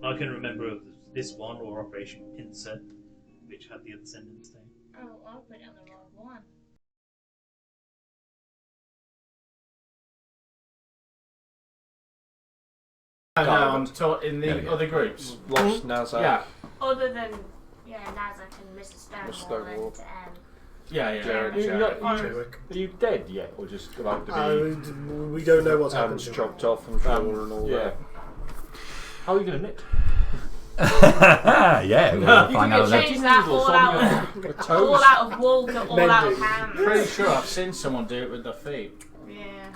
I can remember this one or Operation Pincer, which had the Ascendant's name. Oh, I'll put it on the wrong one. No, in the other groups. Lost NASA. Yeah. Other than, Nazak and Mrs. Stonewall and, Jared. Are you dead yet, or just about to be? We don't know what's happened. Hands chopped off and shoulder and all that. How are you going to knit? Yeah, we'll find out later. change that all out of wool to all out of hands. Pretty sure I've seen someone do it with their feet. Yeah.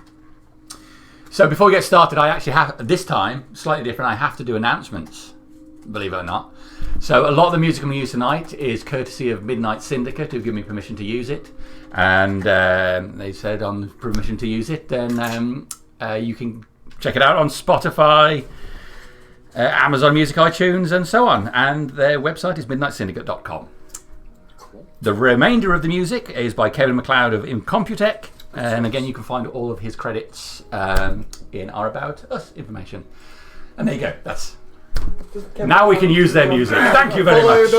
So before we get started, I actually have, this time, slightly different, I have to do announcements, believe it or not. So a lot of the music I'm going to use tonight is courtesy of Midnight Syndicate, who've given me permission to use it. And they said on permission to use it, then you can check it out on Spotify, Amazon Music, iTunes, and so on. And their website is midnightsyndicate.com. Cool. The remainder of the music is by Kevin MacLeod of Incomputech. And again, you can find all of his credits in our About Us information. And there you go. That's now we can use their music. Thank you very much.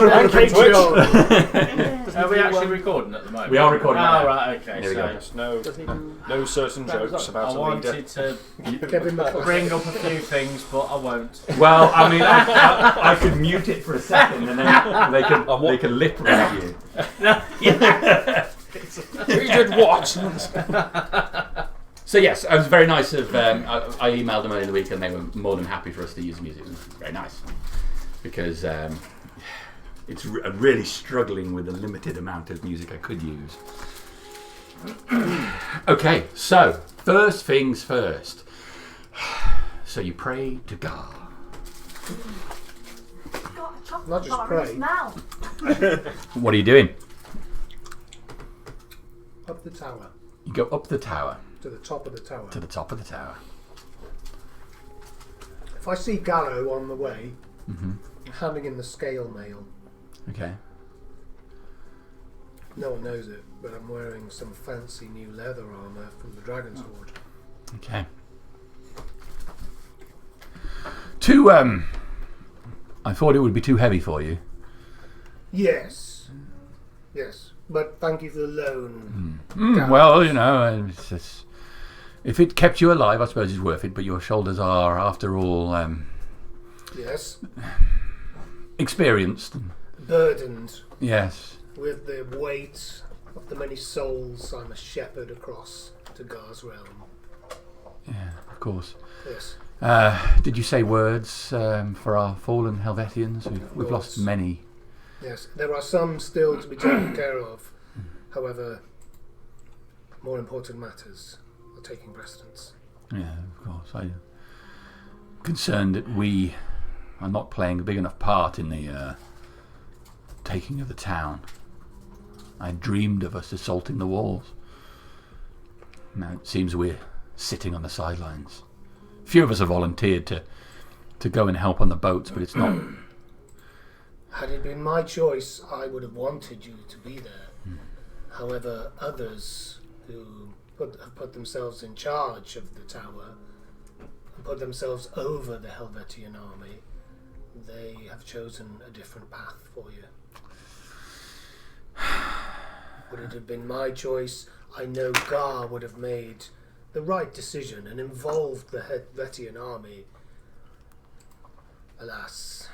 Are we actually recording at the moment? We are recording. Oh, right, okay. There we go. No certain jokes about I wanted to bring up a few things, but I won't. Well, I mean, I could mute it for a second, and then they can lip read you. We did what? So yes, it was very nice of. I emailed them earlier in the week, and they were more than happy for us to use music. It was very nice because it's really struggling with the limited amount of music I could use. Okay, so first things first. So you pray to God. Not just pray. What are you doing? Up the tower. You go up the tower. To the top of the tower. To the top of the tower. If I see Gallo on the way, handing in the scale mail. Okay. No one knows it, but I'm wearing some fancy new leather armour from the Dragon's Hoard. Okay. I thought it would be too heavy for you. Yes. Yes. But thank you for the loan. Well, you know, it's just, if it kept you alive, I suppose it's worth it. But your shoulders are, after all, yes, experienced. Burdened. Yes. With the weight of the many souls I must shepherd across to Gar's realm. Yeah, of course. Yes. Did you say words for our fallen Helvetians? We've lost many. Yes, there are some still to be taken care of. However, more important matters are taking precedence. Yeah, of course. I'm concerned that we are not playing a big enough part in the taking of the town. I dreamed of us assaulting the walls. Now it seems we're sitting on the sidelines. A few of us have volunteered to go and help on the boats, but it's not. Had it been my choice, I would have wanted you to be there. However, others who have put themselves in charge of the tower and put themselves over the Helvetian army, they have chosen a different path for you. Would it have been my choice, I know Gar would have made the right decision and involved the Helvetian army. Alas,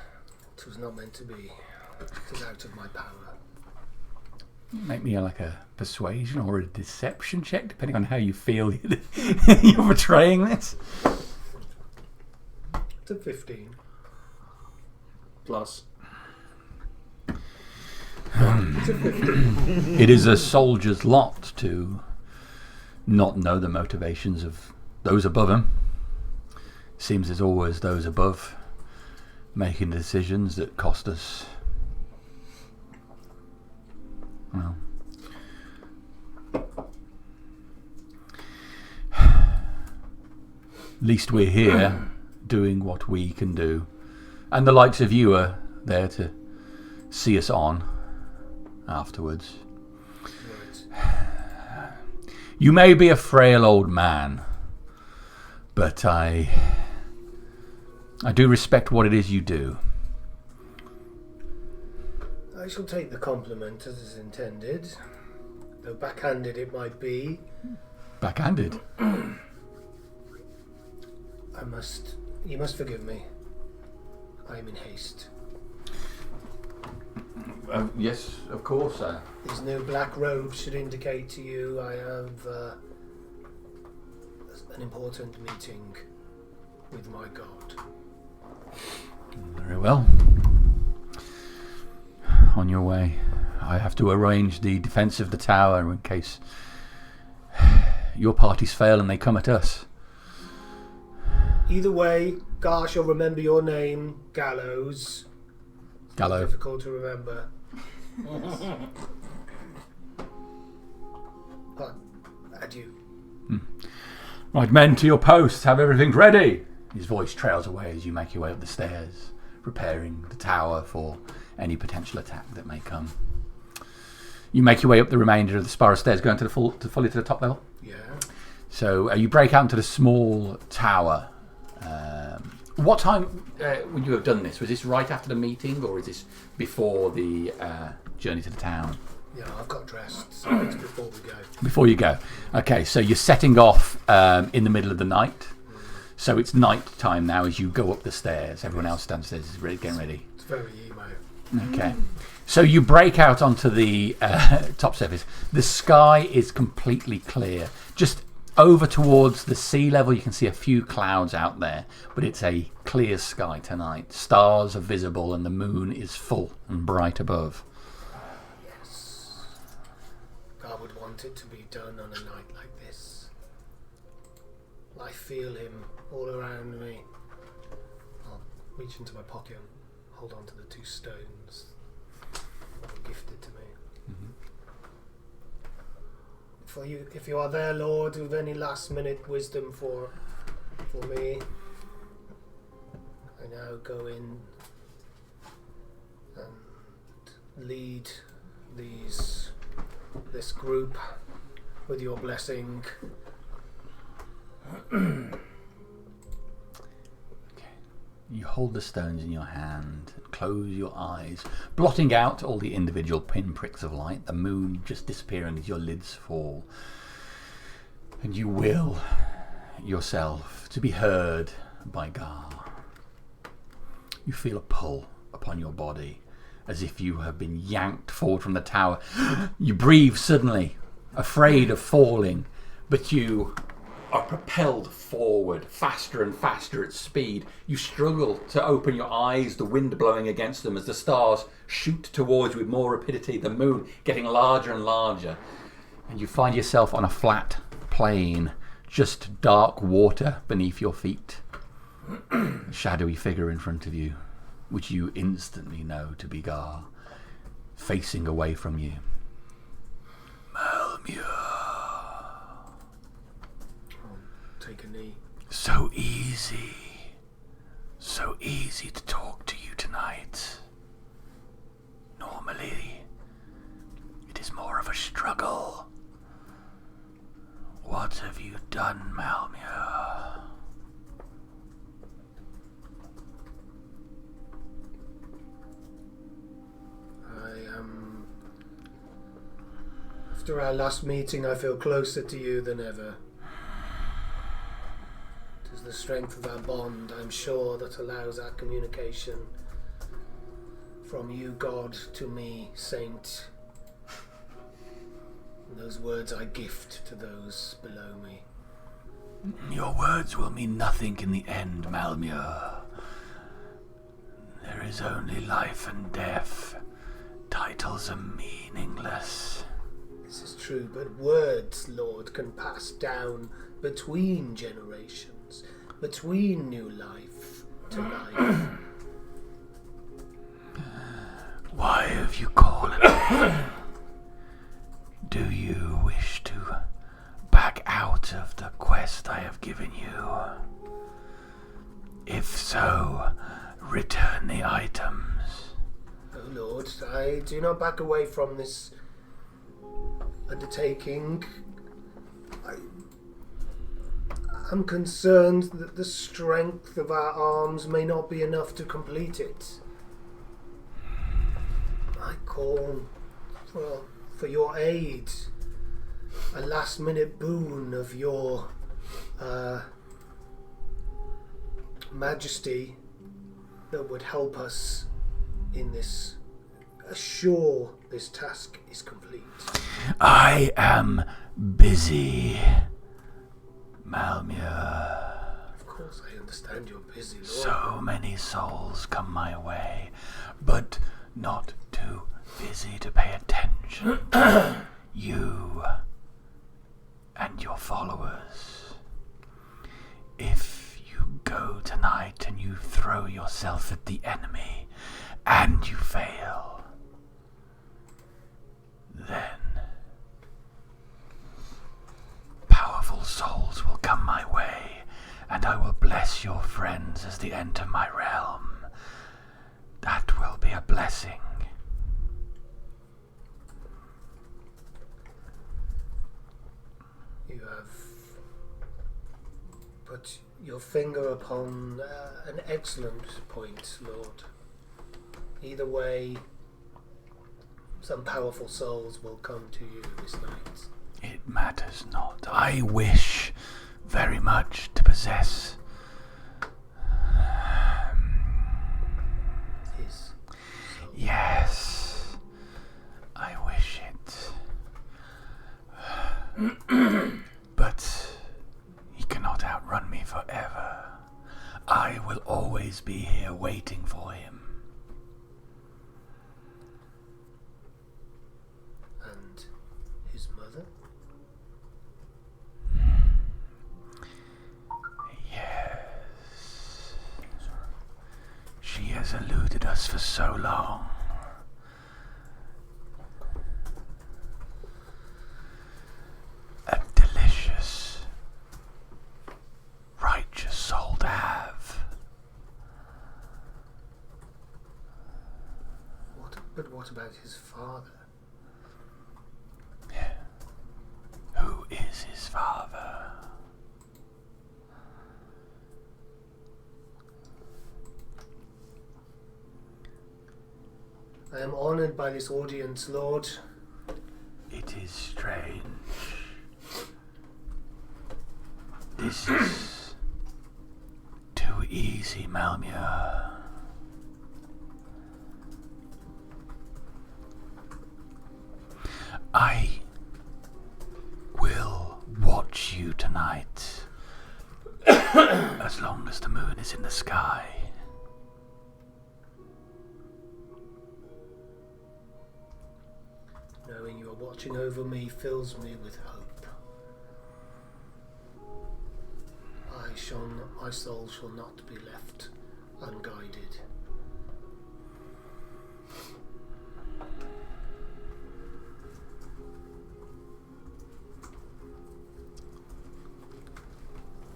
it was not meant to be. It is out of my power. Make me like a persuasion or a deception check, depending on how you feel you're betraying this. It's a 15. Plus. It's a 15. It is a soldier's lot to not know the motivations of those above him. Seems there's always those above making decisions that cost us. Well, at least we're here doing what we can do, and the likes of you are there to see us on afterwards. Right. You may be a frail old man, but I I do respect what it is you do. I shall take the compliment as is intended, though backhanded it might be. Backhanded? You must forgive me. I am in haste. Yes, of course, sir. These new black robes should indicate to you I have an important meeting with my God. Very well. On your way. I have to arrange the defence of the tower in case your parties fail and they come at us. Either way, Gar shall remember your name, Gallows. Gallo. Difficult to remember. But adieu. Right, men, to your posts. Have everything ready. His voice trails away as you make your way up the stairs, preparing the tower for any potential attack that may come. You make your way up the remainder of the spiral stairs, going to the fully to the top level. Yeah. So you break out into the small tower. What time would you have done this? Was this right after the meeting, or is this before the journey to the town? Yeah, I've got dressed, so it's before we go. Before you go. Okay, so you're setting off in the middle of the night. So it's night time now as you go up the stairs. Everyone else downstairs is getting ready. It's very emo. Okay. So you break out onto the top surface. The sky is completely clear. Just over towards the sea level, you can see a few clouds out there, but it's a clear sky tonight. Stars are visible and the moon is full and bright above. Yes. God would want it to be done on a night like this. I feel him all around me. I'll reach into my pocket and hold on to the 2 stones that were gifted to me. If you are there, Lord, with any last-minute wisdom for me, I now go in and lead this group with your blessing. You hold the stones in your hand, close your eyes, blotting out all the individual pinpricks of light, the moon just disappearing as your lids fall. And you will yourself to be heard by Gar. You feel a pull upon your body, as if you have been yanked forward from the tower. You breathe suddenly, afraid of falling, but you are propelled forward, faster and faster at speed. You struggle to open your eyes, the wind blowing against them as the stars shoot towards you with more rapidity, the moon getting larger and larger. And you find yourself on a flat plain, just dark water beneath your feet. A shadowy figure in front of you, which you instantly know to be Gar, facing away from you. Malmure. Take a knee. So easy to talk to you tonight. Normally, it is more of a struggle. What have you done, Malmure? After our last meeting, I feel closer to you than ever. It is the strength of our bond, I'm sure, that allows our communication from you, God, to me, Saint. And those words I gift to those below me. Your words will mean nothing in the end, Malmure. There is only life and death. Titles are meaningless. This is true, but words, Lord, can pass down between generations, between new life to life. Why have you called me? Do you wish to back out of the quest I have given you? If so, return the items. Oh Lord, I do not back away from this undertaking. I'm concerned that the strength of our arms may not be enough to complete it. I call for your aid, a last-minute boon of your Majesty that would help us in this, assure this task is complete. I am busy, Malmure. Of course, I understand you're busy, Lord. So many souls come my way, but not too busy to pay attention to you and your followers. If you go tonight and you throw yourself at the enemy and you fail, then powerful souls will come my way, and I will bless your friends as they enter my realm. That will be a blessing. You have put your finger upon an excellent point, Lord. Either way, some powerful souls will come to you this night. It matters not. I wish very much to possess His soul. Yes, I wish it. But he cannot outrun me forever. I will always be here waiting for him. And his mother? Yes. She has eluded us for so long. A delicious, righteous soul to have. But what about his father? Who is his father? I am honored by this audience, Lord. It is strange. This is too easy, Malmure. I will watch you tonight, as long as the moon is in the sky. Knowing you are watching over me fills me with hope. My soul shall not be left unguided.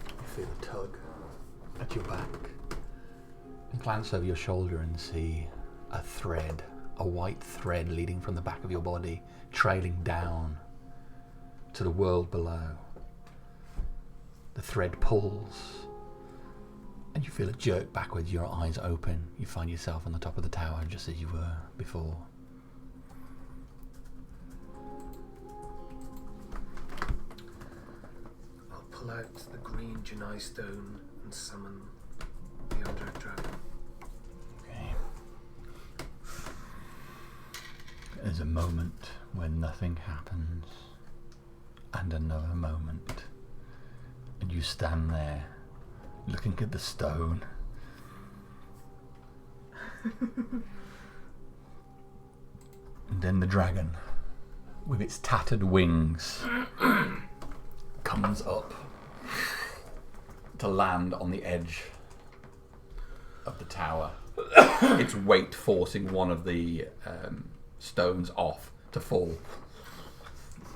You feel a tug at your back and glance over your shoulder and see a thread, a white thread leading from the back of your body, trailing down to the world below. The thread pulls and you feel it jerk backwards, your eyes open. You find yourself on the top of the tower just as you were before. I'll pull out the green Janai stone and summon the Undead Dragon. Okay. There's a moment when nothing happens, and another moment, and you stand there looking at the stone. And then the dragon, with its tattered wings, comes up to land on the edge of the tower. Its weight forcing one of the stones off to fall.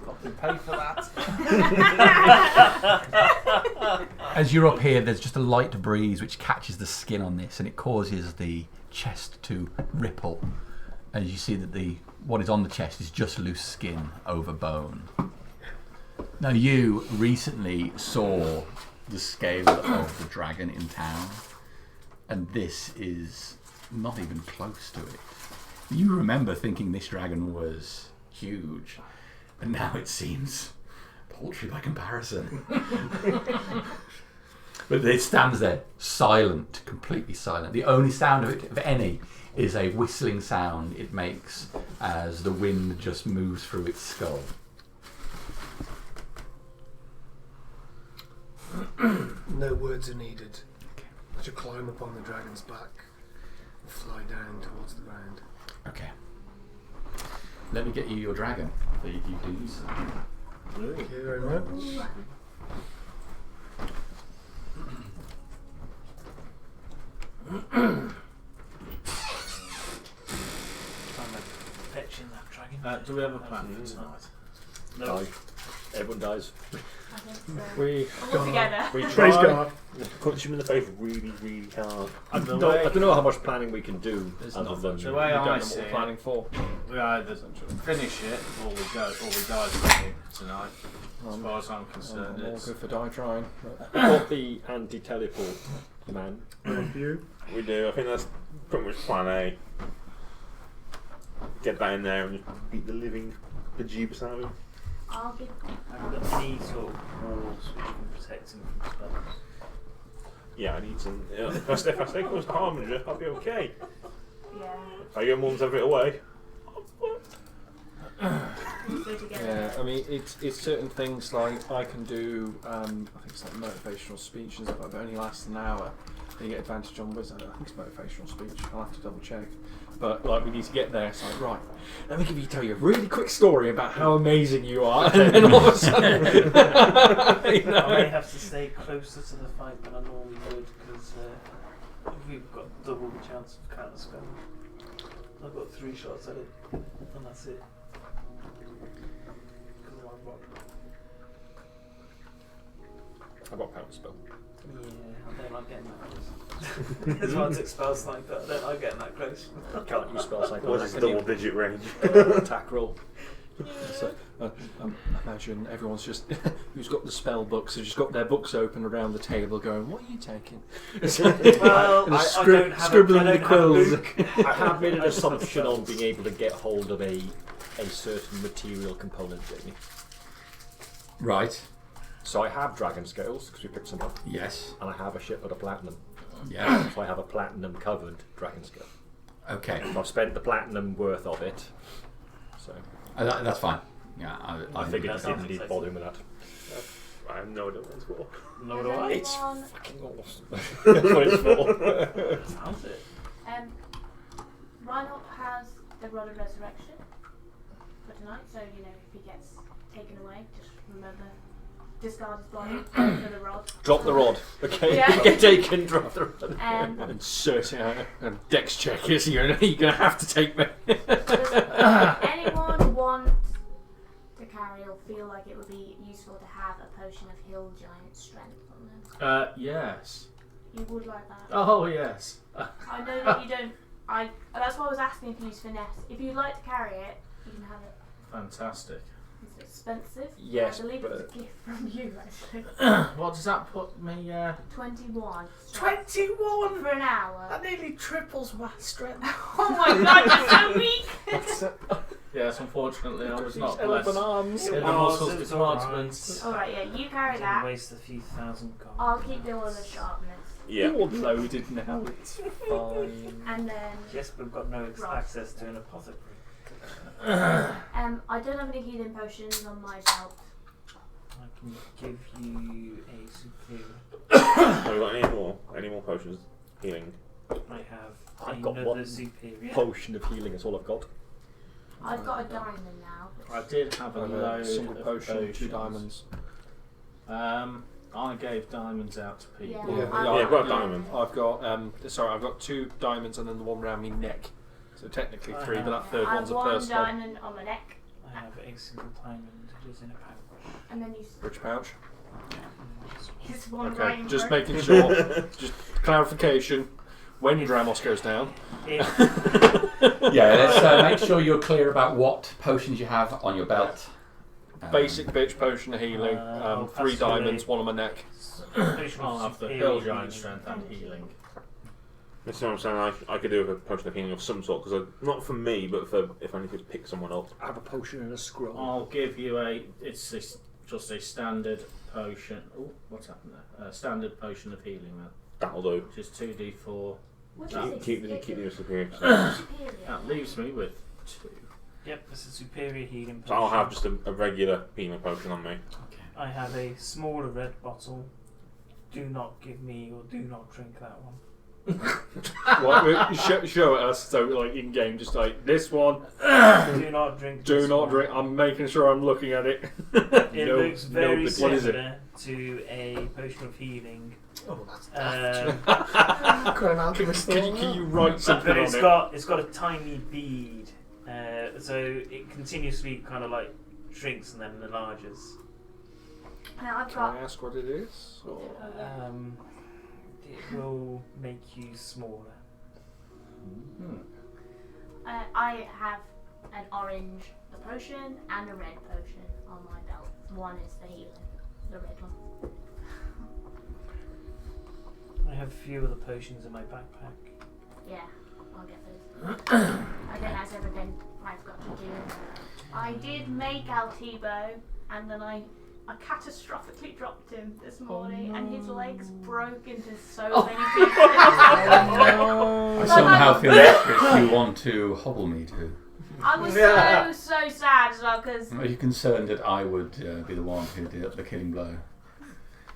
Got to pay for that. As you're up here, there's just a light breeze which catches the skin on this, and it causes the chest to ripple. As you see that what is on the chest is just loose skin over bone. Now, you recently saw the scale of the dragon in town, and this is not even close to it. You remember thinking this dragon was huge, and now it seems paltry by comparison. But it stands there, silent, completely silent. The only sound of it, if any, is a whistling sound it makes as the wind just moves through its skull. No words are needed. I should climb upon the dragon's back and fly down towards the ground. Okay. Let me get you your dragon. There you do so. Thank you very much. Fetching that dragon. Do we have a plan for tonight? No. Die. Everyone dies. I think so. We All together. we Praise try. God. Punch him in the face really, really hard. I don't know how much planning we can do. Other than The way we don't know I what see we're it, planning for. we either finish it or we die trying tonight. As far as I'm concerned, I'm all it's good for die trying. Got the anti-teleport man. You? We do. I think that's pretty much plan A. Get that in there and just beat the living bejeebus out of him. I'll give. Have you got any sort of walls which can protect him from spells? Yeah, I need some. If I stay close to Harbinger, I'll be okay. Yeah. If I get mums every away. We go together. Yeah, I mean, it's certain things like I can do. I think it's like motivational speech and stuff, but it only lasts an hour. And you get advantage on wisdom. I think it's motivational speech. I'll have to double check. But like, we need to get there. It's like, right, let me tell you a really quick story about how amazing you are, and then all of a sudden, you know. I may have to stay closer to the fight than I normally would because we've got double the chance of counter spell. I've got 3 shots at it, and that's it. Because of my rod. I've got counter spell. Yeah, I don't like getting that close. That's why I took spells like that. I don't like getting that close. Can't use spells like What's his that. double-digit range? Attack roll. So, imagine everyone's just who's got the spell books has just got their books open around the table, going, "What are you taking?" Well, And I don't have scribbling I the don't quills. Have a book. I have made an assumption on being able to get hold of a certain material component, Jamie. Right. So I have dragon scales because we picked some up, Yes. and I have a shitload of platinum. Yeah. So I have a platinum covered dragon scale. Okay. So I've spent the platinum worth of it. So That's fine. Yeah. I figured I That sounds didn't need exciting. bothering with that. I have no idea what it's for. Nor Does do I. It's anyone- fucking awesome. That's what it's for. Sounds it. Reinhold has the Rod of Resurrection for tonight, so you know if he gets taken away, just remember discard his body for the rod. Drop the rod, okay? Yeah. Get taken, drop the rod. Insert it out and dex check is you're gonna have to take me. Does anyone want to carry or feel like it would be useful to have a potion of hill giant strength on them? yes. You would like that? Oh yes. I know that you don't. That's why I was asking if you use finesse. If you'd like to carry it, you can have it. Fantastic. It's expensive. Yes, I believe it's but- a gift from you, actually. What does that put me? 21. 21. For an hour. That nearly triples my strength. Oh my god, you're so weak! Yes, unfortunately, I was not blessed Elephant arms. in the Oh, muscles so it's department. Alright, yeah, you carry Didn't that. waste a few thousand gold. I'll keep doing the sharpness. Yeah. All loaded now. It's fine. And then, Yes, but we've got no Right. access to an apothecary. I don't have any healing potions on my belt. I can give you a superior. Have we got any more potions? Healing. I have I've got another one superior. potion of healing, that's all I've got. I've got a diamond now. I did have a And load a single of potion, 2 potions. diamonds. I gave diamonds out to people. Yeah. Yeah. Yeah, I've got a diamond. I've got I've got 2 diamonds and then the one round my neck. So technically 3, but that third I have one's a one personal. diamond on my neck, I have a single diamond. It is in a pouch. and then you Which pouch? use one Okay, right just for- making sure. Just clarification. When Dramos goes down. If Yeah, let's make sure you're clear about what potions you have on your belt. Basic bitch potion of healing. I'll 3 pass diamonds, away. 1 on my neck. Potion I'll of have the superior hill healing. giant strength and healing. This is what I'm saying. I could do a potion of healing of some sort, because not for me, but for if I need to pick someone up. I have a potion and a scroll. I'll give you just a standard potion. Oh, what's happened there? Standard potion of healing then, That'll do. which is 2d4. What That- is it? Keep the superior. Superior. That leaves me with 2. Yep, this is superior healing. So I'll potion. have just a regular healing potion on me. I have a smaller red bottle. Do not give me or do not drink that one. What, show it us, so like in game, just like this one. Do not drink. Do this not one. drink. I'm making sure I'm looking at it. It No- looks very nobody- What is it? similar to a potion of healing. Oh, that's Um, an alchemist. Can you write something but on it's got a tiny bead, so it continuously kind of like shrinks and then enlarges. Now I've Can I got. ask what it is? Or? It will make you smaller. I have an orange potion and a red potion on my belt. One is the healing, the red one. I have a few of the potions in my backpack. Yeah, I'll get those. I think that's everything I've got to do. I did make Altibo, and then I catastrophically dropped him this morning, and his legs broke into so many pieces. I somehow feel that you want to hobble me to. I was so sad as well because Are you concerned that I would be the one who did the killing blow?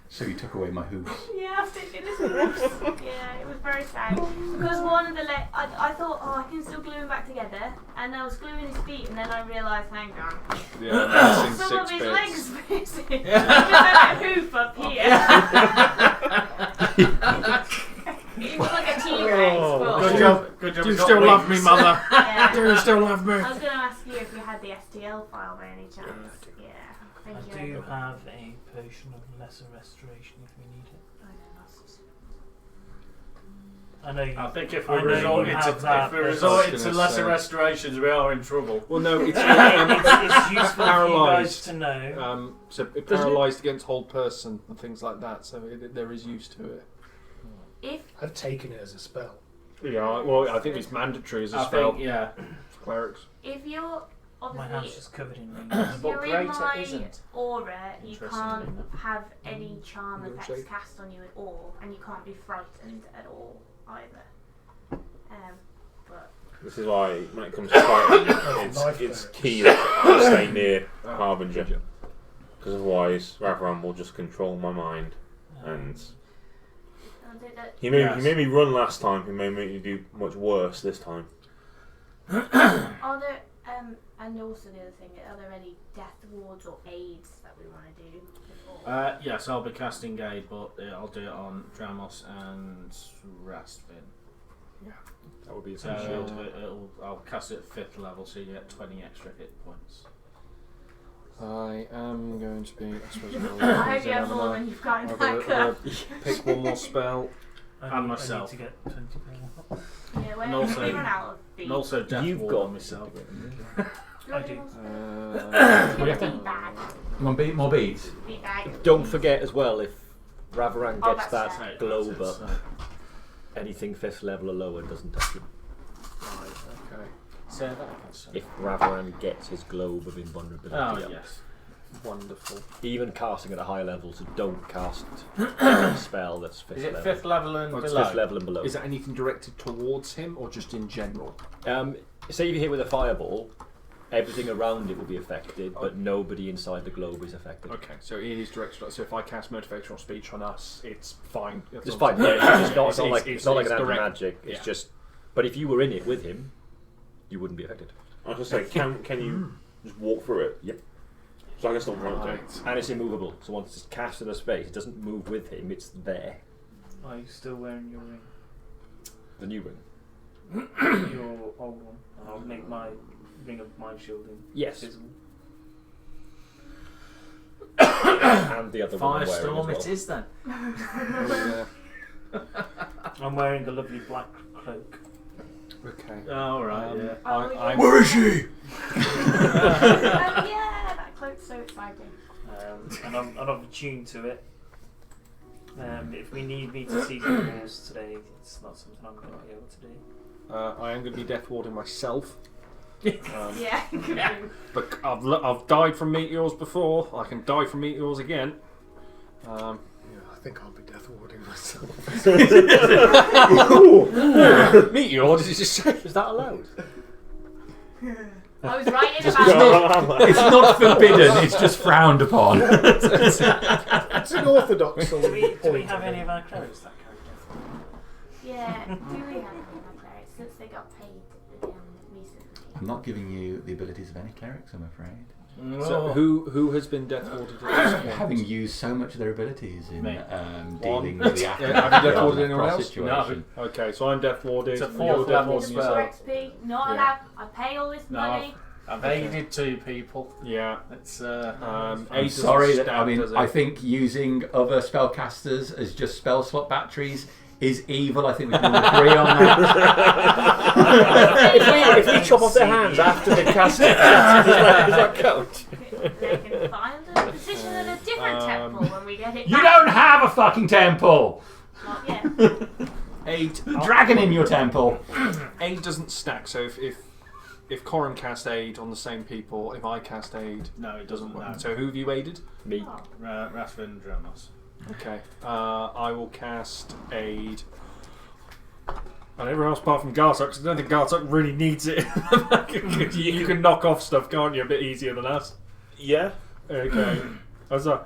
So you took away my hoops. yeah, I did his hoops. Yeah, it was very sad because one of the I thought, oh, I can still glue him back together, and I was gluing his feet, and then I realised, hang on, Yeah, missing some of 6 his bits. legs missing. Just a hoop up here. He was like a T-Rex. but- Good job. Good job. Do you we got still love me, wings. mother? Yeah. Do you still love me? I was going to ask you if you had the STL file by any chance. Yeah, thank I you. do have a potion of lesser restoration if we need it. I know you. I think if I we know resort you into have that, if we but- resort I was into gonna lesser say. restorations, we are in trouble. Well, no, it's it's useful for you guys paralysed. to know. So it paralysed against hold person and things like that. So there is use to it. If I've taken it as a spell. Yeah, well, I think it's mandatory as a I spell think, yeah. for clerics. if you're My house obviously is covered in rings. if But you're in greater my isn't. aura, you Interesting, can't isn't it? have any charm Good effects shape. cast on you at all, and you can't be frightened at all either. But This is why, when it comes to fighting, it's key that I stay near Harbinger. Because otherwise, Ravram will just control my mind. And I think that he made me run last time, he made me do much worse this time. are there and also the other thing, are there any death wards or aids that we want to do before? Yes, I'll be casting Gade, but I'll do it on Dramos and Rastvin. That would be So essential. I'll cast it at 5th level, so you get 20 extra hit points. I am going to be. I suppose I'll I hope you have more than you've got in I'll that go- cup. pick one more spell. And myself. I need to get 20 pounds. Yeah, when And also- we run out of beads. And also Death You've Ward got on myself. I do. What do you have to- Bead bag. You want more beads? Bead bag. Don't forget as well, if Ravaran Oh, gets that's that right. globe That's up, it, anything 5th level or lower doesn't touch him. Okay. Say that again, sorry. If Ravaran gets his globe of invulnerability Oh, up. yes. Wonderful. Even casting at a high level, so don't cast any spell that's 5th Is it level. 5th level and Oh, it's below? 5th level and below. Is that anything directed towards him or just in general? Say if you hit with a fireball, everything around it will be affected, but nobody inside the globe is affected. Okay, so it is directed. So if I cast motivational speech on us, it's fine. It's fine. Yeah, it's not like it's it's not like an direct. anti-magic. It's Yeah. just. But if you were in it with him, you wouldn't be affected. I was going to say, can you just walk through it? Yep. So I can still run it. Right. And it's immovable. So once it's cast in a space, it doesn't move with him. It's there. Are you still wearing your ring? The new ring. Your old one. And I'll make my ring of mind shielding Yes. visible. And the other one I'm wearing as Firestorm well. it is then. Oh, I'm wearing a lovely black cloak. yeah. Okay. Oh, right, yeah. Oh, I'm- yeah. is she? Oh, yeah, that cloak's So exciting. And I'm attuned to it. If we need me to see the walls today, it's not something I'm going to be able to do. I am going to be death warding myself. Yeah. But I've died from meteors before. I can die from meteors again. Yeah, I think I'll be death warding myself. Meteor? Did you just say? Is that allowed? I was writing about It's not forbidden, it's just frowned upon. It's an orthodox sort of Do we point. have any of our clerics that carry death? Yeah, do we have any clerics since they got paid again recently? I'm not giving you the abilities of any clerics, I'm afraid. So who has been death warded at this point? Having used so much of their abilities in Me. dealing with the aftermath Have you death of warded the anyone cross else? situation. Okay, so I'm death warded. It's a you're fourth death level warding spell. yourself. XP, not Yeah. allowed. I pay all this No, money. I've aided 2 people. Yeah. It's I'm Aid doesn't sorry, that, stand, I mean, does it? I think using other spellcasters as just spell slot batteries is evil. I think we can all agree on that. if we chop off their hands after they cast it, does that count? They can find a position in a different temple when we get it You back. don't have a fucking temple! Not yet. Aid. Dragon in your temple! Aid doesn't stack, so if Corin cast aid on the same people, if I cast aid, no, it doesn't. work. No. So who have you aided? Me. Oh. Rasvin Dronos. Okay. I will cast aid. And everyone else apart from Gartok, because I don't think Gartok really needs it. you can knock off stuff, can't you? A bit easier than us. Yeah. Okay. As a,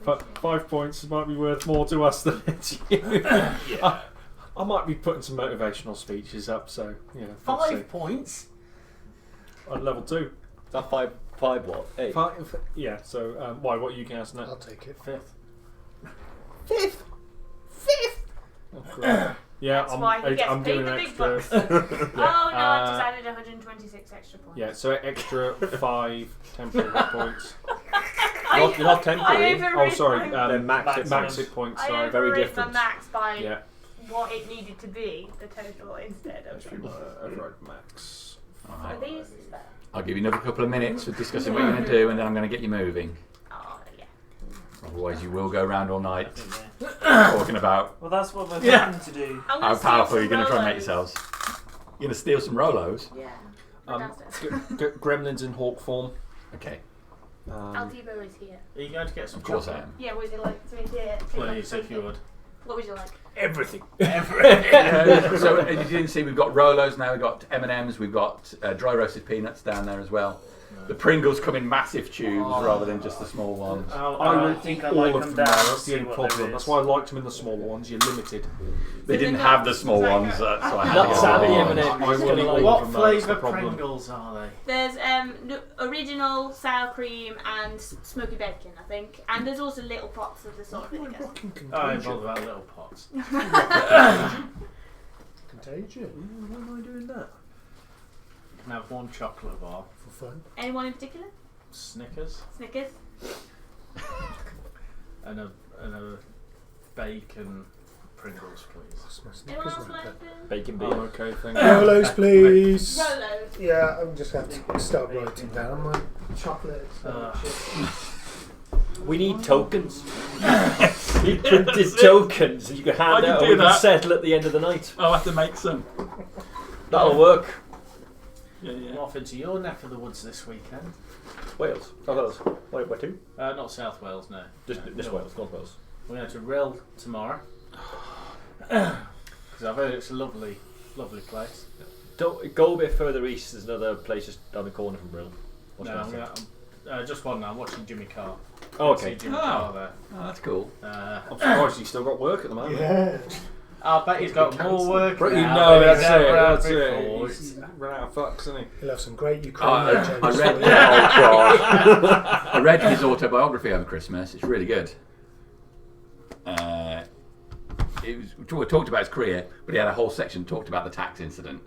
5 points might be worth more to us than it to you. Yeah. I might be putting some motivational speeches up, so yeah. we'll see. 5 points. On level 2. Is that five what? 8. 5. Yeah. So why? What are you casting I'll at? take it. 5th. 5th. Oh, great. Yeah, That's why he gets I'm paid doing the an big extra. bucks. Oh no, I just added 126 extra points. Yeah, so extra 5 temporary hit points. You're not temporary. I Oh, overrode sorry, They're max hit max points. hit points. I Sorry, very overrode different. the max by yeah. what it needed to be, the total instead of. Override max. Are these? I'll give you another couple of minutes for discussing what you're going to do, and then I'm going to get you moving. Oh yeah. Otherwise, you will go around all night talking about Well, that's what we're Yeah. trying to do. I'm how gonna steal powerful some you're going to try and make Rolos. yourselves. You're going to steal some Rolos? Yeah. Um, Downstairs. Gremlins in hawk form. Okay, Altibo is here. Are you going to get some of course I chocolate? am. Yeah, would you like to hear? Please, if you would. What would you like? Everything. So as you didn't see, we've got Rolos now, we've got M&Ms, we've got dry roasted peanuts down there as well. The Pringles come in massive tubes rather than just the small ones. I would think I all like of them them down. now. That's the see only what there problem. is. That's why I liked them in the smaller ones. You're limited. They didn't have the small ones, so I had Not to sadly, get the M&Ms. big I ones. will eat all What of them. That's the flavour problem. Pringles are they? There's original sour cream and smoky bacon, I think, and there's also little pots of the salt vinegar. Oh, I'm bothered about little pots. Contagion. Why am I doing that? You can have 1 chocolate bar, For fun. Anyone in particular? Snickers, Snickers. and a bacon Pringles, please. That's my Anyone Snickers else right like there. them? Bacon beer. Oh, okay, thank you. Rolos, please. Rolos. Yeah, I'm just going to have to start writing down my chocolate. We need tokens. We need printed tokens that you can hand I can out do and we can that. settle at the end of the night. I'll have to make some. That'll work. Yeah, I'm off into your neck of the woods this weekend. Wales. Oh, Wales. Wait, where to? Not South Wales, no. Just No, this North. Wales, North Wales. We're going to Rill tomorrow. Because I've heard it's a lovely, lovely place. Don't go a bit further east. There's another place just down the corner from Brill. Just one now. I'm watching Jimmy Carr. Oh, See okay. Jimmy Oh. Carr there. Oh, that's cool. I'm surprised he's still got work at the moment. Yeah. I bet he's got more work But you now know, than that's he's ever it. had That's before. it. He's run out of fucks, isn't he? He'll have some great I Ukrainian jokes. read I read his autobiography over Christmas. It's really good. We talked about his career, but he had a whole section talked about the tax incident.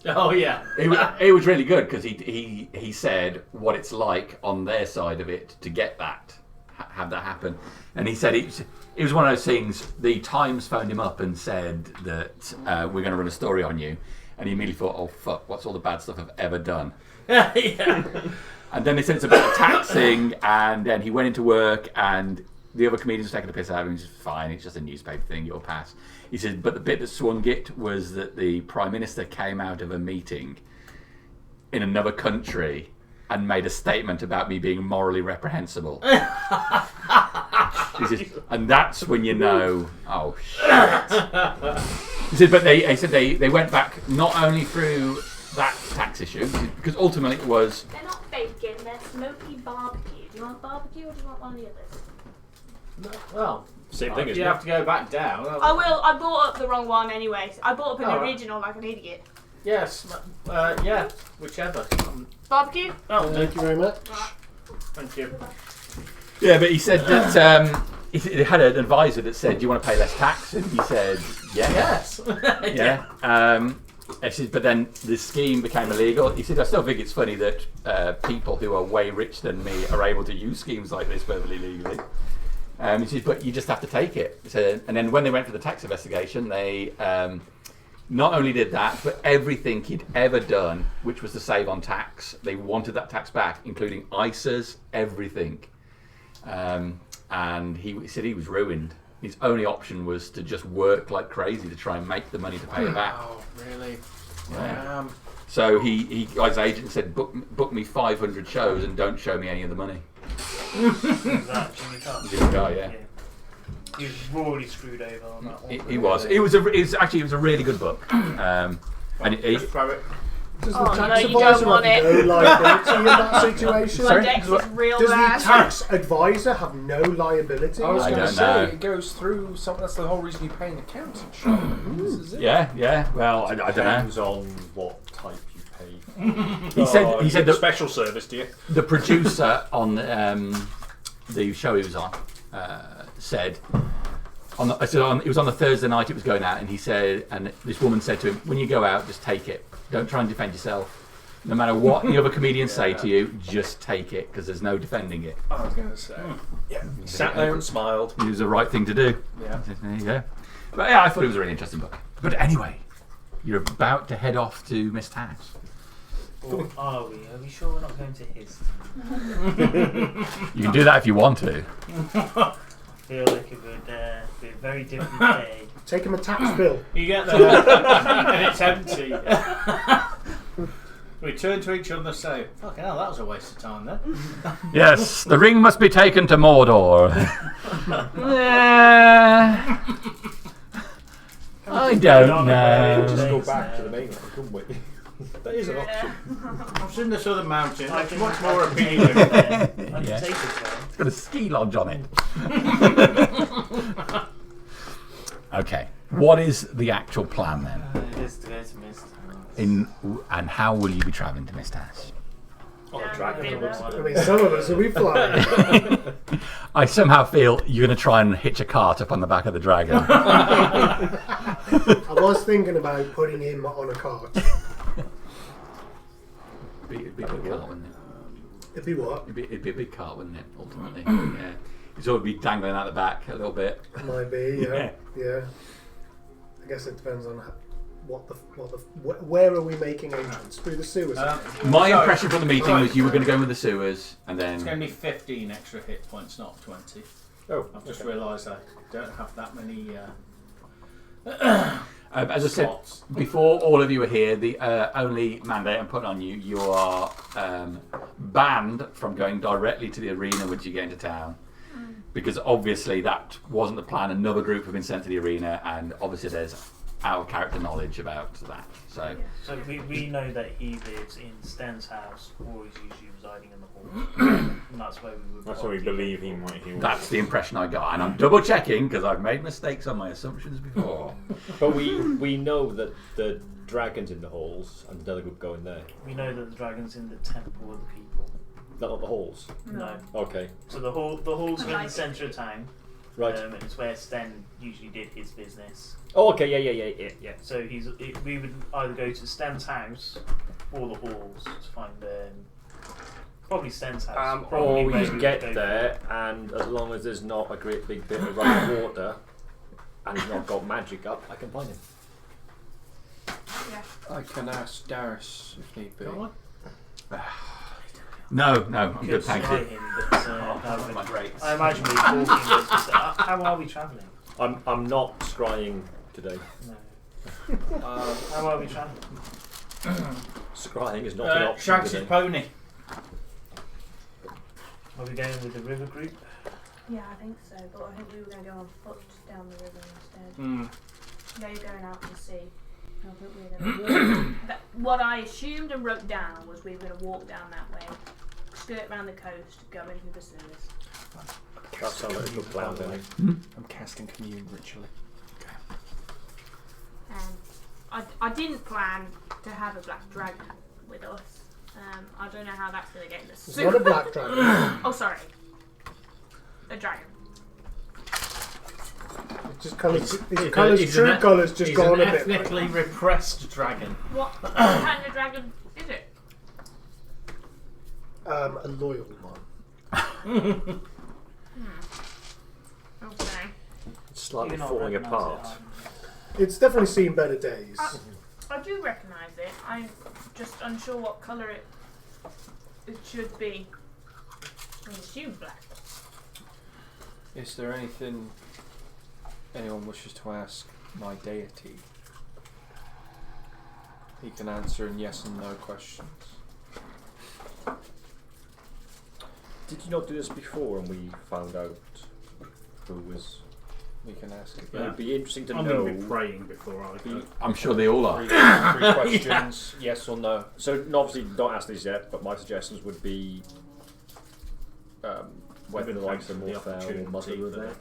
Oh yeah. It was really good because he said what it's like on their side of it to get that, have that happen. And he said it was one of those things, the Times phoned him up and said that we're going to run a story on you. And he immediately thought, oh fuck, what's all the bad stuff I've ever done? Yeah. And then they said it's about taxing, and then he went into work, and the other comedians were taking the piss out of him. He's just fine, it's just a newspaper thing, you'll pass. He said, but the bit that swung it was that the Prime Minister came out of a meeting in another country and made a statement about me being morally reprehensible. He says, and that's when you know, oh shit. He said, but they went back not only through that tax issue, because ultimately it was... They're not bacon, they're smoky barbecue. Do you want barbecue or do you want one of the others? Well, Same thing, you isn't have it? to go back down. I will. I bought up the wrong one anyway. I bought up an Alright. original like an idiot. Yes, yeah, whichever. Barbecue? Oh, Thank you very much. thank you. Yeah, but he said that he had an advisor that said, do you want to pay less tax? And he said, yeah. Yes. Yeah. He said, but then the scheme became illegal. He said, I still think it's funny that people who are way richer than me are able to use schemes like this perfectly legally. He said, but you just have to take it. So, and then when they went for the tax investigation, they not only did that, but everything he'd ever done, which was to save on tax, they wanted that tax back, including ISAs, everything. And he said he was ruined. His only option was to just work like crazy to try and make the money to pay it back. Oh, really? Yeah. So he got his agent and said, book me 500 shows and don't show me any of the money. Jimmy Carr, yeah. He was royally screwed over on that one. He was. It was a really good book. And Just throw it. Does the Oh, tax no, you advisor don't want have it. no liability in that situation? My dex is real Does the bad. tax advisor have no liability? I was I going to don't say, know. it goes through some. That's the whole reason you pay an accountant. This is it. yeah. Well, I don't know. Depends on what type you pay. He said the that special service, do you? the producer on the show he was on said. It was on the Thursday night it was going out, and he said, and this woman said to him, when you go out, just take it. Don't try and defend yourself. No matter what the other comedians say to you, just take it, because there's no defending it. I was going to say. Yeah. He sat there and smiled. It was the right thing to do. Yeah. There you go. But yeah, I thought it was a really interesting book. But anyway, you're about to head off to Miss House. Or are we? Are we sure we're not going to his? You can do that if you want to. Feel like it would be a very different day. Take him a tax bill. You get there and it's empty. We turn to each other and say, fucking hell, that was a waste of time then. Yes, the ring must be taken to Mordor. I don't know. Just go back to the mainland, couldn't we? That is an option. I've seen this other mountain. I It's can- much more I can appealing. take it there. I can Yeah. take it there. It's got a ski lodge on it. Okay, what is the actual plan then? It is to go to Mist House. And how will you be travelling to Mist House? On a Yeah, dragon. we I mean, some of us will be flying. I somehow feel you're going to try and hitch a cart up on the back of the dragon. I was thinking about putting him on a cart. It'd be a big cart, wouldn't it? It'd be what? It'd be a big cart, wouldn't it? Ultimately, yeah. It's all be dangling out the back a little bit. Might be, Yeah. yeah. I guess it depends on where are we making entrance? Through the sewers? My impression from the meeting was you were going to go with the sewers, and It's going then to be 15 extra hit points, not 20. Oh, I've just realised I don't have that many as I said slots. before, all of you are here. The only mandate I'm putting on you: you are banned from going directly to the arena once you get into town. Because obviously that wasn't the plan. Another group have been sent to the arena, and obviously there's our character knowledge about that. So So we know that he lives in Sten's house, or he's usually residing in the hall. And that's where we would. That's what we believe he might heal. that's the impression I got, and I'm double checking because I've made mistakes on my assumptions before. But we know that the dragon's in the halls and another group going there. We know that the dragon's in the temple of the people. Not the halls. No. Okay. So the hall's in the Like- centre of town. Right. And it's where Sten usually did his business. Oh, okay. Yeah. So we would either go to Sten's house or the halls to find probably Sten's house. Or probably we where just would get go there, and as long as there's not a great big bit of running water, and he's not got magic up, I can find him. Yeah. I can ask Darius if need be. Go on. No, I'm good, thank you. Him, but, Oh, my brakes. I imagine we're walking. How are we travelling? I'm not scrying today. No. How are we travelling? Scrying is not an option Shanks' today. pony. Are we going with the river group? Yeah, I think so. But I think we were going to go on foot down the river instead. Mm. No, you're going out to sea. I think we were going to walk. What I assumed and wrote down was we were going to walk down that way, skirt around the coast, go into the sewers. That sounds like a good plan, doesn't it? I'm casting commune ritually. I didn't plan to have a black dragon with us. I don't know how that's going to get in the It's sewer. not a black dragon. Oh, sorry. A dragon. It's just colours. He's True an- colours just he's gone an a bit. ethnically repressed dragon. What kind of dragon is it? A loyal one. Okay. It's slightly You not falling recognise apart. it, It's definitely seen better days. I do recognise it. I'm just unsure what colour it should be. I assume black. Is there anything anyone wishes to ask my deity? He can answer in yes and no questions. Did you not do this before and we found out who was... We can ask It Yeah. again. would be interesting to I'm know... going to be praying before I go. I'm sure they all are. Three questions, yes or no. So obviously don't ask these yet, but my suggestions would be whether the likes of The Morfell or opportunity Mother are for there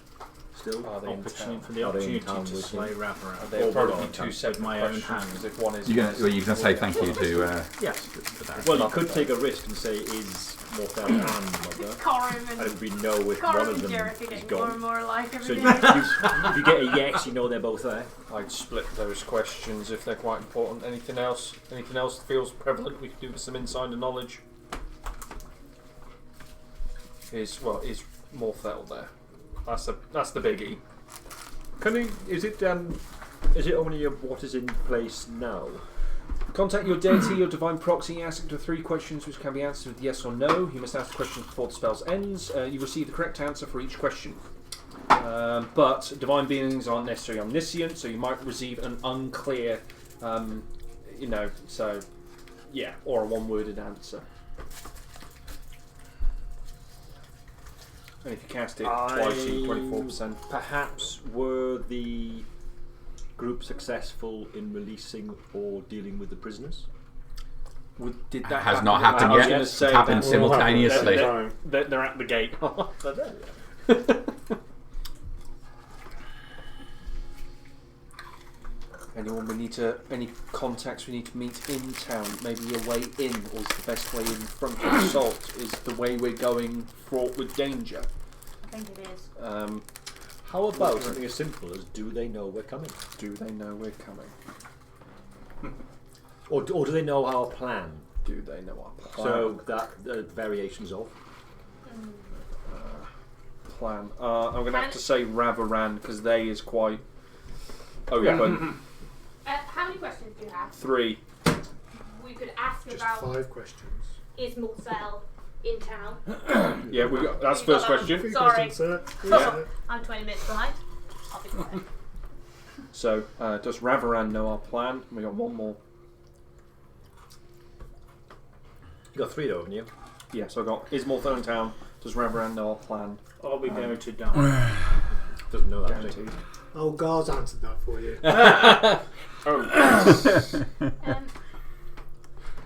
still. Are they in Opportunity town? for the Are they in opportunity town to with slay him? Ravara. They'll probably be With two separate my own questions hand. because if one is... You're gonna say thank you to. Yes, for that. Well, you could take a risk and say is Morfell and Mother, Corum and and we know if one Corum of and them Jareth are is getting more and gone. more alike So every you, day. if you get a yes, you know they're both there. I'd split those questions if they're quite important. Anything else? Anything else that feels prevalent we could do with some insider knowledge? Is Morfell there? That's the biggie. Can you, is it only what is in place now? Contact your deity, your divine proxy, ask to 3 questions which can be answered with yes or no. You must ask the questions before the spell ends. You receive the correct answer for each question. But divine beings aren't necessarily omniscient, so you might receive an unclear, so yeah, or a one-worded answer. And if you cast it twice, you 24%. Perhaps were the group successful in releasing or dealing with the prisoners? Did that Has happen? not happened I was yet. gonna say Happened that- simultaneously. They're at the gate. Any contacts we need to meet in town? Maybe a way in, or is the best way in front of Salt? Is the way we're going fraught with danger? I think it is. How about something as simple as do they know we're coming? Do they know we're coming? Or do they know our plan? Do they know our plan? So that variations of. Plan. I'm going to have to say Ravaran because they is quite open. How many questions do you have? 3. We could ask Just about 5 questions. is Morfell in town? Yeah, that's You first got that question. one. Three Sorry. questions, sir. Yeah. I'm 20 minutes behind. I'll be quiet. So, does Ravaran know our plan? We got one more. You got 3 though, haven't you? Yeah, so I got is Morthon in town? Does Ravaran know our plan? Are we going to die? Doesn't know that. Guaranteed. Oh, Gar's answered that for you.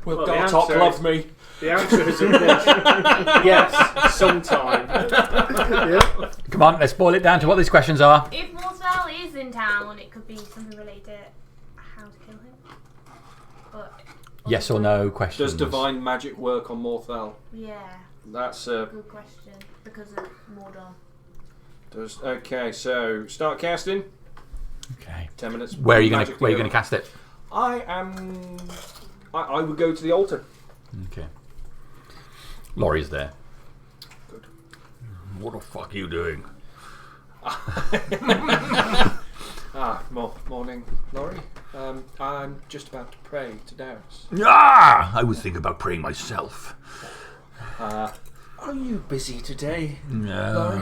Will Well, the Gartok answer love is- me? The answer is of course yes, sometime. Yeah. Come on, let's boil it down to what these questions are. If Morfell is in town, it could be something related to how to kill him. But Yes or no questions. Does divine magic work on Morthal? Yeah, That's good question. Because of Mordor. okay. So start casting. Okay. 10 minutes. Where are you going Magic to cast it? I would go to the altar. Okay. Laurie's there. Good. What the fuck are you doing? Morning, Laurie. I'm just about to pray to Darius. Ah! I was thinking about praying myself. Are you busy today? No,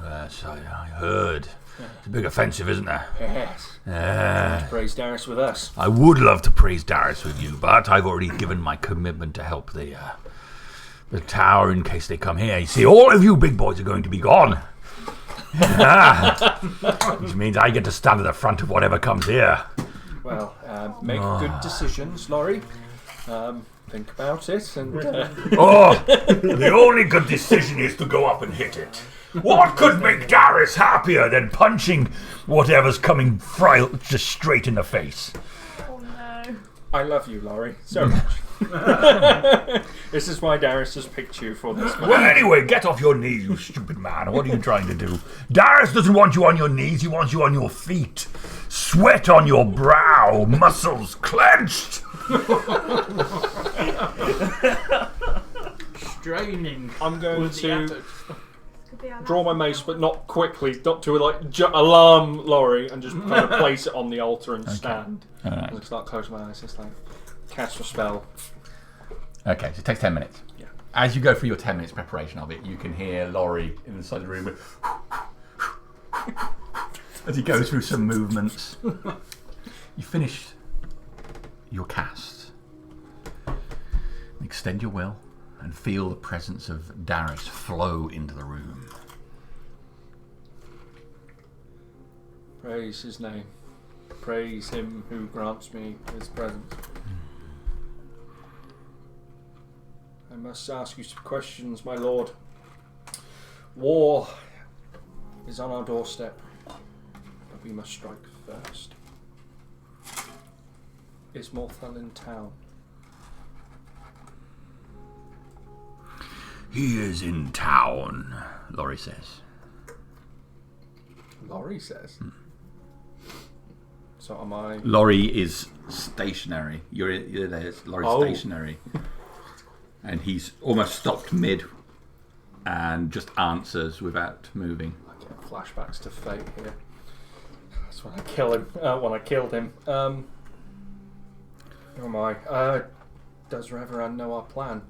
yes, I heard. It's a big offensive, isn't there? Yes. Praise Darius with us. I would love to praise Darius with you, but I've already given my commitment to help the tower in case they come here. You see, all of you big boys are going to be gone. Which means I get to stand at the front of whatever comes here. Well, make good decisions, Laurie. Think about it and... the only good decision is to go up and hit it. What could make Darius happier than punching whatever's coming just straight in the face? Oh no. I love you, Laurie, so much. This is why Darius has picked you for this. Well, anyway, get off your knees, you stupid man. What are you trying to do? Darius doesn't want you on your knees, he wants you on your feet. Sweat on your brow, muscles clenched. Straining. I'm going to Could be our draw my last mace, one. but not quickly, not to alarm Laurie, and just kind of place it on the altar and stand. Alright. And start closing my eyes, just like cast a spell. Okay, so it takes 10 minutes. Yeah. As you go through your 10 minutes preparation of it, you can hear Laurie inside the room as he goes through some movements. You finished your cast. Extend your will and feel the presence of Darius flow into the room. Praise his name. Praise him who grants me his presence. I must ask you some questions, my lord. War is on our doorstep, but we must strike first. Is Volatile in town? He is in town, Laurie says. Laurie says. So am I? Laurie is stationary. You're there. Laurie's stationary. And he's almost stopped mid and just answers without moving. I get flashbacks to fate here. That's when I kill him. When I killed him. Who am I? Does Reverend know our plan?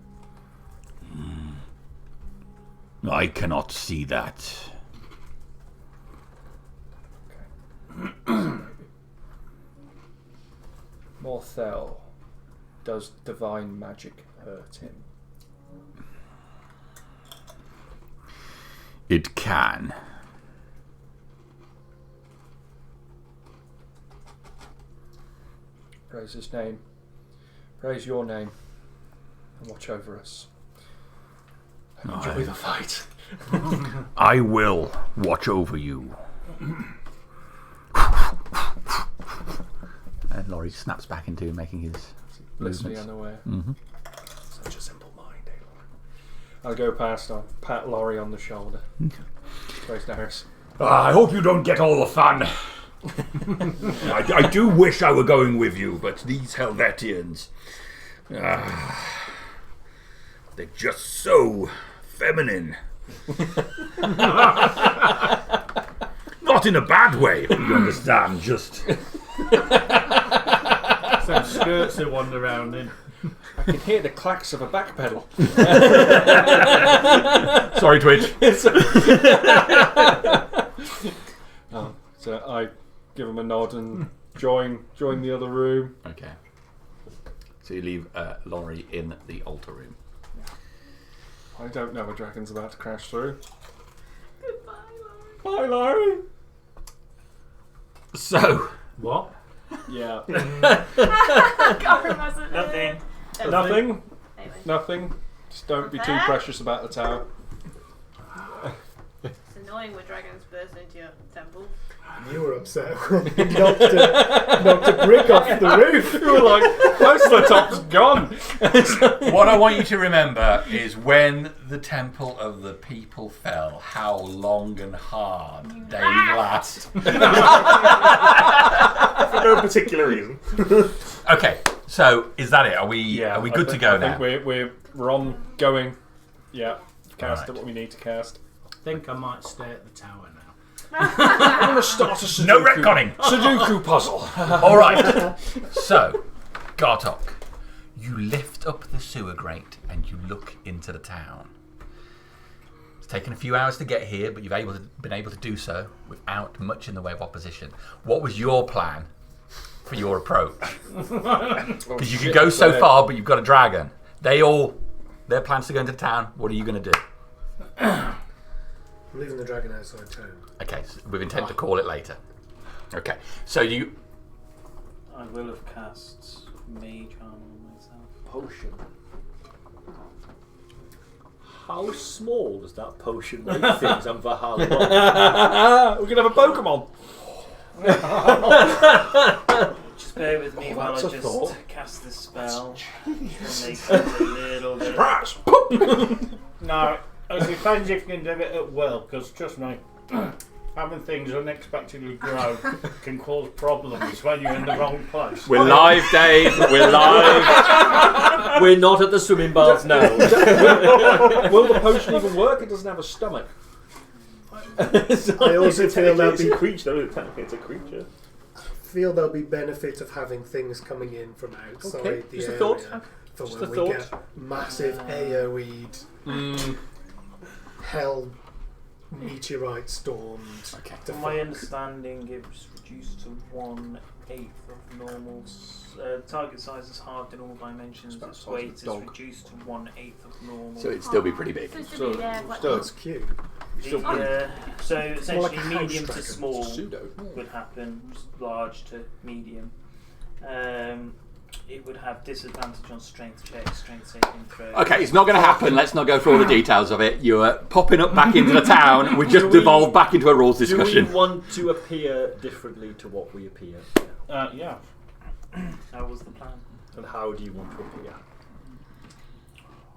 I cannot see that. Okay. Volatile. Does divine magic hurt him? It can. Praise his name. Praise your name. And watch over us. And enjoy the fight. I will watch over you. And Laurie snaps back into making his Blissfully movements. unaware. Mm-hmm. Such a simple mind, eh, Laurie? I'll go past, I'll pat Laurie on the shoulder. Praise Darius. I hope you don't get all the fun. I do wish I were going with you, but these Helvetians, they're just so feminine. Not in a bad way, you understand, just... Some skirts that wander around in. I can hear the clacks of a back pedal. Sorry, Twitch. So I give him a nod and join the other room. Okay. So you leave Laurie in the altar room. I don't know a dragon's about to crash through. Goodbye, Bye, Laurie. Laurie. So... What? Yeah. Gotham hasn't Nothing. Nothing. Anyway, Nothing. Just don't be too There. precious about the tower. it's annoying when dragons burst into your temple. You were upset when he knocked a brick off the roof. You were like, most of the top's gone. What I want you to remember is when the Temple of the People fell, how long and hard they last. For no particular reason. Okay, so is that it? Are we good to go I now? think we're on going. Yeah. Cast Alright. what we need to cast. I think I might stay at the tower now. I'm going to start a Sudoku. No retconning. Sudoku puzzle. All right. So, Gartok, You lift up the sewer grate and you look into the town. It's taken a few hours to get here, but you've been able to do so without much in the way of opposition. What was your plan for your approach? Because you could go so far, but you've got a dragon. Their plans to go into town. What are you going to do? I'm leaving the dragon outside town. Okay, so with intent to call it later. Okay, so you... I will have cast Mage Armor on myself. Potion. How small does that potion make things on Valhalla? We can have a Pokemon. Just bear with me while I that's a just thought. cast this spell. And make it a little bit. No, it depends if you can do it at will, because trust me, having things unexpectedly grow can cause problems when you're in the wrong place. We're live, Dave. We're live. We're not at the swimming baths now. Will the potion even work? It doesn't have a stomach. I also feel It's a creature. Technically, it's a creature. there'll be benefit of having things coming in from outside Okay, the just a area thought. for Just when a we thought. get massive AoE'd hell meteorite storms. Okay. to From my fuck. understanding, it's reduced to 1/8 of normal. Target size is halved in all dimensions. It's about Its the size of weight a is dog. reduced to 1/8 of normal. So it'd still be pretty big. So, yeah, quite That's cute. so essentially, like a house medium to dragon. small Pseudo. would happen. Large to medium. It would have disadvantage on strength checks, strength saving throws. Okay, it's not going to happen. Let's not go through all the details of it. You're popping up back into the town. We just devolved back into a rules Do discussion. we want to appear differently to what we appear? Yeah. That was the plan. And how do you want to appear?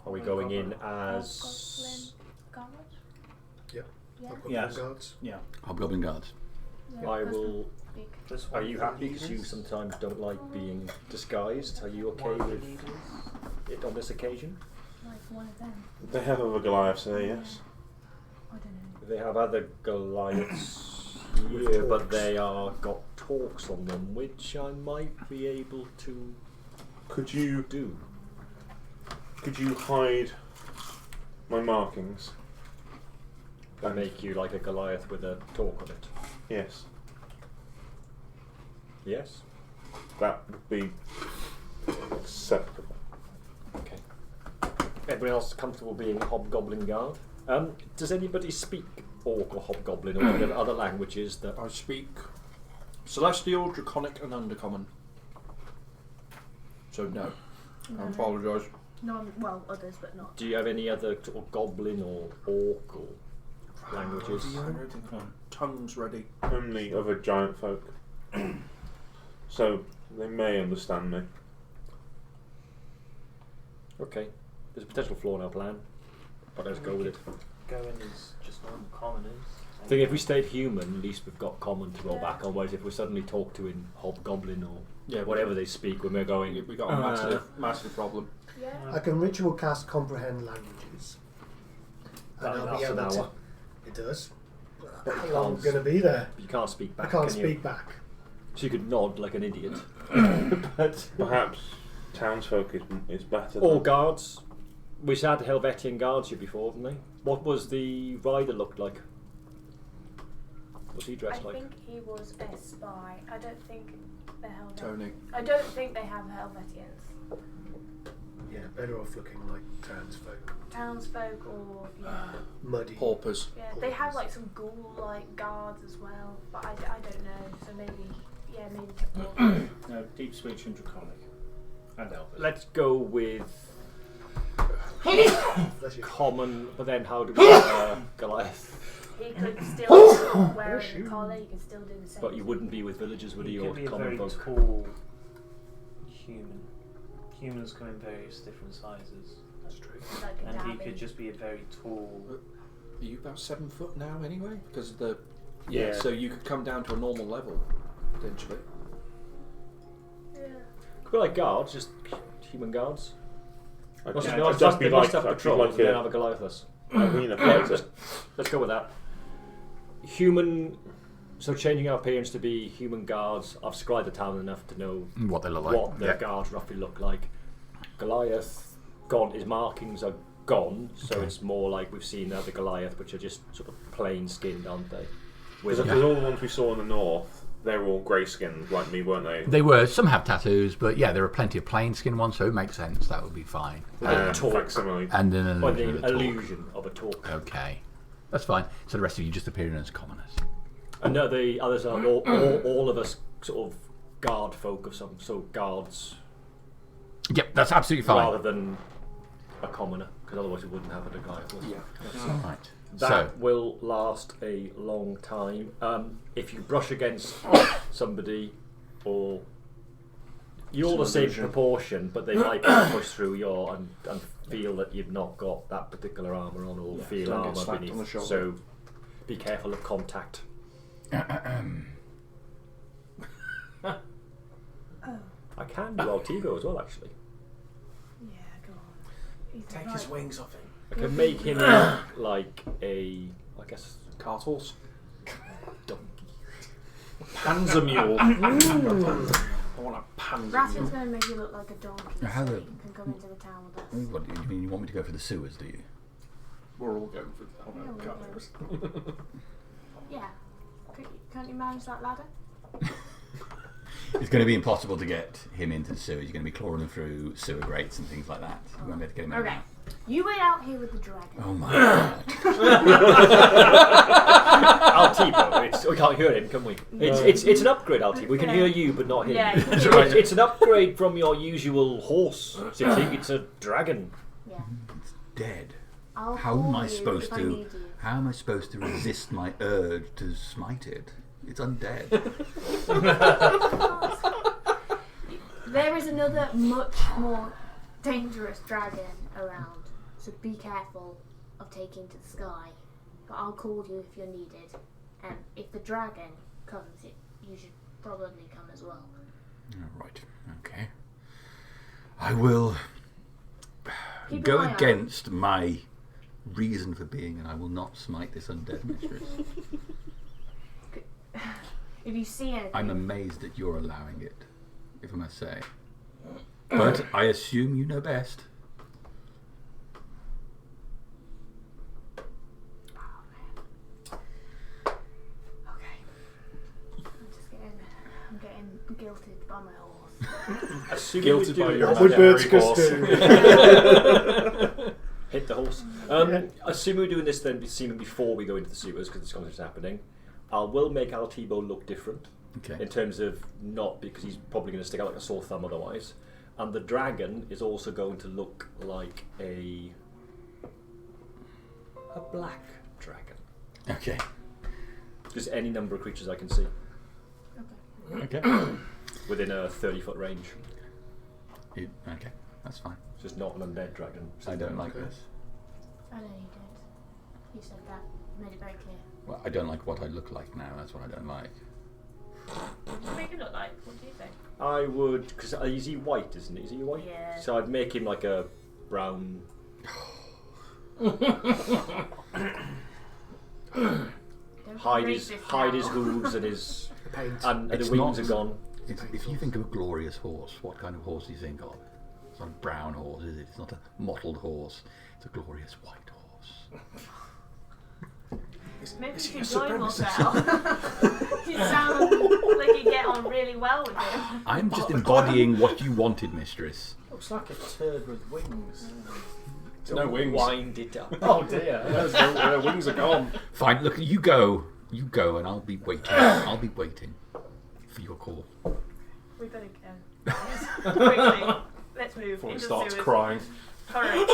Are we going in as... Guard? Yep. Yeah. I've got Yes. guards. Hobgoblin guards. Yeah, I that's will... big. Plus Are one you for happy? Because you leaders. sometimes don't like being disguised. Are you okay One for with leaders. it on this occasion? Like one of them. They have other Goliaths there, yes. I don't know. They have other Goliaths here, but they are got talks on them, which I might be able to Could you do. hide my markings? And make you like a Goliath with a talk on it. Yes, Yes? that would be acceptable. Okay. Everybody else comfortable being Hobgoblin Guard? Does anybody speak Orc or Hobgoblin or any other languages that... I speak Celestial, Draconic, and Undercommon. So no, I apologise. Well, others, but not. Do you have any other sort of Goblin or Orc or languages? Tongues ready. Only other giant folk. So they may understand me. Okay. There's a potential flaw in our plan, but let's go with it. Going is just normal commoners. I think if we stayed human, at least we've got common to roll back on. Whereas if we suddenly talk to in Hobgoblin or whatever they speak when we're going... We got a massive problem. Yeah. I can ritual cast comprehend languages. And That I'll be lasts an able to. hour. It does. But How you long am I can't, going to be there? you can't speak back, I can't can speak you? back. So you could nod like an idiot. But Perhaps townsfolk is better. all than guards. We had Helvetian guards here before, didn't they? What was the rider looked like? What's he I dressed like? think he was a spy. I don't think they're Helvet. Tony. I don't think they have Helvetians. Yeah, better off looking like townsfolk. Townsfolk or Muddy. Paupers. yeah. They have like some ghoul-like guards as well, but I don't know. So maybe maybe. No, deep speech and draconic. And Elvis. Let's go with Bless you. common, but then how do we Goliath? He could still wear a collar. He could still do the same. But you wouldn't be with villagers, would He you? could Or be a common very folk? tall human. Humans come in various different sizes. That's true. Like a And he dabby. could just be a very tall. Are you about 7 foot now anyway? Because of the Yeah. So you could come down to a normal level potentially. Yeah. Could be like guards, just human guards. I'd Must just, have- I'd just they be must like, have I'd be patrols like and then a have a Goliathus. arena Yeah, fighter. let's go with that. Human. So changing our appearance to be human guards. I've scryed the town enough to know What they look like. what their guards roughly look like. Goliath gone. His markings are gone, so it's more like we've seen other Goliath, which are just sort of plain skinned, aren't they? Because all the ones we saw in the north, they were all grey skinned like me, weren't they? They were. Some have tattoos, but yeah, there are plenty of plain skin ones, so it makes sense. That would be fine. Facsimile. And an Or illusion, the illusion of a talk. Okay, that's fine. So the rest of you just appearing as commoners. And no, the others are all of us sort of guard folk of some, so guards. Yep, that's absolutely fine. Rather than a commoner, because otherwise we wouldn't have a Goliath. All right. That will last a long time. If you brush against somebody, or you're all the same proportion, but they might push through your and feel that you've not got that particular armour on, or feel don't get armour slapped on the beneath. shoulder. So be careful of contact. I can do Altigo as well, actually. Yeah, go on. He's Take right. his wings off him. I can make him look like a, I guess, Cart horse. donkey. Panzer mule. I want a panzer Ratton's mule. going to make you look like a donkey, How so the- you can come into the town with us. What do you mean? You want me to go for the sewers? Do you? We're all going for oh no, Yeah, we're cart going. horse. Yeah. Can't you manage that ladder? It's going to be impossible to get him into the sewers. You're going to be clawing him through sewer grates and things like that. You won't be able to get him in. Okay. You wait out here with the dragon. Oh my god. Altibo, we can't hear him, can we? It's an upgrade, Altibo. We can hear you, but not him. Yeah, you can So it's an upgrade from your usual horse. It's a dragon. Yeah. It's dead. I'll How am call I you supposed if I to? need you. How am I supposed to resist my urge to smite it? It's undead. There is another much more dangerous dragon around, so be careful of taking to the sky. But I'll call you if you're needed, and if the dragon comes, you should probably come as well. Right. Okay. I will Keep go an eye on against my reason for being, and I will not smite this undead mistress. If you see anything, I'm amazed that you're allowing it, if I must say. But I assume you know best. okay. I'm getting guilted by my horse. Guilted by your What would birds imaginary just horse. do? Hit the horse. Assume we're doing this then, assuming before we go into the sewers, because this conversation's happening. I will make Altibo look different. Okay. In terms of not because he's probably going to stick out like a sore thumb otherwise, and the dragon is also going to look like a black dragon. Okay. Just any number of creatures I can see Okay. Okay. within a 30-foot range. Okay. That's fine. It's just not an undead dragon. I don't like this. I know you don't. You said that. Made it very clear. Well, I don't like what I look like now. That's what I don't like. What do you make it look like? What do you think? I would, because is he white, isn't he? Is he white? Yeah. So I'd make him like a brown. hide his hooves and his Paint. and It's the wings not- are gone. If you think of a glorious horse, what kind of horse do you think of? It's not a brown horse, is it? It's not a mottled horse. It's a glorious white horse. Maybe Is you he should a join supremacist? Marcel. You sound like you get on really well with him. I'm just embodying what you wanted, mistress. Looks like a turd with wings. No wings. Wind it up. Oh dear. Their wings are gone. Fine, look, you go, and I'll be waiting. I'll be waiting for your call. We better go. Quickly. Let's move Before he into starts sewers. crying. Hurry.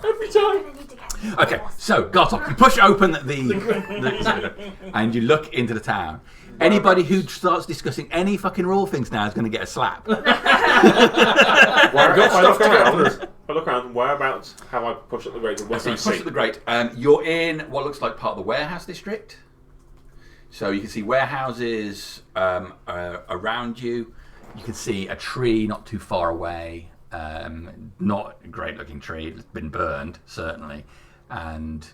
Every time. Gonna need to get you Okay, horse. so Gartok, you push open the and you look into the town. Anybody who starts discussing any fucking raw things now is going to get a slap. I look around. Whereabouts have I pushed up the grate? What So can I you push see? at the grate. You're in what looks like part of the warehouse district. So you can see warehouses around you. You can see a tree not too far away. Not a great looking tree. It's been burned, certainly. And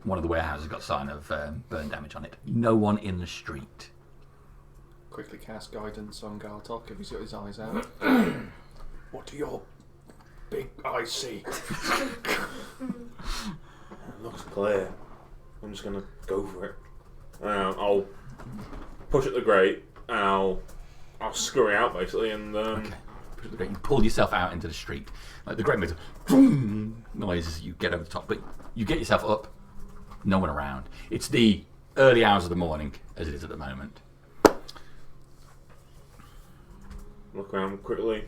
one of the warehouses got a sign of burn damage on it. No one in the street. quickly cast guidance on Gartok if he's got his eyes out. What do your big eyes see? It looks clear. I'm just gonna go for it. I'll push at the grate and I'll scurry out basically and Okay. You pull yourself out into the street. Like the great makes a noise as you get over the top, but you get yourself up. No one around. It's the early hours of the morning, as it is at the moment. look around quickly.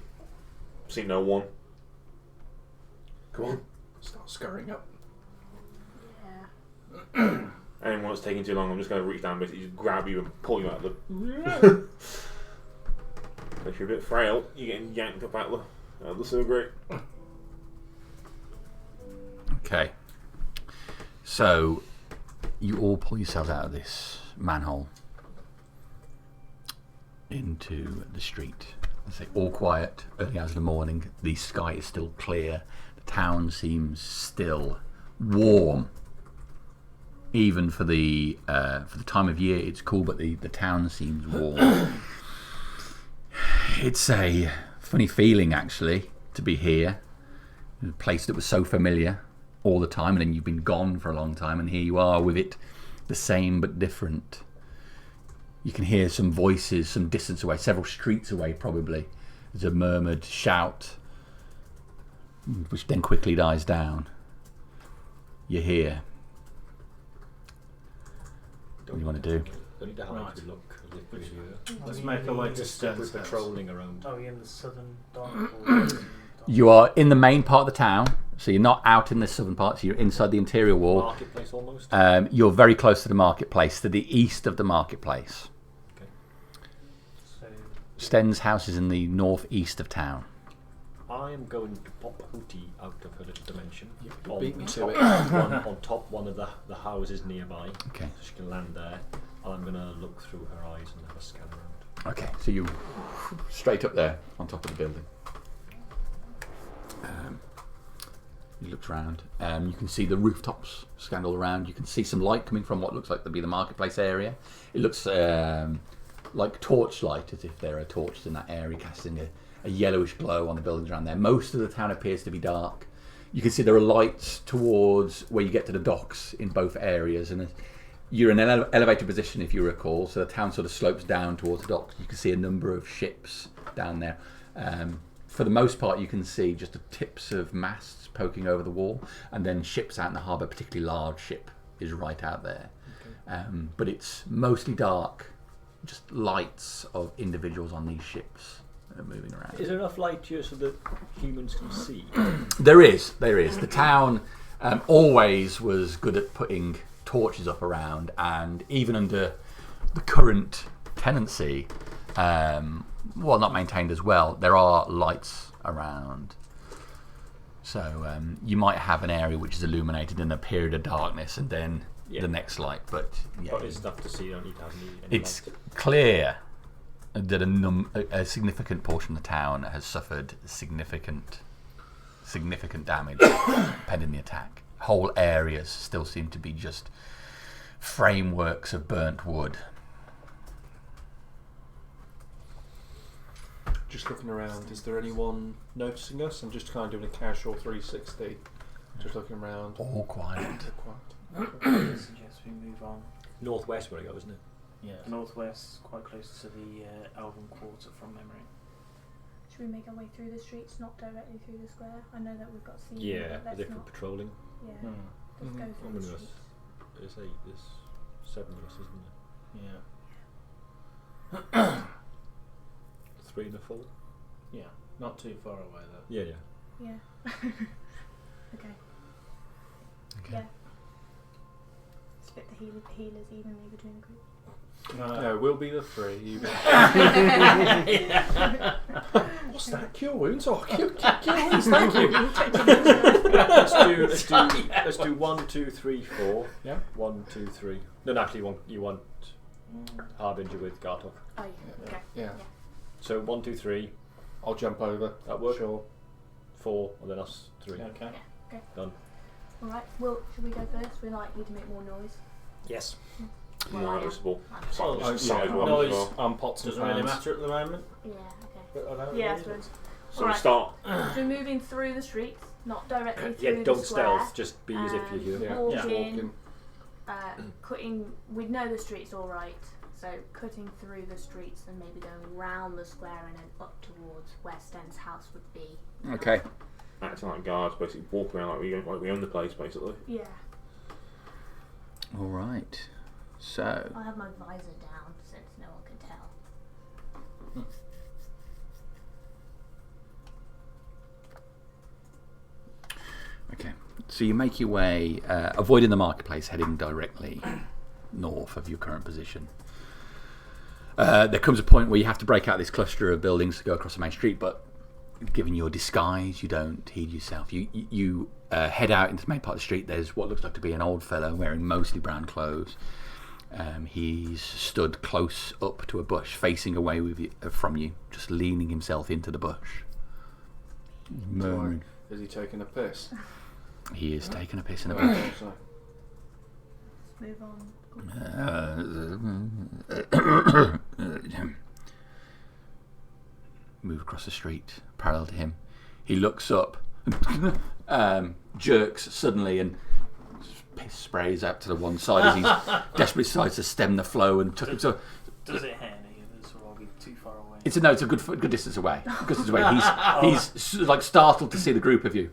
See no one. Come on. Start scurrying up. Yeah. Anyone that's taking too long, I'm just going to reach down, basically just grab you and pull you out of the. If you're a bit frail, you're getting yanked up out of the sewer grate. Okay. So, you all pull yourselves out of this manhole into the street. I say all quiet, early hours of the morning. The sky is still clear. The town seems still warm. Even for the time of year, it's cool, but the town seems warm. It's a funny feeling, actually, to be here. A place that was so familiar all the time, and then you've been gone for a long time, and here you are with it the same but different. You can hear some voices some distance away, several streets away probably. There's a murmured shout, which then quickly dies down. You're here. What do you want to do? Don't need to have Right. to look. Let's make our way to We're Sten's house. patrolling around. Are we in the southern dark or You are in the main part of the town, so you're not out in the southern part, so you're inside the interior wall. Marketplace almost. You're very close to the marketplace, to the east of the marketplace. so Sten's house is in the northeast of town. I am going to pop Hootie out of her little dimension. You On beat me to top- it. on top one of the houses nearby. Okay. So she can land there. And I'm going to look through her eyes and have a scan around. Okay, so you straight up there on top of the building. You looked around. You can see the rooftops scanned all around. You can see some light coming from what looks like to be the marketplace area. It looks like torchlight, as if there are torches in that area casting a yellowish glow on the buildings around there. Most of the town appears to be dark. You can see there are lights towards where you get to the docks in both areas, and you're in an elevated position, if you recall, so the town sort of slopes down towards the docks. You can see a number of ships down there. For the most part, you can see just the tips of masts poking over the wall, and then ships out in the harbour. A particularly large ship is right out there. Okay. But it's mostly dark, just lights of individuals on these ships moving around. Is there enough light here so that humans can see? There is. The town always was good at putting torches up around, and even under the current tenancy, well, not maintained as well, there are lights around. So you might have an area which is illuminated in a period of darkness, and then the next light. But yeah, But it's enough to see. You don't need to have any it's light. clear that a significant portion of the town has suffered significant damage pending the attack. Whole areas still seem to be just frameworks of burnt wood. Just looking around, is there anyone noticing us? I'm just kind of doing a casual 360. Just looking around. All quiet. I suggest we move on. Northwest where I go, isn't it? Yeah. Northwest, quite close to the Elven Quarter from memory. Should we make our way through the streets, not directly through the square? I know that we've got seen, Yeah, but let's different not. patrolling. Yeah, Hmm. let's go I'm through gonna the go streets. There's 8, there's 7 of us, isn't Yeah. there? 3 and a 4? Yeah. Not too far away though. Yeah, yeah. Yeah. Okay. Yeah. Split the healers evenly between the group. No, we'll be the 3. You What's that? Cure wounds? Oh, cure wounds, thank you. Let's do 1, 2, 3, 4. Yeah. 1, 2, 3. No, actually, you want Harbinger with Gartok. Oh, yeah. Okay. Yeah. So 1, 2, 3. I'll jump over. That work? Sure. 4, and then us 3. Okay. Done. Alright, well, should we go first? We're likely to make more noise. Yes. Well, more I am. noticeable. I'm Well, Size yeah, ones as noise well. And pots and doesn't really pans. matter at the moment. Yeah, okay. But I don't Yeah, I really. suppose. So we Alright. start. So moving through the streets, not directly through Yeah, the don't square. stealth. Just be as if you're here. Yeah, Walking. just walking. Cutting. We know the streets all right, so cutting through the streets and maybe going round the square and then up towards where Sten's house would be. Okay. Acting like guards, basically walk around like we own the place, basically. Yeah. All right. So. I'll have my visor down since no one can tell. Okay. So you make your way, avoiding the marketplace, heading directly north of your current position. There comes a point where you have to break out this cluster of buildings to go across the main street, but given your disguise, you don't heed yourself. You head out into the main part of the street. There's what looks like to be an old fellow wearing mostly brown clothes. He's stood close up to a bush, facing away from you, just leaning himself into the bush. Murmuring. Is he taking a piss? He is taking a piss in the bush. So, Move on. Move across the street, parallel to him. He looks up, jerks suddenly, and piss sprays out to the one side as he desperately decides to stem the flow and tuck himself. Does it hit any of us, or are we too far away? It's a good distance away. Good distance away. He's like startled to see the group of you.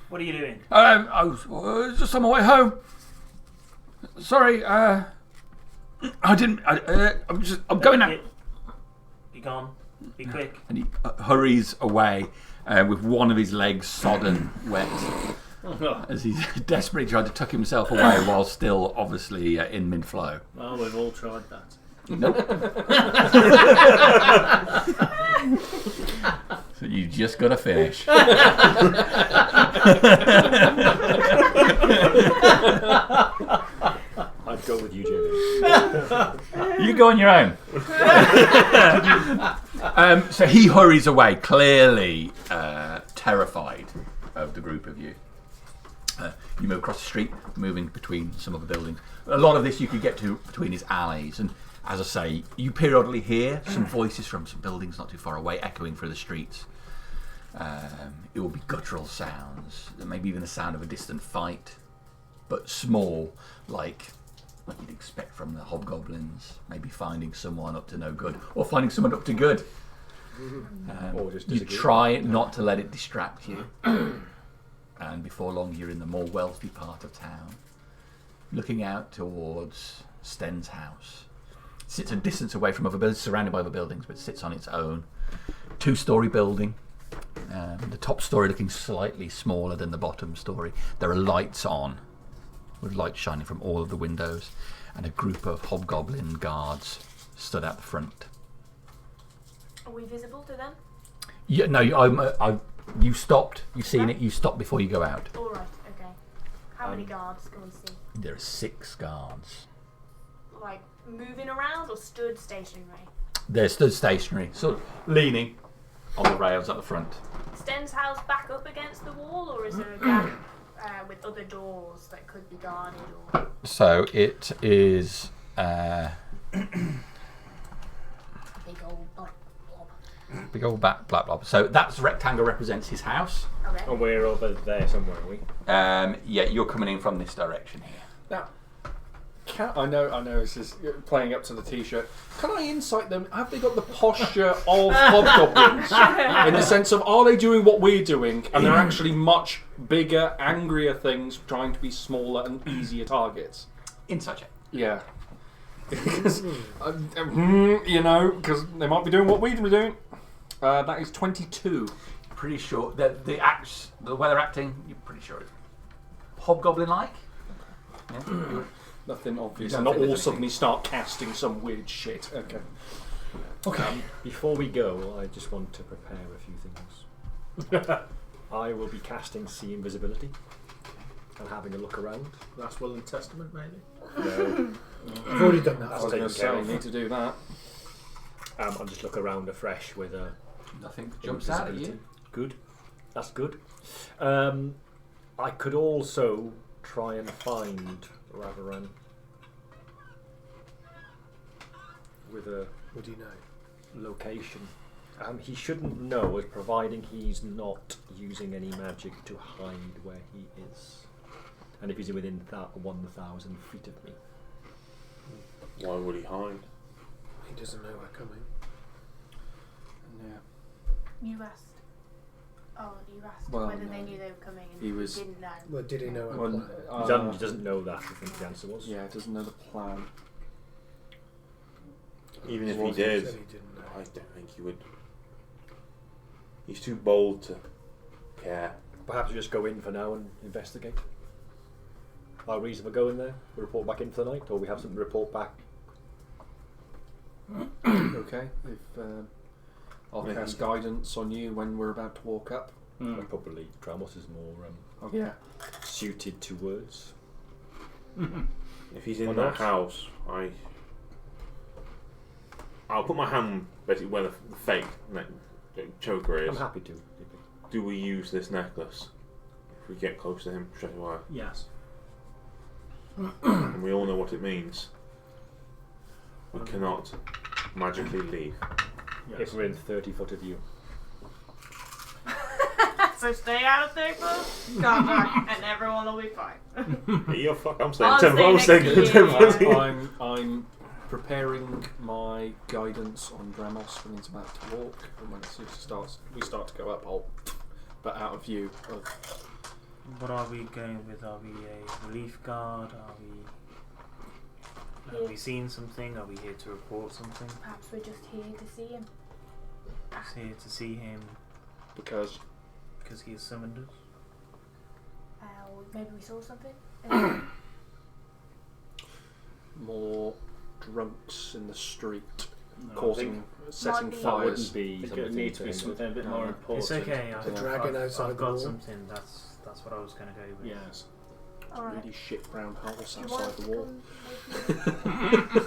What are you doing? I was just on my way home. Sorry, I didn't. I'm going now. Be gone. Be quick. And he hurries away with one of his legs sodden wet as he's desperately trying to tuck himself away while still obviously in mid-flow. Well, we've all tried that. Nope. So you just got to finish. I'd go with you, Jamie. You go on your own. So he hurries away, clearly terrified of the group of you. You move across the street, moving between some of the buildings. A lot of this you could get to between his alleys, and as I say, you periodically hear some voices from some buildings not too far away echoing through the streets. It will be guttural sounds, maybe even the sound of a distant fight, but small, like you'd expect from the hobgoblins, maybe finding someone up to no good, or finding someone up to good. Or just You disagree. try not to let it distract you. And before long you're in the more wealthy part of town, looking out towards Sten's house. It sits a distance away from other buildings, surrounded by other buildings, but sits on its own. 2-story building. The top story looking slightly smaller than the bottom story. There are lights on, with lights shining from all of the windows, and a group of hobgoblin guards stood out the front. Are we visible to them? Yeah, no, you stopped. You've seen it. You stopped before you go out. All right. Okay. How many guards can we see? There are 6 guards. Like moving around or stood stationary? They're stood stationary, sort of leaning on the rails at the front. Sten's house back up against the wall, or is there a gap with other doors that could be guarded? Or So it is. big old blob? Big old black blob. So that rectangle represents his house. Okay. And we're over there somewhere, are we? Yeah, you're coming in from this direction here. now, I know this is playing up to the t-shirt. Can I insight them? Have they got the posture of hobgoblins? In the sense of, are they doing what we're doing, and they're actually much bigger, angrier things, trying to be smaller and easier targets? Insight check. Yeah. Because, because they might be doing what we're doing. That is 22. Pretty sure that the way they're acting, you're pretty sure it's hobgoblin-like. Yeah. Nothing obvious. You And don't not think all there's suddenly start casting some weird shit. Okay. Okay. Before we go, I just want to prepare a few things. I will be casting See Invisibility and having a look around. Last Will and Testament, maybe? No, I've already done that. I was going to say, need to do that. I'll just look around afresh with a Nothing jumps out at you. invisibility. Good. That's good. I could also try and find Ravaran. with a Would you know? location. He shouldn't know, as providing he's not using any magic to hide where he is. And if he's within 1,000 feet of me. Why would he hide? He doesn't know we're coming. Yeah. You asked. Oh, you asked Well, whether no. they knew they were coming, and He was- didn't know. Well, did he know our Well, plan? He doesn't know that, I think the answer was. Yeah, he doesn't know the plan. Even if he Well, He did, said he didn't know. I don't think he would. He's too bold to care. Perhaps we just go in for now and investigate. Our reason for going there? We report back in for the night, or we have something to report back? Okay, if I'll Maybe. cast guidance on you when we're about to walk up. Probably Tramos is more Oh yeah. suited to words. If he's in Why that not? house, I'll put my hand basically where the fake choker is. I'm happy to. Do we use this necklace if we get close to him straight away? Yes. And we all know what it means. We cannot magically leave. If we're in 30 foot of you. So stay out of 30 foot, come back, and everyone will be fine. You're fuck. I'm staying I'll 10 stay foot. I'm next staying to 10 you. foot. I'm preparing my guidance on Dramos when he's about to walk, and when we start to go up, but out of view. What are we going with? Are we a relief guard? Have we seen something? Are we here to report something? Perhaps we're just here to see him. Just here to see him Because he has summoned us? Or maybe we saw something. more drunks in the street No, causing, setting Might be- That fires. wouldn't be I think something it needs to be to- something a bit more important. It's okay. The dragon outside I've the got wall. something. That's what I was going to go with. Yes. Alright. Really shit brown holes Do you outside want the to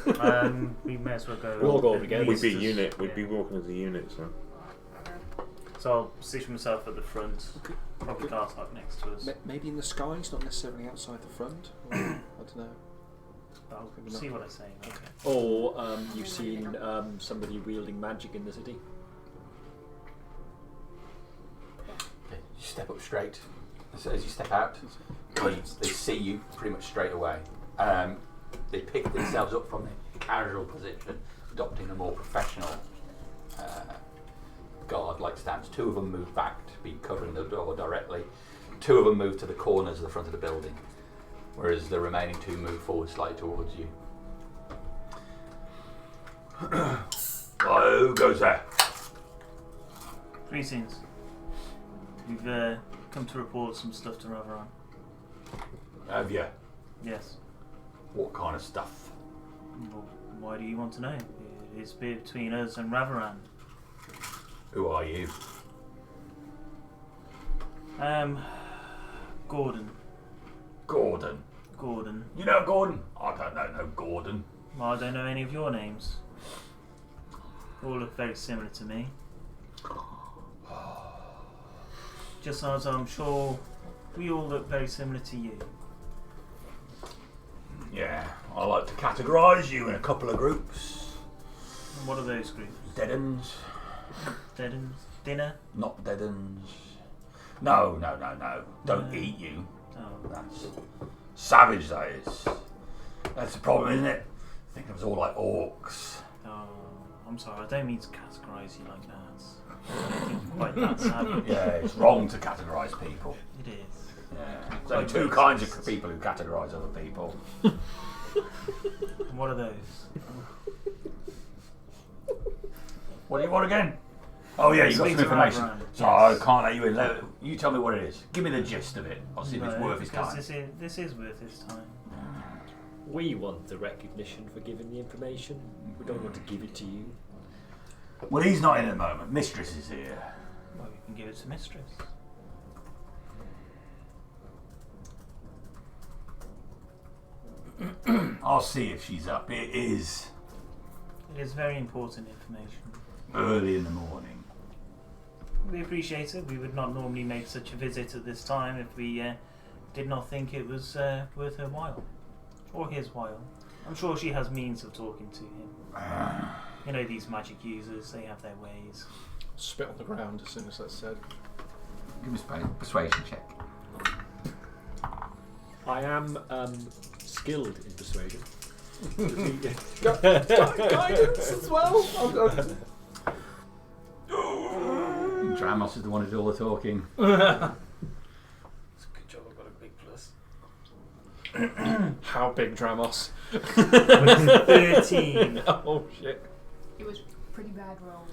wall. come maybe? We may as well go. We'll go at together. We'd least be a as- unit. We'd yeah. be walking as a unit. So So I'll position myself at the front. Probably cast up next to us. Maybe in the skies, not necessarily outside the front. Or, I don't know. I'll maybe see not. what I say. Okay. Or you've seen somebody wielding magic in the city. Okay, you step up straight. As you step out, they see you pretty much straight away. They pick themselves up from their casual position, adopting a more professional guard-like stance. Two of them move back to be covering the door directly. Two of them move to the corners of the front of the building, whereas the remaining two move forward slightly towards you. Who goes there? Greetings. We've come to report some stuff to Ravaran. Have you? Yes. What kind of stuff? Well, why do you want to know? It's between us and Ravaran. Who are you? Gordon. Gordon. Gordon. You know Gordon? I don't know no Gordon. Well, I don't know any of your names. All look very similar to me. Just as I'm sure we all look very similar to you. Yeah, I like to categorise you in a couple of groups. And what are those groups? Dead ends. Dead ends? Dinner? Not dead ends. No. Don't No. eat you. Oh. That's savage, that is. That's the problem, isn't it? I think it was all like orcs. Oh, I'm sorry, I don't mean to categorise you like that. I don't think you're quite that savage. Yeah, it's wrong to categorise people. It is. Yeah. There's only two kinds of people who categorise other people. And what are those? What do you want again? Oh yeah, you got Speak some to information. Ravaran, So yes. I can't let you in. You tell me what it is. Give me the gist of it. I'll see if it's No, worth his because time. This is worth his time. We want the recognition for giving the information. We don't want to give it to you. Well, he's not in at the moment. Mistress is here. Well, we can give it to Mistress. I'll see if she's up. It is It is very important information. early in the morning. We appreciate it. We would not normally make such a visit at this time if we did not think it was worth her while. Or his while. I'm sure she has means of talking to him. You know, these magic users, they have their ways. Spit on the ground as soon as that's said. Give me a persuasion check. I am skilled in persuasion. Guidance as well. Dramos is the one who did all the talking. It's a good job I've got a big plus. How big, Dramos? 13. Oh shit. It was pretty bad roll.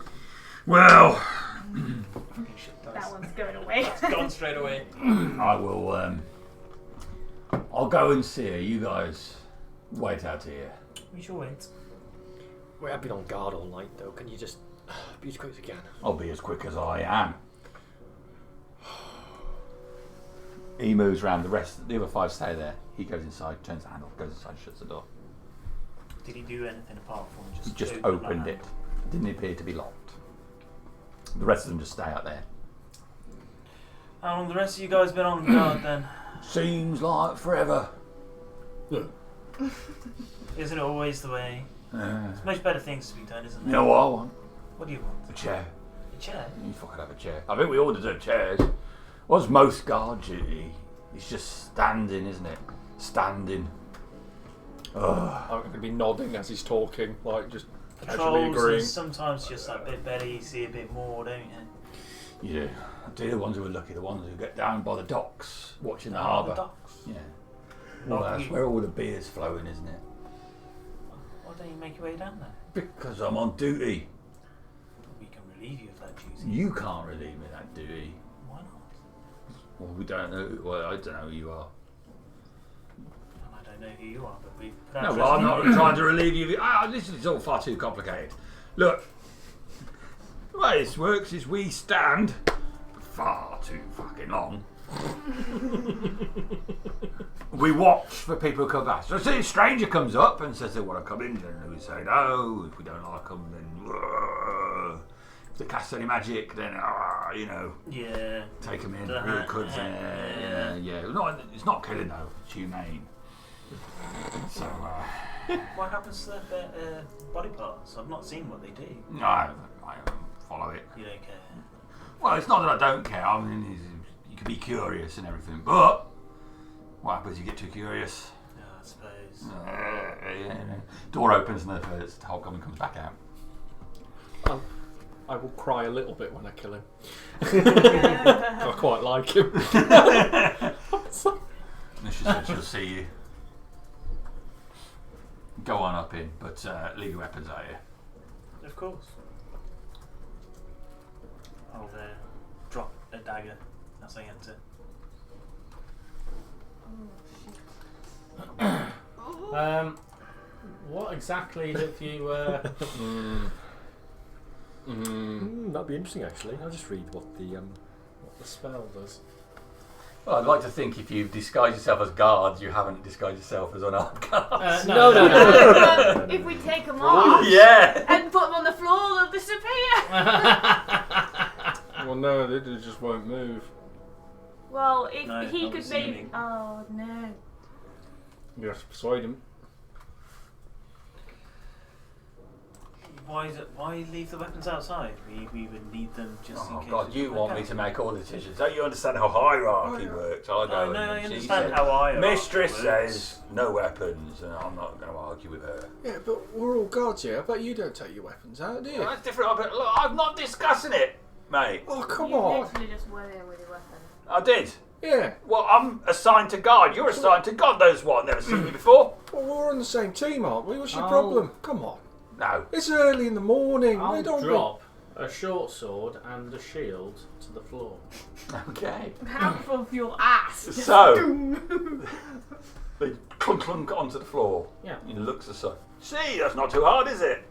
Well, Fucking shit dice. That one's going away. It's gone straight away. I will. I'll go and see her. You guys wait out here. We shall wait. We have been on guard all night, though. Can you just be as quick as you can? I'll be as quick as I am. He moves around. The other 5 stay there. He goes inside, turns the handle, goes inside, shuts the door. Did he do anything apart from He just just open opened the it. Didn't appear to be locked. The rest of them just stay out there. How long the rest of you guys been on guard then? Seems like forever. Isn't it always the way? There's much better things to be done, isn't You there? know what I want? What do you want? A chair. A chair? You fucking have a chair. I think we all deserve chairs. What's most guard duty? It's just standing, isn't it? Standing. Ugh. I'm going to be nodding as he's talking, like just casually Patrols agreeing. is sometimes just a bit better, you see a bit more, don't you? Yeah. They're the ones who are lucky, the ones who get down by the docks, watching the Oh, harbour. the docks. Yeah. Not Well, that's you. where all the beer's flowing, isn't it? Why don't you make your way down there? Because I'm on duty. We can relieve you of that duty. You can't relieve me of that duty. Why not? Well, we don't know. Well, I don't know who you are. Well, I don't know who you are, but we put No, our well, I'm trust not in you. trying to relieve you. This is all far too complicated. Look, the way this works is we stand far too fucking long. We watch for people who come past. So see a stranger comes up and says they want to come in, and we say no. If we don't like them, then if they cast any magic, then you know, Yeah. take them in. The Real hand- good. yeah. Yeah. It's not killing though. It's humane. So What happens to their body parts? I've not seen what they do. I follow it. You don't care. Well, it's not that I don't care. I mean, you can be curious and everything, but what happens if you get too curious? Yeah, I suppose. Door opens and the hobgoblin comes back out. I will cry a little bit when I kill him. I quite like him. And she said she'll see you. Go on up in, but leave your weapons out here. Of course. I'll drop a dagger as I enter. What exactly have you? That'd be interesting, actually. I'll just read what the spell does. Well, I'd like to think if you disguise yourself as guards, you haven't disguised yourself as unarmed guards. No. If we take them off Yeah! and put them on the floor, they'll disappear. Well, no, they just won't move. Well, if No, he I'm could assuming. maybe. Oh no. You have to persuade him. Why leave the weapons outside? We would need them just in Oh case. God, you want me to make all the decisions. Don't you understand how hierarchy works? I'll go No, I and she understand said, how I. Mistress says no weapons, and I'm not going to argue with her. Yeah, but we're all guards here. I bet you don't take your weapons out, do you? Well, that's different. But look, I'm not discussing it, mate. Oh, come You on. literally just went in with your weapon. I did. Yeah. Well, I'm assigned to guard. You're assigned to God knows what. I've never seen you before. Well, we're on the same team, aren't we? What's your I'll- problem? Come on. No. It's early in the morning. I'll They don't drop a short sword and a shield to the floor. Okay. Half of your ass. So they clunk clunk onto the floor. Yeah. He looks aside. See, that's not too hard, is it?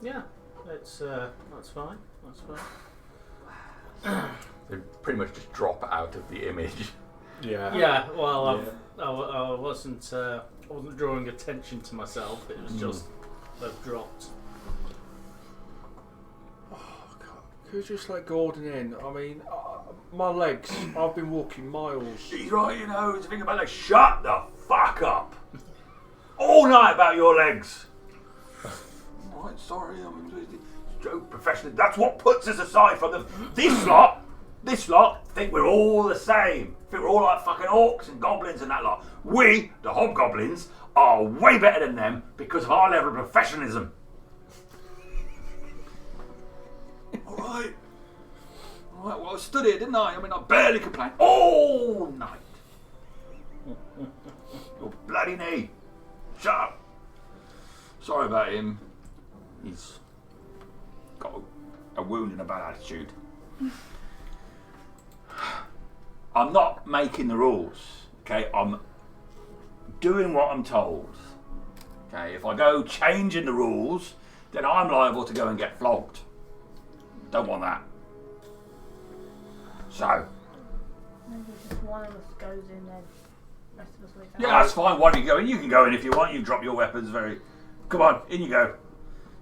Yeah, it's that's fine. That's fine. They pretty much just drop out of the image. Yeah. Yeah, well, I wasn't drawing attention to myself. It was just they've dropped. Oh, God. Could you just let Gordon in? I mean, my legs. I've been walking miles. He's right, you know. The thing about that. Shut the fuck up. All all night about your legs. Right, sorry, I'm joke professionally. That's what puts us aside from them. This lot think we're all the same. Think we're all like fucking orcs and goblins and that lot. We, the hobgoblins, are way better than them because of our level of professionalism. Alright, well I stood here, didn't I? I mean, I barely complained all night. Your bloody knee. Shut up. Sorry about him. He's got a wound and a bad attitude. I'm not making the rules, okay? I'm doing what I'm told. Okay, if I go changing the rules, then I'm liable to go and get flogged. Don't want that. So. Maybe just one of us goes in there. Rest of us leave out. Yeah, that's fine. Why don't you go in? You can go in if you want. You drop your weapons very. Come on, in you go.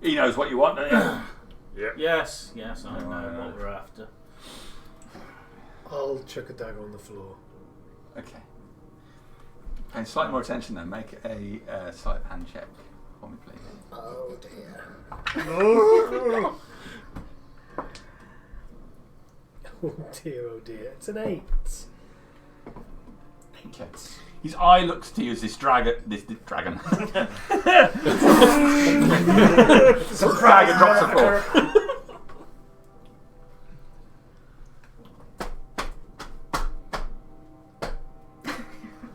He knows what you want, don't you? Yeah. Yes, I know what we're after. I'll chuck a dagger on the floor. Okay. And slightly more attention then. Make a sleight of hand check for me, please. Oh dear. Oh dear. It's an 8. Okay. His eye looks to you as this dragon. This dragon. Some dragon drops the floor.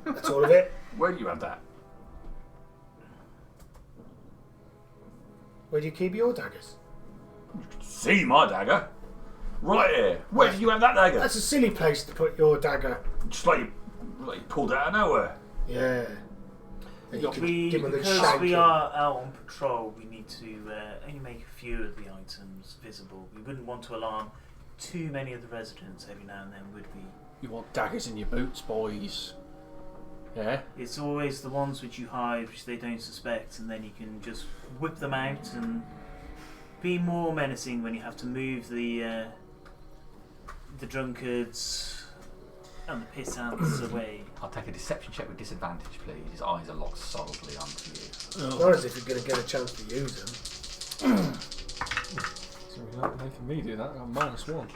That's all of it. Where do you have that? Where do you keep your daggers? See my dagger. Right here. Where do you have that dagger? That's a silly place to put your dagger. Just like you pulled it out of nowhere. Yeah. And you could We, give him a because shank we him. are out on patrol, we need to only make a few of the items visible. We wouldn't want to alarm too many of the residents every now and then, would we? You want daggers in your boots, boys. Yeah? It's always the ones which you hide, which they don't suspect, and then you can just whip them out and be more menacing when you have to move the drunkards and the piss ants away. I'll take a deception check with disadvantage, please. His eyes are locked solidly onto you. It's not as if you're going to get a chance to use them. So you're not making me do that. I'm -1.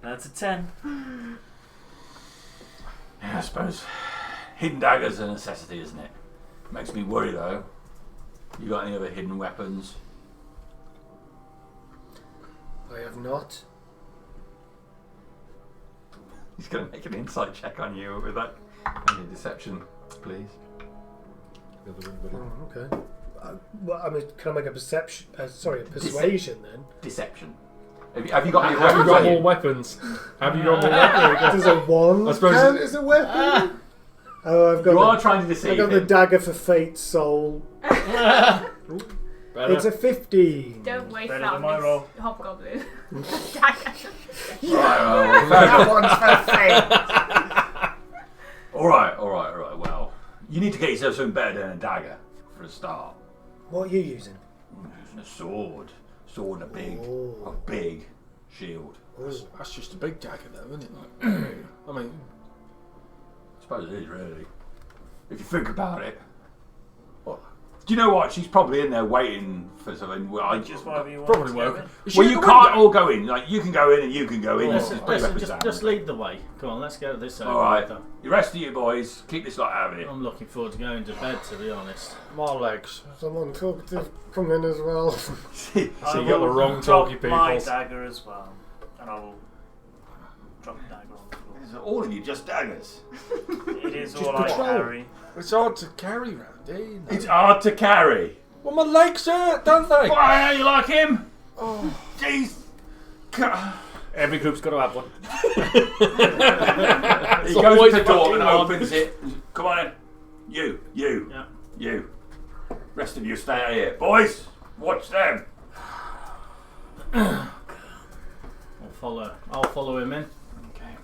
That's a 10. Yeah, I suppose hidden daggers are a necessity, isn't it? Makes me worry though. You got any other hidden weapons? I have not. He's going to make an insight check on you with that. Any deception, please. Oh, okay. Well, I mean, can I make a perception? A persuasion then? Deception. Have you got any Have you weapons got on you? more weapons? Have you got more weapons? Does a wand I suppose count as a weapon? Oh, I've got. You are trying to deceive I've got the him. dagger for fate's soul. Better. It's a 15. Don't waste Better that than on my this roll. hobgoblin. That one's for fate. Alright. Well, you need to get yourself something better than a dagger for a start. What are you using? I'm using a sword. Sword and Oh. a big shield. That's just a big dagger, though, isn't it? I mean, I suppose it is, really. If you think about it. What? Do you know what? She's probably in there waiting for something. Well, Just whatever you want. probably to go won't. in. well, you can't all go in. Like, you can go in and you can go in. Listen, Just put your weapons down. just lead the way. Come on, let's go this over. Alright. The rest of you boys, keep this lot out of here. I'm looking forward to going to bed, to be honest. my legs. Someone talkative come in as well. So you I got the will wrong drop talky my people. dagger as well, and I will drop the dagger on the floor. Is all of you just daggers? It is Just all I patrol. carry. It's hard to carry round, eh? It's hard to carry. Well, my legs hurt, don't they? Why, you like him? Oh, Jeez. God. Every group's got to have one. He It's goes always to the door and fucking one. opens it. Come on in. You. Yeah. You. Rest of you stay out here. Boys, watch them. I'll follow him in. Okay.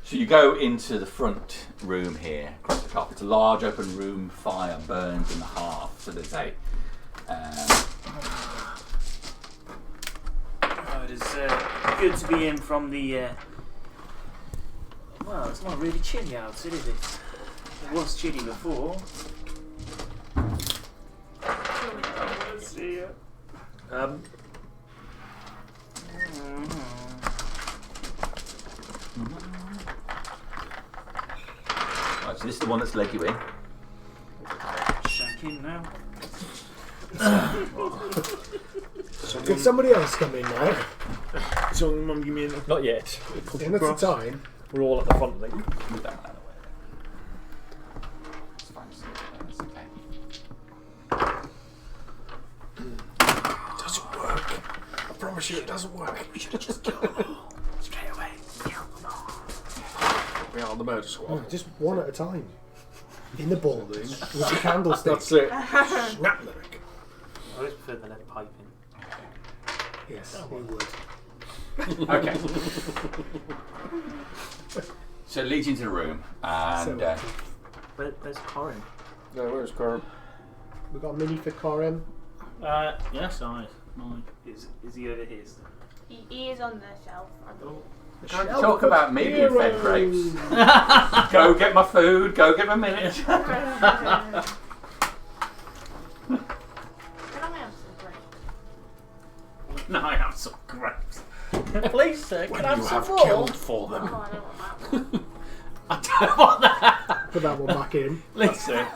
So you go into the front room here, across the top. It's a large open room. Fire burns in the hearth. So there's a. It is good to be in from the. Well, it's not really chilly out, is it? was chilly before. Right, so this is the one that's let you in. Shank in now. Could somebody else come in now? So, Mum, give me a Not yet. One at a time. We're all at the front, I think. Move that one out of the way. It's fine. That's okay. Doesn't work. I promise you it doesn't work. We should have just killed them all. Straight away. We are the murder squad. No, just one at a time. In the ballroom with the candlestick. That's it. Snap lyric. I always prefer the lead piping. Yes, he would. Okay. So it leads you into the room, and Where's Corin? No, where's Corin? We've got a mini for Corin. Yes, mine. Is he over here still? He is on the shelf. I thought. don't talk about me being fed grapes. Go get my food. Go get my minute. Can I have some grapes? No, I have some grapes. Please, sir, can I have some more? killed for them. Oh, I don't want that one. I don't want that. Put that one back in. Please, sir.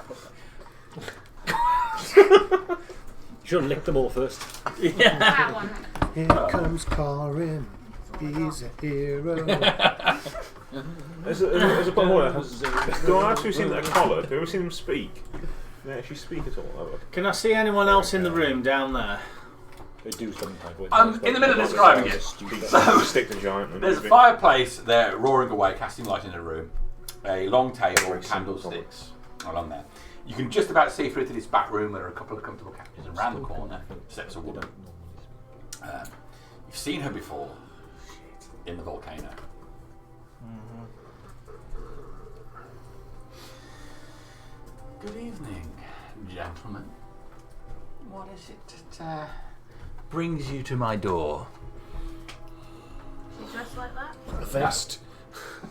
You should have licked them all first. Yeah. That one. Here comes Corin. He's a hero. As a bit more, do I actually see that collar? Do I ever see them speak? Do they actually speak at all? Oh, Can I see anyone else in the room down there? They do sometimes. I'm in the middle of describing it. So stick the giant. there's a fireplace there, roaring away, casting light in the room. A long table, candlesticks along there. You can just about see through to this back room. There are a couple of comfortable couches, and round the corner, steps a woman. You've seen her before in the volcano. Good evening, gentlemen. What is it that brings you to my door? She's dressed like that? A vest.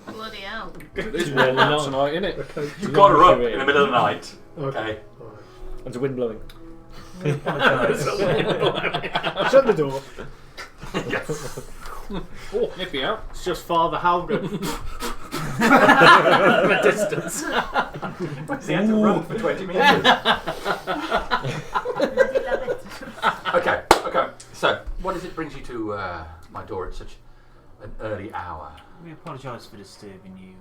Bloody hell. There's one tonight, innit? You've got her up in the middle of the night. Okay. There's a wind blowing. Shut the door. Yes. Oh, nippy out. It's just Father Halgan. From a distance. He had to run for 20 minutes. Okay. So, what is it brings you to my door at such an early hour? We apologise for disturbing you.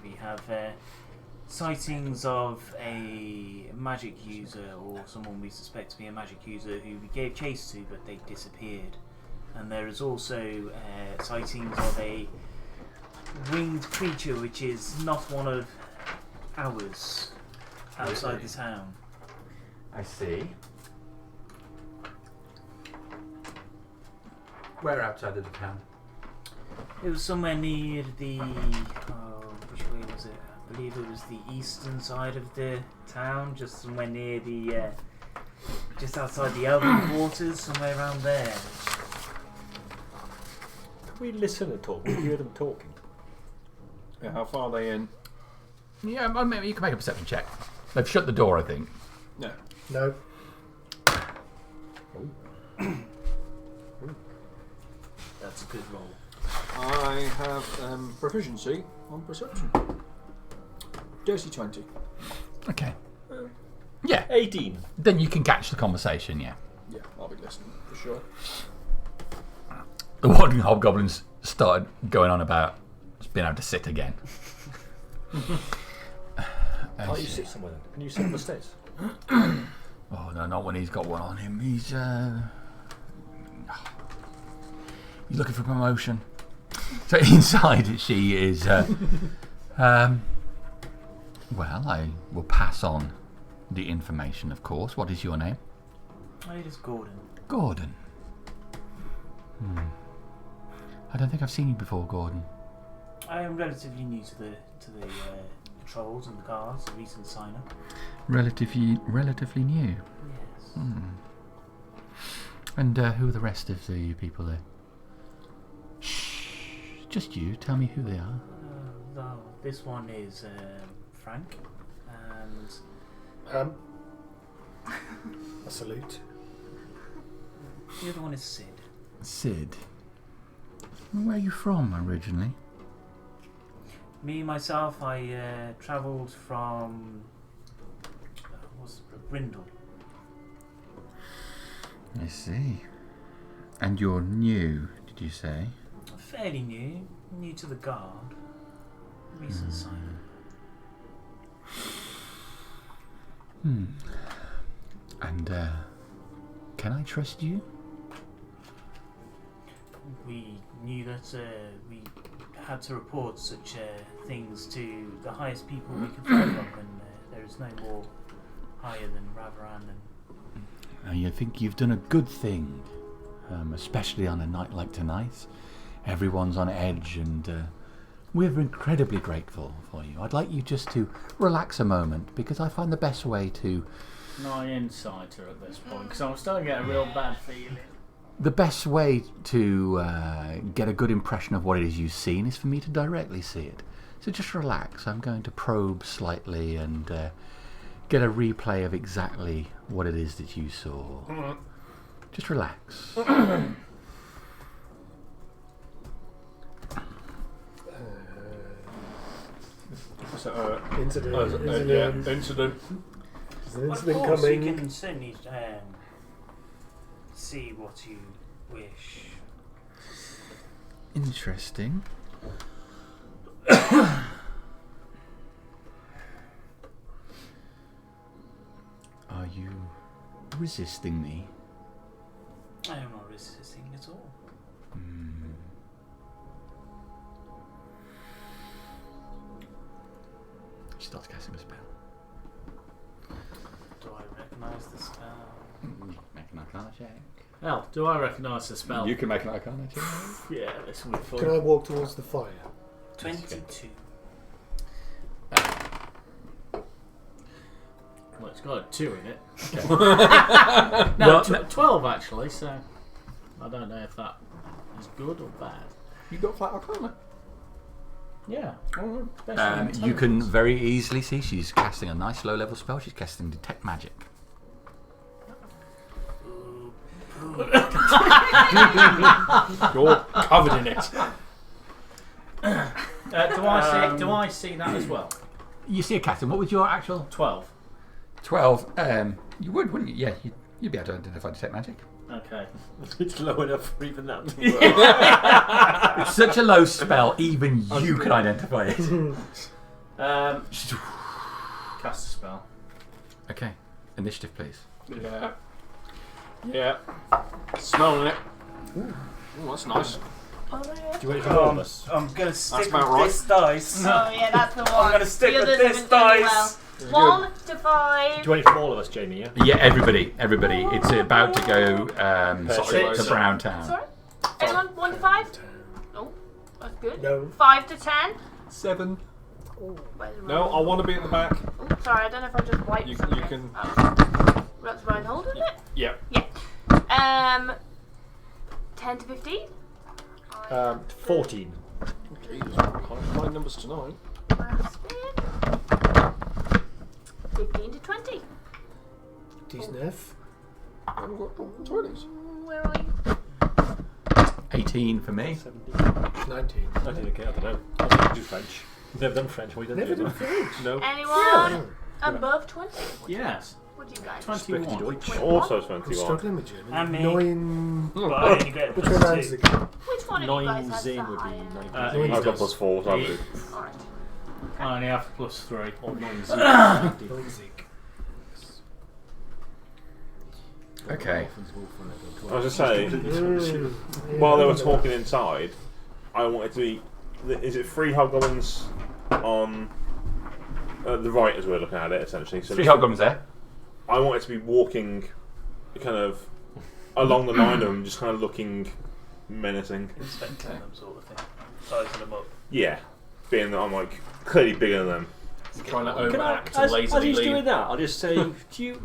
We have sightings of a magic user, or someone we suspect to be a magic user, who we gave chase to, but they disappeared. And there is also sightings of a winged creature which is not one of ours outside the town. I see. Where outside of the town? It was somewhere near the... which way was it? I believe it was the eastern side of the town, just somewhere near the... just outside the Elven Quarters, somewhere around there. Can we listen at all? Can we hear them talking? Yeah, how far are they in? Yeah, maybe you can make a perception check. They've shut the door, I think. No. No. That's a good roll. I have proficiency on perception. Dirty 20. Okay. Yeah. 18. Then you can catch the conversation, yeah. Yeah, I'll be listening for sure. The wandering hobgoblins started going on about just being able to sit again. Can't you sit somewhere then? Can you sit on the stairs? Oh no, not when he's got one on him. He's looking for promotion. So inside she is well, I will pass on the information, of course. What is your name? My name is Gordon. Gordon. I don't think I've seen you before, Gordon. I am relatively new to the patrols and the guards, a recent sign-up. Relatively new. Yes. And who are the rest of the people there? Shh. Just you. Tell me who they are. This one is Frank, and A salute. the other one is Sid. Sid. Where are you from originally? Me, myself, I travelled from Brindle. I see. And you're new, did you say? Fairly new to the guard. Recent signing. And can I trust you? We knew that we had to report such things to the highest people we could find them, and there is no more higher than Ravaran. I think you've done a good thing, especially on a night like tonight. Everyone's on edge, and we're incredibly grateful for you. I'd like you just to relax a moment, because I find the best way to... My insider at this point, because I'm starting to get a real bad feeling. The best way to get a good impression of what it is you've seen is for me to directly see it. So just relax. I'm going to probe slightly and get a replay of exactly what it is that you saw. Just relax. Incident. Incident. There's an Of incident course, you coming. can certainly see what you wish. Interesting. Are you resisting me? I am not resisting at all. She starts casting a spell. Do I recognise the spell? Make an Arcana check. Hell, do I recognise the spell? You can make an Arcana check. Yeah, this will be fun. Can I walk towards the fire? 22. Well, it's got a 2 in it. Okay. No, Well, 12 actually, so I don't know if that is good or bad. You got flat Arcana? Yeah. You can very easily see she's casting a nice low level spell. She's casting Detect Magic. You're covered in it. Do I see that as well? You see a casting. What was your actual 12. 12? You would, wouldn't you? Yeah, you'd be able to identify Detect Magic. Okay. It's low enough for even that. It's such a low spell, even you can identify it. Cast a spell. Okay, initiative, please. Yeah. Yeah. Smelling it. Ooh, that's nice. Do you want it for all of us? I'm going to stick about with right. this dice. Oh yeah, that's the one. I'm going to stick The with others this haven't done dice. well. 1 to 5. Do you want it from all of us, Jamie? Yeah. Yeah, everybody. It's about to go to Brown Town. Sorry? Anyone? 1 to 5? Oh, that's good. No. 5 to 10? 7. Oh, where's No, I want to be at the back. Oh, sorry, I don't know if I just wiped You something. can. Oh. That's Reinhold, isn't it? Yeah. Yeah. 10 to 15? 14. High numbers tonight. 15 to 20. 19. I haven't got 20s. Where are you? 18 for me. 19. 19, okay, I don't know. I think do French. Never done French, have we done Never it? done French. No. Anyone above 20? Yes. What do you guys? 21. Deutsch. Also I'm 21. struggling with German. And me. 9. But I only get Which plus one is 2. it? Which one of you guys has the would be higher? 19. I've got plus 4, so I'll do. Alright. I only have plus 3. Or 9 Okay. I was just saying, while they were talking inside, I wanted to be. Is it 3 hobgoblins on the right as we're looking at it, essentially? So 3 hobgoblins there. I wanted to be walking kind of along the line of them, just kind of looking menacing. Inspecting them, sort of thing. Sizing them up. Yeah, being that I'm like clearly bigger than them. Trying to Can I, overact and as lazily he's doing lead. that, I'll just say, do you...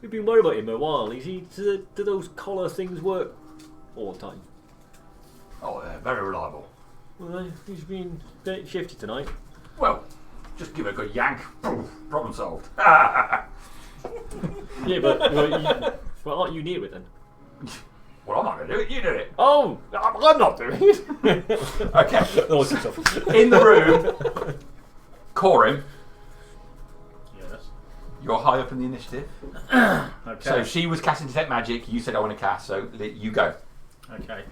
We've been worried about him a while. Do those collar things work all the time? Oh, they're very reliable. Well, he's been a bit shifty tonight. Well, Just give it a good yank. Problem solved. Yeah, but well, aren't you near it then? Well, I'm not going to do it. You do it. Oh, I'm not doing it. Okay. In the room, Corin, Yes. you're high up in the initiative. Okay. So she was casting Detect Magic. You said I want to cast, so you go. Okay.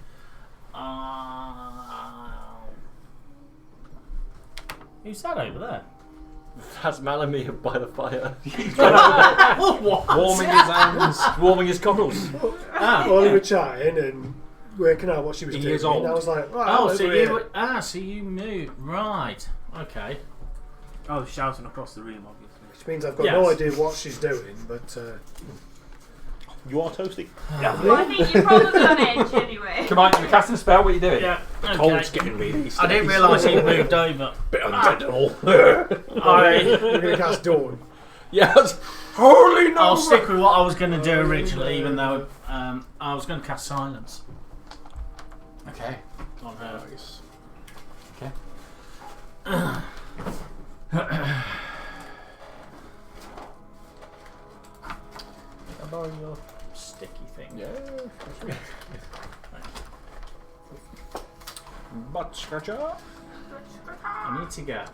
Who's that over there? That's Malamy up by the fire. What? Warming his hands. Warming his cockles. While we were chatting and working out what she was He doing, is old. I was like, right, Oh, over so here. so you moved. Right. Okay. Oh, shouting across the room, obviously. Which means I've got no Yes. idea what she's doing, but You are toasty. Well, I think you're probably on edge anyway. Come on, you're casting a spell. What are you doing? Yeah. Okay. Cold's getting really. I didn't realise he moved over. Bit ungentle. we're going to cast Dawn. Yes. Holy no! I'll stick with what I was going to do originally, even though I was going to cast Silence Okay. on her. Nice. About your sticky thing. Yeah. Butt scratcher. I need to get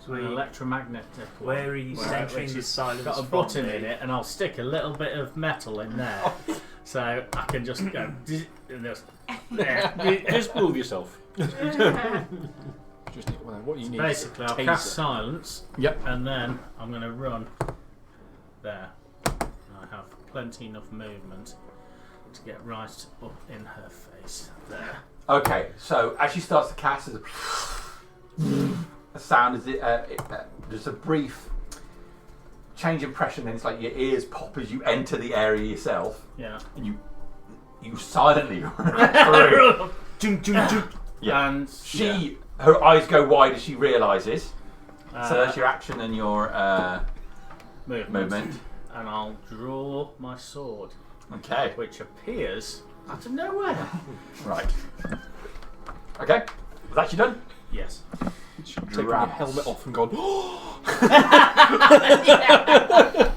an electromagnetic one. Where are you centering which the has silence? got a from button me? in it, and I'll stick a little bit of metal in there, so I can just go. And Just move yourself. Just what you need. basically, I'll Taser. cast Silence. Yep. And then I'm going to run there. I have plenty enough movement to get right up in her face. There. Okay. So as she starts to cast, there's a sound. There's a brief change in pressure, and then it's like your ears pop as you enter the area yourself, Yeah. and you silently run through. Yeah. And Her eyes go wide as she realises. yeah. So that's your action and your movement. And I'll draw my sword, Okay. which appears out of nowhere. Right. Okay. Was that you done? Yes. Taking your Drabs. helmet off and gone. Yeah.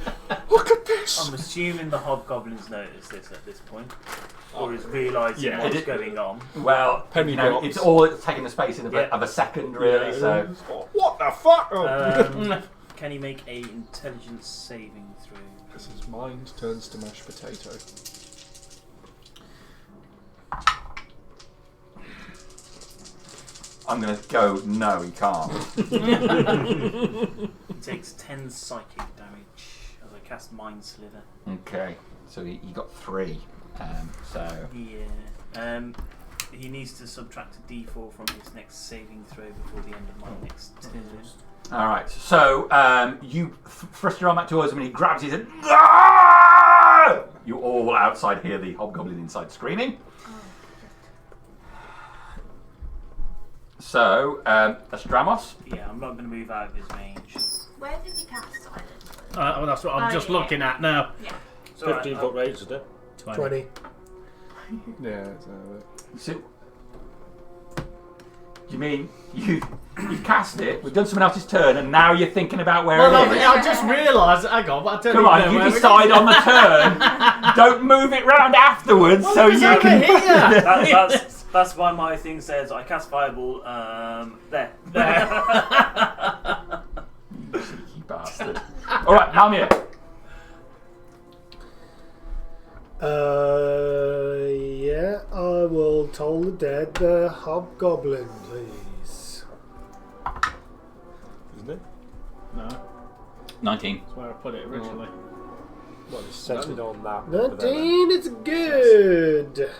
Look at this. I'm assuming the hobgoblins notice this at this point, or is realising Yeah. what's It- going on. Well, Penny you know, drops. it's all taking the space of Yeah. a second, really. So What the fuck? Can you make a intelligence saving throw? His mind turns to mashed potato. I'm going to go. No, he can't. He takes 10 psychic damage as I cast Mind Slither. Okay. So he got 3. So Yeah. He needs to subtract a d4 from his next saving throw before the end of my next turn. all right. So you thrust your arm out towards him, and he grabs his. Ah! You all outside hear the hobgoblin inside screaming. So that's Dramos. Yeah, I'm not going to move out of his range. Where did you cast Silence? Well, that's what I'm just yeah. looking at now. Yeah. It's alright, 15-foot range, isn't it? 20. Yeah. So, you mean you cast it? We've done someone else's turn, and now you're thinking about where Well, it is. I just realised. Hang on, but I don't Come even on, know you where it decide is. on the turn. Don't move it round afterwards, so It's you over can. here. That's why my thing says I cast Fireball. There. You cheeky bastard. All right, Malmir. Yeah, I will toll the dead the hobgoblin, please. Isn't it? No, 19. that's where I put it originally. Well, it's centered on that. 19, it's good.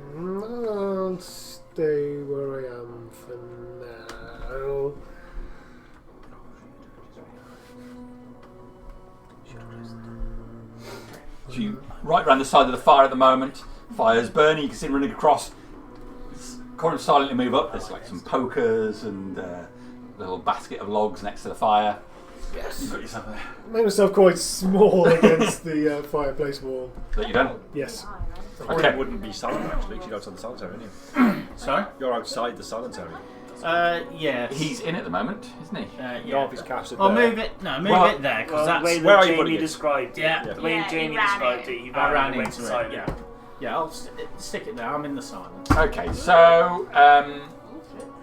I'll stay where I am for now. So you right round the side of the fire at the moment. Fire's burning. You can see him running across. Corin silently move up. There's like some pokers and a little basket of logs next to the fire. Yes. You've got yourself there. Made myself quite small against the fireplace wall. That you done? Yes. Okay. It wouldn't be silent actually, because you're outside the silent area, aren't Sorry? you? You're outside the silent area. Yes. He's in at the moment, isn't he? Yeah. He's cast it I'll there. move it. No, move Well, it there Well, because the way that's where that are you putting Jamie it? described it. Yeah. The way Yeah, he Jamie ran described it. it, you I ran went into inside it. Yeah. Yeah. I'll stick it there. I'm in the silence. Okay, so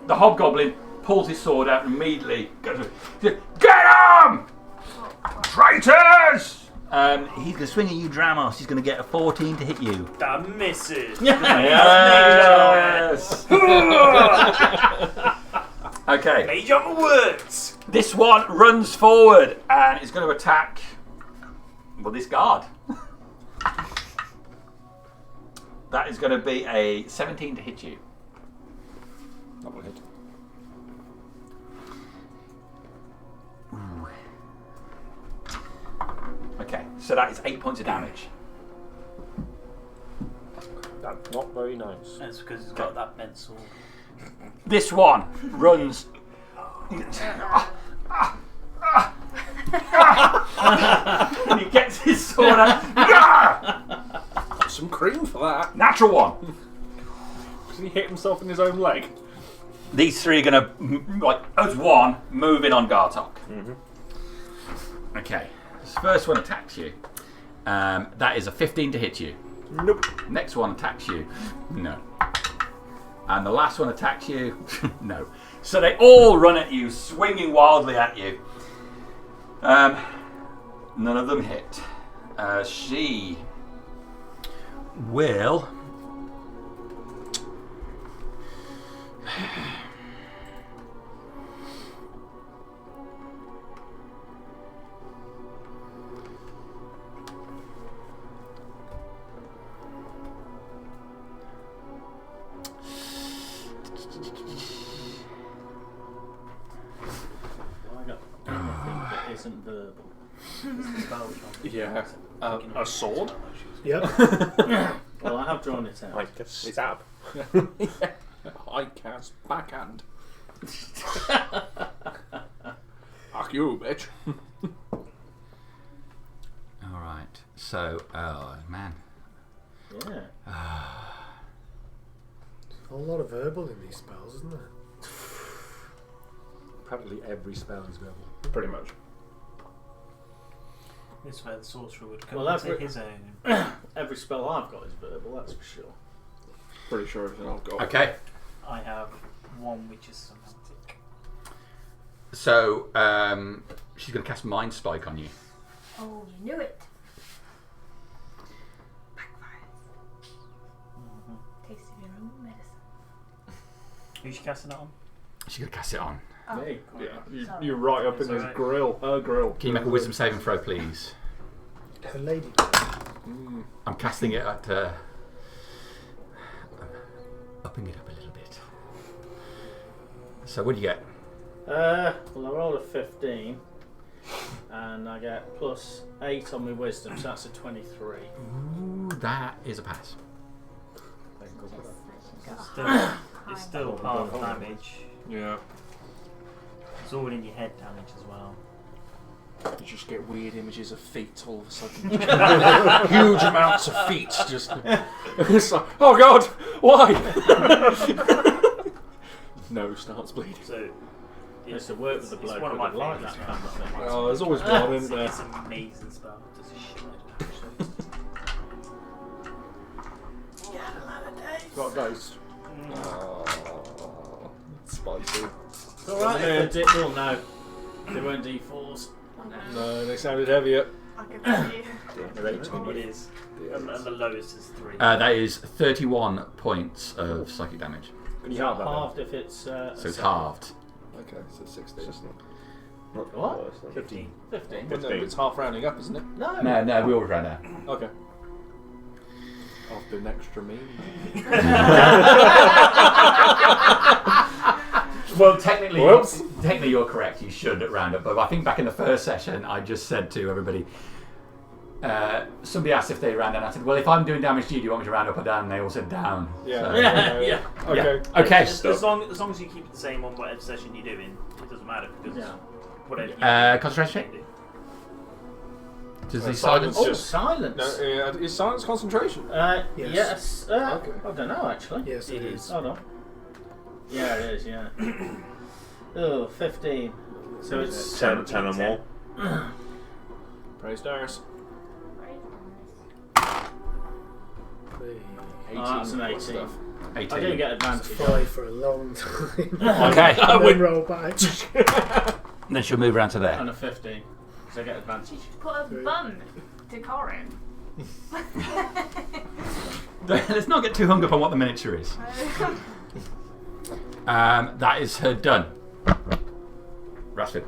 the hobgoblin pulls his sword out and immediately goes, "Get him! Traitors!" He's going to swing at you, Dramos. He's going to get a 14 to hit you. That misses. Yes. Okay. Mage armor works. This one runs forward and is going to attack. Well, this guard. That is going to be a 17 to hit you. That will hit. Okay, so that is 8 points of damage. That's not very nice. That's because he's got that bent sword. This one runs. And he gets his sword out. Some cream for that. Natural one. Does he hit himself in his own leg? These three are going to, like, as one, move in on Gartok. Okay, this first one attacks you. That is a 15 to hit you. Nope. Next one attacks you. No. And the last one attacks you. No. So they all run at you, swinging wildly at you. None of them hit. She will. I got anything that isn't verbal. Yeah. A sword? Yep. Well, I have drawn it out. Like a stab. I cast backhand. Fuck you, bitch. Alright, so, oh man. Yeah. A whole lot of verbal in these spells, isn't there? Practically every spell is verbal. Pretty much. This is where the sorcerer would come Well, that's into it. his own. Every spell I've got is verbal, that's for sure. Pretty sure everything I've got. Okay, I have one which is semantic. so she's going to cast Mind Spike on you. Oh, you knew it. Taste of your own medicine. Who's she casting it on? She's going to cast it on. Oh, Hey, Yeah, you're right up in his Alright. grill. Her grill. Can you make a wisdom saving throw, please? Her lady. I'm casting it at. Upping it up a little bit. So, what do you get? well, I rolled a 15, and I get plus 8 on my wisdom, so that's a 23. Ooh, that is a pass. It's still half damage. Yeah. It's all in your head damage as well. You just get weird images of feet all of a sudden. Huge amounts of feet. Just. It's like, oh god, why? Nose starts bleeding. So I used to work with the bloke one who of my would like favourites that now. kind of thing. Oh, there's always one, It's, isn't there? it's an amazing spell. It does a shit load of Got ghost. Oh, spicy. It's alright if they did. Well, no. They weren't D4s. No, they sounded heavier. I'll give it to you. They're 18. It is. And the lowest is 3. That is 31 points of psychic damage. Can you have that? Halved if it's. So it's halved. Okay, so 16. What? 15. 15. But no, it's half rounding up, isn't it? No. No, we all ran now. Okay. I've been extra mean. Well, technically you're correct. You should round up. But I think back in the first session, I just said to everybody, somebody asked if they ran down. I said, well, if I'm doing damage to you, do you want me to round up or down? And they all said down. Yeah. So- Yeah. Okay. Okay. As long as you keep it the same on whatever session you're doing, it doesn't matter because Yeah. whatever. Concentration check? Does he silence silence? Oh, silence. No, is silence concentration? Yes. Yes. Okay. I don't know actually. Yes, it is. Hold on. Yeah, it is. Yeah. Oh, 15. So it's 10 or more. Praise Darius. that's an 18. Stuff. I 18. do get advantage. 5 for a long time. Okay. And then roll back. Then she'll move around to there. And a 15. So I get advantage. Put a bun to Corin. Let's not get too hung up on what the miniature is. That is her done. Raspid.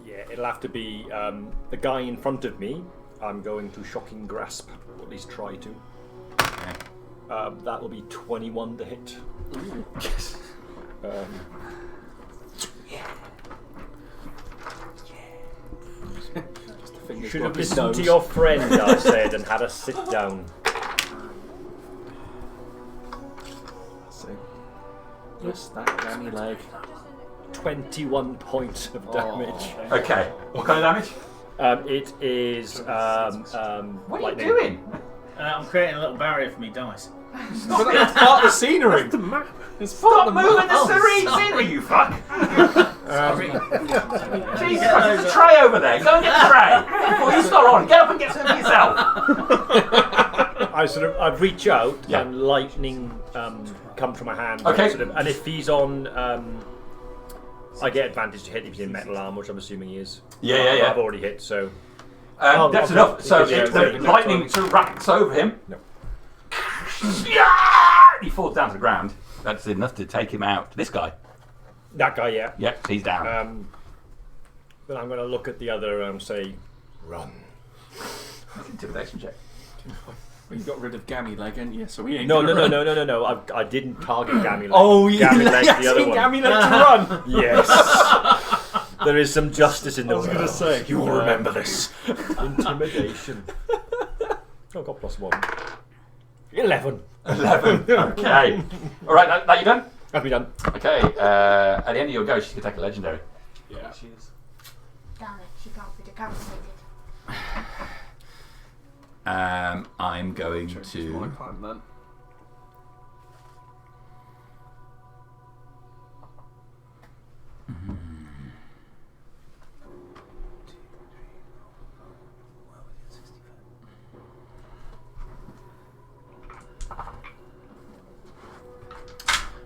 Yeah, it'll have to be the guy in front of me. I'm going to shocking grasp, or at least try to. Okay. That will be 21 to hit. Yes. You should have listened to your friend, I said, and had a sit down. Yes, that gammy leg. 21 points of damage. Okay. What kind of damage? It is What are lightning. you doing? I'm creating a little barrier for me dice. But that's part of the scenery. The map. Stop moving the scenery, you fuck! Jesus Christ, there's a tray over there. Go and get the tray before you start on. Get up and get some for yourself. I reach out Yeah. and lightning comes from my hand. Okay. And if he's on, I get advantage to hit if he's in metal armor, which I'm assuming he is. Yeah. I've already hit, so. That's enough. So Yeah, the lightning sort of racks over him. No. He falls down to the ground. That's enough to take him out. This guy. That guy, yeah. Yep, he's down. Then I'm going to look at the other and say, run. That's an intimidation check. You got rid of gammy leg, ain't you? So we ain't. No. gonna run. No. I didn't target Gammy leg. Oh, you Gammy leg, the other one. gammy leg to run. Yes. There is some justice in the world. I was going to say. You will remember this. Intimidation. Oh, got +1. 11. 11. Okay. All right, that you done? That'll be done. Okay. At the end of your go, she can take a legendary. Yeah. Damn it, she can't be decapitated. I'm going You to. want to climb then?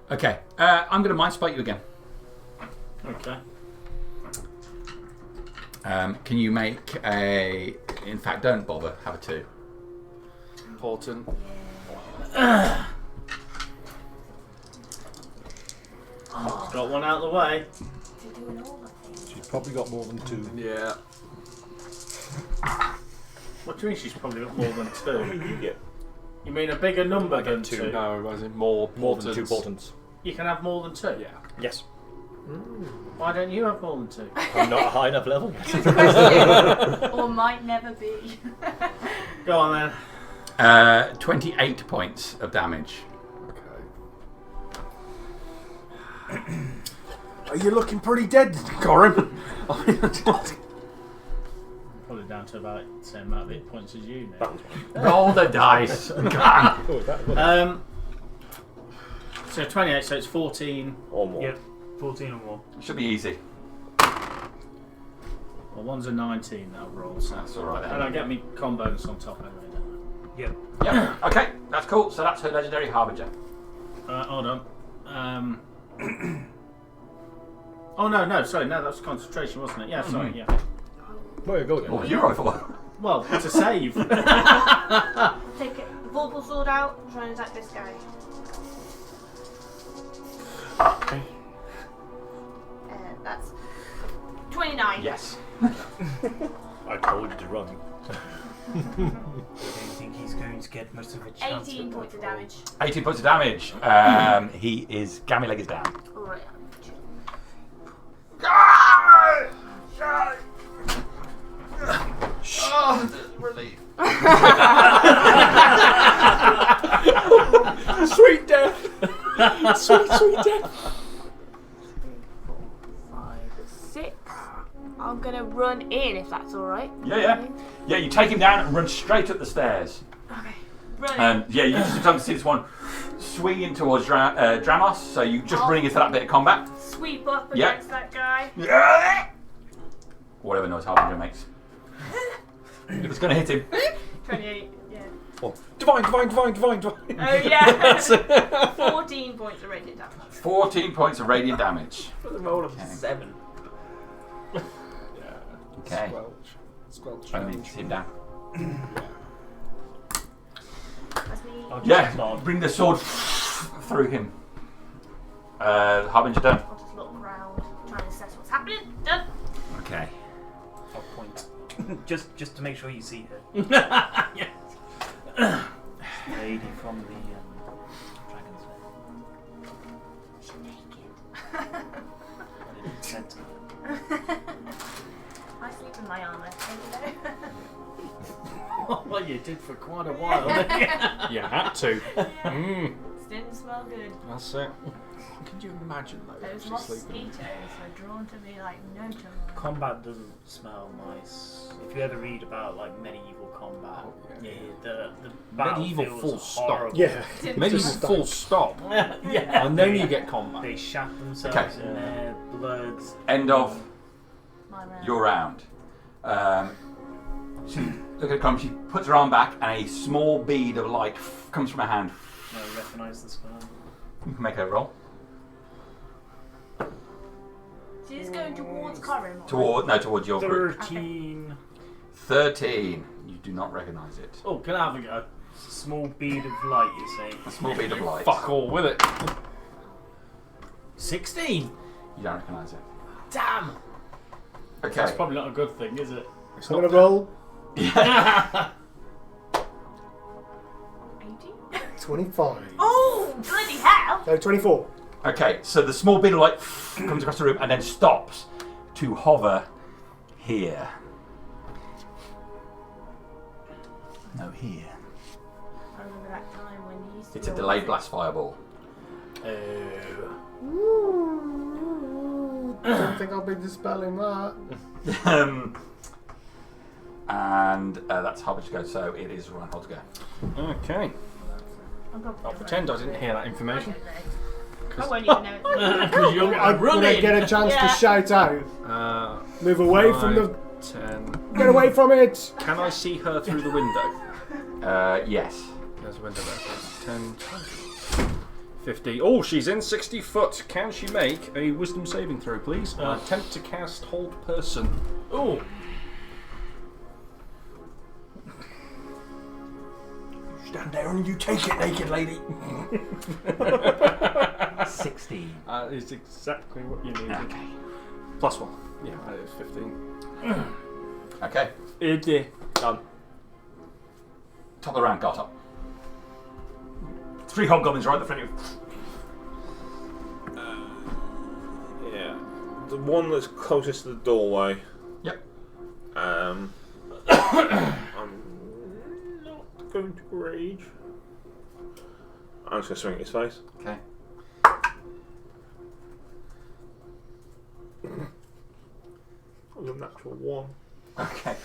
Okay. I'm going to mind spike you again. Okay. Can you make a? In fact, don't bother. Have a 2. Important. Got one out of the way. To doing all the things. She's probably got more than 2. Yeah. What do you mean she's probably got more than 2? You get You mean a bigger number than 2? No, as in more More than 2 portents. portents. You can have more than 2? Yeah. Yes. Why don't you have more than 2? I'm not a high enough level yet. Good question. Or might never be. Go on then. 28 points of damage. Okay. Are you looking pretty dead, Corin? Probably down to about the same amount of hit points as you now. Roll the dice. So 28, so it's 14. Or more. Yep, 14 or more. Should be easy. Well, one's a 19 that I've rolled, so That's all right then. and I get me con bonus on top anyway, don't Yep. Yeah. Okay, that's cool. So that's her legendary harbinger. I? Hold on. Oh no, sorry, no, that was concentration, wasn't it? Yeah, sorry, yeah. Where you going? Oh, you're right for one. Well, to save. Take it. Vorpal sword out. Try and attack this guy. That's 29. Yes. I told you to run. I don't think he's going to get much of a chance. 18 points of damage. 18 points of damage. He is. Gammy leg is down. Right. Oh, relief. Sweet death. Sweet death. 5, 6. I'm gonna run in if that's alright. Yeah. You take him down and run straight up the stairs. Okay. Run. And you just sometimes see this one swinging towards Dramos. So you just running into that bit of combat. Sweep up Yeah. against that guy. Whatever noise Harbinger makes. If it's going to hit him. 28. Yeah. Oh, divine. Oh yeah. 14 points of radiant damage. 14 points of radiant damage. For the roll of 7. Okay. Squelch. And then hit him down. That's me. Yeah, bring the sword through him. Harbinger done. I'll just look around, try and assess what's happening. Done. Okay. I'll point. just to make sure you see her. Yeah. Lady from the Dragon's Den. She's naked. I didn't center. I sleep in my armour, don't you know? Well, you did for quite a while. You had to. It didn't smell good. That's it. Could you imagine though? Those she's sleeping? mosquitoes are drawn to me like no tomorrow. Combat doesn't smell nice. If you ever read about like medieval combat, Oh, yeah. the Medieval battlefields full are stop. horrible. Yeah. Medieval Just full stop. Yeah. And then you get combat. They shat themselves Okay. in their blood. End of My round. your round. She look at Crum. She puts her arm back, and a small bead of light comes from her hand. I recognise the spell. You can make a roll. She's going towards Corin. Towards your group. 13. 13. You do not recognise it. Oh, can I have a go? It's a small bead of light, you say. A small bead of light. Fuck all with it. 16. You don't recognise it. Damn. Okay. That's probably not a good thing, is it? I'm going to roll 18? 25. Oh, bloody hell! No, 24. Okay, so the small bead of light comes across the room and then stops to hover here. No, here. I remember that time when you used to It's a go delayed with blast fireball. Ooh, don't think I'll be dispelling that. And that's Harbinger to go, so it is Reinhold to go. Okay. I'm probably I'll right. pretend I didn't hear that I information. don't know. I won't even know it's Because you're I'm going to get a chance to Yeah. shout out. Move away from the... 10. Get away from it! Can I see her through the window? Yes. There's a window there. So 10, 20, 50. Oh, she's in 60 foot. Can she make a wisdom saving throw, please? Attempt to cast Hold Person. Oh. Stand there and you take it, naked lady. 16. That is exactly what you need. Okay. Plus 1. Yeah, that is 15. Okay. Done. Top of the round, got up. 3 hobgoblins right in the front of you. Yeah. The one that's closest to the doorway. Yep. I'm not going to rage. I'm just going to swing at his face. Okay. That was a natural 1. Okay.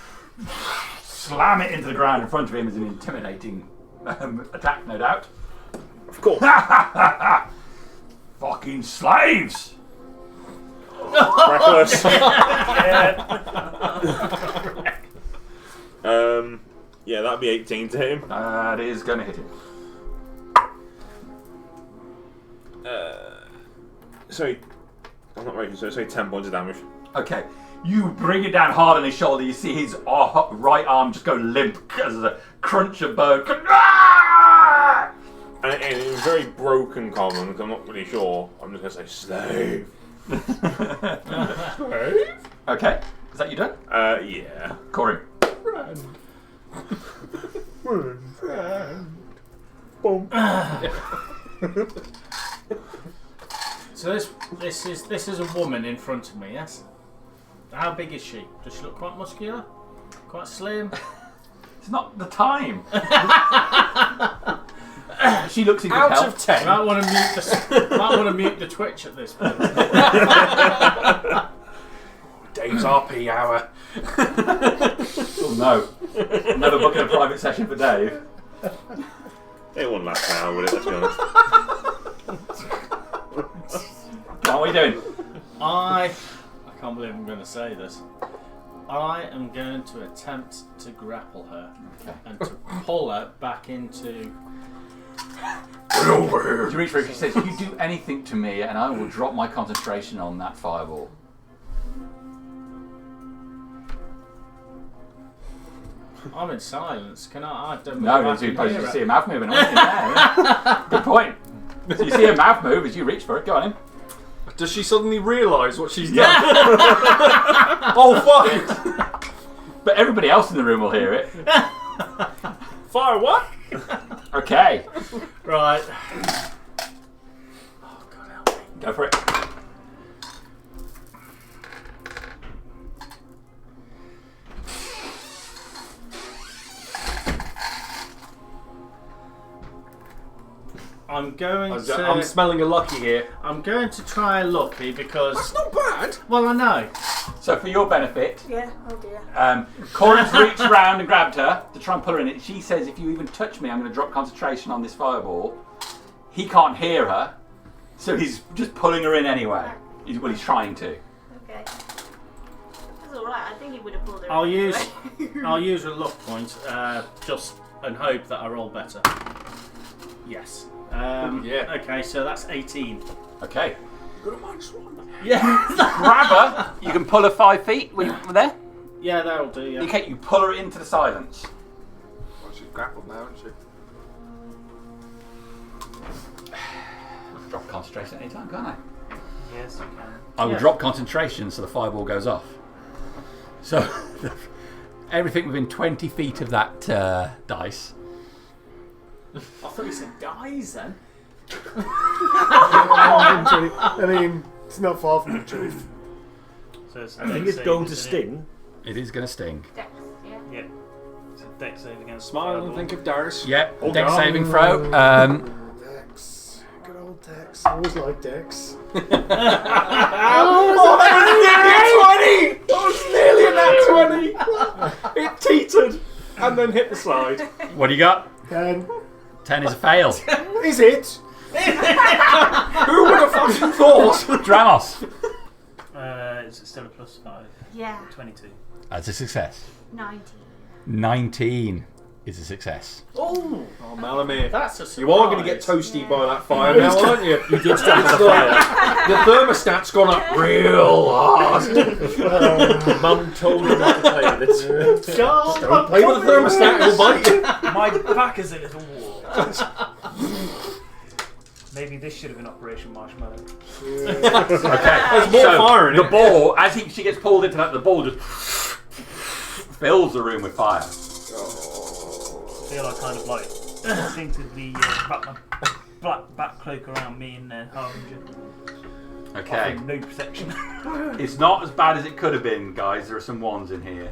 Slam it into the ground in front of him as an intimidating attack, no doubt. Of course. Fucking slaves! Reckless. Yeah, that'd be 18 to him. That is going to hit him. Sorry, I'm not raging, so say 10 points of damage. Okay. You bring it down hard on his shoulder. You see his right arm just go limp as a crunch of bone. And in very broken common, because I'm not really sure, I'm just going to say slave. Okay. Is that you done? Yeah. Corin. Boom. So this is a woman in front of me, yes? How big is she? Does she look quite muscular? Quite slim? It's not the time. She looks in good Out health. of 10. Might want to mute the Twitch at this point. Dave's RP hour. Oh, no. Never booking a private session for Dave. It wouldn't last an hour, would it? Let's be honest. What are you doing? I can't believe I'm going to say this. I am going to attempt to grapple her and to pull her back into. Get over here. She reaches for it. She says, "You do anything to me, and I will drop my concentration on that fireball." I'm in silence. Can I don't No, move you back in here. see a mouth moving. Yeah. Good point. So you see a mouth move as you reach for it. Go on in. Does she suddenly realise what she's done? Oh fuck! But everybody else in the room will hear it. Fire what? Okay. Right. Oh, God help me. Go for it. I'm going to. I'm smelling a lucky here. I'm going to try lucky because. That's not bad. Well, I know. So for your benefit, Yeah, oh dear. Corin's reached round and grabbed her to try and pull her in it. She says, "If you even touch me, I'm going to drop concentration on this fireball." He can't hear her, so he's just pulling her in anyway. He's trying to. Okay. That's alright, I think he would have pulled her I'll in use anyway. I'll use a luck point just and hope that I roll better. Yes. Yeah. Okay, so that's 18. Okay. Got a minus one. Yeah. Grab her. You can pull her 5 feet. Were you there? Yeah, that'll do. Yeah. Okay, you pull her into the silence. Well, she's grappled now, isn't she? Drop concentration at any time, can't I? Yes, you can. I will Yeah. drop concentration so the fireball goes off. So everything within 20 feet of that dice. I thought you said dies then. I mean, it's not far from the truth. So it's I think it's going to sting. It is going to sting. Dex, yeah. Yep. It's a dex save against Smile and fireball. think of Darius. Yep, Oh, dex no. saving throw. Dex. Good old Dex. I always like Dex. Oh, that was nearly a nat 20! It teetered and then hit the side. What do you got? 10. 10 is a fail. Is it? Who would have fucking thought? Dramos. Is it still a +5? Yeah. 22. That's a success. 19. 19 is a success. Oh, Oh, Malamir. that's a surprise. You are going to get toasty by that fire now, aren't you? You did start the fire. The thermostat's gone up real hard. Mum told me not to play with it. Don't play with the thermostat, it'll bite you. My back is a little warm. Maybe this should have been Operation Marshmallow. Okay. There's more fire in The it. ball, as she gets pulled into that, the ball just fills the room with fire. I feel I kind of like instinctively wrap my black back cloak around me and Harbinger. Okay. Offering no protection. It's not as bad as it could have been, guys. There are some ones in here.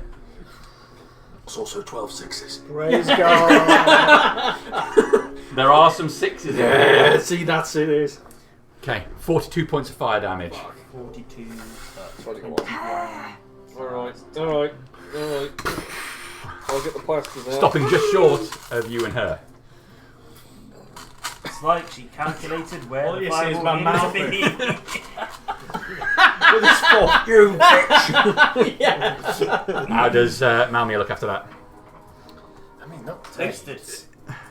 It's also 12 sixes. Praise God. There are some 6s in Yeah, here. see, that's it is. Okay, 42 points of fire damage. 42. Alright. I'll get the plasters out. Stopping just short of you and her. It's like she calculated where All the you see is fireball my needed to be. With his fork. You bitch! How does Malmia look after that? I mean, not Toasted.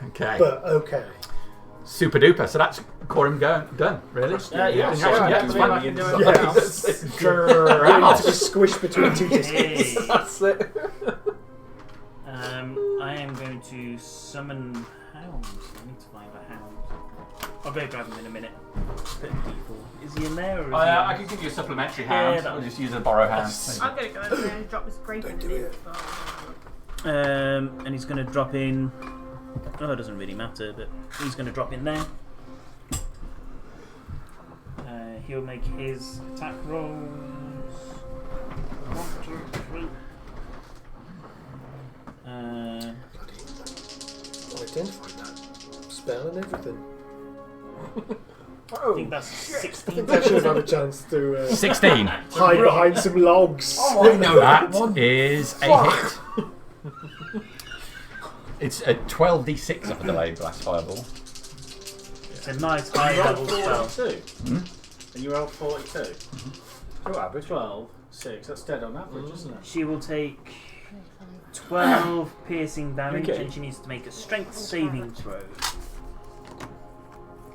Okay. but okay. Super duper. So that's Corim done, really? Yeah, it's sure. fine. Yeah, It's I mean, fine. I can do it Yes. now. I need to be squished between two discs. Hey. That's it. I am going to summon hounds. I need to find a hound. I'll go grab him in a minute. Put people. Is he in there or is I can give you a supplementary hand. Yeah, I'll just use a borrow hand. I'm going to go over there and drop this grape in the bin. and he's going to drop in. Oh, it doesn't really matter, but he's going to drop in there. He'll make his attack rolls. 1, 2, 3. I identified that spell and everything. I think that's 16. I should have had a chance to 16. hide behind some logs. Oh, I know that That one. is a hit. It's a 12d6 of a delayed blast fireball. It's a nice high level spell. 42. Hmm? And you rolled 42. Your average. 12, 6. That's dead on average, isn't it? She will take 12 piercing damage Okay. and she needs to make a strength saving throw.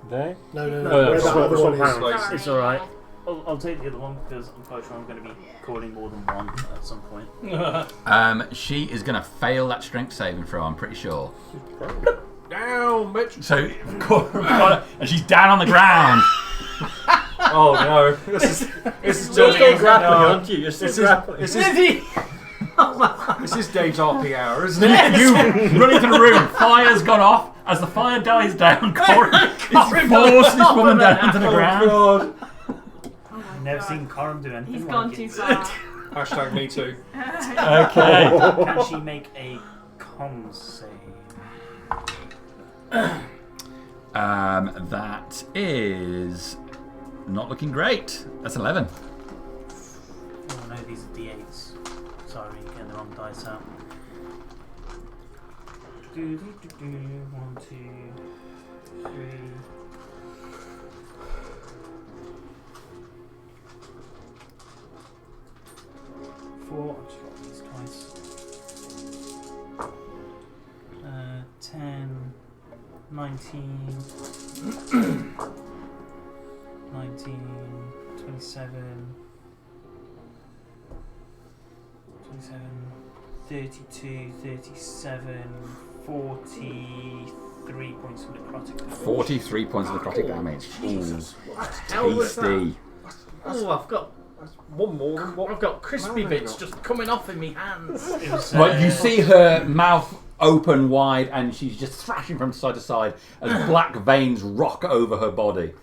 There? No, No, where that swap- other swap one is. hands. It's alright. I'll take the other one because I'm quite sure I'm going to be calling more than one at some point. She is going to fail that strength saving throw, I'm pretty sure. Down, bitch! So, and she's down on the ground. Oh no. This is You're still grappling, no. aren't you? You're still grappling. This is Dave's RP hour, isn't it? You run into the room, fire's gone off. As the fire dies down, Corin forces this woman down into the ground. God. Never seen Coram do anything He's like gone it. too far. Hashtag me too. Okay. Can she make a con save? That is not looking great. That's 11. Oh no, these are d8s. Sorry, getting the wrong dice out. 1, 2, 3. 4. I'll just roll these twice. 10, 19, 19, 27, 32, 37, 43 points of necrotic damage. 43 points of necrotic damage. Jesus. Tasty. Oh, I've got One more than what? I've got crispy No, bits not. just coming off in my hands. It was, Right, you see her mouth open wide and she's just thrashing from side to side as black veins rock over her body.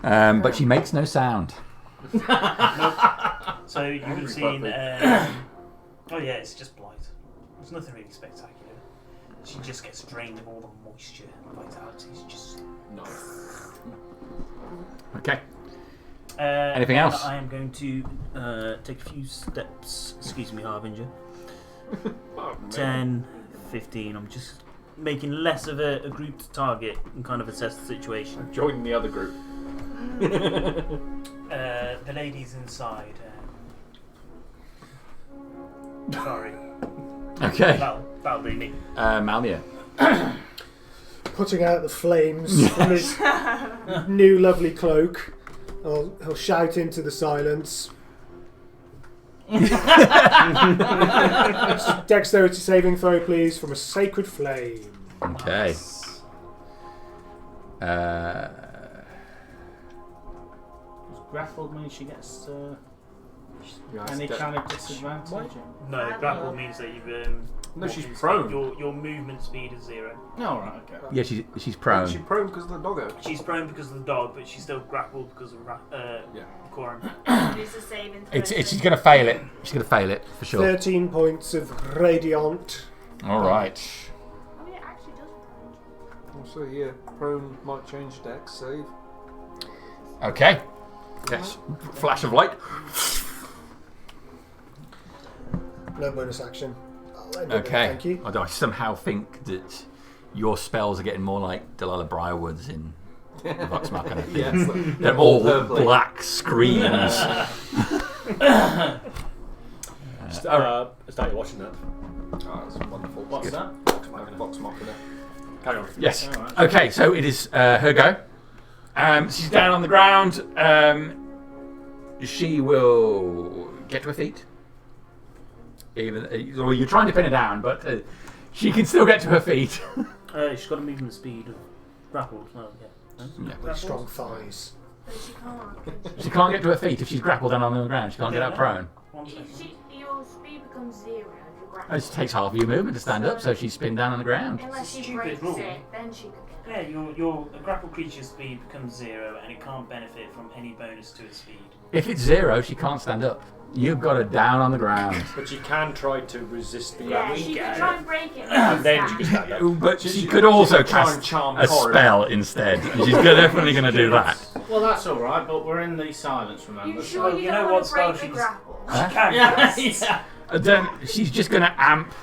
But she makes no sound. So you would have seen. Oh yeah, it's just blight. There's nothing really spectacular. She just gets drained of all the moisture and vitality. It's just. Nice. Okay. Anything and else? I am going to take a few steps. Excuse me, Harbinger. 10, 15. I'm just making less of a group to target and kind of assess the situation. Join the other group. The ladies inside. Sorry. Okay. That'll be me. Malmia. Putting out the flames from his new lovely cloak. He'll shout into the silence. Dexterity saving throw, please, from a sacred flame. Okay. Does grappled mean she gets any kind of disadvantage? No, grapple means that you've. No, she's walking prone. speed. Your movement speed is 0. No, right, okay. Yeah, she's prone. Is she prone because of the doggo? She's prone because of the dog, but she's still grappled because of Coram. It's a saving throw. She's going to fail it. She's going to fail it, for sure. 13 points of radiant. Alright. I mean, it actually does. Also, yeah, prone might change dex save. Okay. Yes. Flash of light. No bonus action. I'll end it Okay. there, thank you. Although I somehow think that your spells are getting more like Delilah Briarwood's in the Vox Machina. Yes. They're all purpley. black screens. Start watching that. Oh, that's wonderful. What's that? Vox Machina. Carry on. Yes. Alright. Okay, so it is her go. She's down on the ground. She will get to her feet. Well, you're trying to pin her down, but she can still get to her feet. She's got a movement speed of grapple as well. Yeah. Yeah. With strong thighs. But she can't. She can't get to her feet if she's grappled down on the ground. She can't get out prone. One second. Your speed becomes 0 if you're grapple. It takes half of your movement to stand up, so she's spin down on the ground. Unless she Stupid breaks rule. it, then she could get Yeah, your grapple creature's speed becomes 0 and it can't benefit from any bonus to its speed. If it's 0, she can't stand up. You've got her down on the ground. But she can try to resist the Yeah, grapple. she could try and break it. And then she can stand up. But she could also try and cast charm a Corin. spell instead. She's definitely going to do that. Well, that's all right, but we're in the silence, remember? You so- sure you you don't know want what to break spell the she's- grapple? Huh? Can Yeah, yes. yeah. Then she's just going to amp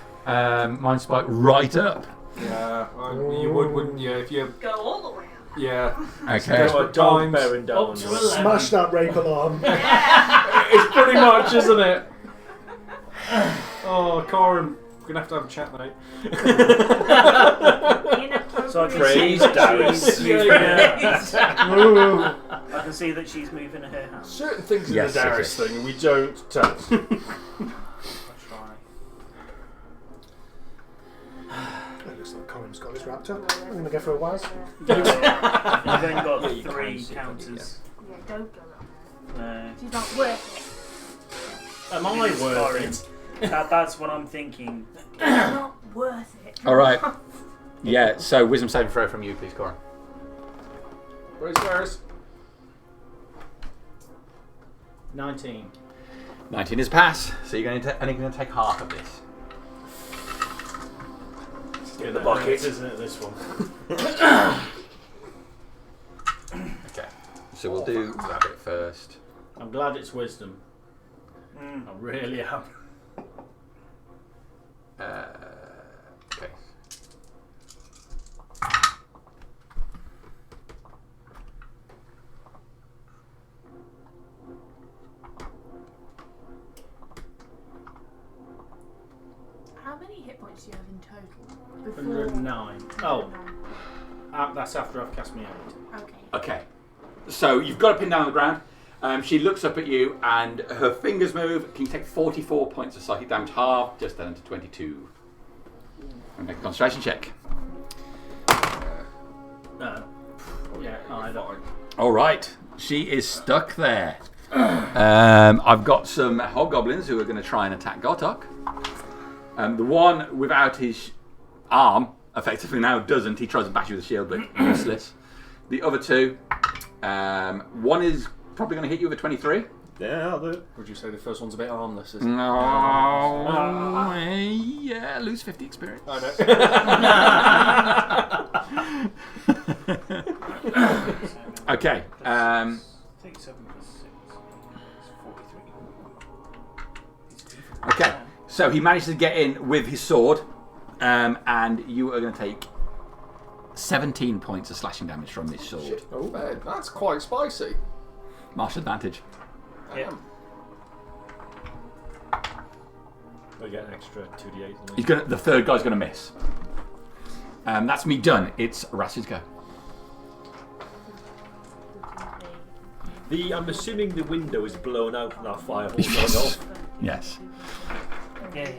Mind Spike right up. Yeah, you would, wouldn't you? If you, Go all the way up. yeah. Okay. Go a dog bearing down. Up to 11. Smash that rape alarm. It's pretty much, isn't it? Oh, Corin, we're gonna have to have a chat, mate. So I can Praise see that Darius. she's moving Ooh. I can see that she's moving her hand. Certain things in Yes, the Darius yes. thing we don't touch. I'll try. It looks like Corin's got his wrapped up. I'm going to go for a whiz. You've only got Yeah, you 3 can't see counters. Yeah, don't go up there. No. She's not worth Am I worth it? That's what I'm thinking. it. It's not worth it. All right. Yeah, so wisdom saving throw from you, please, Corin. Where's 19. 19 is pass, so you're only going to take half of this. In the bucket, isn't it, this one? Okay. So we'll do rabbit first. I'm glad it's wisdom. I really am. Okay. How many hit points do you have in total? 109. Oh, that's after I've cast me out. Okay. Okay. So you've got to pin down on the ground. She looks up at you and her fingers move. Can you take 44 points of psychic damage, half, just down to 22. And make a concentration check. Yeah, either. All right. She is stuck there. I've got some hobgoblins who are going to try and attack Gotok. The one without his arm effectively now doesn't. He tries to bash you with a shield, but useless. The other two, one is probably going to hit you with a 23. Yeah, I'll do it. Would you say the first one's a bit harmless? Isn't it? No. Yeah, lose 50 experience. I know. Okay. 37 plus 6 is 43. Okay. So he manages to get in with his sword, and you are going to take 17 points of slashing damage from this sword. Oh, man, that's quite spicy. Martial advantage. Yep. I get an extra 2d8. He's gonna. The third guy's going to miss. That's me done. It's Rashid's go. I'm assuming the window is blown out from that fireball going off. Yes. Yeah.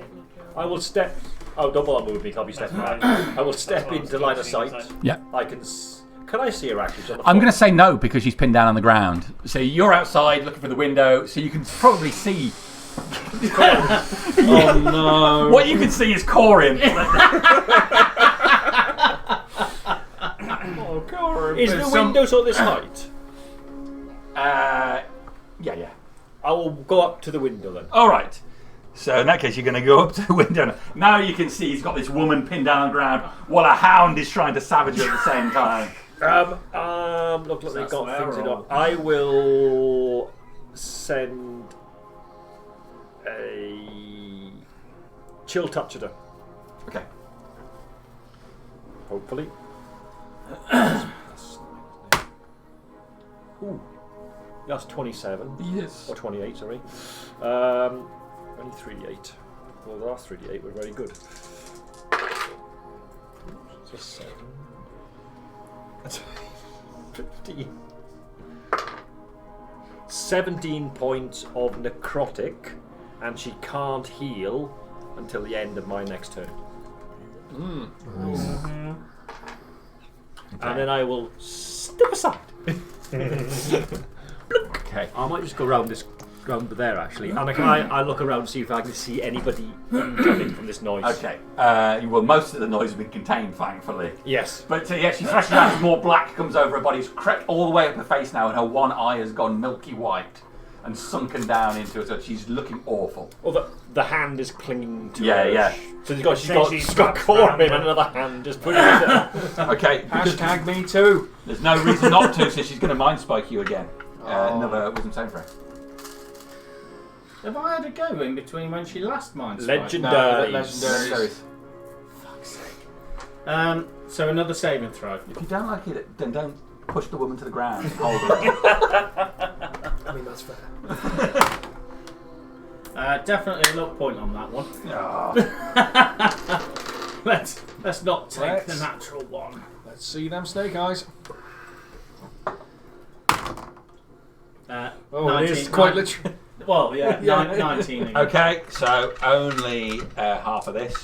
I will step. Oh, double on moving. I'll be stepping back. I will step into line of sight. Yeah. I can. Can I see her actually? On the I'm floor? going to say no because she's pinned down on the ground. So you're outside looking for the window, so you can probably see. Oh no! What you can see is Corin. Oh, Corin. Is the window sort of this height? Yeah. I will go up to the window then. All right. So in that case, you're going to go up to the window. Now you can see he's got this woman pinned down on the ground while a hound is trying to savage her at the same time. Look like they've That's got their things in roll. up. I will send a chill touch at her. Okay. Hopefully. Ooh. That's 27. Yes. Or 28, sorry. Only 3d8. Well, the last 3d8 were very good. Just 7. That's 15. 17 points of necrotic, and she can't heal until the end of my next turn. And then I will step aside. Okay. I might just go around this round there actually, and I look around to see if I can see anybody coming from this noise. Okay. Well, most of the noise has been contained, thankfully. Yes. But yeah, she flashes out, more black comes over her body. It's crept all the way up her face now, and her one eye has gone milky white and sunken down into it. So she's looking awful. Well, the hand is clinging to Yeah, her. yeah. So she's got Corbin and another hand just putting it there. Okay. Hashtag me too. There's no reason not to, so she's going to mind spike you again. Another wisdom saving throw. Have I had a go in between when she last mind spiked? Legendaries. Fuck's sake. So another saving throw. If you don't like it, then don't push the woman to the ground. Hold her. I mean, that's fair. Definitely a luck point on that one. Oh. Let's not take the Let's- natural one. Let's see them snake eyes. Oh, it is quite literally. Well, yeah, Yeah. 19 again. Okay, so only half of this.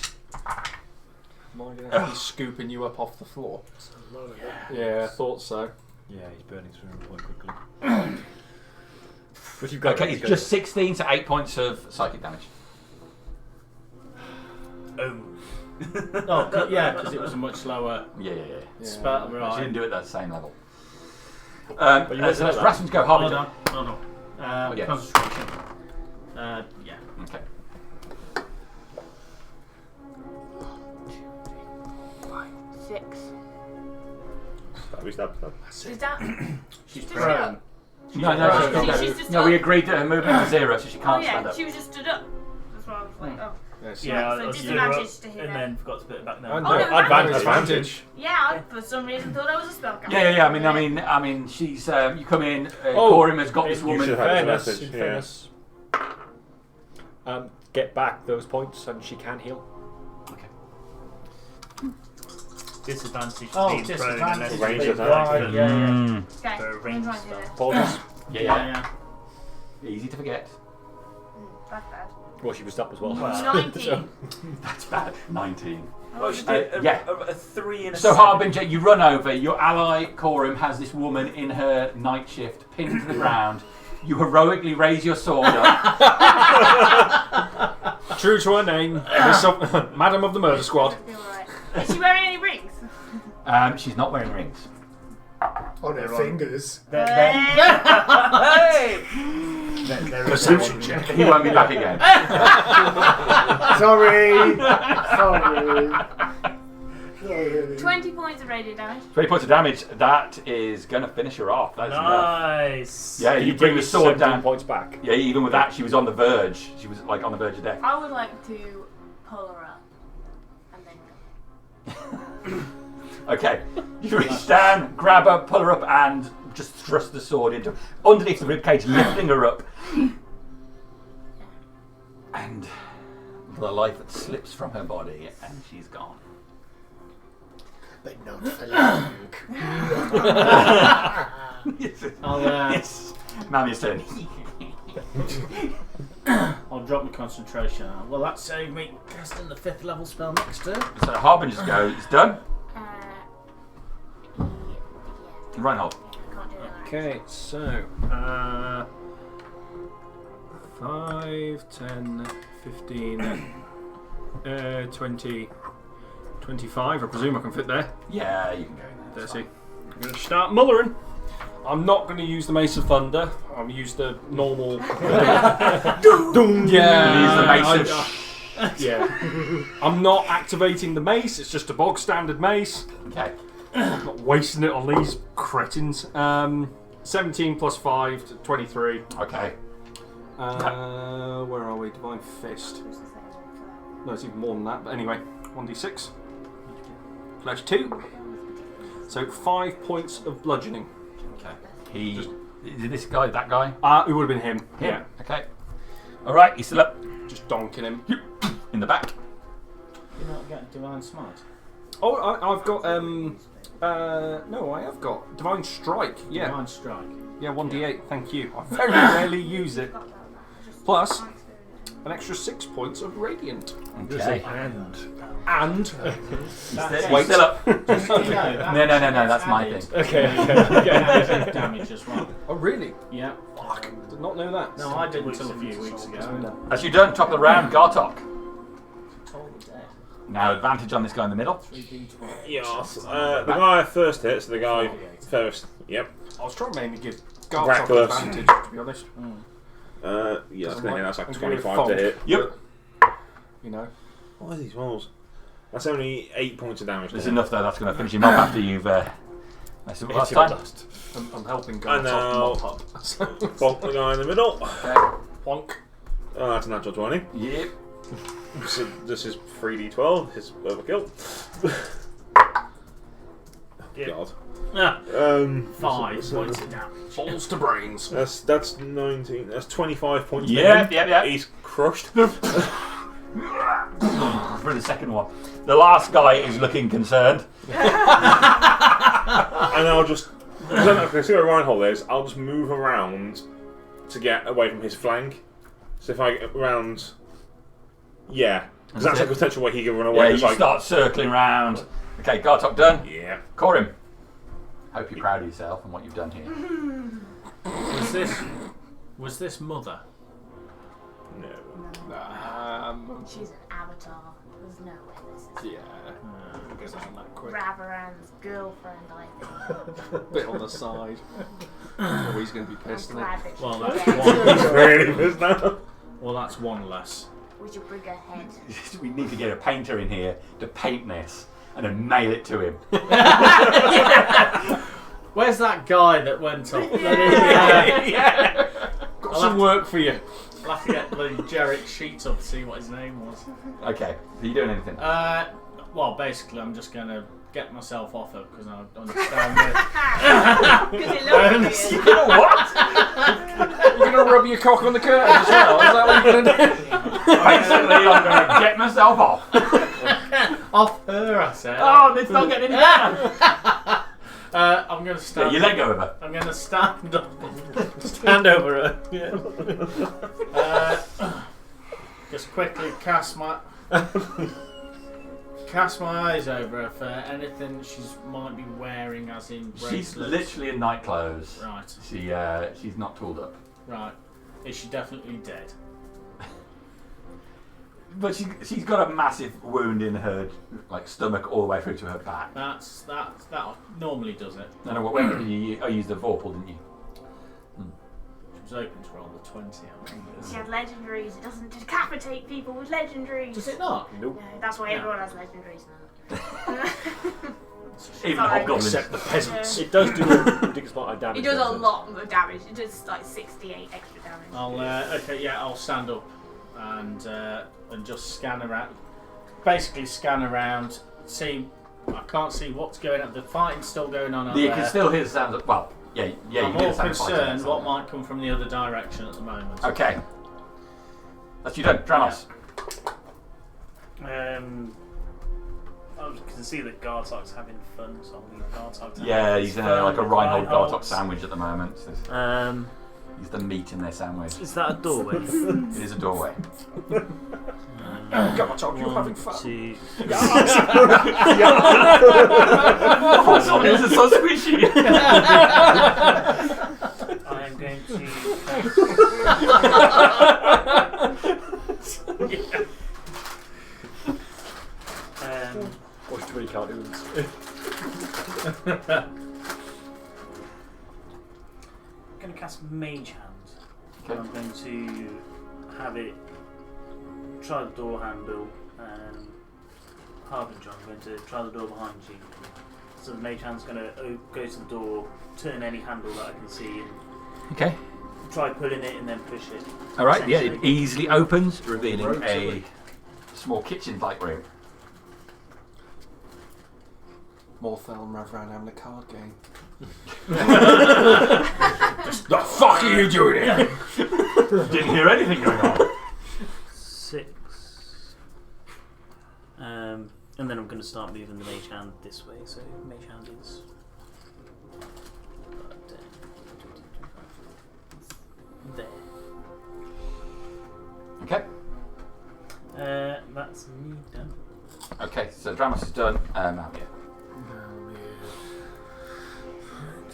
Am I going to be scooping you up off the floor? Yeah, I thought so. Yeah, he's burning through him quite quickly. But you've got Okay, it's just 16 to 8 points of psychic damage. Oh, yeah, because it was a much slower Yeah. spell. She Right. didn't do it at the same level. you So went let's like that. Rasmus go Hold Harbinger. on. yeah. Concentration. Yeah. Okay. Six. Stab. Is that? She's Just prone. up. No, she's just no, we up. agreed that her movement is 0, so she Oh can't stand yeah, up. she was just stood up. That's why I was like, oh. Yes. Yeah, So I'll disadvantage do to it, hit and her. then forgot to put it back down. Oh, no, advantage. advantage. Yeah, I for some reason thought I was a spellcaster. Yeah. I mean, she's. You come in. Oh, Corim has got this you woman. should have Fairness, advantage, in yeah. fairness. Get back those points and she can heal. Disadvantage to Oh, being prone disadvantage. unless Range you attack. Right, yeah. Okay, For a I'm ranged trying to do spell. this. Apologies. Yeah. Easy to forget. That's bad. Well, she was up as well. 19. That's bad. 19. Oh, she did yeah. a 3 and a So 7. Harbinger, you run over. Your ally Corim has this woman in her night shift, pinned to the ground. You heroically raise your sword up. True to her name, Madam of the Murder Squad. That'll be alright. Is she wearing any rings? She's not wearing rings. On her fingers. Perception check. He won't be back again. Sorry. 20 points of radiant damage. 20 points of damage. That is going to finish her off. That's enough. Nice. Yeah, you bring the sword 17 down. points back. Yeah, even with that, she was on the verge. She was like on the verge of death. I would like to pull her up and then go. Okay, you reach down, grab her, pull her up, and just thrust the sword into underneath the ribcage, lifting her up. And the life that slips from her body, and she's gone. But not for long. Yes. Mami's turn. I'll drop my concentration out. Well, that saved me casting the 5th level spell next turn. So Harbinger's go. It's done. Yeah. Reinhold. Can't do that. Okay, so 5, 10, 15, 20, 25. I presume I can fit there. Yeah, you can go in there. 30. I'm going to start mullering. I'm not going to use the Mace of Thunder. I'll use the normal. Doom. Yeah. Use the Mace of Yeah. I'm not activating the mace. It's just a bog standard mace. Okay. I'm not wasting it on these cretins. 17 plus 5 to 23. Okay. Where are we? Divine Fist. Who's the second one for that? No, it's even more than that. But anyway, 1d6. Slash 2. So 5 points of bludgeoning. Okay. Is it this guy, that guy? It would have been him. Him. Okay. Alright, he's still up. Just donking him. In the back. You're not getting Divine Smite. Oh, I've got no, I have got Divine Strike. Yeah, Divine Strike. yeah, 1d8. Thank you. I very rarely use it. Got that. I just Plus, can't experience an extra 6 points of radiant. Okay. And And Wait, still up. No, No, that's my thing. okay. damage as well. Oh really? Yeah. Fuck. Did not know that. No, I did until a few weeks ago. As you done, top of the round, Gartok. Totally dead. Now advantage on this guy in the middle. 3d12. Yes. The guy first hits, the guy first. Yep. I was trying to mainly give Reckless. Gartok advantage, to be honest. Yeah, that's going to hit. That's like I'm gonna 25 to hit. Yep. You know. What are these rolls? That's only 8 points of damage. There's enough though. That's going to finish him off after you've. That's it last hit him time. at last. I'm helping I Gartok know. mop up. Bonk the guy in the middle. Okay. Plonk. Oh, that's a natural 20. Yep. So this is 3d12. His overkill. Yeah. God. Ah, 5 so- points of damage. Balls to brains. That's 19. That's 25 points. to Yeah, him. yeah. He's crushed. For the second one. The last guy is looking concerned. And I'll just. Because see where Reinhold is, I'll just move around to get away from his flank. So if I get around. Yeah. Because that's a potential way he can run away. Yeah, It's you like, start circling round. Okay, Gartok done. Yeah. Corim. Hope you're proud of yourself and what you've done here. Was this mother? No. She's an avatar. There's no way this is Yeah. Goes on that quick. Ravaran's girlfriend, I think. Bit on the side. Oh, he's going to be pissed, I'm isn't he? glad that she Well, did that's it. one. He's really pissed now. Well, that's one less. We should bring her head. We need to get a painter in here to paint this and then mail it to him. Where's that guy that went off? Yeah. Got some work for you. I'll have to get the Jarek sheet up to see what his name was. Okay, are you doing anything? Well, basically, I'm just going to get myself off her because I understand that. Because it looks weird. You know what? You're going to rub your cock on the curtain as well? Is that what you're going to do? Basically, I'm going to get myself off. Off her, I said. Oh, it's not getting any better. I'm going to stand. Yeah, you let go of her. I'm going to stand up. Stand over her. Yeah. Just quickly cast my eyes over her for anything she might be wearing, as in bracelets. She's literally in night clothes. Right. She's not tooled up. Right. Is she definitely dead? But she's got a massive wound in her stomach all the way through to her back. That normally does it. I don't know what weapon did you use? I used the Vorpal, didn't you? She was open to roll the 20. I remember. She had legendaries. It doesn't decapitate people with legendaries. Does it not? Nope. No, that's why Yeah. everyone has legendaries now. Even Sorry. hobgoblins. Except the peasants. Yeah. It does do a ridiculous amount of damage. It does a doesn't it? lot of damage. It does like 68 extra damage. I'll stand up and just scan around. Basically, scan around. See, I can't see what's going on. The fighting's still going on. You up can there. still hear the sounds of. Well, yeah, you I'm can hear more the sound of fighting concerned outside. what might come from the other direction at the moment. Okay. That's you done. Dranos. I can see that Gartok's having fun, so I'll leave Gartok to Yeah, have he's his in fun like a with Reinhold Reinhold. Gartok sandwich at the moment. He's the meat in their sandwich. Is that a doorway? It is a doorway. Gartok, you're having fun. Two. It's so squishy. I am going to. Watch 3 cartoons. I'm going to cast Mage Hand. Okay. I'm going to have it try the door handle and Harbinger. I'm going to try the door behind you. So the Mage Hand's going to go to the door, turn any handle that I can see, and Okay. try pulling it and then push it. All right. Yeah, it Essentially. easily opens, revealing Rogues, a isn't small kitchen-like room. Morthel and Ravran having a card game. The fuck are you doing here? Didn't hear anything going on. 6. And then I'm going to start moving the Mage Hand this way. So Mage Hand is. There. Okay. So Dramos is done. Now,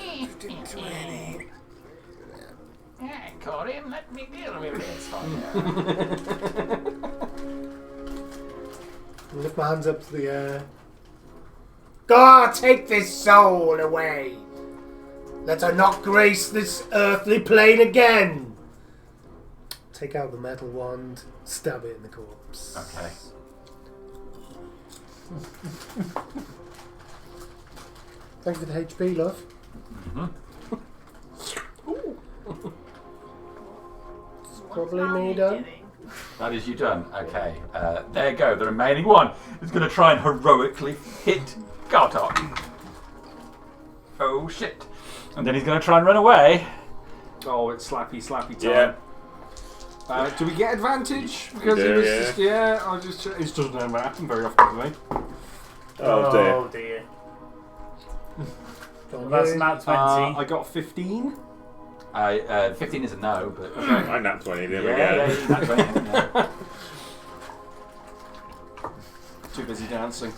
yeah. 20. Yeah, Corin, let me deal with this. Lift my hands up to the air. God, take this soul away. Let her not grace this earthly plane again. Take out the metal wand, stab it in the corpse. Okay. Thank you for the HP, love. Probably me done. That is you done. Okay. There you go. The remaining one is going to try and heroically hit Gartok. Oh shit. And then he's going to try and run away. Oh, it's slappy time. Yeah. Do we get advantage? Because do, it was yeah. just, I just, it doesn't happen very often to me. Oh dear. dear. John, That's you? not 20. I got 15. 15 is a no, but okay. I nat 20, there we go. Yeah, that's right. Yeah. Too busy dancing.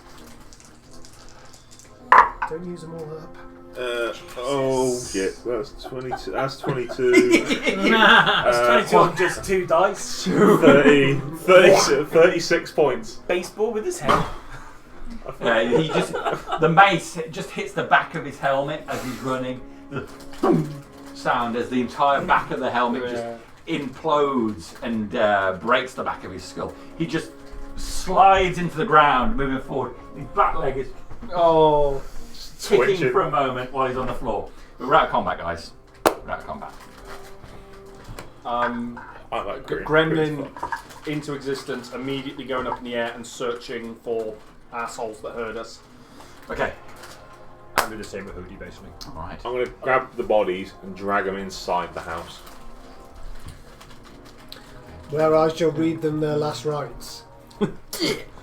Don't use them all up. Oh shit, that's 22. That's 22. That's 22 on just 2 dice. 30, 36 points. Baseball with his head. He just the mace just hits the back of his helmet as he's running. The thump sound as the entire back of the helmet just implodes and breaks the back of his skull. He just slides into the ground, moving forward. His back leg is kicking twitching for a moment while he's on the floor. But we're out of combat, guys. We're out of combat. I like Gremlin into existence, immediately going up in the air and searching for assholes that heard us. Okay. I'm doing the same with Hootie, basically. Alright. I'm going to grab the bodies and drag them inside the house. Where I shall read them their last rites.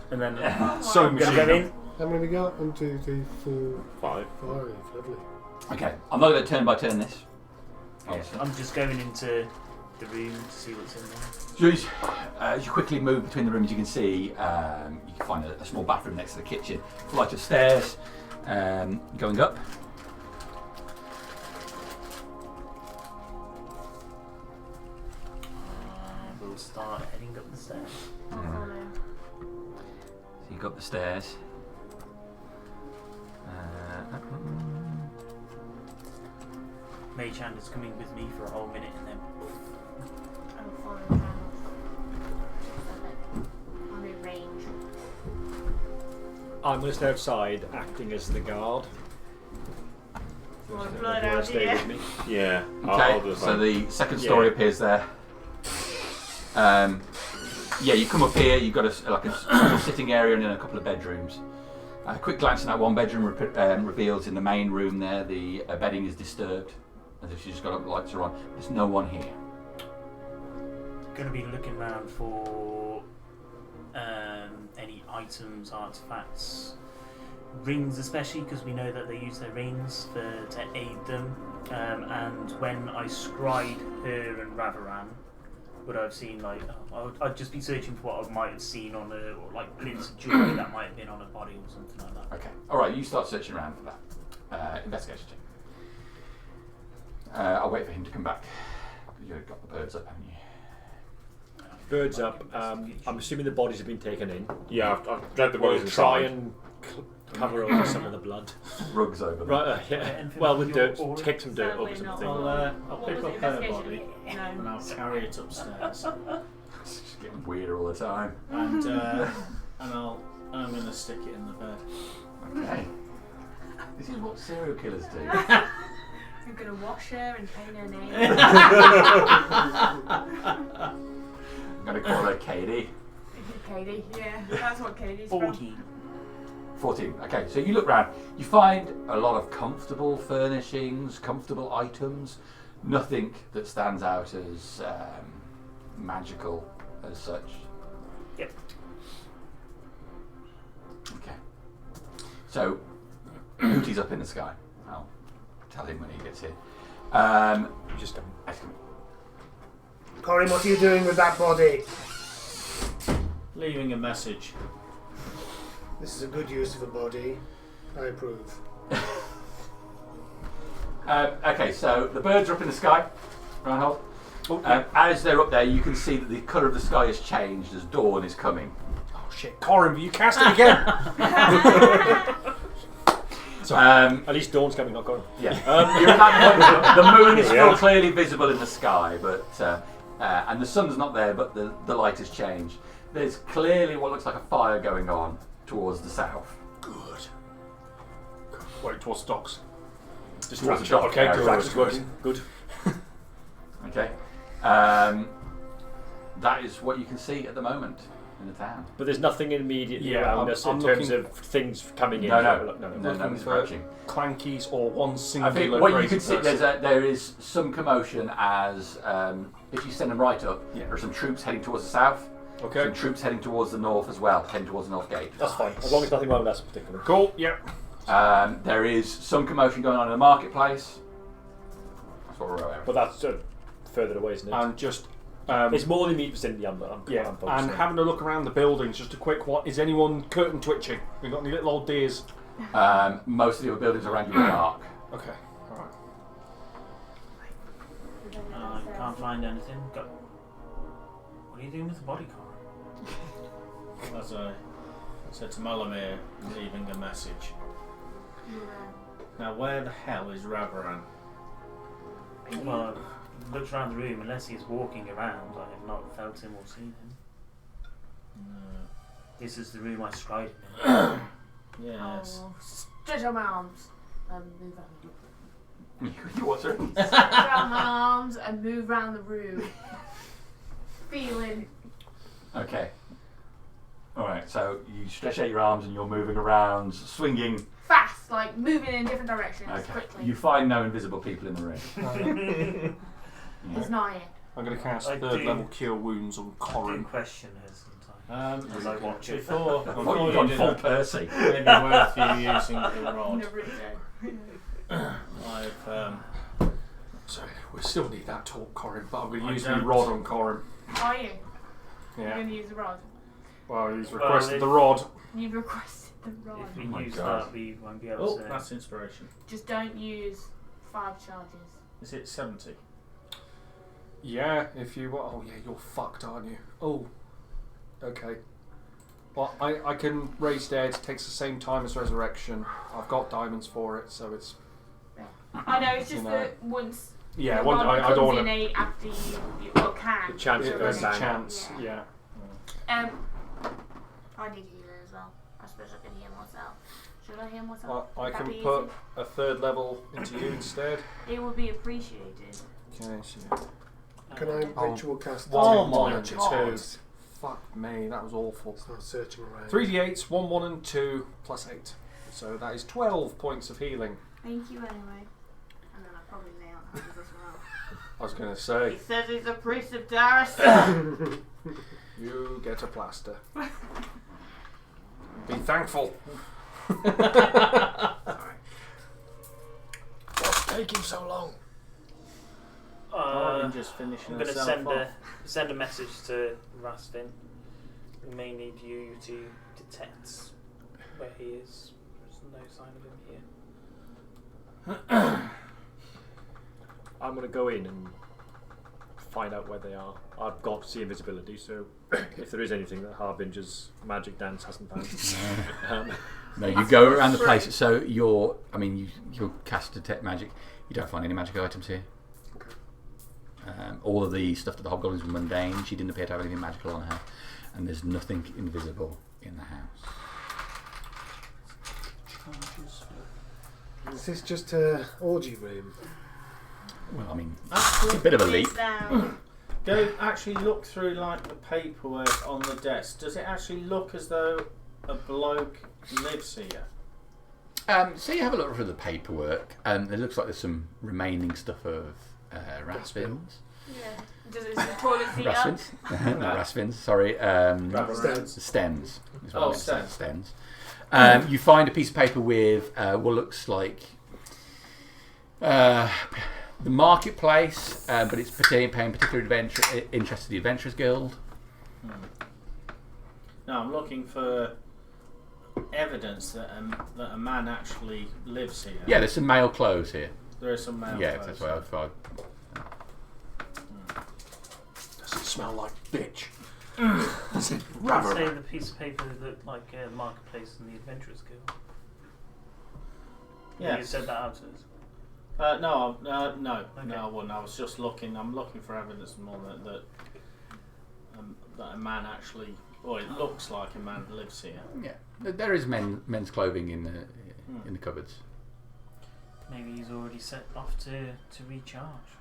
And then So I'm going to go in. How many we got? 1, 2, 3, 4, 5. 5. Lovely. Okay. I'm not going to turn by turn this. I'm just going into the room to see what's in there. So as you quickly move between the rooms, you can see you can find a small bathroom next to the kitchen, flight of stairs going up. We'll start heading up the stairs. So you go up the stairs. Mage Hand is coming with me for a whole minute and then I'm following around. I'm in range. I'm just outside, acting as the guard. More Just blood everyone out stay here. with me. Yeah. I'll Okay, just so the second story Yeah. appears there. Yeah, you come up here. You've got a small sitting area and then a couple of bedrooms. A quick glance in that one bedroom reveals in the main room there the bedding is disturbed, as if she's just got up the lights are on. There's no one here. going to be looking around for any items, artifacts, rings especially, because we know that they use their rings to aid them. And when I scried her and Ravaran, would I have seen I'd just be searching for what I might have seen on her, or like glints of jewelry that might have been on her body or something like that. Okay. All right. You start searching around for that. Investigation check. I'll wait for him to come back. You've got the birds up, haven't you? Birds up. I'm assuming the bodies have been taken in. Yeah, I've dragged the We'll bodies try inside. and cover over some of the blood. Rugs over them. Right, yeah. anything Well, with with your dirt, aura? take some dirt over Sadly not. something. I'll What pick was up it, her investigation? body and No. I'll carry it upstairs. It's just getting weirder all the time. and I'm going to stick it in the bed. Okay. This is what serial killers do. I'm gonna wash her and paint her name. I'm going to call her Katie. Katie, yeah, that's what Katie's 14. 14. Okay, so you look round. You find a lot of comfortable furnishings, comfortable items. Nothing that stands out as magical as such. Yep. Okay. So, Hootie's up in the sky. I'll tell him when he gets here. Just Ask him. Corin, what are you doing with that body? Leaving a message. This is a good use of a body. I approve. Okay, so the birds are up in the sky. Reinhold. As they're up there, you can see that the colour of the sky has changed as dawn is coming. Oh shit, Corin, you cast it again! Sorry. At least dawn's coming, not Corin. Yeah. You're at that point. The moon is still clearly visible in the sky, but and the sun's not there, but the light has changed. There's clearly what looks like a fire going on towards the south. Good. Wait, towards the docks. Towards the dock. Okay, Good. Okay. That is what you can see at the moment in the town. But there's nothing immediately Yeah, around I'm us in looking- terms of things coming in. No, no. nothing's approaching. Clankies or one I singular think what you crazy can see, person. there is some commotion as if you send them right up, Yeah. there are some troops heading towards the south, Okay. some troops heading towards the north as well, heading towards the north gate. That's fine, as long as nothing wrong with us particularly. Cool, yep. There is some commotion going on in the marketplace. That's what we're aware of. But that's further away, isn't it? And just... it's more than the vicinity I'm yeah, focused and on. having a look around the buildings, just a quick one. Is anyone curtain twitching? We got any little old deers? Most of the other buildings around you are dark. Okay, alright. I can't find anything. What are you doing with the body, Corin? As I said to Malamir, leaving a message. Now, where the hell is Rabaran? Well, looks around the room. Unless he's walking around, I have not felt him or seen him. No. This is the room I scried him in. Yes. Oh, stretch out my arms and move around. You what, sir? Stretch out my arms and move around the room. Feeling. Okay. Alright, so you stretch out your arms and you're moving around, swinging. Fast, like moving in different directions Okay. quickly. You find no invisible people in the room. He's not here. I'm going to cast I third do- level Cure Wounds on I do Corin. question her sometimes. As I watch it. Before You've you gone do full that, Percy. maybe worth you using the rod. Naruto. I've Sorry, we still need that talk, Corin, but I'm going to I use my don't. rod on Corin. Are you? You're Yeah. going to use the rod. Well, he's Well, requested if- the rod. You've requested the rod. If we my use God. that, we won't be able Oh, to. that's inspiration. Just don't use 5 charges. Is it 70? Yeah, if you... Oh, yeah, you're fucked, aren't you? Oh. Okay. Well, I can raise dead. Takes the same time as resurrection. I've got diamonds for it, so it's... I know, it's just You know. that once Yeah, the one, rod I comes don't want in to... eight after you can. The chance you're it There's goes a running. down. chance, yeah. I need healer as well. I suppose I can heal myself. Should I heal myself? I Would that can be put easy? a third level into you instead. It would be appreciated. Okay, so... Can I ritual cast Oh two my damage? God. Two. Fuck me, that was awful. Start searching around. 3d8s, 1, 1 and 2, plus 8. So that is 12 points of healing. Thank you anyway. And then I probably lay on hands as well. I was going to say, He says he's a priest of Darius. you get a plaster. Be thankful. What's taking so long? I'm just finishing I'm going to herself send a message to Rastin. We may need you to detect where he is. There's no sign of him here. I'm going to go in and find out where they are. I've got see invisibility, so if there is anything that Harbinger's magic dance hasn't found. No, you go around the place. So you'll cast detect magic. You don't find any magic items here. All of the stuff that the hobgoblins were mundane. She didn't appear to have anything magical on her, and there's nothing invisible in the house. Is this just a orgy room? Well, I mean, it's a bit of a leap. Down. Go actually look through like the paperwork on the desk. Does it actually look as though a bloke lives here? So you have a look through the paperwork, and it looks like there's some remaining stuff of Rasvins. Yeah. Does it the toilet seat up? Rasvins? Not Rasvins, sorry. Stems. Stems. is what Oh, I meant to say, stems. stems. You find a piece of paper with what looks like the marketplace, but it's paying particular interest to the Adventurers Guild. No, I'm looking for evidence that a man actually lives here? Yeah, there's some male clothes here. There is some male Yeah, clothes. that's what I thought. Does it smell like bitch? I'd say the piece of paper looked like a marketplace in the Adventurers Guild. Yeah. You said that out to us. No, I wouldn't. I was just looking. I'm looking for evidence more that a man actually, or it looks like a man lives here. Yeah, there is men's clothing in the cupboards. Maybe he's already set off to recharge.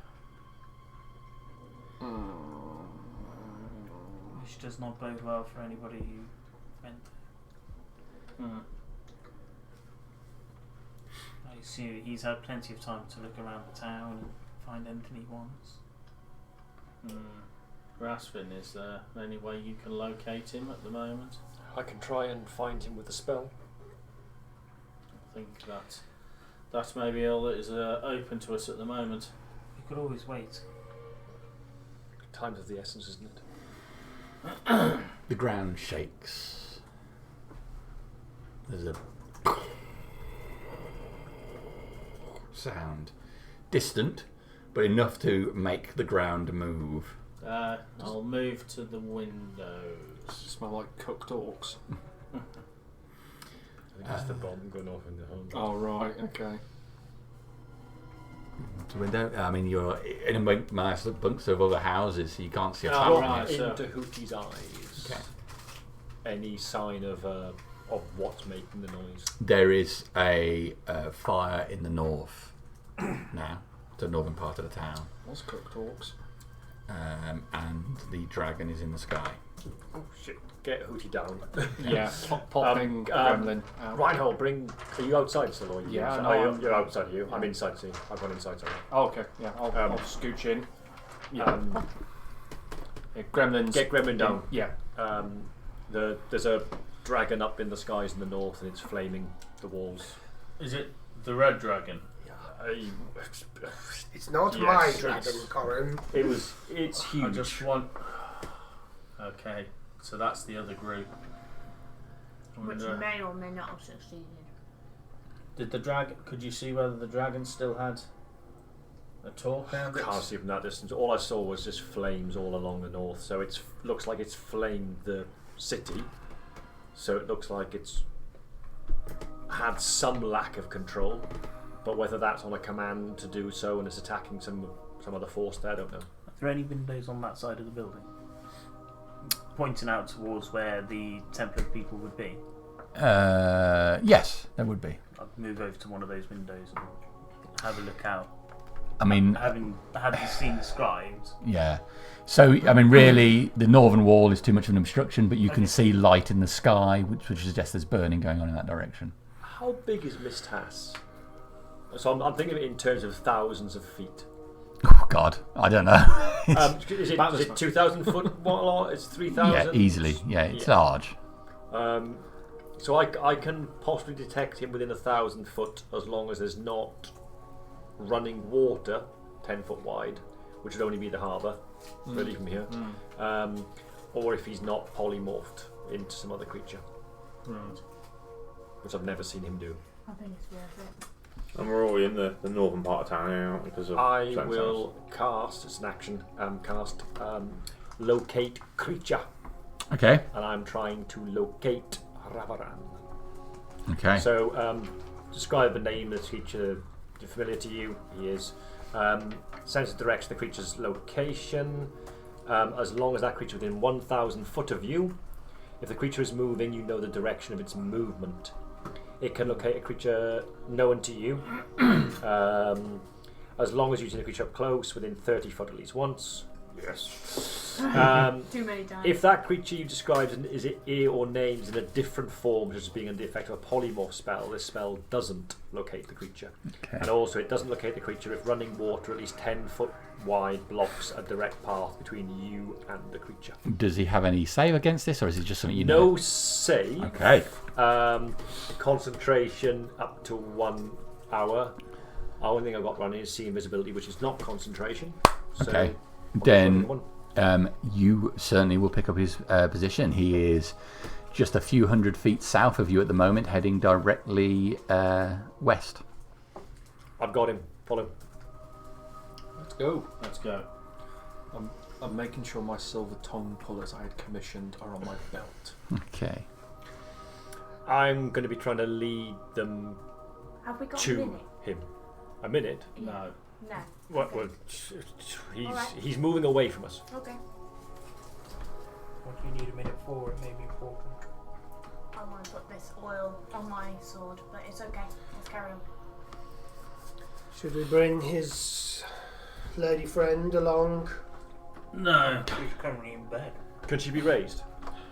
Which does not bode well for anybody who went there. I assume he's had plenty of time to look around the town and find anything he wants. Rasvin, is there any way you can locate him at the moment? I can try and find him with a spell. I think that's maybe all that is open to us at the moment. You could always wait. Time's of the essence, isn't it? The ground shakes. There's a sound. Distant, but enough to make the ground move. I'll move to the windows. Smell like cooked orcs. I think it's the bomb going off in the home. Oh right, okay. The window. I mean, you're in a nice bunks of other houses, so you can't see a Oh, top. right. Into Hootie's eyes. Okay. Any sign of what's making the noise? There is a fire in the north now, the northern part of the town, What's cooked orcs? and the dragon is in the sky. Oh shit! Get Hootie down. Yeah, popping gremlin out. Reinhold, are you outside still? Or are you Yeah, inside? no, You're outside. You? I'm inside. See, I've gone inside. Sorry. Oh, okay, yeah, I'll scooch in. Yeah. Yeah, gremlins. Get Gremlin down. Yeah. There's a dragon up in the skies in the north, and it's flaming the walls. Is it the red dragon? It's not Yes, my it's- dragon, Corin. It's huge. I just want. Okay, so that's the other group. Which And, may or may not have succeeded. did the dragon? Could you see whether the dragon still had a talk I around it? can't see from that distance. All I saw was just flames all along the north. So it looks like it's flamed the city. So it looks like it's had some lack of control. But whether that's on a command to do so and it's attacking some other force there, I don't know. Are there any windows on that side of the building? Pointing out towards where the Templar people would be. Yes, there would be. I'd move over to one of those windows and have a look out. I mean, Having had this scene described, yeah. So, I mean, really, the northern wall is too much of an obstruction, but you can see light in the sky, which suggests there's burning going on in that direction. How big is Misthass? So I'm thinking of it in terms of thousands of feet. Oh, God, I don't know. Is it 2,000 foot? What? It's 3,000. Yeah, easily. Yeah, it's large. So I can possibly detect him within 1,000 foot as long as there's not running water 10 foot wide, which would only be the harbour, really from here, or if he's not polymorphed into some other creature, which I've never seen him do. I think it's worth it. And we're all in the northern part of town now because of. I Sam's will cast, it's an action, cast locate creature, Okay. and I'm trying to locate Ravaran. Okay. So describe the name of the creature familiar to you. He is. Sense and directs the creature's location. As long as that creature is within 1,000 foot of you. If the creature is moving, you know the direction of its movement. It can locate a creature known to you. As long as using the creature up close, within 30 foot at least once. Yes. Too many times. If that creature you described is it or names in a different form, such as being under the effect of a polymorph spell, this spell doesn't locate the creature. Okay. And also, it doesn't locate the creature if running water at least 10 foot wide blocks a direct path between you and the creature. Does he have any save against this, or is it just something you know? No save. Okay. Concentration up to 1 hour. The only thing I've got running is see invisibility, which is not concentration. So Okay. Then you certainly will pick up his position. He is just a few hundred feet south of you at the moment, heading directly west. I've got him. Follow. Let's go. Let's go. I'm making sure my silver tongue pullers I had commissioned are on my belt. Okay. I'm going to be trying to lead them Have we got a to minute? him. A minute? No. No. What? Okay. Well, he's Alright. he's moving away from us. Okay. What do you need a minute for? It may be important. I want to put this oil on my sword, but it's okay. Let's carry on. Should we bring his lady friend along? No. She's currently in bed. Could she be raised?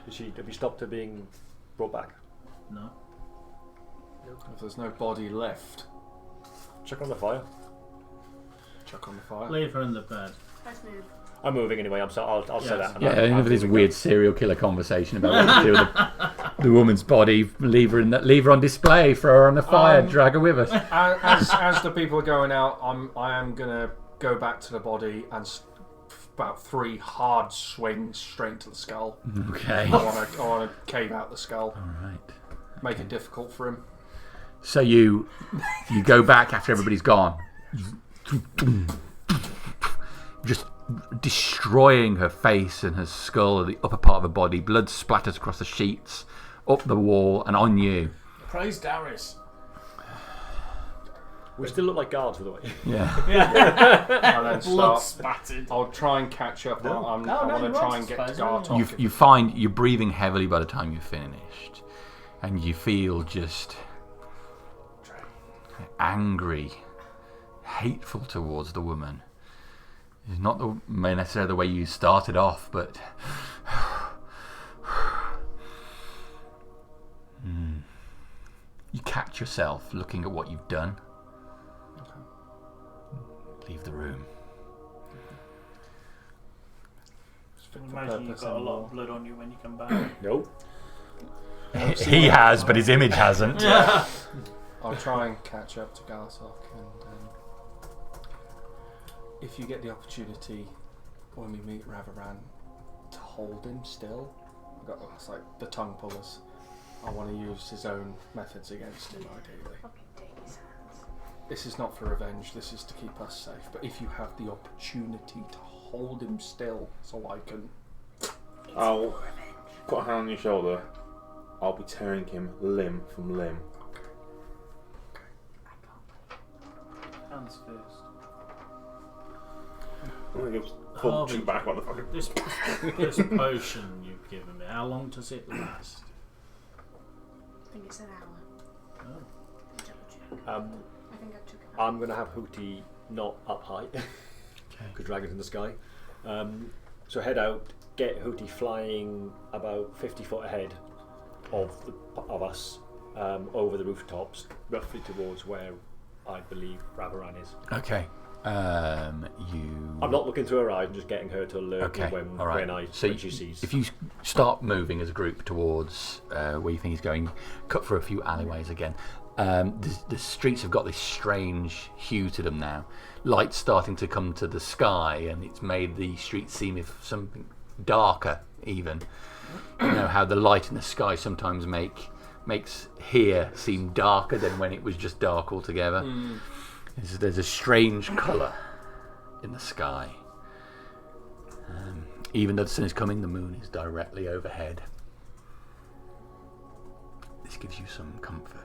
Have you stopped her being brought back? No. If there's no body left, Check on the fire. chuck on the fire. Leave her in the bed. Let's move. I'm moving anyway. I'll say Yes. that. Yeah, enough of this weird serial killer conversation about what to do with the woman's body. Leave her on display, throw her on the fire, drag her with us. As the people are going out, I am gonna go back to the body and about 3 hard swings straight to the skull. Okay. I want to cave out the skull. All right. Make it difficult for him. So you go back after everybody's gone, just destroying her face and her skull, the upper part of her body. Blood splatters across the sheets, up the wall, and on you. Praise Darius. We still look like guards, by the way. Yeah. And then Blood start. spattered. I'll try and catch up. No. I No, want you to try won't, and get I to suppose, Gartok. You find you're breathing heavily by the time you're finished, and you feel just angry, hateful towards the woman. It's not necessarily the way you started off, but you catch yourself looking at what you've done. Leave the room. Imagine you've got a lot of blood on you when you come back. No. He has, but his image hasn't. I'll try and catch up to Gartok, and if you get the opportunity when we meet Ravaran to hold him still, it's like the tongue pullers. I want to use his own methods against him, ideally. Fucking take his hands. This is not for revenge, this is to keep us safe. But if you have the opportunity to hold him still so I can... I'll put a hand on your shoulder. I'll be tearing him limb from limb. Hands first. I'm going to go punch you back, motherfucker. This potion you've given me, how long does it last? I think it's an hour. Oh. Double check. I think I took it. I'm going to have Hooty not up high, because dragons in the sky. So head out, get Hooty flying about 50 foot ahead of us, over the rooftops, roughly towards where I believe Ravaran is. Okay. I'm not looking through her eyes, I'm just getting her to alert Okay, me when, all right. when she sees. If you start moving as a group towards where you think he's going, cut through a few alleyways again. The streets have got this strange hue to them now. Light's starting to come to the sky, and it's made the streets seem if something darker even. You know how the light in the sky sometimes makes here seem darker than when it was just dark altogether. There's a strange colour in the sky. Even though the sun is coming, the moon is directly overhead. This gives you some comfort.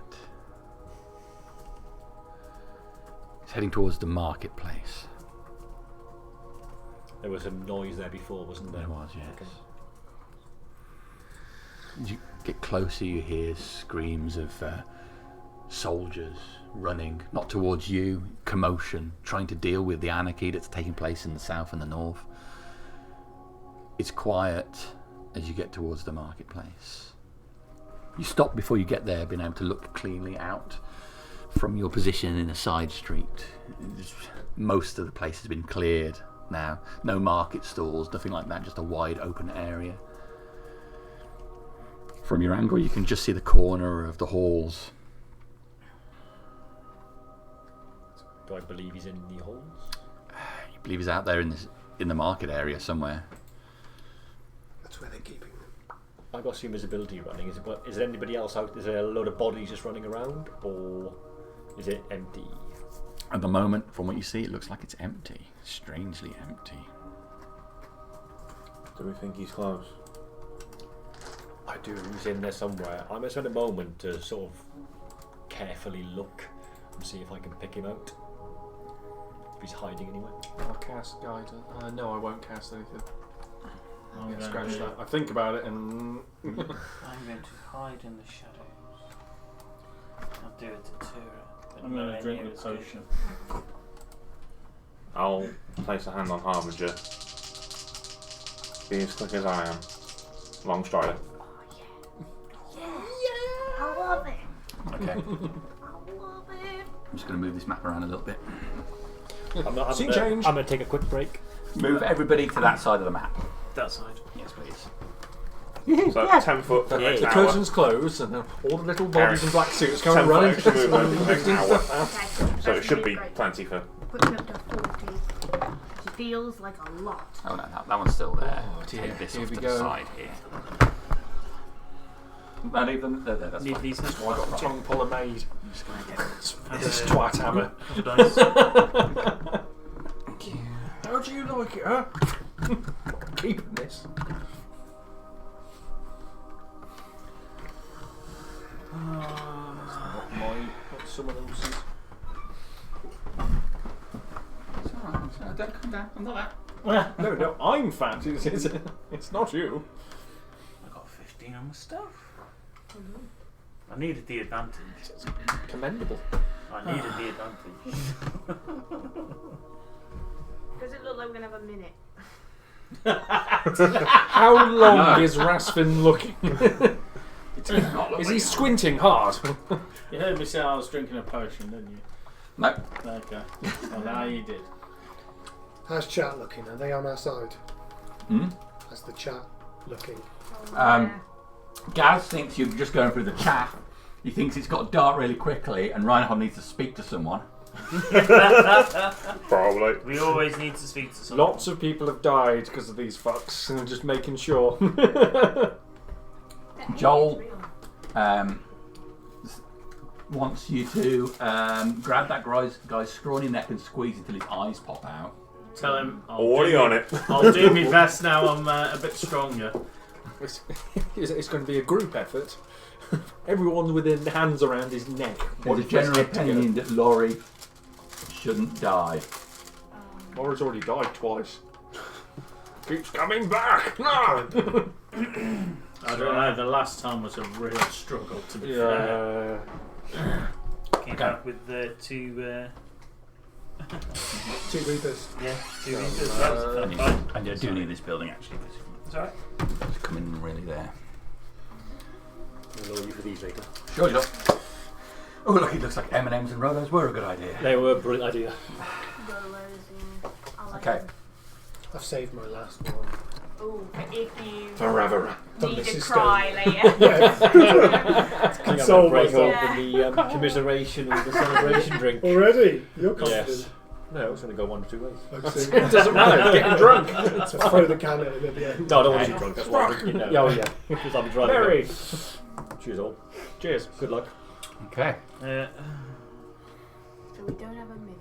It's heading towards the marketplace. There was some noise there before, wasn't there? There was, yes. As you get closer, you hear screams of soldiers running, not towards you, commotion, trying to deal with the anarchy that's taking place in the south and the north. It's quiet as you get towards the marketplace. You stop before you get there, being able to look cleanly out from your position in a side street. Most of the place has been cleared now. No market stalls, nothing like that, just a wide open area. From your angle, you can just see the corner of the halls. Do I believe he's in the halls? You believe he's out there in the market area somewhere. That's where they're keeping them. I got some visibility running. Is there anybody else out? Is there a load of bodies just running around, or is it empty? At the moment, from what you see, it looks like it's empty. Strangely empty. Do we think he's close? I do. He's in there somewhere. I'm going to spend a moment to sort of carefully look and see if I can pick him out. If he's hiding anywhere. I'll cast guidance. No, I won't cast anything. I'm Yeah, going scratch to- that. I think about it and. I'm going to hide in the shadows. I'll do a deterrent. but I'm no going to drink idea the what's good. potion. I'll place a hand on Harbinger. Be as quick as I am. Long strider. I love it. Okay. I love it. I'm just going to move this map around a little bit. I'm Scene gonna, change. I'm going to take a quick break. Move everybody to that side of the map. That side. Yes, please. So 10 foot for the next The hour. curtains close and then all the little bodies in black suits 10 come foot running. extra movement for the next hour. Okay, So it that's should really be great. plenty for. Put me up to 40. Which feels like a lot. Oh no, that one's still there. Oh, dear. Take this Here off we to go. the side here. No, leave them there. That's Leave fine. these next I got a tongue puller made. I'm just going to get This twat hammer. dice. How do you like it, huh? Keeping this. Not mine, not someone else's. It's alright. Don't come down. I'm not that. No, I'm fat. It's not you. I got 15 on my stuff. I needed the advantage. Commendable. I needed the advantage. Does it look like we're going to have a minute? How long is Raspin looking? Is he Is squinting hard? You heard me say I was drinking a potion, didn't you? No. Okay. Well, now you did. How's chat looking? Are they on our side? Hmm? How's the chat looking? Gaz thinks you're just going through the chaff. He thinks it's got dark really quickly, and Reinhold needs to speak to someone. Probably. We always need to speak to someone. Lots of people have died because of these fucks, and I'm just making sure. Joel wants you to grab that guy's scrawny neck and squeeze until his eyes pop out. Tell him. Already on it. I'll do my best now. I'm a bit stronger. It's going to be a group effort. Everyone within hands around his neck. There's a general opinion that Laurie shouldn't die. Laura's already died twice. Keeps coming back. I don't know. The last time was a real struggle, to be fair. Came back with the two. 2 Reapers. Yeah, 2 meters. That was a fun fight. And I do need this building actually. It's alright. It's coming really there. I'll lower you for these later. Sure, you do. Oh, look, it looks like M&M's and Rolos were a good idea. They were a brilliant idea. Okay. I've saved my last one. Ooh, if you Forever. need This to is cry later. Console break myself. open the commiseration and the celebration drink. Already? You're confident. Yes. No, it's going to go 1 or 2 ways. Okay. It doesn't matter. Getting drunk. So throw the can at him at the end. No, I don't want to be drunk. That's why I'm drinking now. Oh yeah. Because I'll be driving. Mary. Cheers all. Cheers. Good luck. Okay. So we don't have a minute.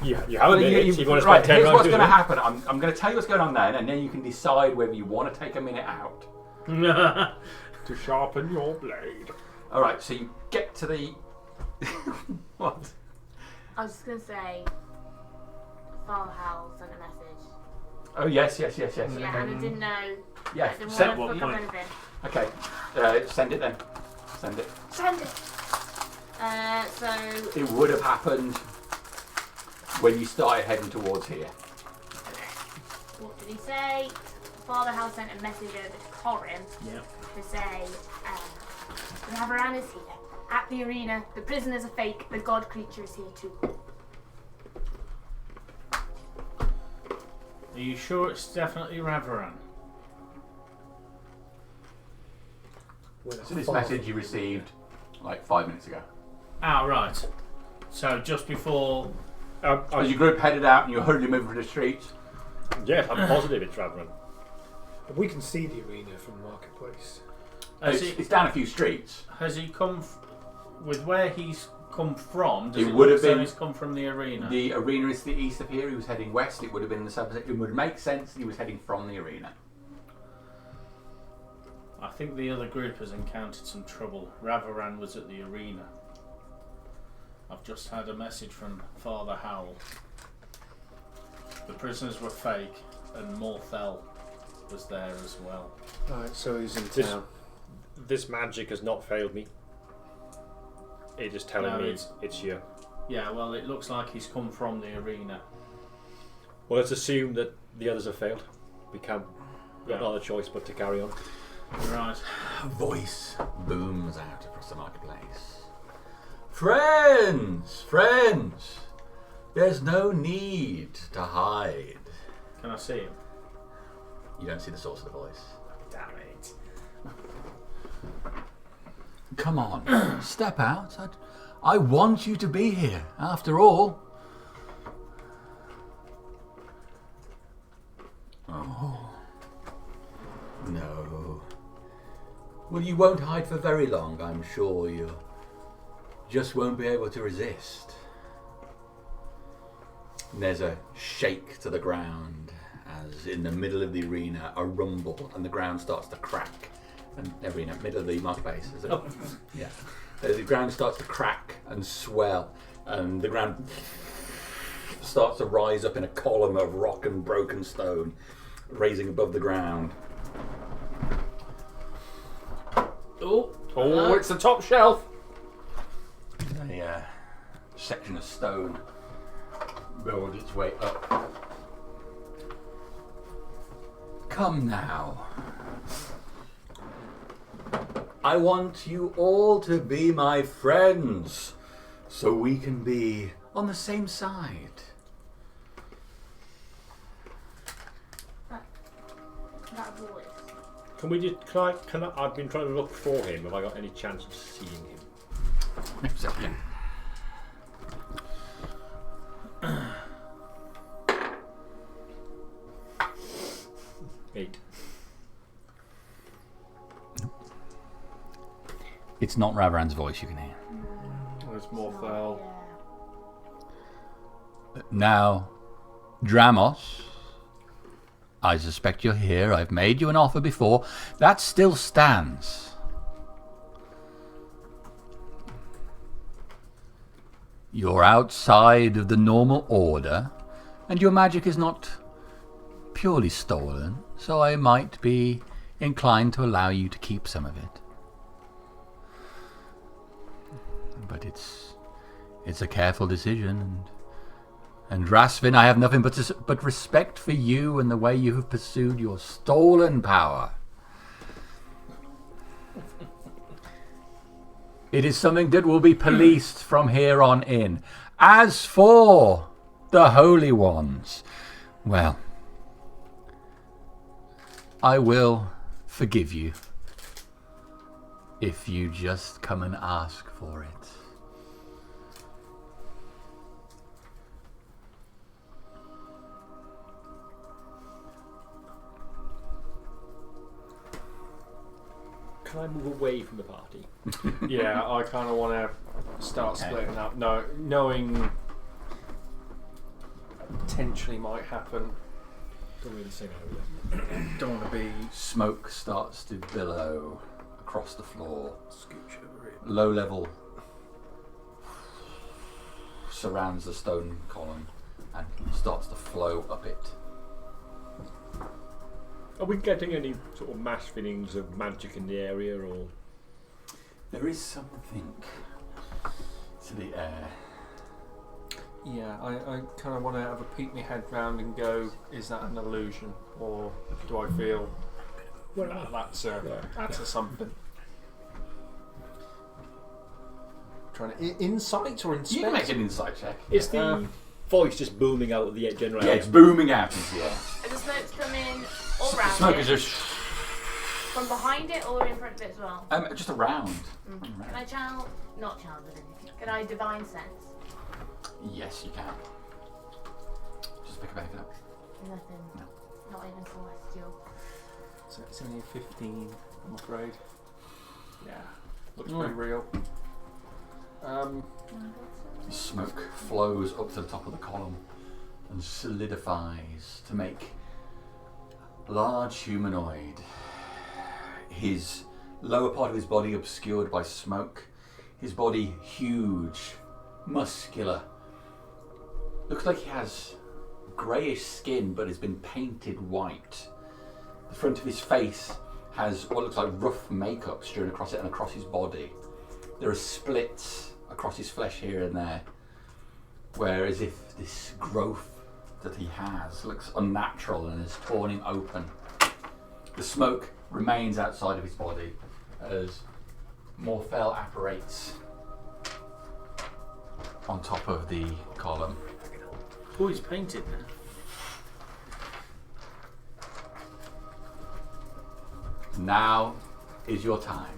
You have a Well, minute. you- You want to right, spend 10 here's rounds what's going to doing it? happen. I'm going to tell you what's going on then, and then you can decide whether you want to take a minute out. To sharpen your blade. All right, so you get to the... What? I was just going to say, Father Hal sent a message. Oh, yes. Yeah, and I didn't know. Yeah, I didn't send, want to fuck up point? anything. okay, send it then. Send it. Send it! So, It would have happened when you started heading towards here. what did he say? Father Hal sent a message over to Corin to say, Ravaran is here. At the arena, the prisoners are fake, the god creature is here too. Are you sure it's definitely Ravaran? So this message you received like 5 minutes ago. Ah, right. So just before. As your group headed out and you were hurriedly moving through the streets, Yes, I'm positive it's Ravaran. We can see the arena from the marketplace. It's down a few streets. Has he come with where he's come from? Does It it would look have as though been- he's come from the arena. The arena is to the east of here. He was heading west. It would have been the south. It would make sense. He was heading from the arena. I think the other group has encountered some trouble. Ravaran was at the arena. I've just had a message from Father Howell. The prisoners were fake, and Morthel was there as well. Right, so he's in This- town. This magic has not failed me. It is telling No, me it's- it's you. Yeah, well, it looks like he's come from the arena. Well, let's assume that the others have failed. We've got Yeah. no other choice but to carry on. Right. A voice booms out across the marketplace. Friends, friends, there's no need to hide. Can I see him? You don't see the source of the voice. Damn it. Come on, step out. I want you to be here, after all. Oh. No. Well, you won't hide for very long, I'm sure. You just won't be able to resist. And there's a shake to the ground as in the middle of the arena, a rumble, and the ground starts to crack. And arena, middle of the marketplace. Is it? Yeah. The ground starts to crack and swell, and the ground starts to rise up in a column of rock and broken stone, raising above the ground. Oh, it's the top shelf. A section of stone rolled its way up. Come now. I want you all to be my friends, so we can be on the same side. That voice. Can we just? Can I? I've been trying to look for him. Have I got any chance of seeing him? Exactly. 8. It's not Ravaran's voice you can hear. It's Morthel. Now, Dramos, I suspect you're here. I've made you an offer before. That still stands. You're outside of the normal order, and your magic is not purely stolen, so I might be inclined to allow you to keep some of it. But it's a careful decision, and Rasvin, I have nothing but respect for you and the way you have pursued your stolen power. It is something that will be policed from here on in. As for the Holy Ones, well, I will forgive you if you just come and ask for it. Can I move away from the party? Yeah, I kind of want to start splitting up. No, knowing potentially might happen. Don't be in the same area. Don't want to be. Smoke starts to billow across the floor. Scooch over it. Low level surrounds the stone column and starts to flow up it. Are we getting any sort of mass feelings of magic in the area, or? There is something to the air. Yeah, I kind of want to have a peek my head round and go, is that an illusion, or do I feel that's a something? Trying to insight or inspect? You can make an insight check. Is the voice just booming out of the general Yeah, area? it's booming out into the air. And the smoke's coming all around Smoke it. is just From behind it or in front of it as well? just around. Can I channel? Not channel divinity. Can I divine sense? Yes, you can. Just pick a back up. Nothing. No. Not even celestial. So it's only a 15, I'm afraid. Yeah, looks pretty real. Smoke flows up to the top of the column and solidifies to make a large humanoid. His lower part of his body obscured by smoke. His body huge, muscular. Looks like he has greyish skin but has been painted white. The front of his face has what looks like rough makeup strewn across it and across his body. There are splits across his flesh here and there, where as if this growth that he has looks unnatural and has torn him open. The smoke remains outside of his body as Morphel apparates on top of the column. Oh, he's painted now. Now is your time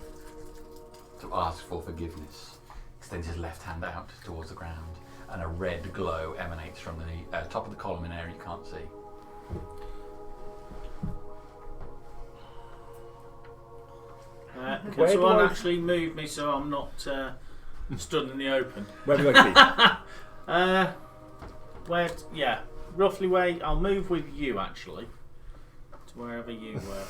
to ask for forgiveness. Extends his left hand out towards the ground, and a red glow emanates from the top of the column in an area you can't see. Can someone actually move me so I'm not stood in the open? Where do I Yeah, roughly where I'll move with you actually to wherever you were.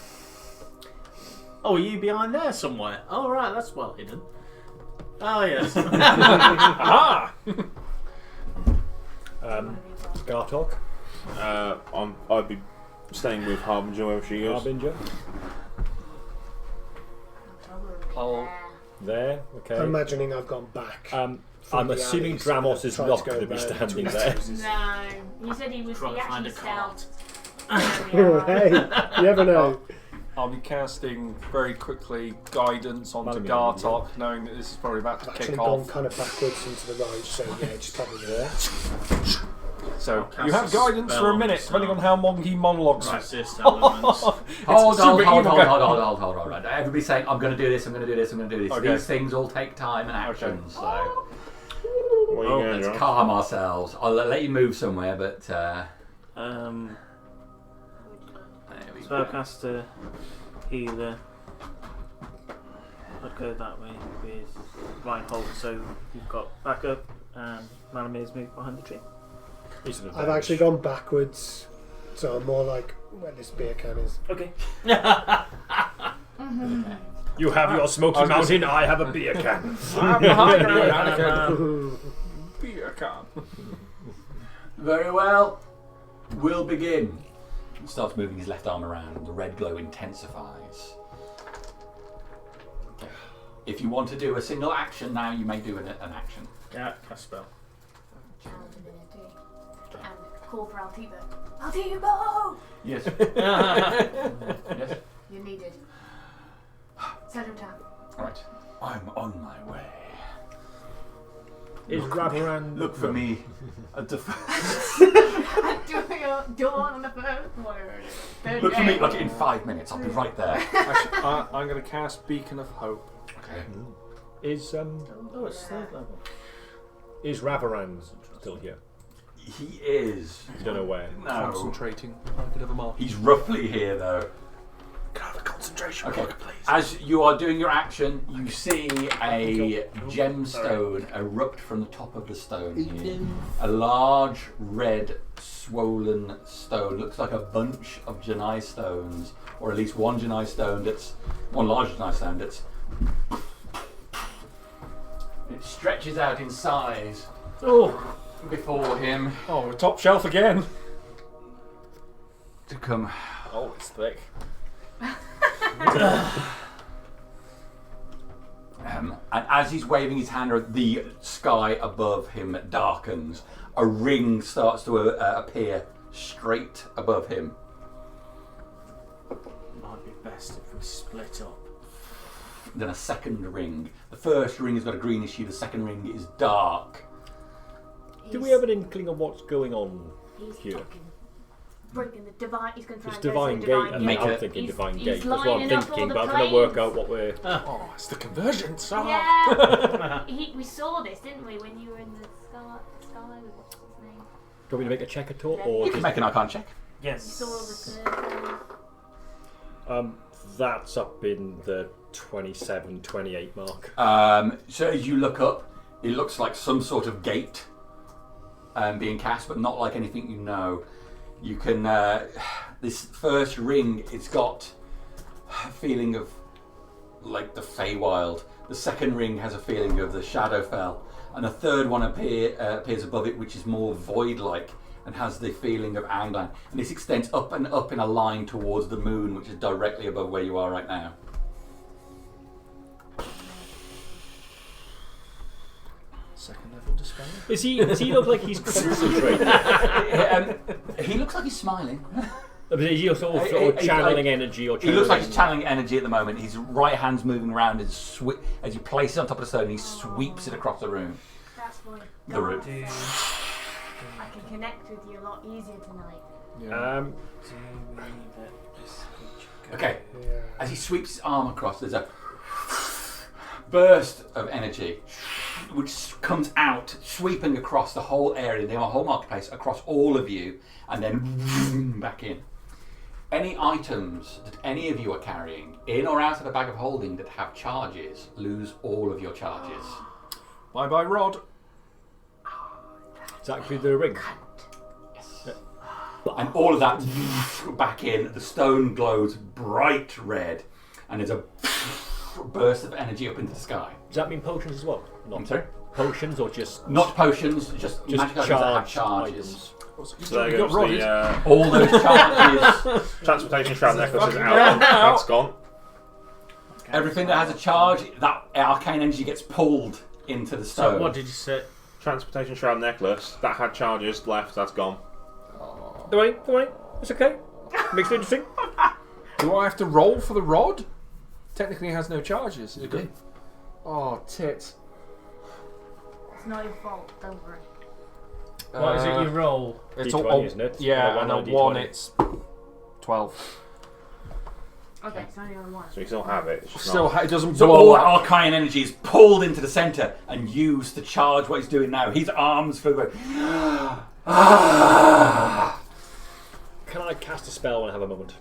Oh, are you behind there somewhere? Oh, right, that's well hidden. Oh, yes. Aha! Gartok? I'd be staying with Harbinger wherever she goes. Harbinger? I'll There, okay. I'm imagining I've gone back. I'm the assuming alleys, Dramos is tried not to go going to be round standing between there. No, he said he was. Try He to find actually a cart. stealthed. Hey, you never know. I'll be casting very quickly guidance onto Malami, Gartok, knowing that this is probably about I've to actually kick gone off. kind of backwards into the right, so yeah, just probably there. So I'll you cast have a guidance spell for a on minute, myself. depending on how long he monologues. Resist elements. Hold super evil guy. on. Everybody's saying, I'm going to do this, I'm going to do this, I'm going to do this. Okay. These things all take time and action, so What are you going let's to do? calm ourselves. I'll let you move somewhere, but there we go. Spellcaster, healer. I'd go that way with Reinhold, so you've got backup, and Malamir's moved behind the tree. I've actually gone backwards, so I'm more like where this beer can is. Okay. You have your smoky mountain, I have a beer can. I'm behind you, Anakin. Beer can. Very well. We'll begin. He starts moving his left arm around, and the red glow intensifies. If you want to do a single action now, you may do an action. Yeah, cast spell. And call for Altibo. Altibo! Yes. Yes. You're needed. Settle down. Right. I'm on my way. Is Ravaran... Look for me at the Dawn on the phone. Look for me like in 5 minutes. I'll be right there. Actually, I'm going to cast Beacon of Hope. Okay. Is Oh, it's third level. is Ravaran still here? He is. You don't know where. No. Concentrating. I could have a mark. He's roughly here though. Can I have a concentration Okay. block, please? As you are doing your action, you see a gemstone erupt from the top of the stone here. A large, red, swollen stone. Looks like a bunch of Janai stones, or at least one Janai stone that's one large Janai stone that's. It stretches out in size before him Oh, top shelf again. to come. Oh, it's thick. And as he's waving his hand, the sky above him darkens. A ring starts to appear straight above him. Might be best if we split up. Then a second ring. The first ring has got a greenish hue, the second ring is dark. Do we have an inkling of what's going on He's here? fucking bringing the divine. He's going to try It's and go Divine to Gate. the divine And Make I'm it- thinking He's- Divine he's Gate. That's what I'm lining up all thinking, the but I'm trying to work planes. out what we're... Oh, it's the conversion. So. Yeah. We saw this, didn't we, when you were in the sky with what's his name? Do you want me to make a check at all? Or You can just... make an arcana check. You saw all the circles. That's up in the 27, 28 mark. So as you look up, it looks like some sort of gate being cast, but not like anything you know. You can this first ring, it's got a feeling of like the Feywild. The second ring has a feeling of the Shadowfell, and a third one appears above it, which is more void-like and has the feeling of Aundan. And this extends up and up in a line towards the moon, which is directly above where you are right now. Second level dispel. Does he look like he's concentrating? He looks like he's smiling. Is he sort of channeling energy? Or he looks like he's channeling energy at the moment. His right hand's moving around as he places it on top of the stone, he sweeps it across the room. That's my The room. I can connect with you a lot easier tonight. Yeah. Okay. As he sweeps his arm across, there's a burst of energy which comes out, sweeping across the whole area, the whole marketplace, across all of you, and then back in. Any items that any of you are carrying, in or out of the bag of holding, that have charges, lose all of your charges. Bye bye, Rod. Is that actually the ring? Yes. And all of that back in, the stone glows bright red, and there's a burst of energy up into the sky. Does that mean potions as well? I'm sorry? Potions or just... Not potions, just magic items that have charges. So there goes the all those charges. transportation shroud necklace is out. That's gone. Everything that has a charge, that arcane energy gets pulled into the stone. So what did you say? Transportation shroud necklace that had charges left. That's gone. Don't worry. It's okay. Makes it interesting. Do I have to roll for the rod? Technically, it has no charges. You do. Oh, tits. It's not your fault, don't worry. What is it you roll? It's D20, all, isn't it? Yeah, And and a a 1 D20. it's 12. Okay, it's only on one. So you still have it. It's just Still, not. it doesn't So blow all that up. arcane energy is pulled into the centre and used to charge what he's doing now. His arms filled with... Can I cast a spell when I have a moment?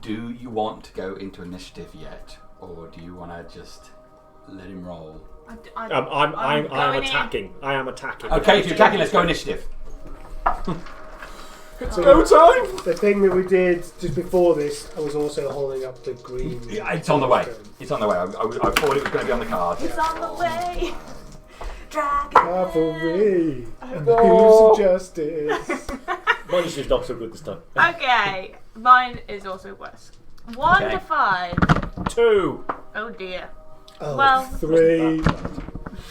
Do you want to go into initiative yet, or do you want to just let him roll? I'm going in. attacking. I am attacking. Okay, if you're attacking, let's go initiative. It's go time! The thing that we did just before this, I was also holding up the green. Yeah, it's on the way. It's on the way. I thought it was going to be on the card. It's on the way. Dragon. Cavalry. Moves of justice. Mine's just not so good this time. Okay, mine is also worse. 1 Okay. to 5. 2. Oh dear. Oh, Well, 3.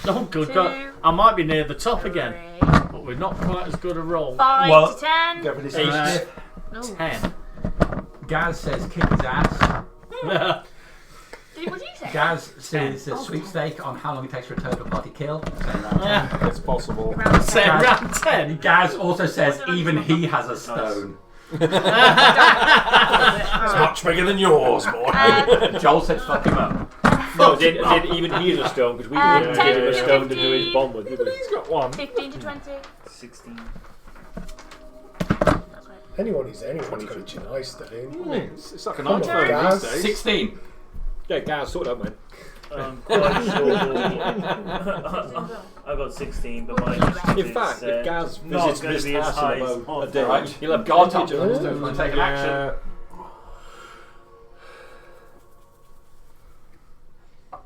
Oh, good 2, God. I might be near the top again, 3, but we're not quite as good a roll. 5 Well, to 10. Go for this 8. initiative. Ooh. 10. Gaz says kick his ass. What did you say? Gaz says a sweepstake on how long it takes for a total party kill. Saying around 10. It's possible. Around Say 10. around 10. Gaz also says even he has a stone. It's much bigger than yours, boy. Joel said fuck him up. No, did even he is a stone because we didn't 10 give him a to stone to do 15. his bomb with, did we? He's got one. 15 to 20. 16. That's right. Anyone who's anyone's got a Chennai stone. It's like an Come on, iPhone Gaz. these days. 16. Yeah, Gaz, sort out, man. I'm quite sure. I got 16, but my initiative In fact, is, if Gaz not visits going this to be as house high in as about a mine. day, Right. he'll have God, plenty Tom, to to take an action. I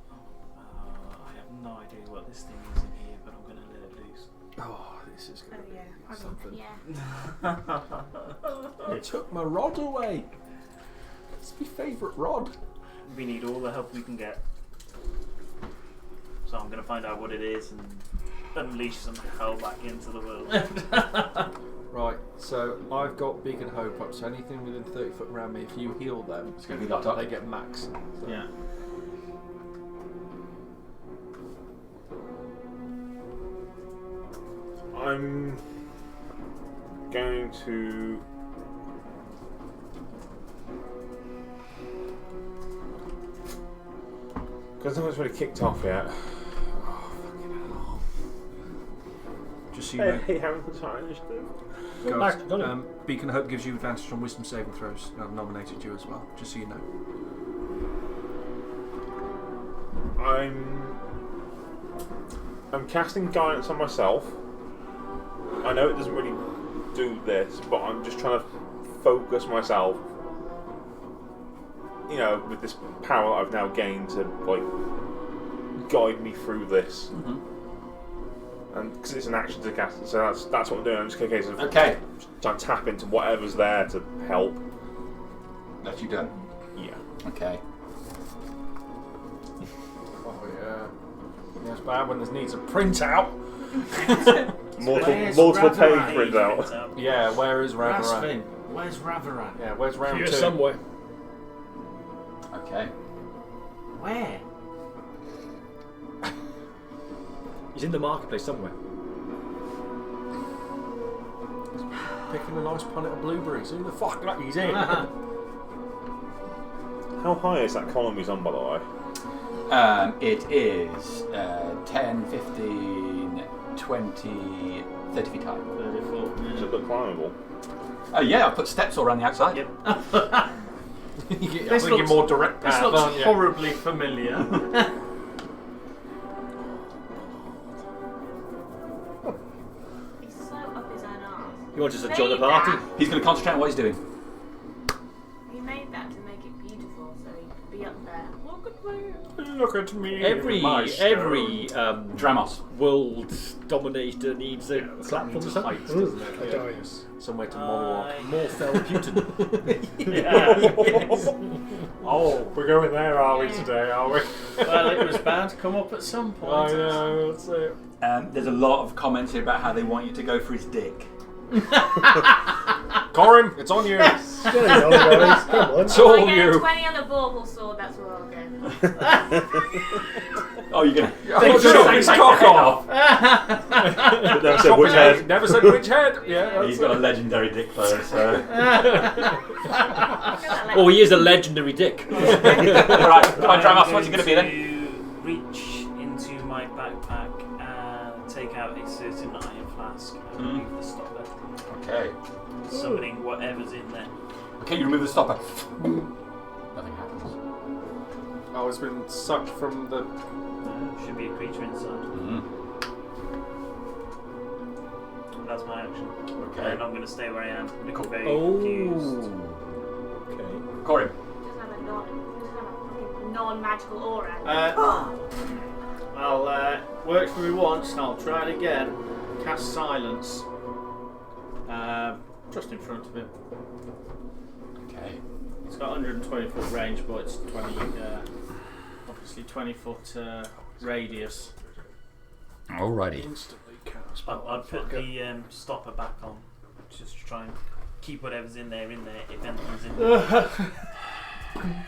have no idea what this thing is in here, but I'm going to let it loose. Oh, this is going to be I something. Yeah. It took my rod away. It's my favourite rod. We need all the help we can get. So I'm going to find out what it is and unleash some hell back into the world. Right, so I've got Beacon Hope up, so anything within 30 foot around me, if you heal them, It's going to be locked up. they get max. So. Yeah. I'm going to. Because no one's really kicked off yet. Just so you know. Hey, Harrington's high initiative. Go. Beacon of Hope gives you advantage on wisdom saving throws. I've nominated you as well, just so you know. I'm casting guidance on myself. I know it doesn't really do this, but I'm just trying to focus myself. You know, with this power that I've now gained to like guide me through this. And because it's an action to cast, so that's what I'm doing. I'm just in case of Okay. trying to tap into whatever's there to help. That's you done. Yeah. Okay. Oh yeah. Yeah, it's bad when there's needs a printout. multiple page printout. Yeah, where is Ravaran? Rasvin, where's Ravaran? Yeah, where's round Here 2? somewhere. Okay. Where? He's in the marketplace somewhere. Picking a nice punnet of blueberries. Who the fuck knows he's in? How high is that column he's on, by the way? It is 10, 15, 20, 30 feet high. 34. Does it look climbable? Yeah, I've put steps all around the outside. Yep. I think you're more direct This path, looks aren't you? horribly familiar. He's so up his own arse. You want us to Made join the party? that. He's going to concentrate on what he's doing. He made that to make it beautiful, so he could be up there. Look at me. Look at me. Every my Dramos. world dominator needs a clap from the side. Adarius. Somewhere to monologue. More fell Putin. Oh, we're going there, are we today? Are we? Well, it was bound to come up at some point. I know. That's it. There's a lot of comments here about how they want you to go for his dick. Corin, it's on you. Yes. Come on. It's all I get a you. 20 on the bauble sword, that's where I'll go. Oh, you're going to... Oh, take his cock off. Never said which head. Never said which head. Yeah, He's got a legendary dick though, so... Oh, he is a legendary dick. Alright, Dramos, what's he going to be then? To reach into my backpack and take out a certain iron flask and remove the stopper. Okay. Summoning whatever's in there. Okay, you remove the stopper. Nothing happens. Oh, it's been sucked from the... Should be a creature inside. That's my action. Okay. And I'm going to stay where I am. Looking very Oh. confused. Okay. Corin. Doesn't have a fucking non-magical aura. I'll worked for me once, and I'll try it again. Cast silence. Just in front of him. Okay. It's got 120 foot range, but it's 20, obviously 20 foot radius. Alrighty. Instantly cast. I'd put the stopper back on. Just to try and keep whatever's in there, if anything's in there.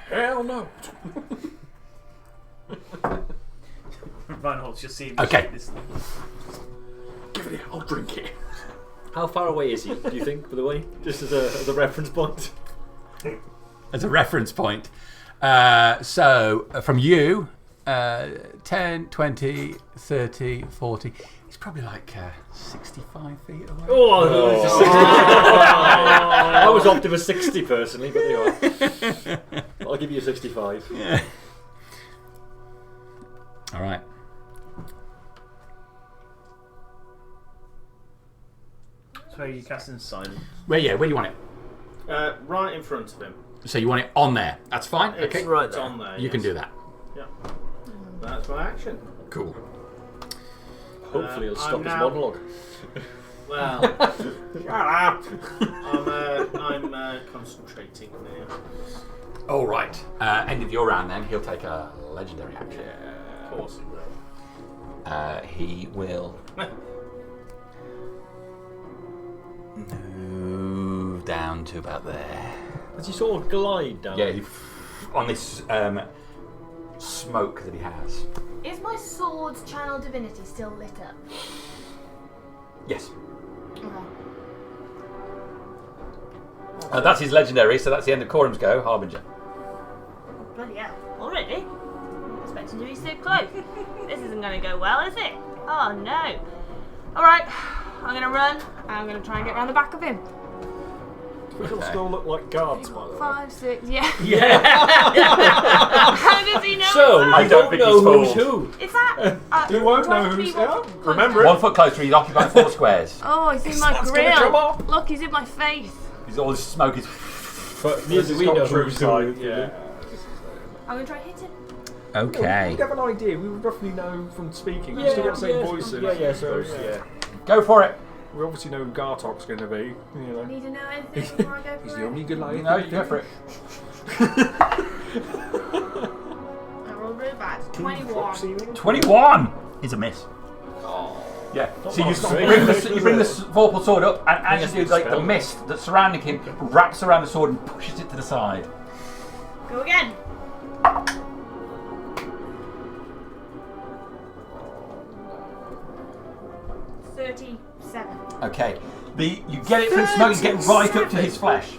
Hell no. Reinhold's just seeing Okay. this thing. Give it here. I'll drink it. How far away is he, do you think, by the way? Just as a reference point. As a reference point. So, from you, 10, 20, 30, 40. He's probably like 65 feet away. I was off to a 60 personally, but there you are. I'll give you a 65. Yeah. Alright. So are you casting silence? Where do you want it? Right in front of him. So you want it on there. That's fine. It's Okay. right on there. You can do that. Yeah. That's my action. Cool. Hopefully it'll stop I'm his now- monologue. Well, shut up. I'm concentrating now. Alright. End of your round then. He'll take a legendary action. Of course he will. He will move down to about there. Does he sort of glide down? Yeah, on this smoke that he has. Is my sword's channel divinity still lit up? Yes. Okay. That's his legendary, so that's the end of Coram's go, Harbinger. Bloody hell. Already? Expecting to be so close. This isn't going to go well, is it? Oh no. Alright. I'm gonna run. And I'm gonna try and get around the back of him. We all still look like guards, by the way. 5, 6, yeah. Yeah. How does he know? So, it's I that? don't know who's who. Is that? You won't know 20 who's what- out. close? Remember 1 foot closer, he's occupied 4 squares. Oh, he's in my That's gonna come grill. off. Look, he's in my face. He's all this smoke is. But This we has got know true who's sight. who. Yeah. I'm gonna try and hit him. Okay. We'd have an idea. We would roughly know from speaking. We Yeah, still got the same yeah, voices. yeah, so yeah. Go for it. We obviously know who Gartok's going to be. You I know. need to know anything before I go He's for the it. only good lion. No, you go for it. I rolled really bad. 21. 21 is a miss. Yeah. So you bring the Vorpal sword up, and as you do, like the mist that's surrounding him wraps around the sword and pushes it to the side. Go again. Okay. You get it through the smoke and get right up to his flesh.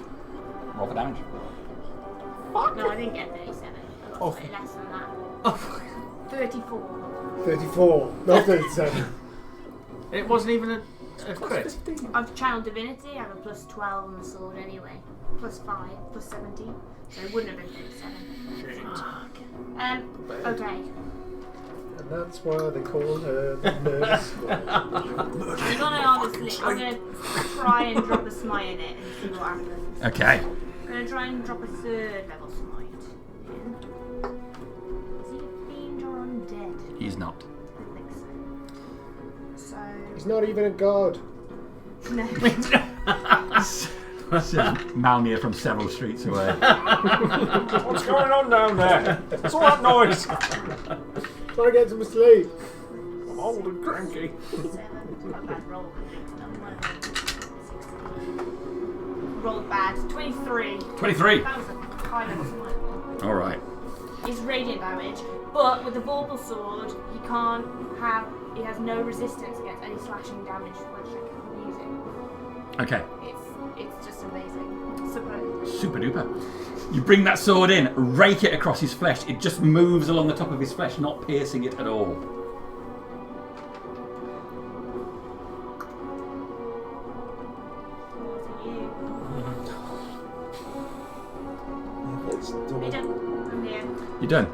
Roll for damage. No, I didn't get 37. I got slightly less than that. 34. 34, not 37. It wasn't even a crit. I've channeled divinity. I have a plus 12 on the sword anyway. Plus 5, plus 17. So it wouldn't have been 37. Okay. And that's why they call her the nurse. I'm gonna try and drop a smite in it and see what happens. Okay. I'm gonna try and drop a 3rd level smite in. Is he a fiend or undead? He's not. I think so. So. He's not even a god. No. Malmir from several streets away. What's going on down there? What's all that noise? Trying to get some sleep. I'm old and cranky. 7. Not bad roll. Rolled bad. 23. 23. That was a high level smite. All right. It's radiant damage, but with the Vorpal sword, he has no resistance against any slashing damage which I can use it. Okay. It's just amazing. Super duper. You bring that sword in, rake it across his flesh. It just moves along the top of his flesh, not piercing it at all. You're done.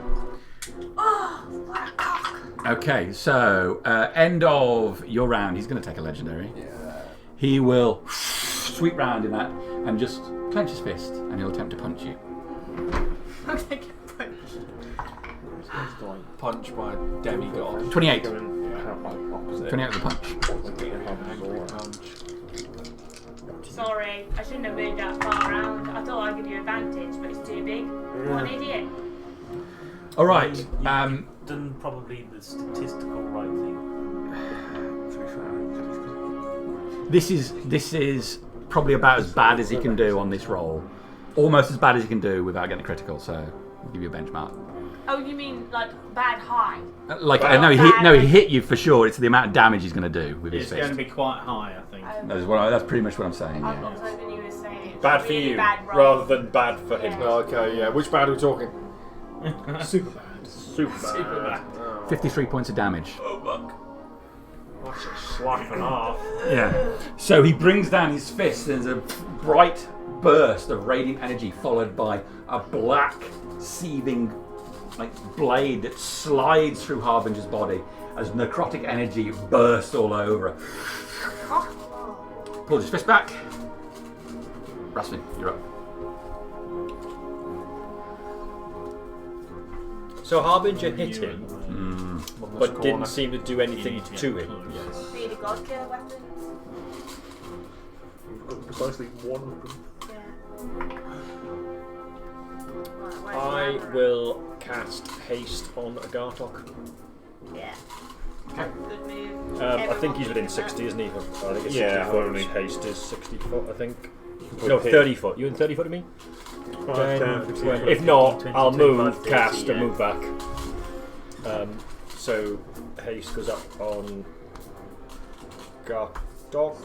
Oh, what a cock! Okay, so end of your round. He's going to take a legendary. Yeah. He will sweep round in that and just clench his fist, and he'll attempt to punch you. I'll take a punch. Punch by a demigod. 28. Yeah. 28 with a punch. Sorry, I shouldn't have moved that far around. I thought I'd give you advantage, but it's too big. What an idiot. All right. You've done probably the statistical right thing. This is probably about as bad as he can do on this roll. Almost as bad as he can do without getting a critical. So I'll give you a benchmark. Oh, you mean like bad high? Like Well, no, he hit you for sure. It's the amount of damage he's going to do with his It's fist. going to be quite high, I think. That's pretty much what I'm saying. I Yeah. was hoping you were saying it's Bad for really you, bad roll. rather than bad for him. Yeah. Okay, yeah. Which bad are we talking? Super bad. Super bad. 53 points of damage. That's a slap and a half. Yeah. So he brings down his fist. There's a bright burst of radiant energy, followed by a black, seething, blade that slides through Harbinger's body as necrotic energy bursts all over. Pulls his fist back. Rasmus, you're up. So Harbinger hit him, but didn't seem to do anything to him. Yes. Need a god killer weapons? Precisely one of them. Yeah. I will cast haste on Gartok. Yeah. Okay. Good move. I think he's within 60, isn't he? I think it's 60 Yeah, foot. only. Haste is 60 foot, I think. Put No, hit. 30 foot. You in 30 foot of me? 10, 15, If not, 20, I'll 25, move, 30, cast, yeah. and move back. So haste goes up on Gartok.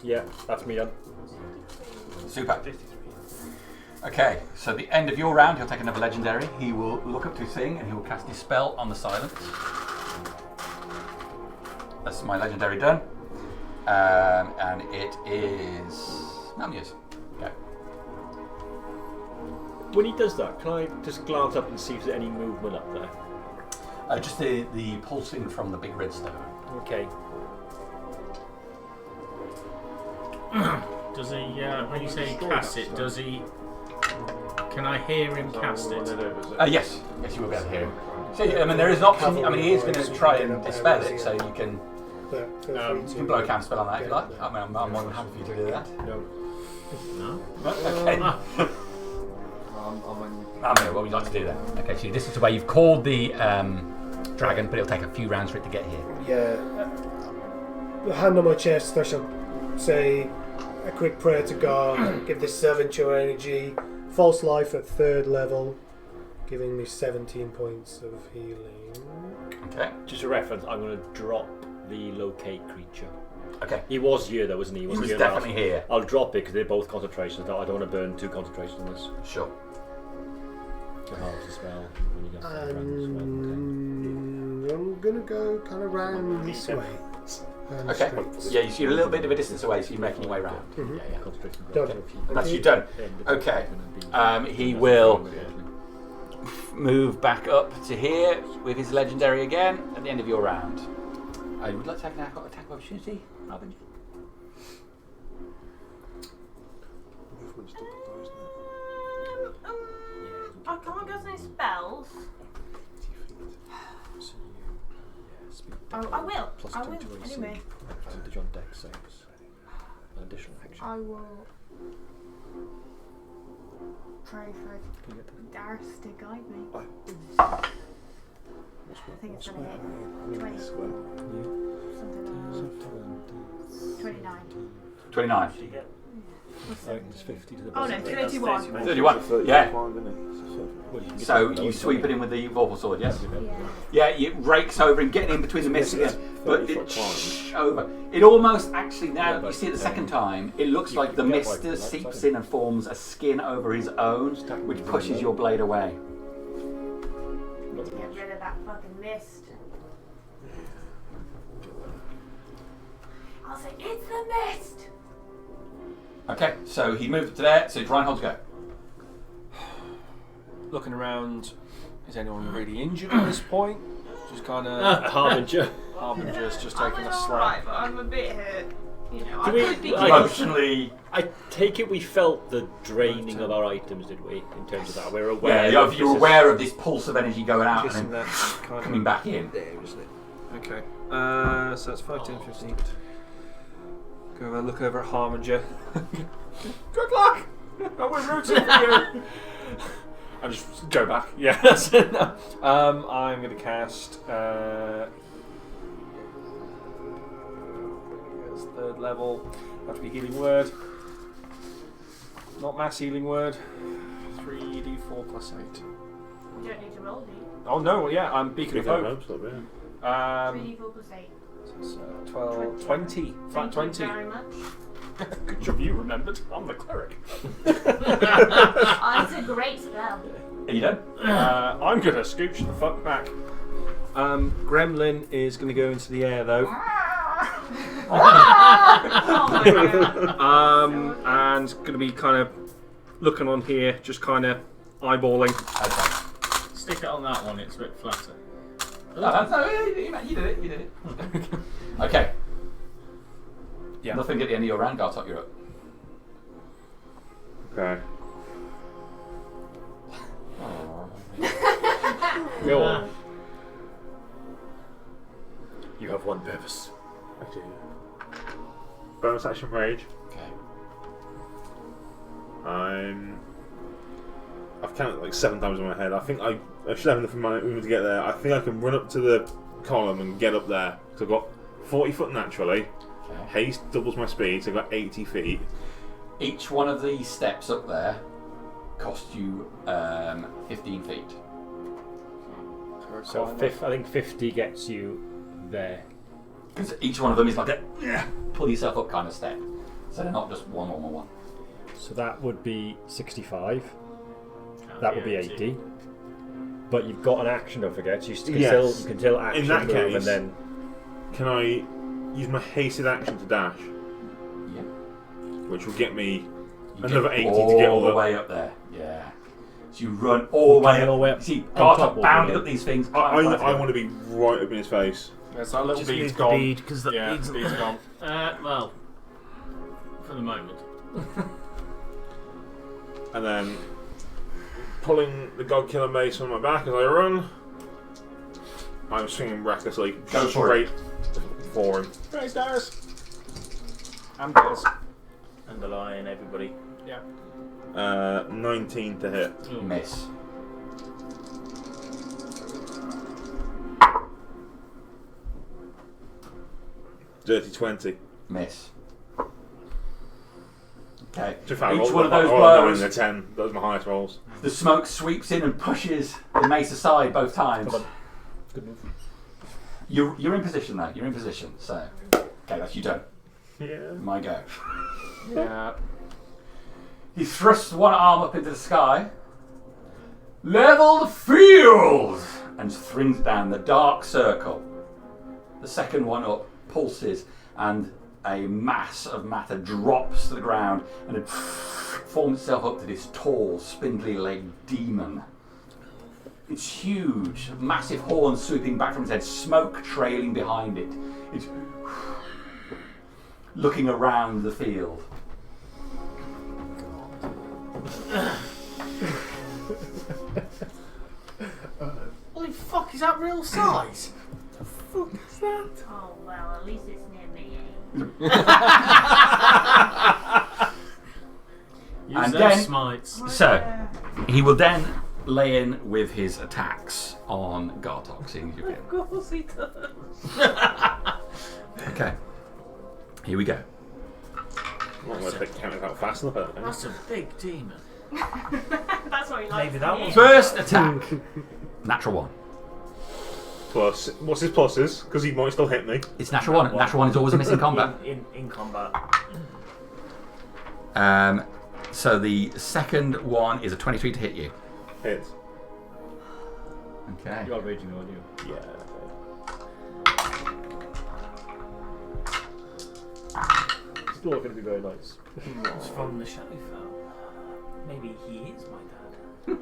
Yeah, that's me done. Super. Okay, so the end of your round, he'll take another legendary. He will look up to his thing and he will cast his spell on the silence. That's my legendary done. And it is Mamnus. Okay. When he does that, can I just glance up and see if there's any movement up there? Just the pulsing from the big redstone. Okay. Does he, when you say he casts it, does he... Can I hear him cast it? Yes. Yes, you will be able to hear him. So, I mean, there is an option. I mean, he is going to try and dispel it, so you can blow a counter spell on that if you like. I mean, I'm more than happy for you to do that. No. Okay. What would you like to do then? Okay, so this is the way you've called the dragon, but it'll take a few rounds for it to get here. Yeah. Hand on my chest, I shall say a quick prayer to God, give this servant your energy, false life at 3rd level, giving me 17 points of healing. Okay. Just a reference, I'm going to drop the locate creature. Okay. He was here though, wasn't he? He was definitely here. I'll drop it because they're both concentrations. I don't want to burn 2 concentrations on this. Sure. Half the spell. I'm going to go kind of round this way. Okay. Yeah, you're a little bit of a distance away, so you're making your way round. Mm-hmm. Yeah. Done. That's you done. Okay. He will move back up to here with his legendary again at the end of your round. I would like to take an attack of opportunity, haven't you? I can't get any spells. Oh, I will. I will. Anyway. Percentage on dex saves. Additional action. I will try for Darius to guide me. I think it's going to hit 20. Something like 29. 29. It's 50 to the Oh no, 31. 31. Yeah. So you sweep it in with the vorpal sword, yes? Yeah, it rakes over and getting in between the mist again. But it over. It almost actually, now you see it the second time, it looks like the mist seeps in and forms a skin over his own, which pushes your blade away. Get rid of that fucking mist. I'll say, it's the mist! Okay, so he moved up to there, so Reinhold's go. Looking around, is anyone really injured at this point? Just kind of Harbinger. Harbinger's just I'm taking a alright, slap. but I'm a bit hurt. You know, Do I we- could be Emotionally. I take it we felt the draining of our items, did we? In terms of that, we're aware. Yeah, that you're this aware of this pulse of energy going out Guessing and then that's kind coming of back in. there, isn't it? Okay. So that's 5, 10, 15. Go have a look over at Harbinger. Good luck! I was rooting for you! I just go back. Yeah, that's it. No. I'm going to cast. It's 3rd level. Have to be healing word. Not mass healing word. 3d4 plus 8. You don't need to roll, do you? Oh no, yeah, I'm Beacon of Hope. 3d4 plus 8. So it's 12, 20. Flat 20. Thank you very much. Good job you remembered. I'm the cleric. Oh, it's a great spell. Are you done? I'm going to scooch the fuck back. Gremlin is going to go into the air though. Oh my god. And going to be kind of looking on here, just kind of eyeballing. Okay. Stick it on that one, it's a bit flatter. You did it, you did it. Okay. Yeah. Nothing at the end of your round, Gartok, you're up. Okay. Go on. You have one purpose. I do. Bonus action rage. Okay. I've counted like 7 times in my head. I think I should have enough in my room to get there. I think I can run up to the column and get up there. So I've got 40 foot naturally. Okay. Haste doubles my speed, so I've got 80 feet. Each one of these steps up there costs you 15 feet. So I think 50 gets you there. Because each one of them is like a pull yourself up kind of step. So they're not just one. So that would be 65. That would be 80. But you've got an action, don't forget. So you can Yes. still action In that move case, and then. Can I use my hasted action to dash? Yeah. Which will get me You another get 80 to get all the way up there. Yeah. So you run all the way up. All the way up. You see, On top Gartok of bounding it. up these things. I want to be right up in his face. There's that little Just bead's move the gone. bead, 'cause the bead's- bead's gone. Well, for the moment. And then pulling the Godkiller mace on my back as I run. I'm swinging recklessly Go for straight for him. Right, stars. And Bills. Underlying everybody. Yeah. 19 to hit. Miss. Dirty 20. Miss. Okay. To fair, Each I one of those rolled a 9 blows, and a 10. Those are my highest rolls. the smoke sweeps in and pushes the mace aside both times. Good move. You're in position though. You're in position. So, okay, that's you done. Yeah. My go. Yeah. He thrusts one arm up into the sky. Level the field! And springs down the dark circle. The second one up pulses and a mass of matter drops to the ground and it forms itself up to this tall, spindly-legged demon. It's huge, massive horns sweeping back from its head, smoke trailing behind it. It's looking around the field. Holy fuck, is that real size? Oh well, at least it's near me. Use And those then- smites. So, he will then lay in with his attacks on Gartok, seeing as you've been. Of course he does. Okay, here we go. I'm not going to take counters out fast enough. I don't think. That's a big demon. That's what he likes. Maybe that to one. hear. First attack, natural one. Plus, what's his pluses? Because he might still hit me. It's natural one. Natural one is always a miss in combat. In combat. So the second one is a 23 to hit you. Hits. Okay. You are raging, aren't you? Yeah. It's not going to be very nice. It's from the Shadowfell. Maybe he is my dad.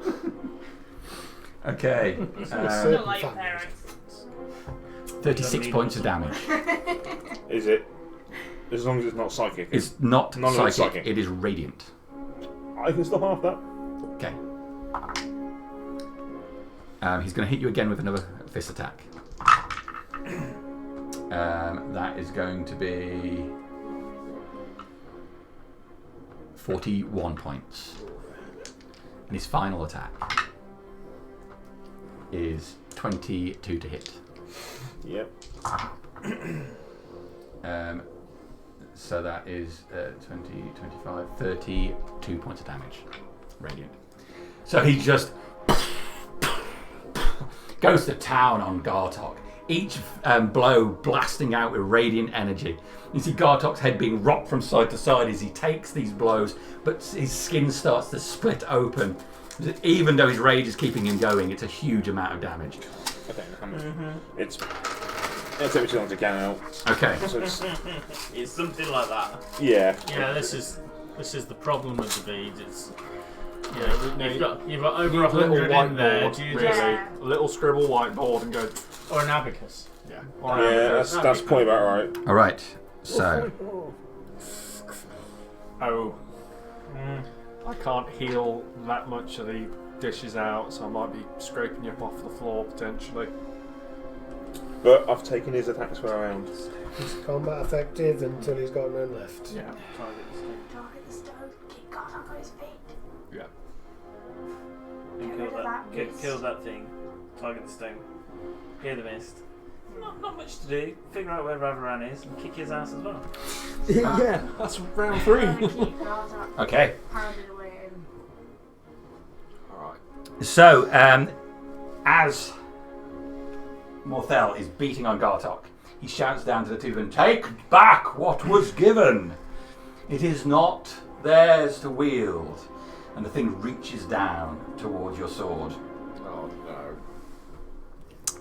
Okay. Not like your parents. 36 points of damage. Is it? As long as it's not psychic. It's not None of it's psychic. psychic. It is radiant. I can stop half that. Okay. He's going to hit you again with another fist attack. That is going to be 41 points. And his final attack is 22 to hit. Yep. So that is 20, 25, 32 points of damage. Radiant. So he just goes to town on Gartok. Each blow blasting out with radiant energy. You see Gartok's head being rocked from side to side as he takes these blows, but his skin starts to split open. Even though his rage is keeping him going, it's a huge amount of damage. Okay, how much? It'll take me too long to count out. Okay. So it's, It's something like that. yeah. Yeah, this is the problem with the beads. It's you've got over 100 in there. Do you just, Yeah. A little scribble whiteboard and go. or an abacus? Yeah. Or Yeah, that's probably about right. All right. So Oh. I can't heal that much of the dishes out, so I might be scraping you up off the floor potentially. But I've taken his attacks for a round. Is combat effective until he's got none left? Yeah. Target the stone. Keep God on his feet. Yeah. And Get kill rid of that. that mist. Kill that thing. Target the stone. Clear the mist. Not much to do. Figure out where Ravaran is and kick his ass as well. Yeah, that's round 3. Keep God on. okay. Pounded away at him. Alright. So as Morthel is beating on Gartok, he shouts down to the two of them, "Take back what was given. It is not theirs to wield." And the thing reaches down towards your sword. Oh no.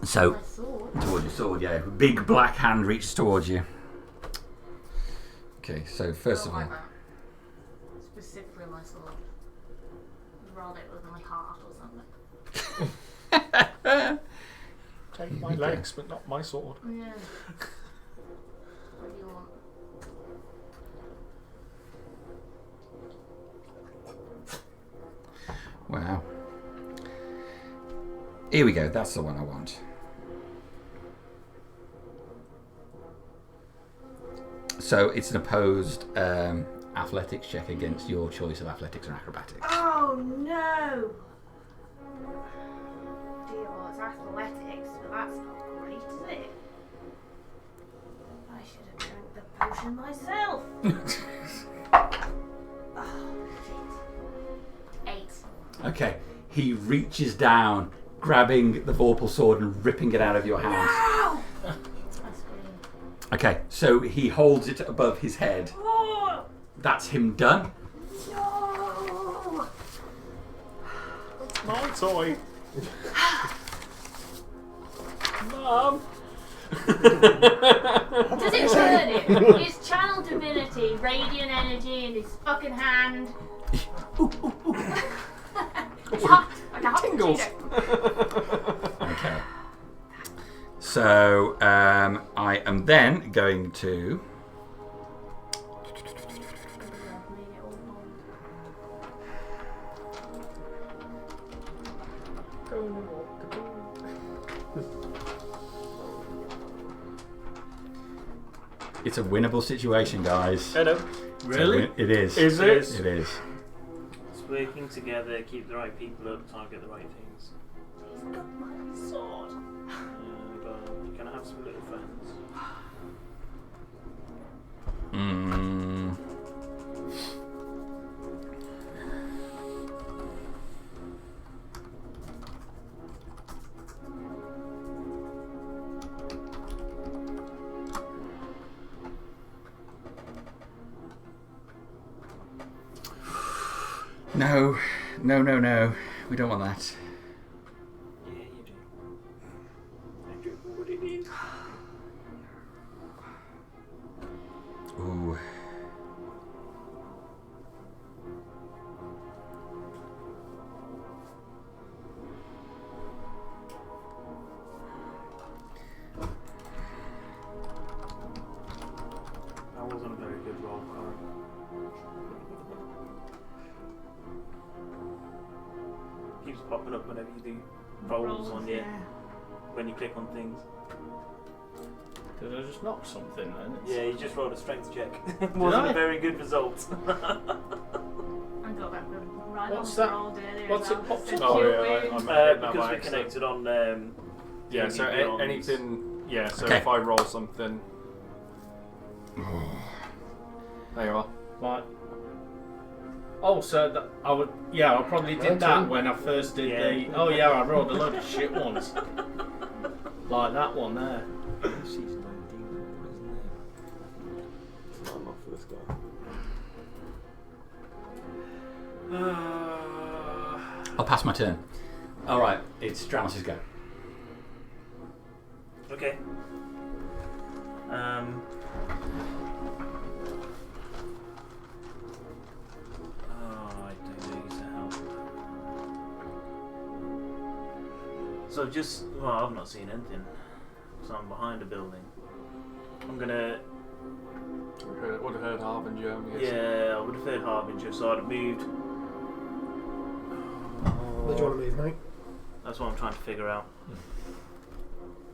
So, My sword. towards your sword, yeah. Big black hand reaches towards you. Okay, so first of all. Like that. Specifically my sword. Roll it with my heart or something. Take my legs, but not my sword. Yeah. What do you want? Wow. Here we go, that's the one I want. So it's an opposed athletics check against your choice of athletics or acrobatics. Oh no! Dear, well, it's athletics, but that's not great, is it? I should have drank the potion myself. Oh, shit. 8. Okay, he reaches down, grabbing the Vorpal sword and ripping it out of your hands. Ow! I scream. Okay, so he holds it above his head. Oh, That's him done. no! My toy. Mum. Does it turn him? His channel divinity, radiant energy in his fucking hand. It's hot. Like a hot Tingles. potato. Okay. So I am then going to. It's a winnable situation, guys. Hello. Really? It is. Is it? It is. It's working together, keep the right people up, target the right things. He's got my sword. But you're gonna have some little friends. Mm. No. We don't want that. Yeah, you do. I don't know what it is. Ooh. That wasn't a very good roll, Corin. Keeps popping up whenever you do rolls on you, when you click on things. Did I just knock something then? Yeah, you just rolled a strength check. Wasn't I? a very good result. I got that right What's on that? the roll earlier. What's as it well. popped Just up? Oh, cute yeah, I wounds. might have hit that Because by we're accident. connected on. Yeah, so D&D Beyond. anything. Yeah, so Okay. if I roll something. There you are. Right. Oh, so that, I would. Yeah, I probably did that when I first did Yeah. the. Oh yeah, I rolled a load of shit ones. Like that one there. She's 19, isn't it? It's not enough for this guy. I'll pass my turn. All right, it's Dranos' go. Okay. I don't know use the help. So I've not seen anything. So I'm behind a building. I'm gonna. Would have heard Harbinger. I'm guessing. Yeah, I would have heard Harbinger, so I'd have moved. Where do you want to move, mate? That's what I'm trying to figure out.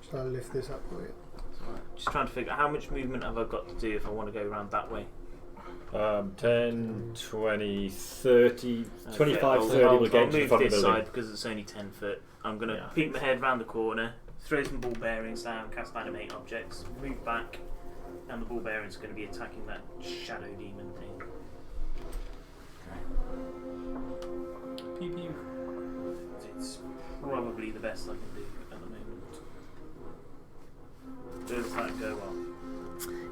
Shall I lift this up for you? Just trying to figure out how much movement have I got to do if I want to go around that way. 10, 20, 30, Okay, 25, I'll 30 will move get to the front of the this building. side because it's only 10 foot. I'm going to Yeah. peek my head round the corner, throw some ball bearings down, cast animate objects, move back, and the ball bearings are going to be attacking that shadow demon thing. Pew pew. It's probably the best I can do at the moment. Does that go well?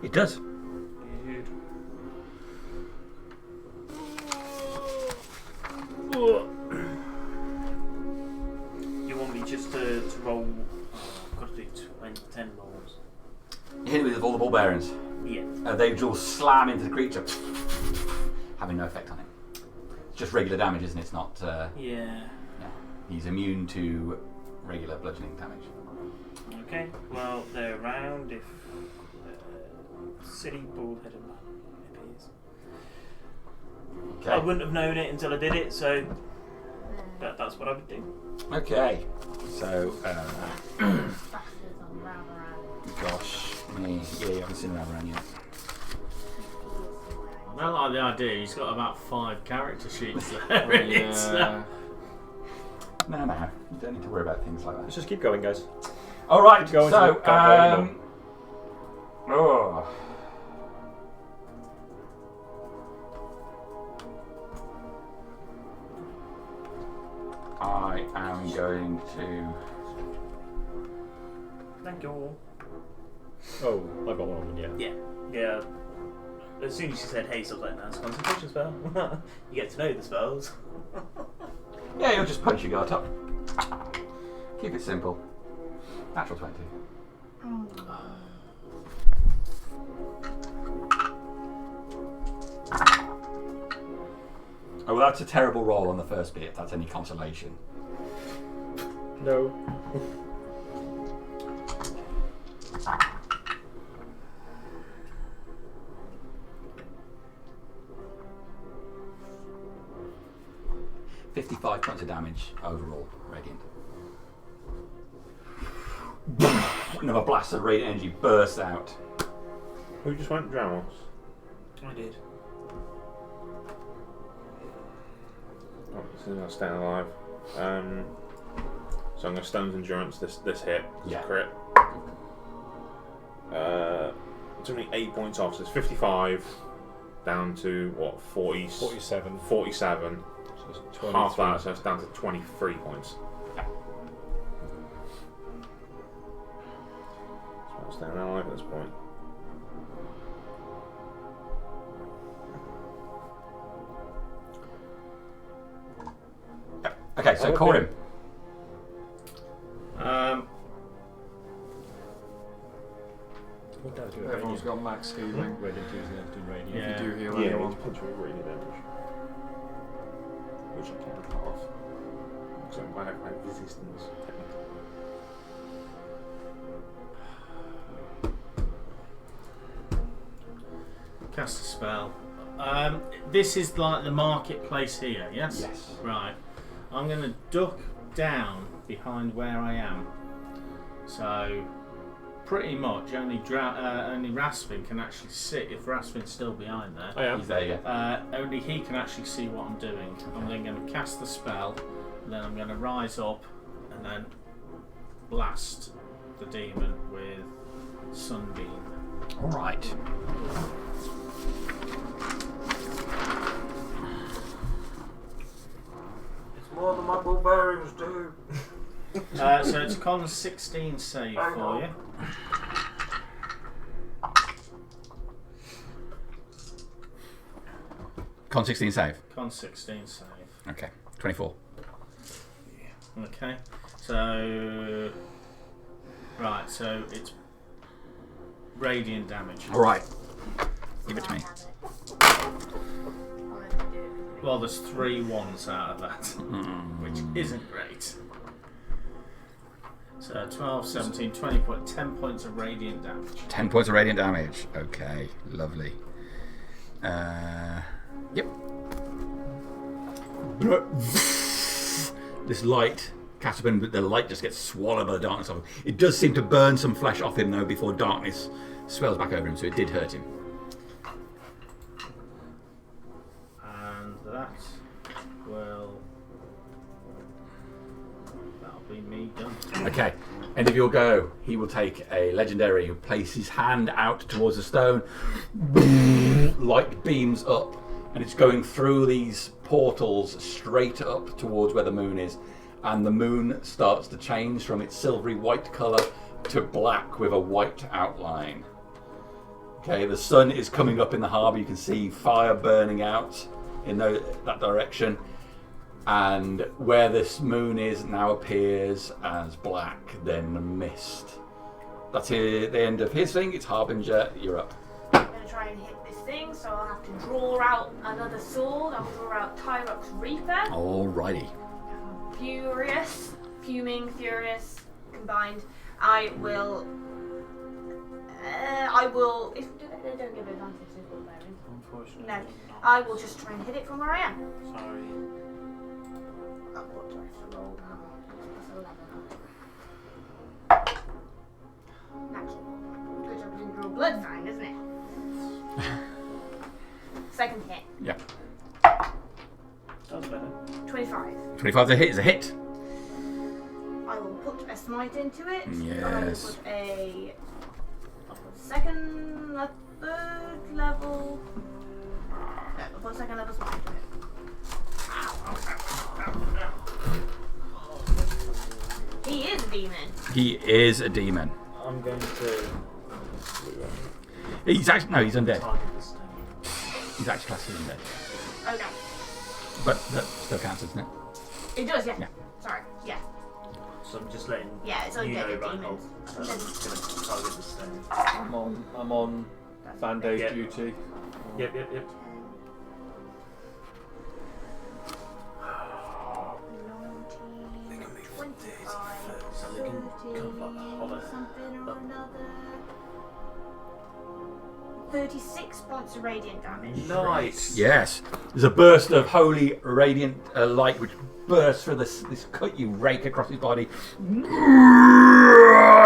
It does. Good. You want me just to roll? You hit it with all the ball bearings. Yeah. They just all slam into the creature, having no effect on it. It's just regular damage, isn't it? It's not. Yeah. He's immune to regular bludgeoning damage. Okay. Well, they're around if silly bald-headed man appears. Okay. I wouldn't have known it until I did it, so that's what I would do. Okay. So, Bastards on Ravaran. gosh, me. Yeah, you haven't seen Ravaran yet. I don't like the idea. He's got about 5 character sheets there. It's, Yeah. No, you don't need to worry about things like that. Let's just keep going, guys. All right. Keep going So, till we can't go anymore. I am going to. Thank you all. Oh, I've got one, yeah. Yeah. As soon as she said haste, I was like, that's a concentration spell. You get to know the spells. Yeah, you'll just punch your guard up. Keep it simple. Natural 20. Oh, well, that's a terrible roll on the first bit, if that's any consolation. No. $55 points of damage overall, radiant. Another blast of radiant energy bursts out. Who just went Dramos? I did. Oh, this is not staying alive. So I'm going to Stone's Endurance this hit. It's Yeah. a crit. It's only 8 points off, so it's 55 down to what, 47. 47. So it's 23. Half that, so it's down to 23 points. Yeah. So I'm staying alive at this point. Okay, so call him. What does do it? Everyone's got max healing. Radiant is next to radiant. Yeah. If you do heal Yeah, anyone. it's punch me radiant damage. Which I can't cut off. So I have my resistance, technically. Cast a spell. This is like the marketplace here, yes? Yes. Right. I'm going to duck down behind where I am. So, pretty much only Raspin can actually sit if Raspin's still behind there. I am. He's there, yeah. Only he can actually see what I'm doing. I'm then going to cast the spell, and then I'm going to rise up and then blast the demon with Sunbeam. All right. It's more than my ball bearings do. So it's a con 16 save for you. Con 16 save. Con 16 save. Okay. 24. Okay. So. Right, so it's radiant damage. All right. Give it to me. Well, there's 3 ones out of that, which isn't great. So 12, 17, 20 points, 10 points of radiant damage. 10 points of radiant damage. Okay, lovely. Yep. This light, Caterpin, but the light just gets swallowed by the darkness of him. It does seem to burn some flesh off him, though, before darkness swells back over him, so it did hurt him. And that will... that'll be me done. Okay, end of your go. He will take a legendary, place his hand out towards the stone. Light beams up, and it's going through these portals straight up towards where the moon is. And the moon starts to change from its silvery white colour to black with a white outline. Okay, the sun is coming up in the harbour. You can see fire burning out in that direction. And where this moon is now appears as black, then mist That's the end of his thing. It's Harbinger. You're up. I'm going to try and hit this thing, so I'll have to draw out another sword. I'll draw out Tyrock's Reaper. Alrighty. Furious. Fuming, furious, combined. I will... If they don't give advantage to ball bearings. Unfortunately. No. I will just try and hit it from where I am. Sorry. What do I have to roll now? Plus 11. Natural. Good job I didn't draw blood sign, isn't it? Second hit. Yeah. That's better. 25. 25 is a hit. I will put a smite into it. Yes. And I will put a second, a third level. No, I'll put a second level smite into it. He is a demon. He is a demon. I'm going to. He's actually he's undead. Target the stone. He's actually classed as undead, Okay. but that still counts, doesn't it? It does, yeah. Yeah. Sorry, yeah. So I'm just letting Yeah, it's you know, undead right? demons. I'm just going to target the stone. I'm on band-aid Yeah. duty. Yep. 36 points of radiant damage. Nice. Yes. There's a burst of holy radiant light which bursts through this cut you rake across his body.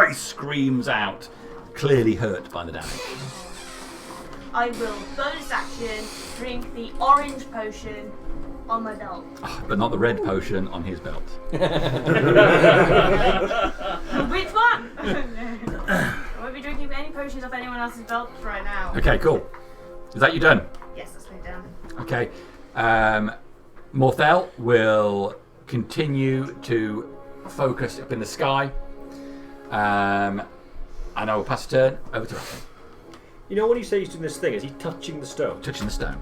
He screams out, clearly hurt by the damage. I will bonus action drink the orange potion on my belt. But not the red potion on his belt. Which one? I won't be drinking any potions off anyone else's belt right now. Okay, cool. Is that you done? Yes, that's me done. Okay. Morthel will continue to focus up in the sky. And I will pass a turn over to Raphael. You know when you say he's doing this thing, is he touching the stone? Touching the stone.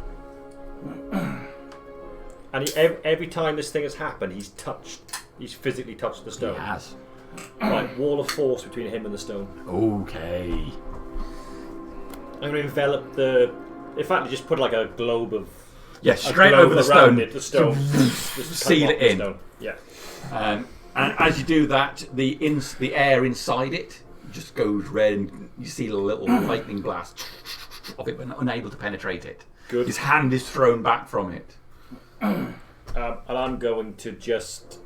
And every time this thing has happened, he's physically touched the stone. He has. Right, wall of force between him and the stone. Okay. I'm going to envelop the... In fact, just put like a globe of... Yeah, straight over the stone. The stone. Just Seal it in. Stone. Yeah. And as you do that, the air inside it just goes red, and you see a little lightning blast of it, but unable to penetrate it. Good. His hand is thrown back from it. And I'm going to just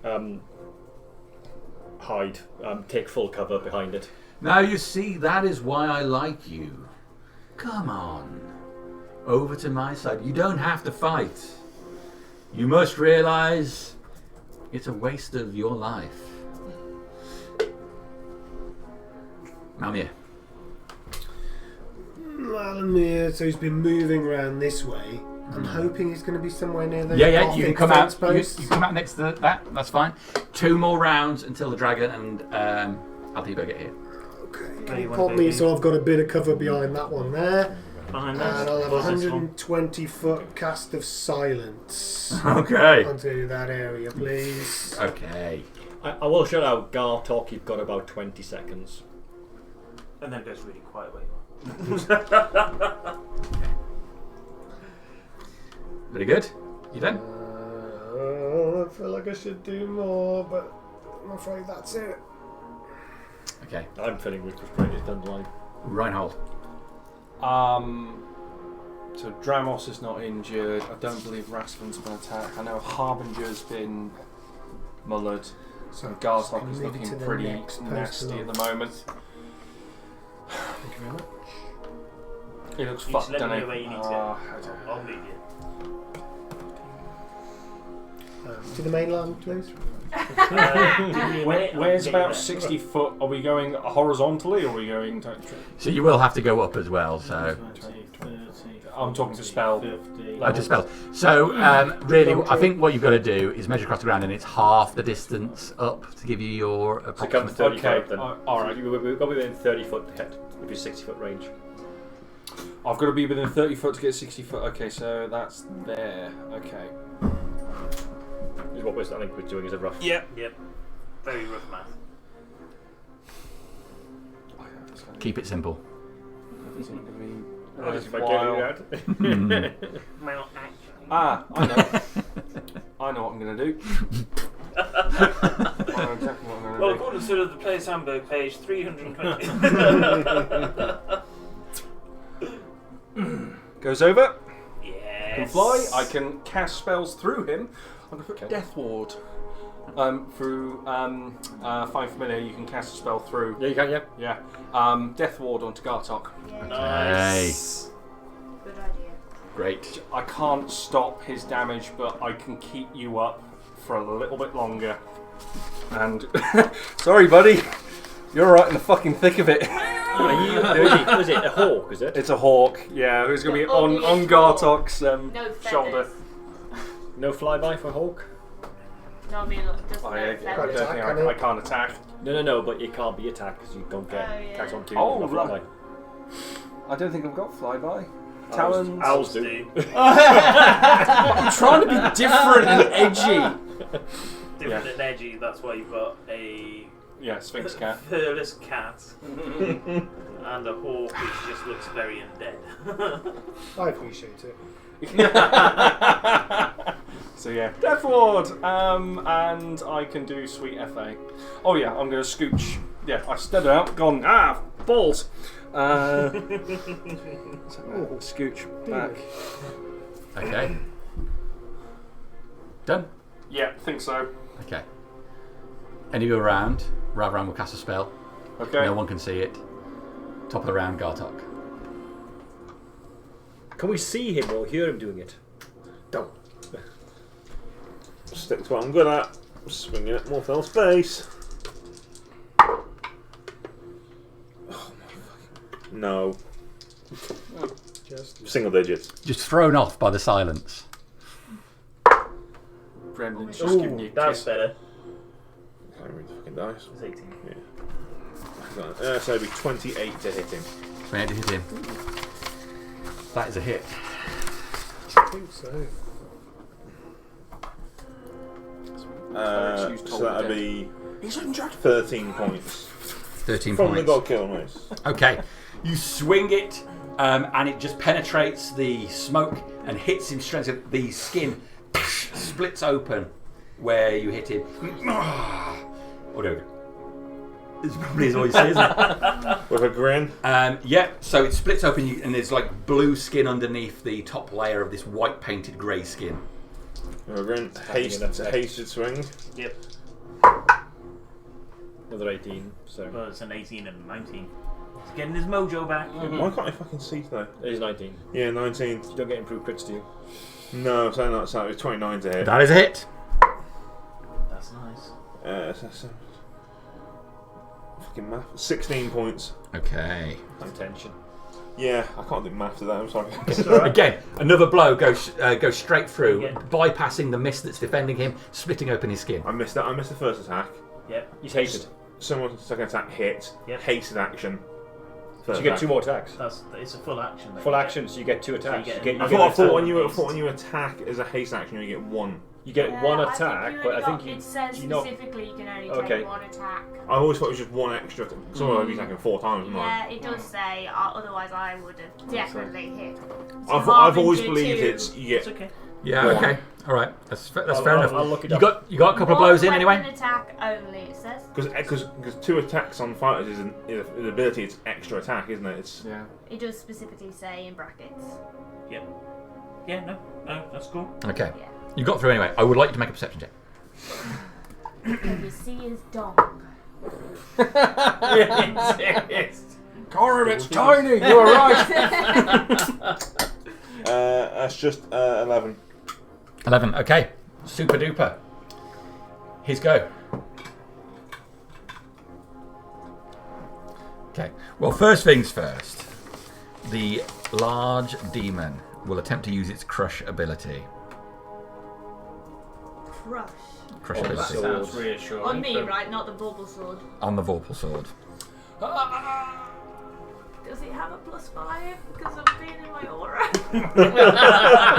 hide, take full cover behind it. Now you see, that is why I like you. Come on, over to my side. You don't have to fight. You must realise it's a waste of your life. Malmir. Malamir, so he's been moving around this way. I'm hoping he's going to be somewhere near the Yeah, Gothic you can come out. fence posts. You come out next to that. That's fine. 2 more rounds until the dragon and Altibo get here. Okay, Where can you you want pop to me be? so I've got a bit of cover behind that one there. Behind And us. I'll have What's this one? 120 foot cast of silence Okay. onto that area, please. Okay. I will shout out, Gartok, you've got about 20 seconds. And then it goes really quiet where you are. Very good. You done? I feel like I should do more, but I'm afraid that's it. Okay. I'm feeling really frustrated down the line. Reinhold. So Dramos is not injured. I don't believe Rasvin's been attacked. I know Harbinger's been mullered. So Gartok is Move it to looking the pretty next nasty person at the moment. Thank you very much. He looks You fucked, just let me doesn't know he? where you need to I'll meet you. To the main line, please. Give me a minute, Where's I'll get about you 60 foot? Are we going horizontally or are we going to... So you will have to go up as well. So 20, 30, I'm talking to spell. 50. I just spells. So really, I think what you've got to do is measure across the ground, and it's half the distance up to give you your So come approximate. 30 Okay, foot then. alright. We've got to be within 30 foot head, with your 60 foot range. I've got to be within 30 foot to get 60 foot. Okay, so that's there. Okay. Is what I think we're doing is a rough. Yep. Very rough math. I have Keep it simple. It's not going to be I'll just while. Well, actually. Ah, I know. I know what I'm going to do. I know exactly what I'm going to Well, do. according to the Player's Handbook, page 320. Goes over. Yes. Can fly. I can cast spells through him. I'm going to put Death Ward. Through 5 familiar, you can cast a spell through. Yeah, you can, yeah. Yeah. Death Ward onto Gartok. Yeah. Nice. Good idea. Great. I can't stop his damage, but I can keep you up for a little bit longer. And sorry, buddy, you're right in the fucking thick of it. Is it a hawk, is it? It's a hawk. Yeah, who's going to be on Gartok's No shoulder. feathers. No flyby for hawk? No, I mean, look, just I no don't feathers. think I can't attack. No, but you can't be attacked because you don't get Oh, yeah. tags on 2. Oh, not right. flyby. I don't think I've got flyby. Talons. Owls do. I'm trying to be different and edgy. Different and edgy, that's why you've got a Yeah, Sphinx cat. furless cat and a hawk which just looks very undead. I appreciate it. So yeah, Death Ward, and I can do Sweet FA. Oh yeah, I'm gonna scooch. Yeah, I stood out, gone. Balls. Scooch back. Okay. Done? Yeah, think so. Okay. Any go around, Ravran will cast a spell. Okay. No one can see it. Top of the round, Gartok. Can we see him or hear him doing it? Don't. Stick to what I'm good at. Swinging at Morthel's face. No. Just Single digits. Just thrown off by the silence. Brendan's just giving you a That's kiss. better. Can't read the fucking dice. It's 18. Yeah. So it'd be 28 to hit him. 28 to hit him. That is a hit. I think so. So that'd be 13 points. 13 From points. the God Kill Mace. Okay. You swing it, and it just penetrates the smoke and hits him straight. So the skin splits open where you hit him. Whatever. It's probably his voice, isn't it? With a grin. Yeah, so it splits open and there's like blue skin underneath the top layer of this white painted grey skin. With a grin. Hasted swing. Yep. Another 18, so. Well, it's an 18 and a 19. He's getting his mojo back. Why can't I fucking see today? It is 19. Yeah, 19. You don't get improved crits, do you? No, so not so. It's 29 to hit. That is a hit. That's nice. Fucking math. 16 points. Okay. Attention. Yeah, I can't do math to that. I'm sorry. Again, another blow goes straight through, Yeah. bypassing the mist that's defending him, splitting open his skin. I missed that. I missed the first attack. Yep. He's hated. Someone's second attack hit. Yep. Hasted action. So First you get attack. 2 more attacks. It's a full action. Full action, so you get 2 attacks. get- You I get thought when you attack as a haste action, you get one. You get Yeah, one I think attack, you but only I think got- you. it says you not- specifically you can only Okay. take 1 attack. I always thought it was just one extra. Someone would be attacking 4 times, wouldn't I? Yeah, it does say. Otherwise, I would have definitely hit. So I've halving always to believed 2. it's you It's get. okay. Yeah. One. Okay. All right. That's fair I'll enough. look it You up. got a couple of One blows in weapon anyway. attack only. It says. Because 2 attacks on fighters is an ability. It's extra attack, isn't it? It's Yeah. It does specifically say in brackets. Yep. Yeah, no, that's cool. Okay. Yeah. You got through anyway. I would like you to make a perception check. Can you see his dong? Corum, it's tiny. You were right. that's just 11. 11. Okay. Super duper. His go. Okay. Well, first things first. The large demon will attempt to use its crush ability. Crush. Crush That ability. sounds reassuring. On me, but- right? Not the bauble sword. On the Vorpal sword. Does it have a +5 because of being in my aura?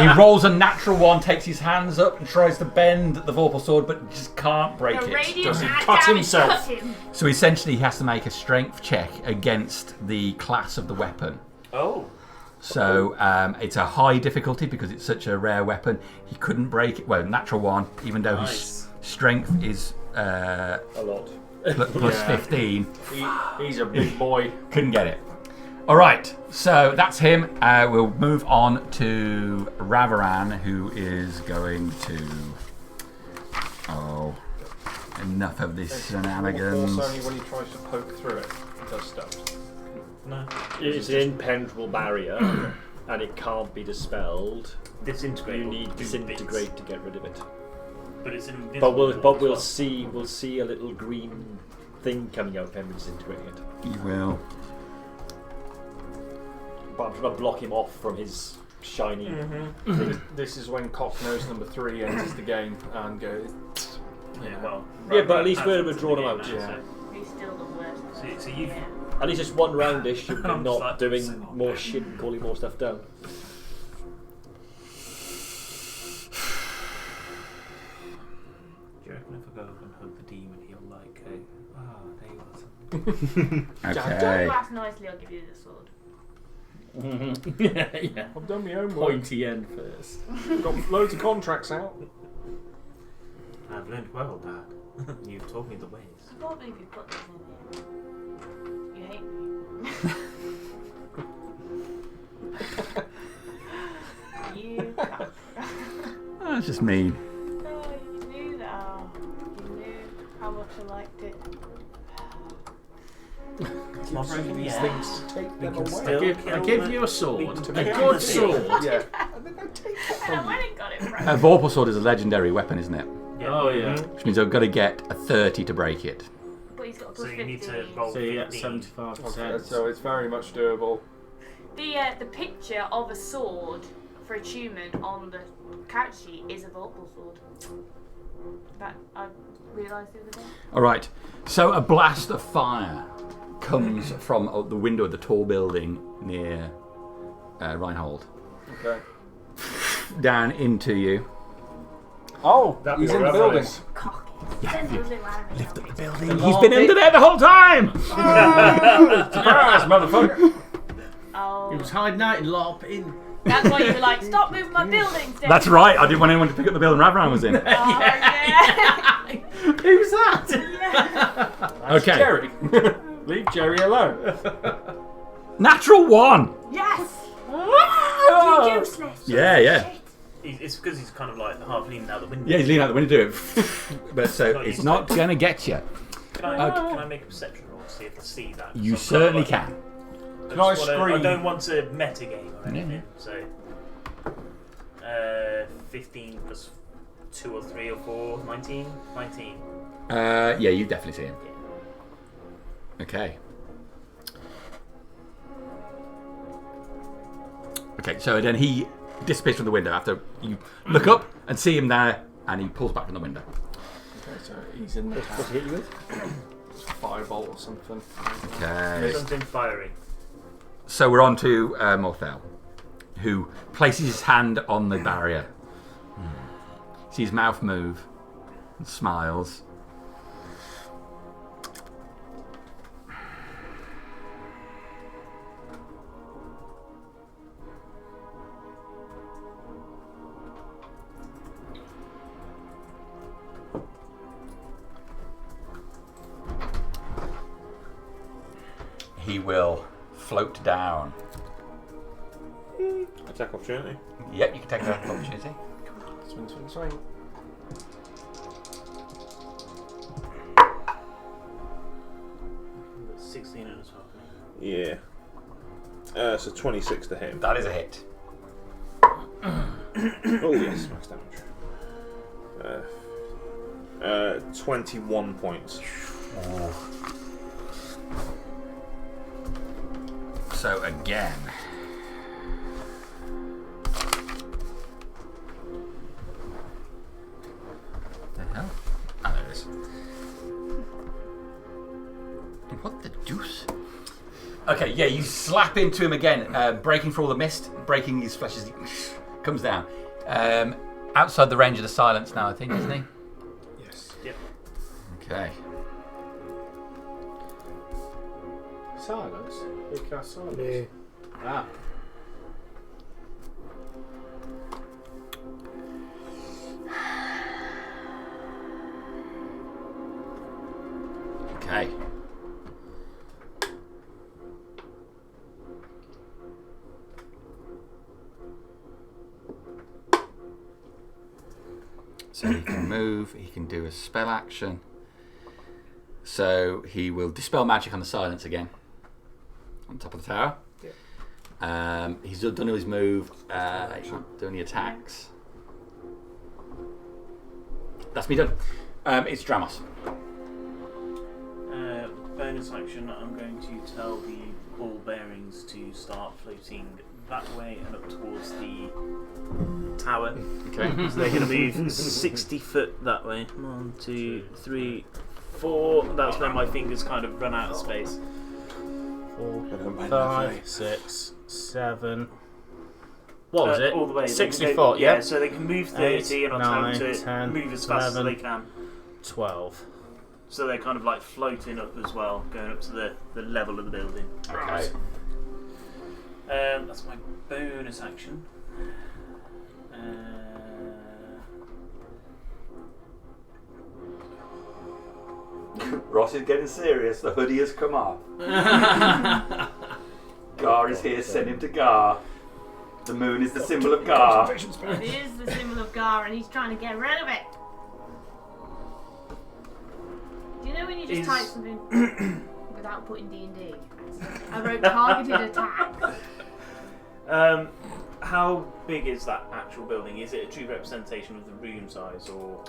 He rolls a natural 1, takes his hands up and tries to bend the Vorpal sword, but just can't break The it. radiant Does he damage cut himself? cut him. So essentially, he has to make a strength check against the class of the weapon. Oh. So it's a high difficulty because it's such a rare weapon. He couldn't break it. Well, natural 1, even though his strength is A lot. plus 15. He's a big boy. Couldn't get it. All right, so that's him. We'll move on to Ravaran, who is going to. Oh, enough of this Force shenanigans. only when he tries to poke through it. It does stuff. No. It's an impenetrable barrier, and it can't be dispelled. Disintegrate. You need disintegrate to get rid of it. But it's invisible. But we'll see a little green thing coming out of him disintegrating it. You will. But I'm trying to block him off from his shiny. This is when Cock Nose number 3 enters the game and goes. Yeah, well. Yeah, but at least has we're into drawn the him game out. now, Yeah. He's still the worst. So you've. Yeah. At least it's one roundish. You're I'm not just like, doing more shit and calling more stuff down. Do you reckon if I go up and hug the demon, he'll like go, there you are. Okay. Last nicely, I'll give you the sword. Yeah. I've done my own work. Pointy end first. Got loads of contracts out. I've learned well, Dad. You've taught me the ways. I can't believe you put this in here. You hate me. You can't. That's just mean. Oh, you knew that. Oh, you knew how much I liked it. It's not broken These yet. things to take We them can away. still I kill give the- you a we sword. can A kill good the sword. Yeah. And I went and got it A right. Vorpal sword is a legendary weapon, isn't it? Yeah. Oh yeah. Which means I've got to get a 30 to break it. But he's got a So plus you need to 15. roll So you get 15. 75%. So it's very much doable. The picture of a sword for attunement on the character sheet is a Volatile sword. That I realised the other day. All right. So a blast of fire comes from the window of the tall building near Reinhold Okay. down into you. Oh, That he's was in the reverence. building. Cocky. Lift up the building. He's been under there the whole time! Surprise, motherfucker! Oh, He was hiding out in LARPing. that's why you were like, stop moving my buildings, Dave. That's right. I didn't want anyone to pick up the building Ravran was in. Oh, yeah. Who's that? Yeah. Okay. Jerry. Leave Jerry alone. Natural 1. Yes. Oh, you useless. Yeah, yeah. Shit. It's because he's kind of like half leaning out the window. Yeah, he's leaning out the window to do it. But so Not it's used not to it. going to get you. Can I make a perception roll to see if I see that? 'Cause You I'm certainly kind of can. like, Can I I scream? don't want to metagame or anything. Yeah. So 15 plus 2 or 3 or 4, 19? 19. Yeah, you definitely see him. Okay. Okay, so then he disappears from the window after you look up and see him there, and he pulls back from the window. Okay, so he's in the What's town. he hit you with? Firebolt or something. Okay. Something fiery. So we're on to Morthel, who places his hand on the barrier. Sees his mouth move and smiles. He will float down. Attack opportunity. Yep, you can take that opportunity. Swing, swing, swing. That's 16 and a 12. Yeah. So 26 to hit him. That is a hit. Oh yes, max damage. 21 points. So again. The hell? Ah, there it is. What the deuce? Okay, yeah, you slap into him again, breaking through all the mist, breaking his flesh as he comes down. Outside the range of the silence now, I think, isn't he? Yes. Yep. Okay. Silence? We cast silence. No. Ah. Okay. So he can move, he can do a spell action. So he will dispel magic on the silence again. On top of the tower. He's done his move, he's not done any attacks. That's me done. It's Dramos. Bonus action, I'm going to tell the ball bearings to start floating that way and up towards the tower. Okay. So they're going to move 60 foot that way. 1, 2, 3, 4. That's when my fingers kind of run out of space. 4, 5, 6, 7. What was it? All the way. 60 They can foot, go, yeah? So they can move 30 and I'll tell them 9, to 10, move as fast 11, as they can. 12. So they're kind of like floating up as well, going up to the level of the building. Okay. That's my bonus action. Ross is getting serious. The hoodie has come off. Gar is here. Send him to Gar. The moon is the symbol of Gar. It is the symbol of Gar, and he's trying to get rid of it. Do you know when you just type something without putting D&D? I wrote targeted attack. How big is that actual building? Is it a true representation of the room size, or?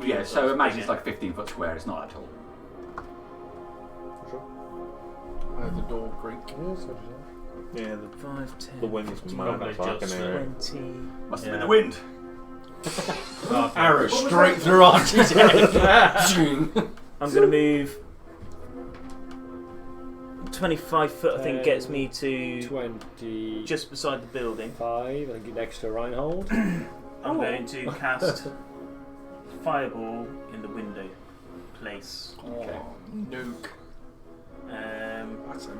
Yeah, so imagine it's like a 15-foot square. It's not at all. The door creak. Yeah, 5, 10, the wind's moaning probably like just an area. 20. Must have been the wind. Arrow straight through Archie's head. I'm going to move 25 foot, I think, gets me to 25, just beside the building. I think you're next to Reinhold. I'm going to cast Fireball in the window place. Okay. Nuke. That's a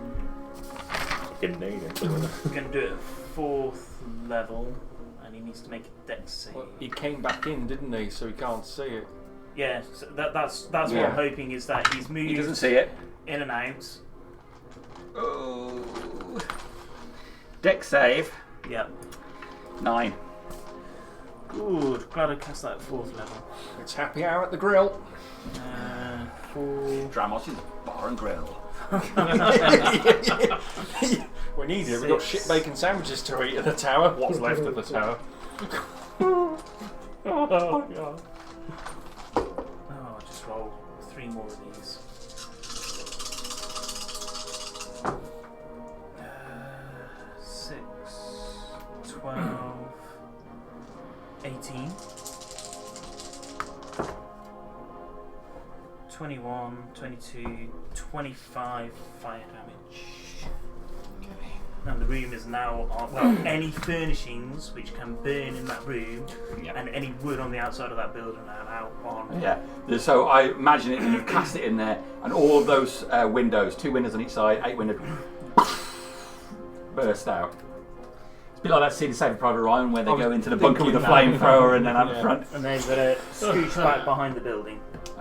Didn't need it. I'm going to do it at 4th level, and he needs to make a dex save. Well, he came back in, didn't he? So he can't see it. Yeah, so that's what Yeah. I'm hoping, is that he's moved He doesn't see it. in and out. Oh. Dex save. Yep. 9. Good. Glad I cast that at 4th level. It's happy hour at the grill. 4. Dramos' bar and grill. We need it. We've got shit bacon sandwiches to eat at the tower. What's left of the tower? Oh, God. Oh, I'll just roll 3 more of these. 6, 12, 18, 21, 22, 25 fire damage. And the room is now on, well, any furnishings which can burn in that room, Yep. and any wood on the outside of that building are now on. Yeah. So I imagine it, you cast it in there, and all of those windows, 2 windows on each side, 8 windows, burst out. It's a bit like that scene in Saving Private Ryan where they go into the bunker with a flamethrower and then out the front. And they've got to scooch back behind the building,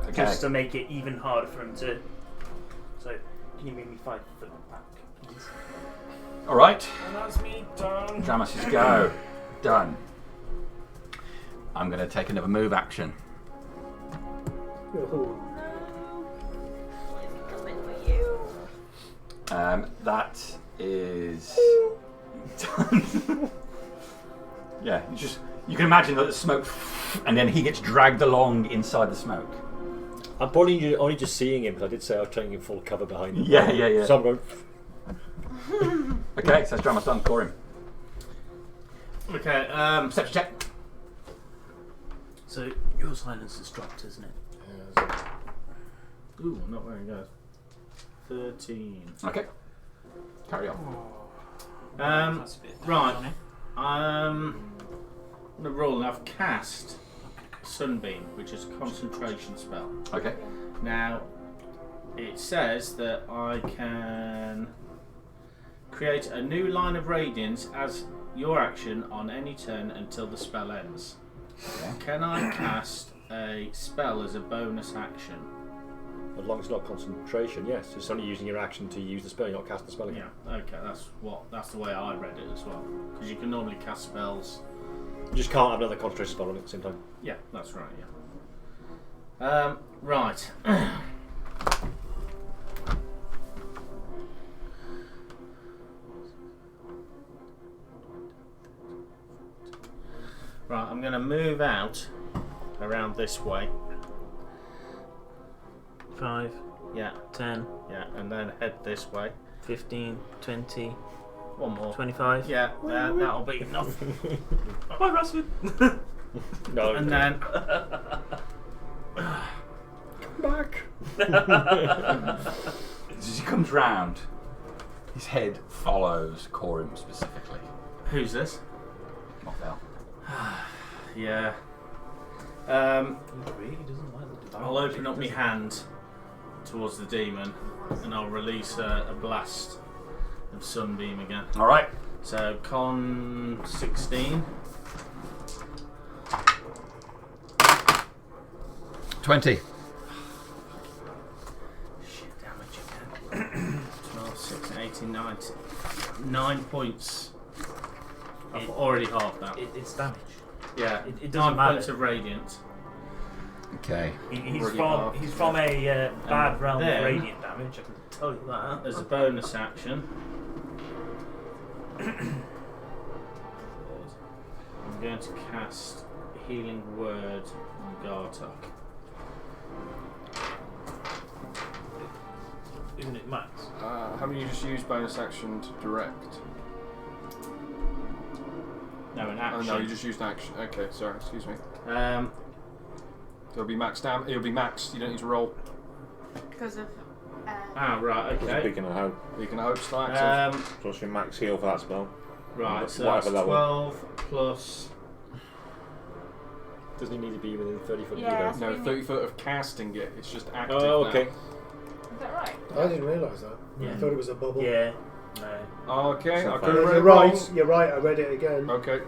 Okay. just to make it even harder for them to. So, can you move me 5 foot back, please? All right. And that's me done. Dramos' go. Done. I'm going to take another move action. No. What's coming for you? That is done. Yeah, you can imagine that the smoke, and then he gets dragged along inside the smoke. I'm probably only just seeing him because I did say I was taking full cover behind him. Yeah. So I'm going. Okay, so that's Dramos done. Core him. Okay, Perception check. so your silence has dropped, isn't it? Ooh, not very good. 13. Okay. Carry on. That's a bit right. down, I'm gonna roll and I've cast Sunbeam, which is a concentration spell. Okay. Now, it says that I can create a new line of radiance as your action on any turn until the spell ends. Okay. Can I cast a spell as a bonus action? As long as it's not concentration, yes. It's only using your action to use the spell, you're not casting the spell again. Yeah, okay, that's the way I read it as well. Because you can normally cast spells. You just can't have another concentration spell on it at the same time. Yeah, that's right, yeah. Right. Right, I'm going to move out around this way. 5, Yeah, 10, yeah, and then head this way. 15, 20, One more. 25. Yeah, that'll be enough. Bye, Russell. No. And then back. As he comes round, his head follows Corim specifically. who's this? MacLeod. Yeah. He really doesn't like the divine I'll open magic, up my does he? hand towards the demon, and I'll release a blast of sunbeam again. All right. So con 16. 20. Shit, damage again. 12, 16, 18, 19. 9 points. I've already halved that. It's damage. Yeah, It doesn't 9 matter. points of radiant. Okay. He's Already from halved. he's from a bad realm then- of radiant damage. I can tell you that. As a bonus action, I'm going to cast Healing Word on Gartok. Isn't it max? Haven't you just used bonus action to direct? No, an Oh action. no, you just used action. Okay, sorry, excuse me. Um, It'll be max damage. It'll be maxed. You don't need to roll. Because of. right, okay. Speaking of hope, You can hope still active. plus your max heal for that spell. Right, so Whatever that's level. 12 plus. Doesn't he need to be within 30 foot Yeah. of you No, 30 foot of casting it. It's just active. Oh, okay. Is that right? I didn't realise that. Yeah. I thought it was a bubble. Yeah. No. Now. Okay, So I far. could have read You're it right. wrong. You're right. I read it again. Okay.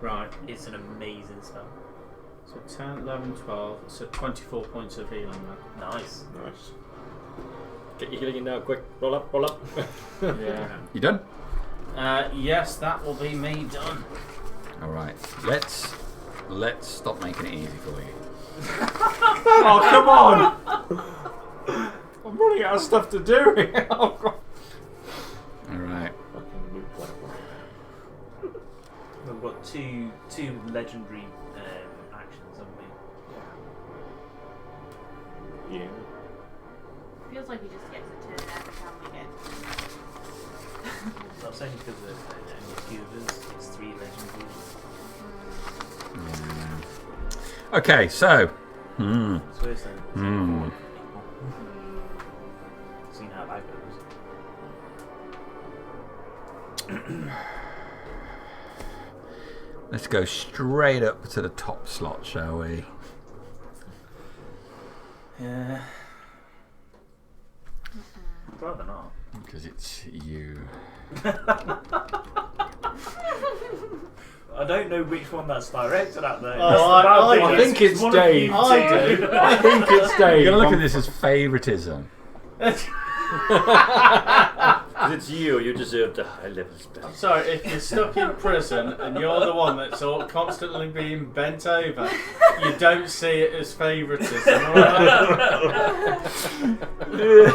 Right, It's an amazing spell. so 10, 11, 12. So 24 points of healing then. Nice. Nice. Get your healing in now, quick. Roll up, roll up. Yeah. You done? Yes, that will be me done. All right. Let's stop making it easy for you. Oh, come on! I'm running out of stuff to do here. Oh, God. All right. Fucking loot like We've got two legendary actions, haven't we? yeah. Feels like he just gets a turn every time we get. Not saying because of only a few of us. It's 3 legendary. Okay. So. It's worse than Hmm. Seen how that goes. Let's go straight up to the top slot, shall we? Yeah. I'd rather not. Because it's you. I don't know which one that's directed at though. Oh, That's the bad I thing, think it's one of you Dave. two. I do. I think it's Dave. You're gonna look at this as favoritism. Because it's you deserve the high level spell. So if you're stuck in prison and you're the one that's all constantly being bent over, you don't see it as favouritism. Alright? It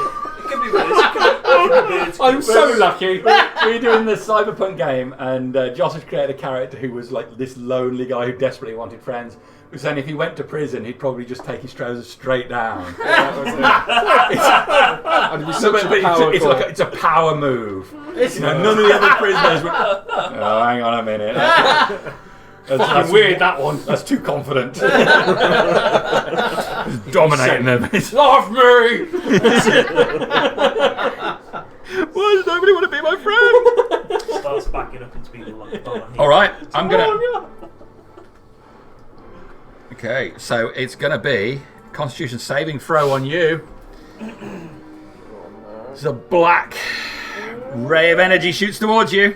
could be worse. It could be worse. I'm so lucky. We're doing the cyberpunk game, and Joss has created a character who was like this lonely guy who desperately wanted friends. He was saying if he went to prison, he'd probably just take his trousers straight down. I'd be such a power it's like it's a power move. You know, none of the other prisoners would. Oh, hang on a minute. That's weird, that one. That's too confident. Dominating them. Love me! Why does nobody want to be my friend? Starts backing up into people like, oh, All right, I'm gonna. Okay, so it's gonna be Constitution saving throw on you. There's a black ray of energy shoots towards you.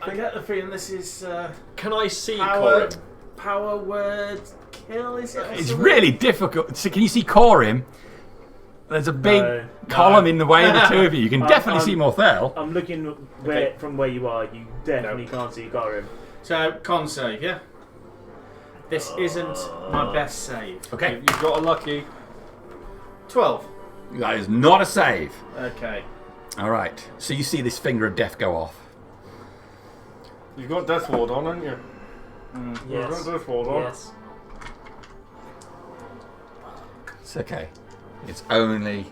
I get the feeling this is Can I see power, Corin? power word kill, is it? or It's something? really difficult. So can you see Corim? There's a big column in the way of the two of you. You can definitely see Morthel. I'm looking from where you are. You definitely can't see Gorim. So, con save, yeah? This isn't my best save. Okay, You've got a lucky. 12. that is not a save. Okay. All right, so you see this finger of death go off. You've got Death Ward on, haven't you? Yes. You've got Death Ward on. Yes. It's okay. It's only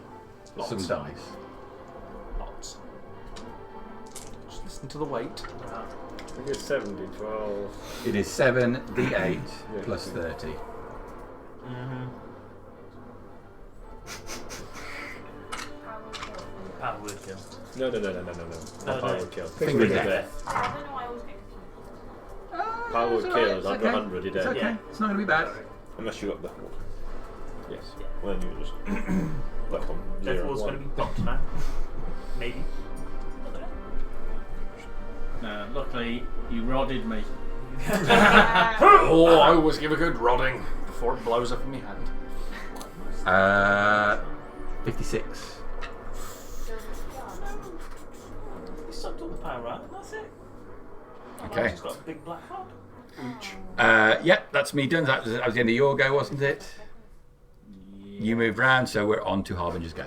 Lots. some dice. Lots. Just listen to the weight. I think it's 70, 12. It is 7d8 plus 30. Power word kill. No. No, Not power would kill. Finger Finger death. death. I don't know why I always get confused. Power would kill is under 100 a It's day. okay. Yeah. It's not going to be bad. Unless you got that one. Yes. Well, then you just left on Death 0 Ward's and going to 1. be blocked now. Maybe. No, luckily, you rodded me. Oh, I always give a good rodding before it blows up in my hand. 56. You sucked all the power out, and that's it. Okay. Just got a big black rod. Yeah, that's me done. That was the end of your go, wasn't it? You moved round, so we're on to Harbinger's go.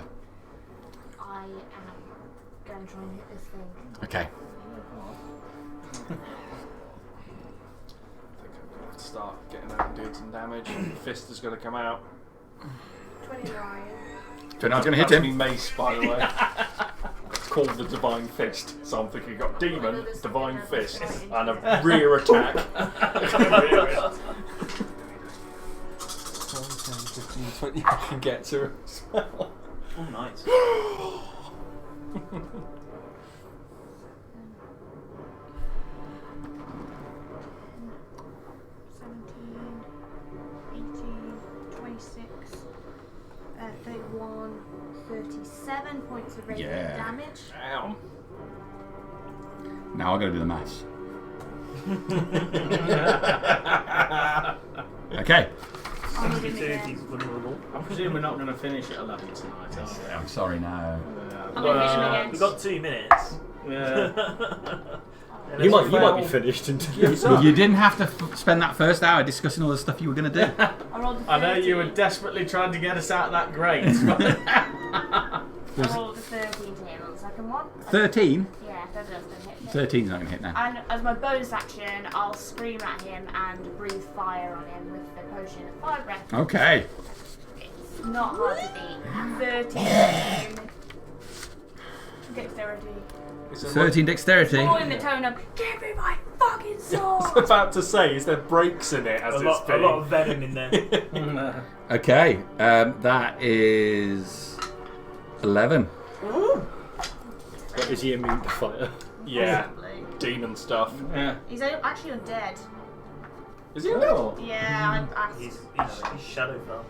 I am going to try and hit this thing. Okay. I think I'm going to have to start getting out and doing some damage. Fist is going to come out. 29. So now it's going to hit That's him. me mace, by the way. It's called the Divine Fist. So I'm thinking you've got Demon, Divine Fist, and a rear attack. 15, 20 you can get to it as well. Oh, nice. 31, 37 points of radiant Yeah. damage. Damn. Now I'm going to do the maths. Okay. I'm gonna 62 hit he's him. vulnerable. I presume we're not going to finish at 11 tonight, are we? I'm sorry now. I'm gonna hit him again. We've got 2 minutes. Yeah. You might be finished in 2 years. Well, you didn't have to spend that first hour discussing all the stuff you were going to do. I rolled a 30. I know you were desperately trying to get us out of that grate. I rolled a 13 to hit on the second one. 13? Yeah, that's going to hit him. 13's not going to hit now. And as my bonus action, I'll scream at him and breathe fire on him with the potion of fire breath. Okay. It's not hard to beat. 13 dexterity. 13 dexterity. All in the tone of, give me my fucking I sword! was about to say, is there breaks in it as A it's lot being... of venom in there. Okay. That is 11. But is he immune to fire? Yeah, Possibly. demon stuff. Yeah. He's actually undead. Is he Oh. Yeah, He's Shadowfell.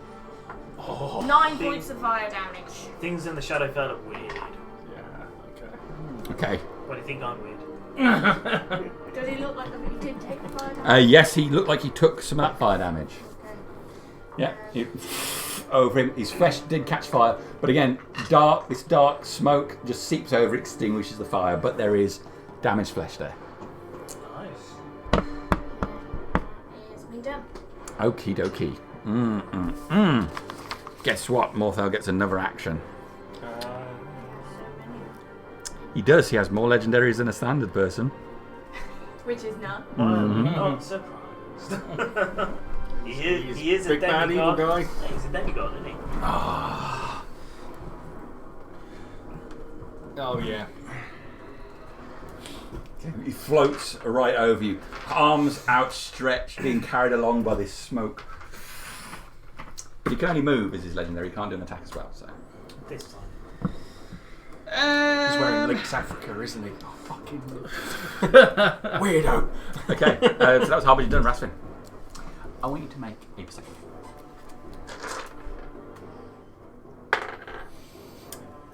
9 points of fire damage. Things in the Shadowfell are weird. Yeah, okay. Okay. What do you think I'm weird? Does he look like he did take the fire damage? Yes, he looked like he took some of that fire damage. Okay. Yeah. Over him. His flesh did catch fire. But again, this dark smoke just seeps over, extinguishes the fire. But there is damaged flesh there. Nice. Here's me done. Okie dokie. Guess what? Morthel gets another action. He does. He has more legendaries than a standard person. Which is none. I'm not surprised. he is a big bad evil demigod. guy. He's a demigod, isn't he? Oh, yeah. He floats right over you, arms outstretched, being carried along by this smoke. But he can only move as his legendary. He can't do an attack as well. So This time. He's wearing Lynx Africa, isn't he? Oh, fucking weirdo. Okay, so that was Harbinger done, Rasvin. I want you to make a perception.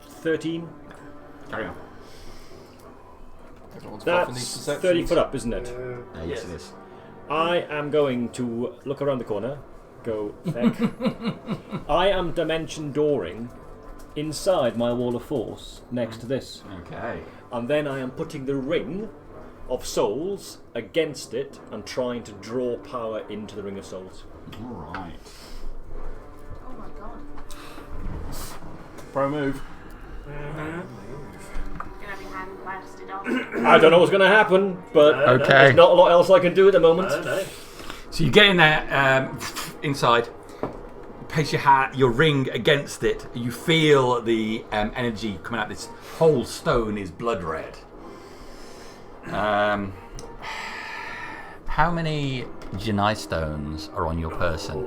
13. Carry on. Everyone's buffing these That's perceptions. 30 foot up, isn't it? Yes, it is. I am going to look around the corner, go, heck. I am dimension dooring inside my wall of force next to this. Okay. And then I am putting the ring of souls against it and trying to draw power into the ring of souls. Alright. Oh my god. Pro move. Gonna have your hand blasted off. I don't know what's going to happen, but Okay. there's not a lot else I can do at the moment. So you get in there, inside, place your ring against it. You feel the energy coming out. This whole stone is blood red. How many Janai stones are on your person?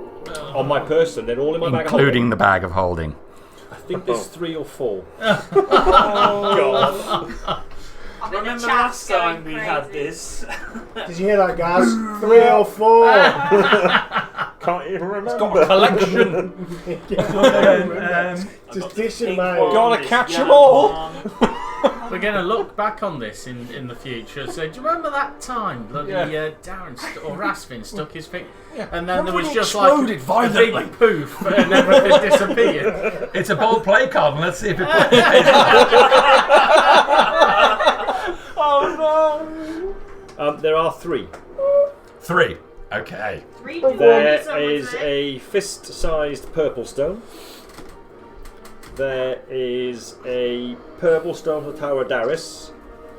On my person, they're all in my bag of holding. Including the bag of holding. I think there's 3 or 4. I'm in the Remember chat last going time we had crazy. this? Did you hear that, guys? 3 or 4. Can't even remember. It's got a collection. Just dishing them out. Gotta catch them all. We're going to look back on this in the future and say, do you remember that time bloody Darren or Rasvin stuck his finger? And then there was just like a big poof and everything disappeared. It's a bold play card, and let's see if it plays. There are 3. 3. Okay. 3 people There someone is say. a fist-sized purple stone. There is a purple stone from the Tower of Darius,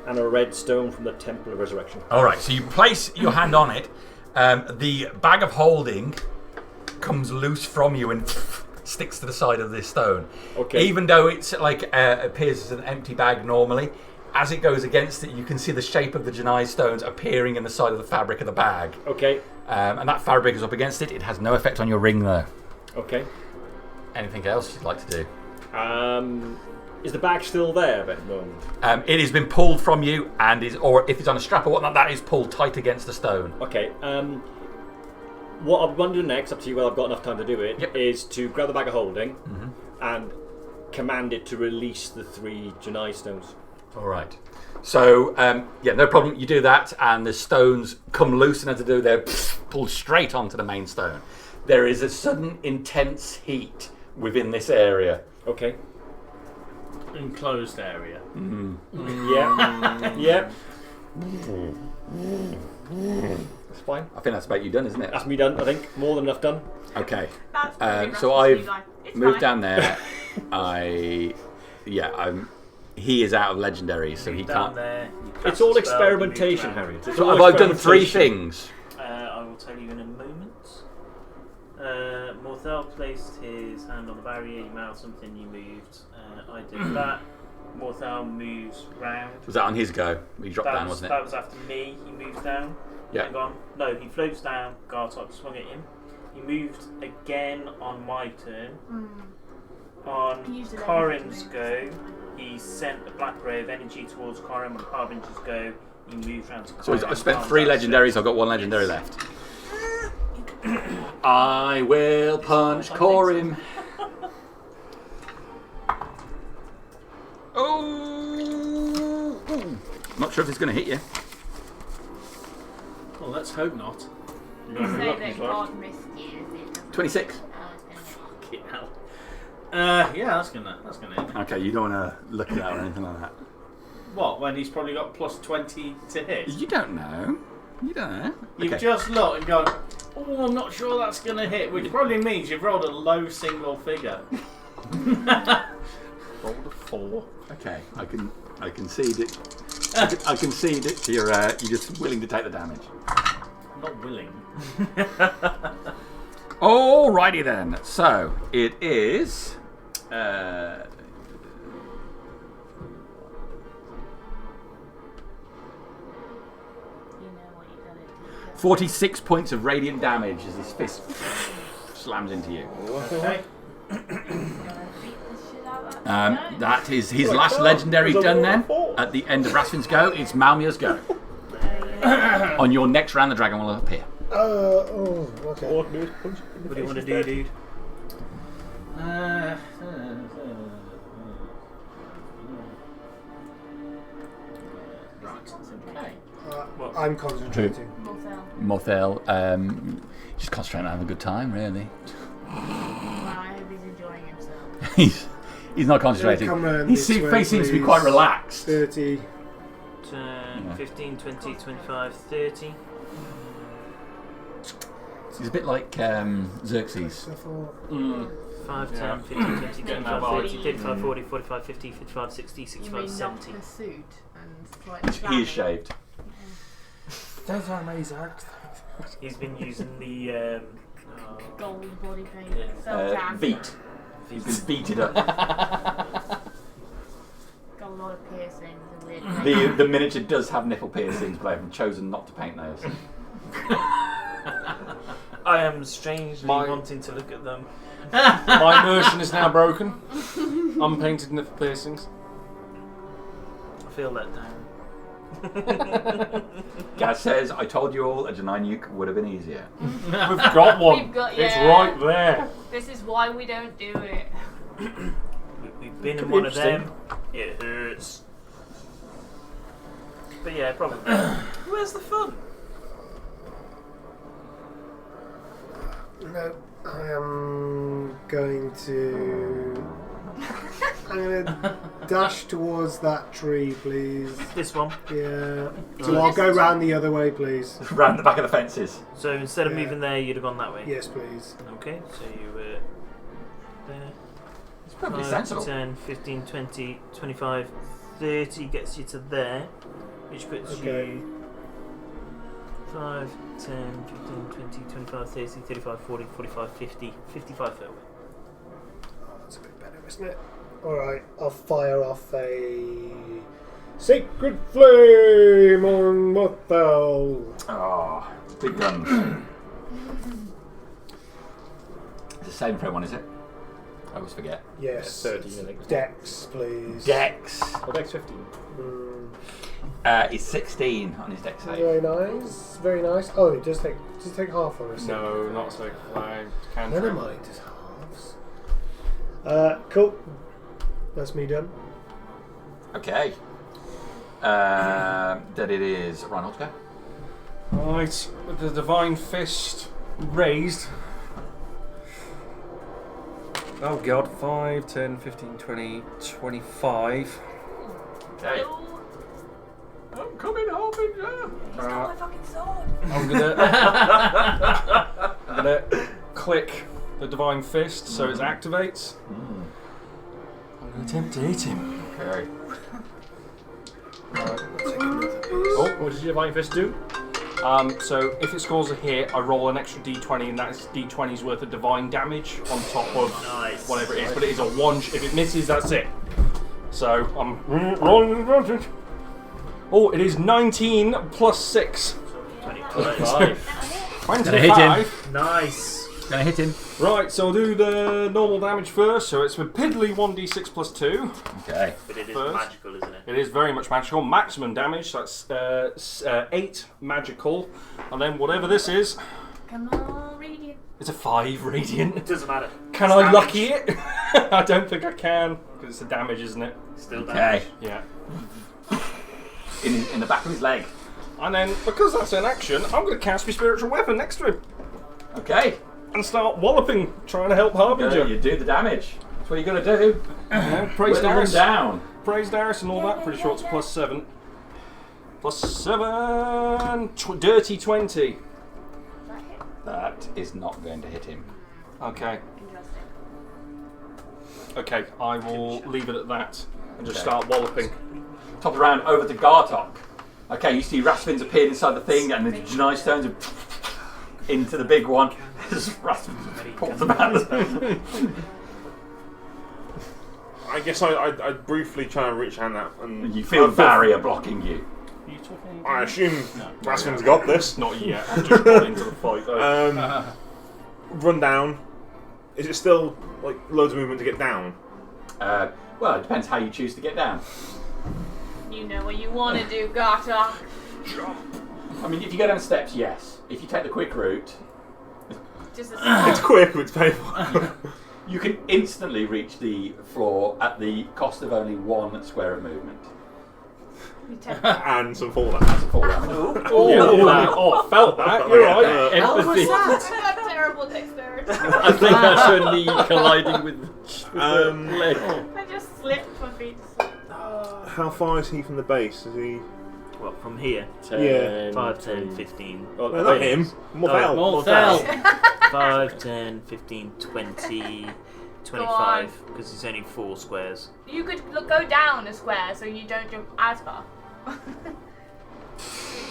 and a red stone from the Temple of Resurrection. Alright, so you place your hand on it. The bag of holding comes loose from you and sticks to the side of this stone. Okay. Even though it's like appears as an empty bag normally, as it goes against it, you can see the shape of the Janai stones appearing in the side of the fabric of the bag. Okay. And that fabric is up against it. It has no effect on your ring, though. Okay. Anything else you'd like to do? Is the bag still there at the moment? It has been pulled from you, and or if it's on a strap or whatnot, that is pulled tight against the stone. Okay. What I'm going to do next, up to you whether I've got enough time to do it, is to grab the bag of holding and command it to release the 3 Janai stones. All right. So, no problem. You do that, and the stones come loose, and as they do, they're pulled straight onto the main stone. There is a sudden intense heat within this area. Okay. Enclosed area. Yeah. Yeah. That's fine. I think that's about you done, isn't it? That's me done, I think. More than enough done. Okay. That's probably So Russell's I've new life. It's moved fine. down there. He is out of legendary, so he Down can't. there, you cast It's all a spell, experimentation, you move Harry. It's So all I've done 3 experimentation. things. I will tell you in a moment. Morthel placed his hand on the barrier, you mouthed something, you moved. I did that. Morthel moves round. Was that on his go? He dropped down, wasn't it? That was after me, he moved down. Yeah. Hang on. No, he floats down, Gartok swung at him. He moved again on my turn. On Used an Corin's energy go, he sent a black ray of energy towards Corin. On Harbinger's go, he moved round to So Corin. I spent 3 legendaries, I've got 1 legendary left. I will punch Corin. Oh! Not sure if it's going to hit you. Well, let's hope not. You say that God missed you, is it? 26. Oh, it's gonna Fucking hell. Yeah, that's gonna hit me. Okay, you don't want to look at that or anything like that. What, when he's probably got plus 20 to hit? You don't know. You don't know. You've Okay. just looked and gone, oh, I'm not sure that's going to hit, which probably means you've rolled a low single figure. Rolled a 4. Okay, I can concede it. I concede it. You're just willing to take the damage. I'm not willing. Alrighty then. So it is. You know what you gotta do. 46 points of radiant damage as his fist slams into you. Okay. Gonna beat the shit out of that That is his last legendary done then. At the end of Rasfin's go, it's Malmia's go. On your next round, the dragon will appear. Okay. What do you want to do, dude? I'm concentrating. Mothel, just concentrating on having a good time, really. Well, I hope he's enjoying himself. He's not concentrating. Come round His this way, face seems to be please. quite relaxed. 30. 10, 15, 20, 25, 30. He's a bit like Xerxes. 5, 10, 15, 20, 25, 30, 35, 40, 45, 50, 55, 60, 65, 70. The suit and He is shaved. Those are amazing. He's been using the gold body paint. Self-tan. Veet. He's been beated up. Got a lot of piercings and weird. The miniature does have nipple piercings, but I've chosen not to paint those. I am strangely wanting to look at them. My immersion is now broken. Unpainted nipple piercings. I feel let down. Gaz says, I told you all a Janai nuke would have been easier. We've got one. We've got, It's right there. This is why we don't do it. We've been in one of them. It hurts. But yeah, probably. Where's the fun? No, I am going to. I'm going to dash towards that tree, please. This one. Yeah. So I'll go round the other way, please. Round the back of the fences. So instead of moving there, you'd have gone that way. Yes, please. Okay, so you there. It's probably 5, sensible. 10, 15, 20, 25, 30 gets you to there, which puts you 5, 10, 15, 20, 25, 30, 35, 40, 45, 50, 55 foot away. Oh, that's a bit better, isn't it? Alright, I'll fire off a Sacred Flame on Mothel. Oh, big guns. It's the same for everyone, is it? I always forget. Yes. 30, I think. Dex, please. Dex. Oh, Dex 15. He's 16 on his dex save. Very nice. Very nice. Oh, it does take half on us. No, not so fine. Never mind, it's halves. Cool. That's me done. Okay. That it is Reinhold go. Right, with the Divine Fist raised. Oh god, 5, 10, 15, 20, 25. Okay. I'm coming home in there. He's got my fucking sword. I'm gonna click the Divine Fist so it activates. I'm gonna attempt to hit him. Okay. Oh, what does your Divine Fist do? So if it scores a hit, I roll an extra d20, and that's d20's worth of divine damage on top of whatever it is. But it is a 1. If it misses, that's it. So I'm rolling advantage. Oh, it is 19 plus 6. 25. Gonna hit him. Nice. Gonna hit him. Right, so I'll do the normal damage first. So it's with piddly 1d6 plus 2. Okay. But it is First. magical, isn't it? It is very much magical. Maximum damage, so that's 8 magical. And then whatever this is, Come on, radiant. it's a 5 radiant. It doesn't matter. Can I lucky it? I don't think I can, because it's the damage, isn't it? Still Okay. damage. Yeah. In the back of his leg. And then, because that's an action, I'm going to cast my spiritual weapon next to him. Okay. And start walloping, trying to help Harbinger. You do the damage. That's what you're gonna do. Praise Whittle him Darius. down. Praise Darius and all that. Pretty sure it's plus 7. Plus 7. Dirty 20. That is not going to hit him. Okay. Interesting. Okay, I will leave it at that and just start walloping. Top of the round, over to Gartok. Okay, you see Rasfin's appeared inside the thing, and the Janai stones are into the big one. Rasfin pulls them out. I guess I briefly try and reach hand out, and You feel barrier blocking you. Are you talking? I assume Rasfin's got this. Not yet. I've just got into the fight. Run down. Is it still like loads of movement to get down? Well, it depends how you choose to get down. You know what you want to do, Gartok. I mean, if you go down the steps, yes. If you take the quick route, Just It's quick, but it's painful. you can instantly reach the floor at the cost of only 1 square of movement. And some fallout. That's a fall down. Oh, felt that. You're right. Empathy. I got terrible dexterity. I think that's only colliding with the leg. I just slipped my feet. How far is he from the base? Is he? Well, from here. 10, 5, 10, 15. Oh, No, not him. Morthal. Morthal. 5, 10, 15, 20, 25. Because it's only 4 squares. You could go down a square so you don't jump as far.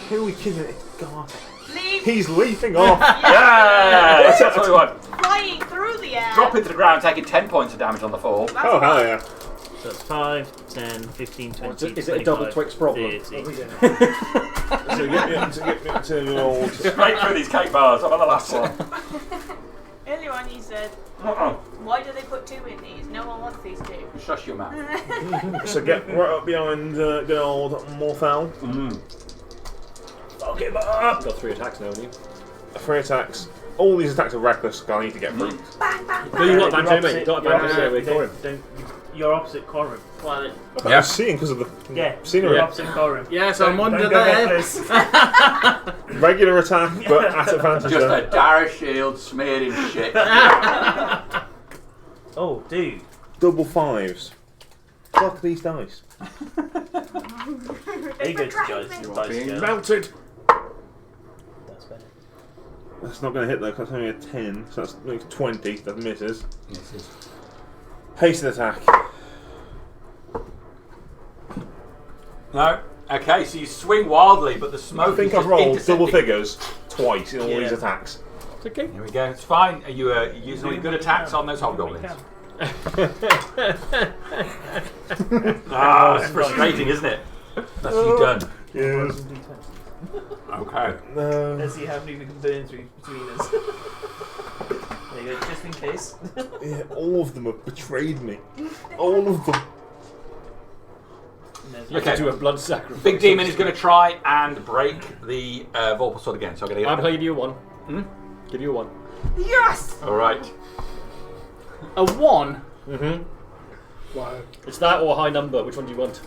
Who are we kidding? God. Leave He's leaping off. Yeah! That's what we want. flying through the air. Drop into the ground, taking 10 points of damage on the fall. That's Oh, hell yeah. So it's 5, 10, 15, 20, Is it a double 25, Twix problem? 30. So get me to the old. Straight through these cake bars. I'm on the last one. Earlier on you said, why do they put 2 in these? No one wants these 2. Shush your mouth. So get right up behind good old Morthal. Fuck him up! Got 3 attacks now, haven't you? 3 attacks. All these attacks are reckless, so I need to get through. No, you want that, mate. You got advantage there with Corin. You're opposite Corin. Well, I was seeing because of the scenery. You're opposite Corin. Yes, I'm under Don't go there. reckless. Regular attack, but at advantage. Just there. a Dara shield smeared in shit. Oh, dude. Double 5s. Fuck these dice. There you go to dice girl. Melted. That's better. That's not going to hit though, because that's only a 10, so that's like 20. That misses. Misses. Hasted attack. No. Okay, so you swing wildly, but the smoke I think is I've rolled intercepting. double figures twice in all these attacks. It's okay. Here we go. It's fine. Are you using all your good attacks on those hobgoblins? It's frustrating, isn't it? That's you done. Yes. Okay. No. Let's see how many we can burn through between us. There you go, just in case. Yeah, all of them have betrayed me. All of them. Okay. Do a blood sacrifice. Big Demon is going to try and break the Volatile sword again. So I'm going to I'm going to give you a 1. Give you a 1. yes! All right. A 1? Mm-hmm. Wow. It's that or a high number. Which one do you want?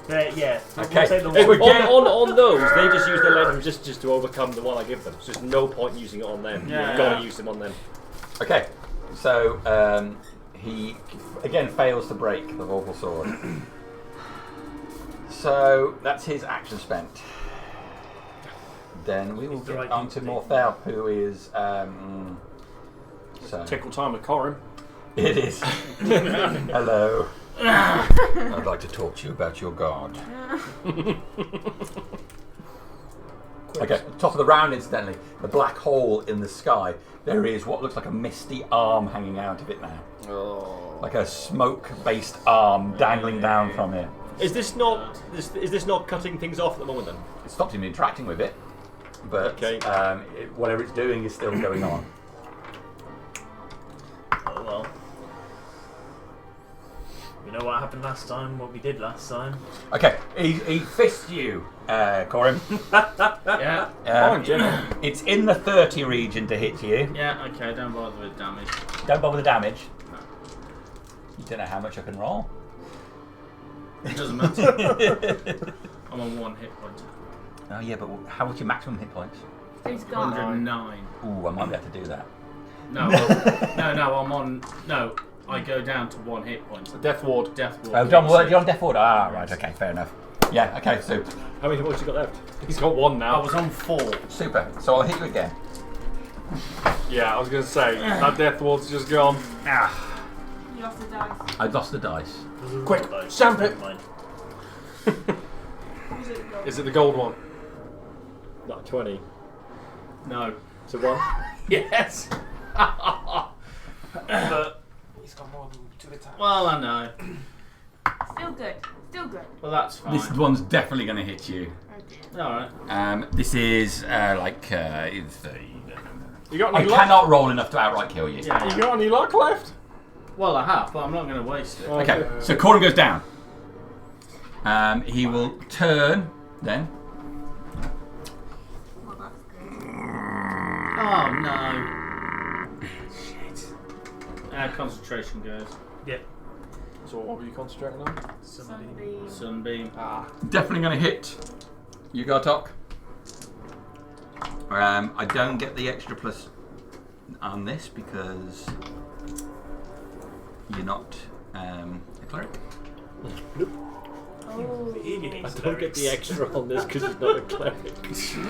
Yeah. Okay. Say the Hey, one. on those, they just use their legend just to overcome the one I give them. So there's no point using it on them. Yeah. You've got to use them on them. Okay. So he again fails to break the Volatile sword. So that's his action spent. Then we will It's the get right on thing to to do. Morthal, who is so Tickle time with Corin. it is. Hello. I'd like to talk to you about your god. Okay, top of the round, incidentally, the black hole in the sky. There is what looks like a misty arm hanging out of it now. Oh. Like a smoke-based arm dangling down from it. Is this not cutting things off at the moment then? It stopped him interacting with it, but Okay. whatever it's doing is still going on. Oh well. You know what happened last time? What we did last time? Okay, he fists you, Corin. Yeah. Um, it's in the 30 region to hit you. Yeah, okay, don't bother with damage. Don't bother with the damage. You don't know how much I can roll. It doesn't matter. I'm on 1 hit point. Oh yeah, but how much your maximum hit points? He's gone. 109. Ooh, I might be able to do that. No, I'm on. No, I go down to 1 hit point. Death ward. Death ward. Oh, Don, you're on Death Ward. Ah, right, okay, fair enough. Yeah, okay, so How many hit points you got left? He's got 1 now. I was on 4. super. So I'll hit you again. Yeah, I was going to say, that death ward's just gone. You lost the dice. I lost the dice. Quick, stamp it! Is it the gold one? Not 20. No. It's a 1. Yes. But he's got more than 2 attacks. Well, I know. Still good. Still good. Well, that's fine. This one's definitely going to hit you. Oh dear. All right. This is You got I any luck? cannot roll enough to outright kill you. Yeah. You got any luck left? Well, I have, but I'm not going to waste it. Okay, so Corin goes down. He will turn then. Well, that's good. Oh no. Shit. Concentration goes. So what were you concentrating on? Sunbeam. Sunbeam. Definitely going to hit you, Gartok. I don't get the extra plus on this because you're not a cleric. Oh. I don't get the extra on this because he's not a cleric.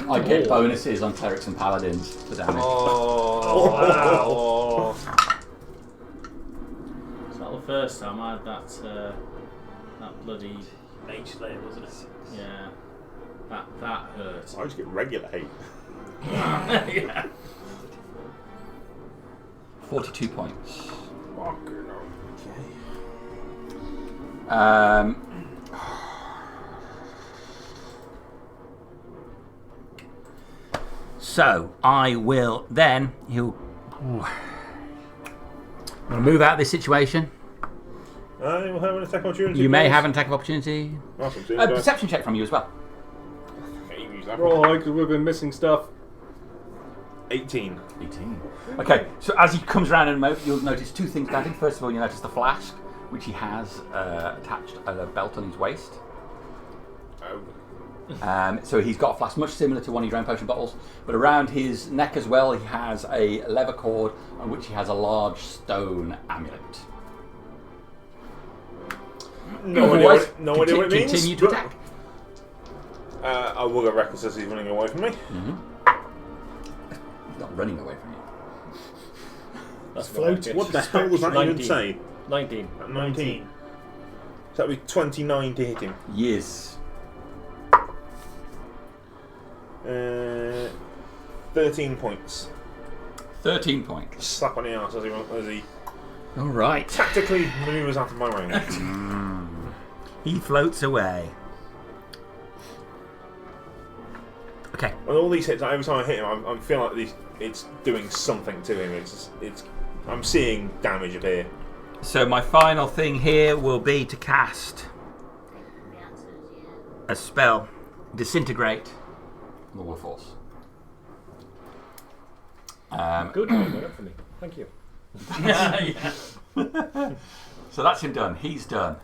I get bonuses on clerics and paladins for damage. Oh, wow. It's not the first time I had that bloody Mage Slayer, wasn't it? yeah. That hurt. I just get regular hate. Yeah. 42 points. Fucking So I will then. I'm going to move out of this situation. I will have an attack opportunity. You may please. have an attack of opportunity. Awesome. A perception check from you as well. Okay, use that one. Right, because we've been missing stuff. 18. 18. Okay, so as he comes around in a moment, you'll notice two things, Daddy. First of all, you notice the flask, which he has attached a belt on his waist. Oh. So he's got a flask much similar to one of your own potion bottles, but around his neck as well, he has a leather cord on which he has a large stone amulet. No idea what it means. Continue to but, attack. I will get reckless as he's running away from me. He's not running away from you. That's floating. What the hell was that even say? 19. 19. So that'd be 29 to hit him. Yes. 13 points. 13 points. Slap on the arse as he All right. tactically manoeuvres out of my range. He floats away. Okay. And all these hits, every time I hit him, I'm feeling like it's doing something to him. I'm seeing damage appear. So my final thing here will be to cast The answer is yeah. a spell, Disintegrate the Warforce. Good one for me. Thank you. So that's him done. He's done.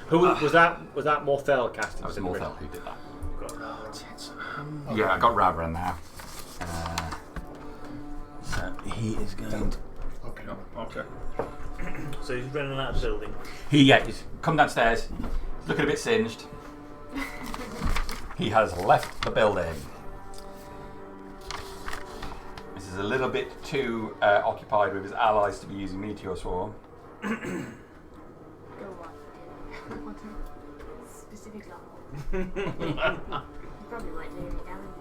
Who was that? Was that Morthel casting? That was Morthel who did that. Oh, Yeah, I got Ravran now. So he is going to... Okay. Okay. So he's running out of the building. He's come downstairs, looking a bit singed. He has left the building. This is a little bit too occupied with his allies to be using Meteor Swarm. Go on. What a specific level. You probably won't do any damage.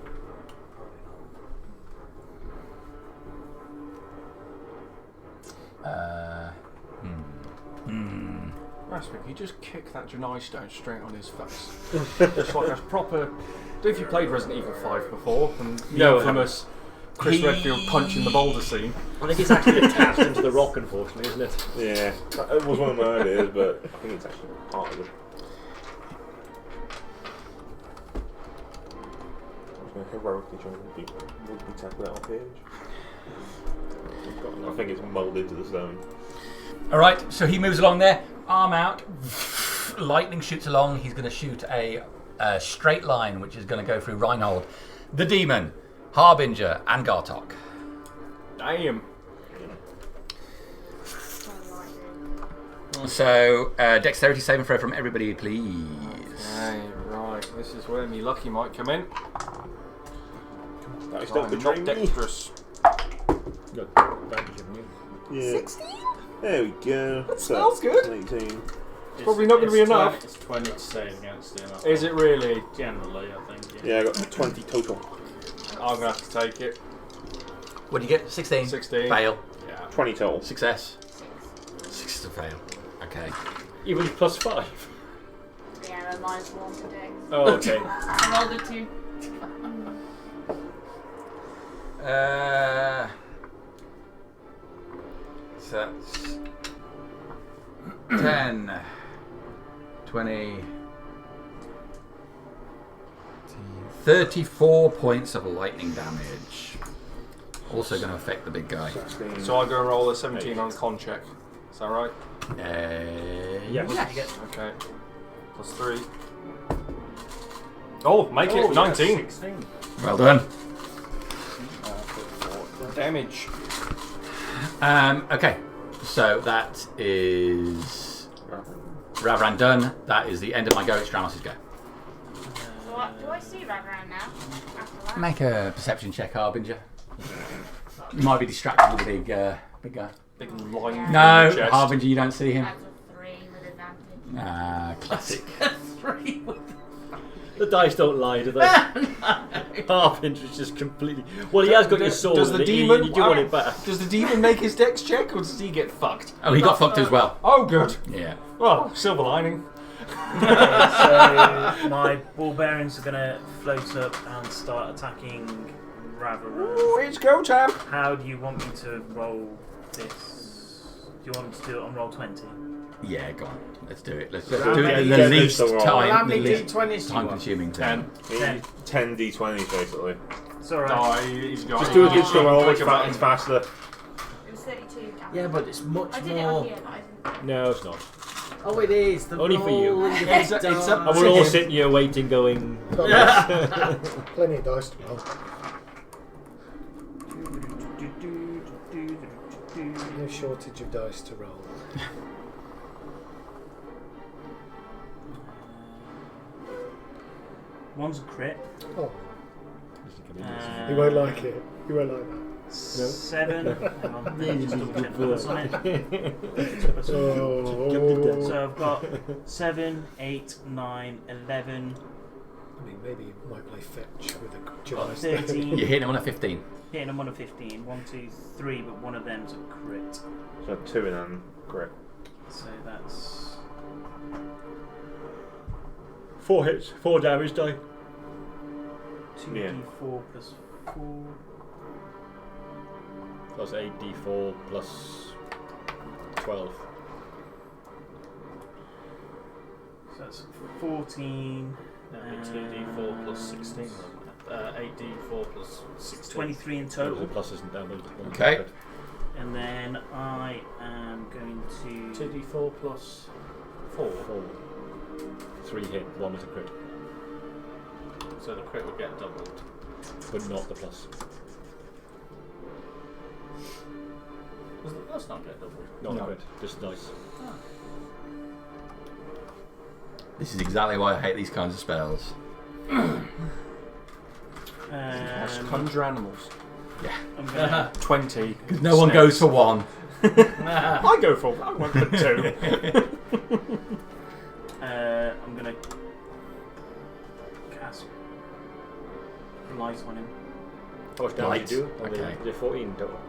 Raspik, you just kick that Janai stone straight on his face. Just like a proper... I don't know if you played Resident Evil 5 before, and the No, infamous Chris Redfield punch in the boulder scene. I think it's actually attached into the rock, unfortunately, isn't it? Yeah, it was one of my ideas, but I think it's actually part of it. I was going to heroically try and would be tackle that off the edge. I think it's moulded to the stone. Alright, so he moves along there, arm out, lightning shoots along. He's going to shoot a straight line, which is going to go through Reinhold, the Demon, Harbinger, and Gartok. Damn. So, dexterity saving throw from everybody, please. Okay, right. This is where me lucky might come in. That is I'm not the not train. dexterous. Good advantage of me. Yeah. 16? There we go. That smells good. 18. Probably not gonna be enough. It's 20 to save against it. Is it really? Generally, I think. Yeah, I got 20 total. I'm going to have to take it. What do you get? 16? 16. Fail. Yeah. 20 total. Success. 6 to fail. Okay. Even plus 5. Yeah, a minus 1 to dex. Oh, okay. I rolled a 2. So that's 10, 20, 34 points of lightning damage. Also going to affect the big guy. So I go and roll a 17 on con check. Is that right? Yes. Okay. Plus 3. Oh, make it 19. 16. Well done. Damage. Okay, so that is Ravran done. That is the end of my go. It's Dramos' go. So what, do I see Ravaran now? After that? Make a perception check, Harbinger. You might be distracted with the big guy. Big line. No, chest. Harbinger, you don't see him. That's a 3 with advantage. Ah, classic. 3 with The dice don't lie, do they? Harbinger's just completely. Well, he has got his sword. Does the and demon? You do want it better. Does the demon make his dex check, or does he get fucked? Oh, he got fucked as well. Oh, good. Yeah. Well, silver lining. So my ball bearings are going to float up and start attacking Ravaran. Ooh, it's go time. How do you want me to roll this? Do you want me to do it on roll 20? Yeah, go on. Let's do it. Let's How do it many in the get least this to roll? How time, the many least d20s do you want? time-consuming thing. 10. 10. 10 d20s basically. It's alright. Oh, he's got Just do a it. digital roll, Click a button. it's faster. It was 32 damage. Yeah, but it's much I did it on more. here, but I didn't. No, it's not. Oh, it is. The Only for you. roll and the It's up dice. And we're all sitting here waiting, going. Plenty of dice to roll. No shortage of dice to roll. One's a crit. Oh, Uh, you won't like it. You won't like that. 7. Hang on. Just double check the plus on it. Oh, So I've got 7, 8, 9, 11, I mean, maybe you might play fetch with a good got dice. 13. You're hitting him on a 15. Hitting them on a 15. 1, 2, 3, but one of them's a crit. So 2 and then crit. So that's 4 hits, 4 damage die. 2d4 plus 4. Plus 8d4 plus 12. So that's 14. That'd be 2d4 plus 16. 8d4 plus 16. 23 in The total. pluses and damage. Okay. And then I am going to. 2d4 plus 4. 4. 3 hit, 1 is a crit, So the crit would get doubled. but not the plus. That's not get doubled. Not No. a crit, just dice. This is exactly why I hate these kinds of spells. Let's conjure animals. I'm gonna. 20. Because no one goes for 1. I go for 1. I went for 2. I'm gonna cast light on him. How much damage Light. do you do? Okay. They're 14 total.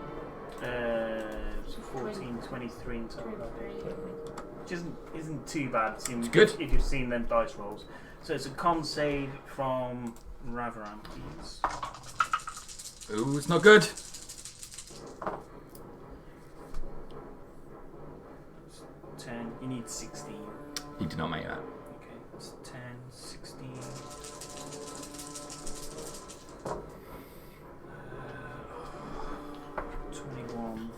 So 14, 23 in total. Which isn't too bad. It's good. If you've seen them dice rolls. So it's a con save from Ravaran, please. Ooh, it's not good. 10. You need 16. You did not make that. Okay, it's 10, 16. 21.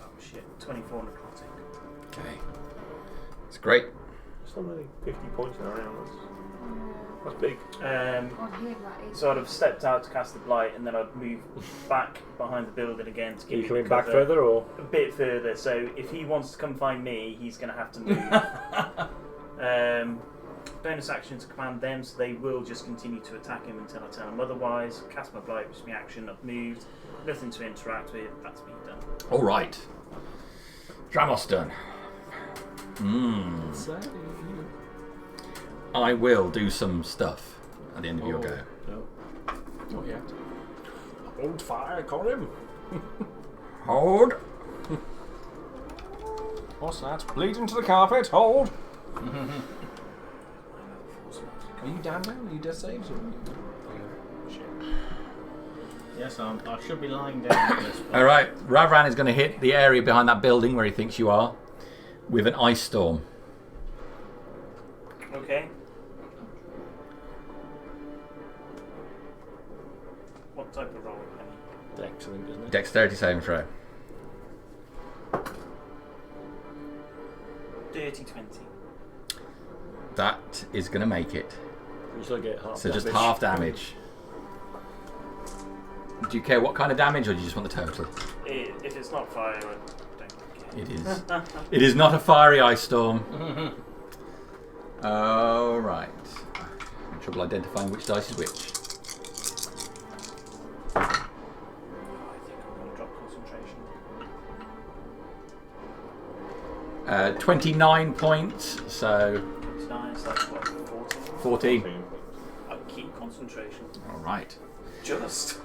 Oh shit, 24 necrotic. Okay. It's great. Still only 50 points in around. That's big. On here, that is. So I'd have stepped out to cast the blight, and then I'd move back behind the building again to Are give you it coming back cover further or? a bit further. So if he wants to come find me, he's going to have to move. Bonus action to command them, so they will just continue to attack him until I tell him otherwise. Cast my blight, which is my action. I've moved. Nothing to interact with. That's me done. All right. Dramos done. I will do some stuff at the end of your go. No. Not yet. Hold fire, call him. Hold. What's that? Bleeding to the carpet. Hold. Are you down now? Are you death saves? Or... Yes, I should be lying down at this point. All right. Ravran is going to hit the area behind that building where he thinks you are. with an ice storm. Okay. What type of roll, Penny? Excellent, isn't it? Dexterity saving throw. Dirty 20. That is going to make it. You still get half So just damage. half damage. Do you care what kind of damage, or do you just want the total? If it's not fire, I don't care. It is. It is not a fiery ice storm. All right. I'm in trouble identifying which dice is which. I think I'm going to drop concentration. 29 points, so 29, so that's what, 14? 14. I'll keep concentration. All right. Just.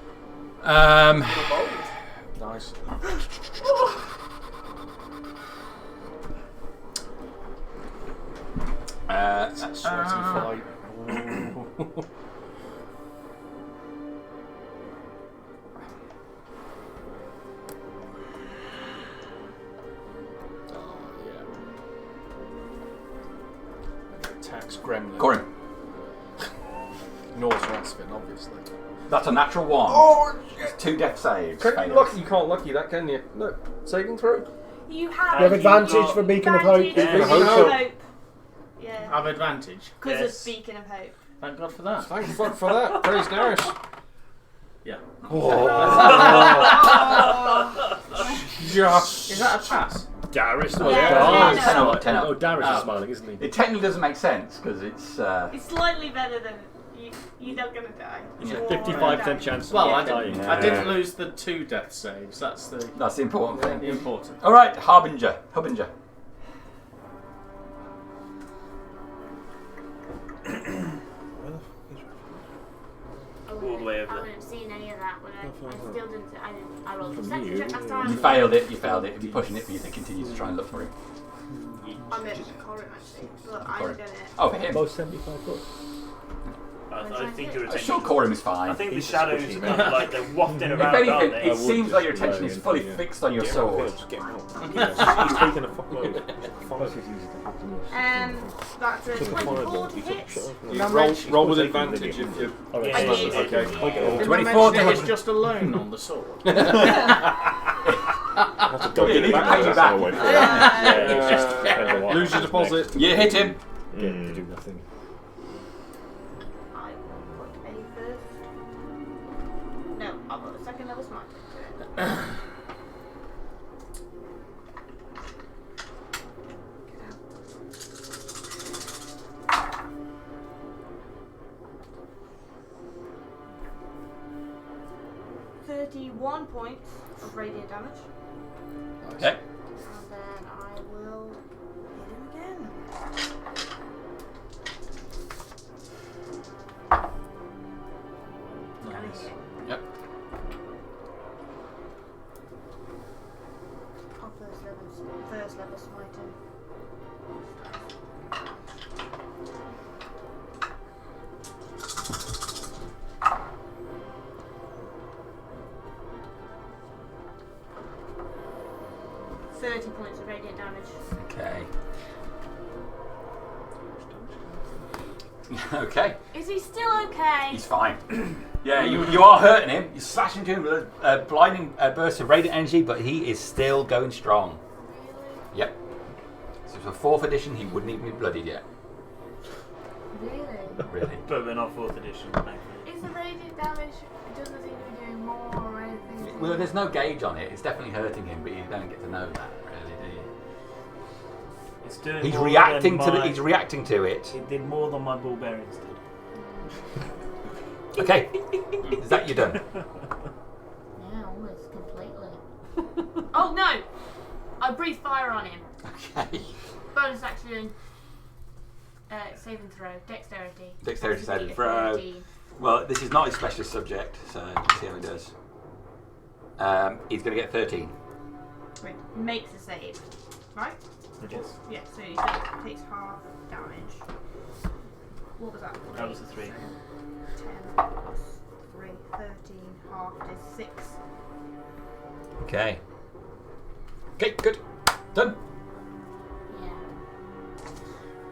Nice. Sweaty fight. Oh, yeah. And it attacks Gremlin. Corin. Ignores Rasfin, obviously. That's a natural 1. Oh, It's 2 death saves. you can't lucky that, can you? No. Saving throw? You have. You have advantage for Beacon of Hope. Advantage Beacon for of Beacon Hope. of Hope. Yeah. Have advantage. Because Yes. of Beacon of Hope. Thank God for that. Thank fuck for that. Praise Darius. Yeah. Just. Is that a pass? Darius. Yeah, Oh, yeah, Darius. no. 10 up, 10 up. Oh, Darius Oh. is smiling, isn't he? It technically doesn't make sense because it's. It's slightly better than you're not gonna die. It's a Or 55% die. chance Well, of I dying. didn't. I didn't lose the 2 death saves. That's the That's the important thing. important. All right, Harbinger. All the way over I there. wouldn't have seen any of that, but I still didn't. I rolled a perception check last time. You failed it. If you're pushing it for you to continue to try and look for him. I meant Corin actually, but I'm Corin. gonna. Oh, for him. Most 75 foot. I think your I'm attention. sure Corin is fine. I think the He's shadows squishy, are kind of like they're wafting If around, aren't anything, they? it seems like your attention is fully fixed on your sword. Just get him out. He's taking a fuckload. That's a 24 to hit. Roll with advantage if you. Oh, I did. Okay. Didn't 24 I mention to it's hit. just alone on the sword? That's a dog Yeah, in you the can pay you back. Lose your deposit. You hit him. Yeah, to do nothing. I will put a first. No, I'll put a second level smite into it. £31 points of radiant damage. Okay. And then I will hit him again. And a hit. Yep. I'll first level smite him. £30 points of radiant damage. Okay. Okay. Is he still okay? He's fine. Yeah, you are hurting him. You're slashing into him with a blinding burst of radiant energy, but he is still going strong. Really? Yep. So for 4th edition, he wouldn't even be bloodied yet. Really? Really. But we're not 4th edition. Is the radiant damage, it doesn't seem to be doing more or anything? Well, there's no gauge on it. It's definitely hurting him, but you don't get to know that, really, do you? It's doing He's more reacting than to my- He's reacting to it. It did more than my barbarians did. Okay. Is that you done? Yeah, almost completely. Oh no! I breathe fire on him. Okay. Bonus action. Saving throw. Dexterity. Dexterity saving Possibly throw. 13. Well, this is not his specialist subject, so let's see how he does. He's going to get 13. Right. Makes a save. Right? Yes. Yeah, so he takes half damage. What was that? That was a 3. 10 plus 3, 13, half is 6. Okay. Okay, good. Done.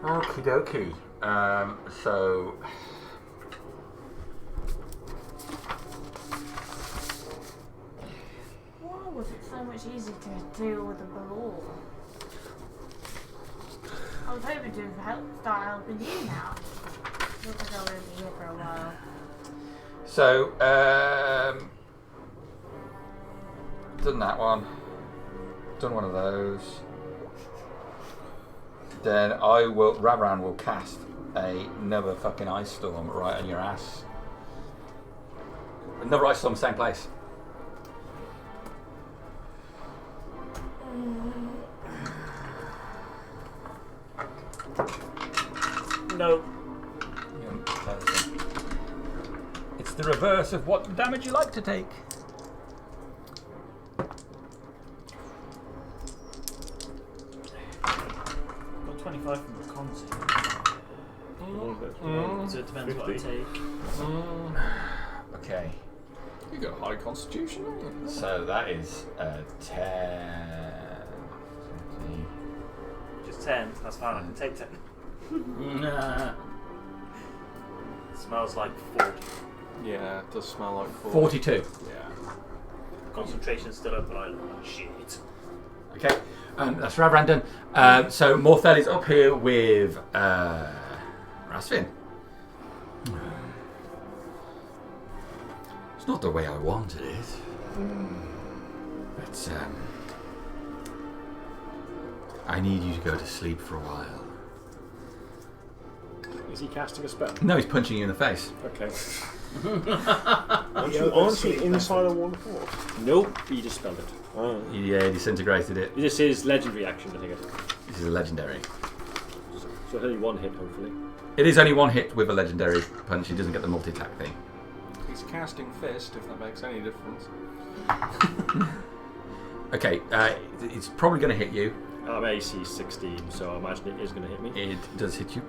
Okie dokie. So. Why was it so much easier to deal with the ball? I was hoping to start helping you now. Looks like I'll be here for a while. So, done that one. Done one of those. Then Ravran will cast another fucking ice storm right on your ass. Another ice storm, same place. No. It's the reverse of what damage you like to take. Got 25 from the con save. So it depends what I 50. take. Okay. You got a high constitution, haven't you? So that is 10. Just 10. That's fine. I can take 10. It smells like 40. Yeah, it does smell like 42. Yeah. Concentration's still up, but I look like shit. Okay. That's Ravran done. So Morthel is up here with Rasvin. It's not the way I wanted it. But I need you to go to sleep for a while. Is he casting a spell? No, he's punching you in the face. Okay. Aren't you inside a wall of force? Nope, he just spelled it. Oh. Yeah, he disintegrated it. This is legendary action, I think. This is a legendary. So it's only one hit, hopefully. It is only one hit with a legendary punch. He doesn't get the multi-attack thing. He's casting fist, if that makes any difference. Okay, it's probably going to hit you. I'm AC 16, so I imagine it is going to hit me. It does hit you.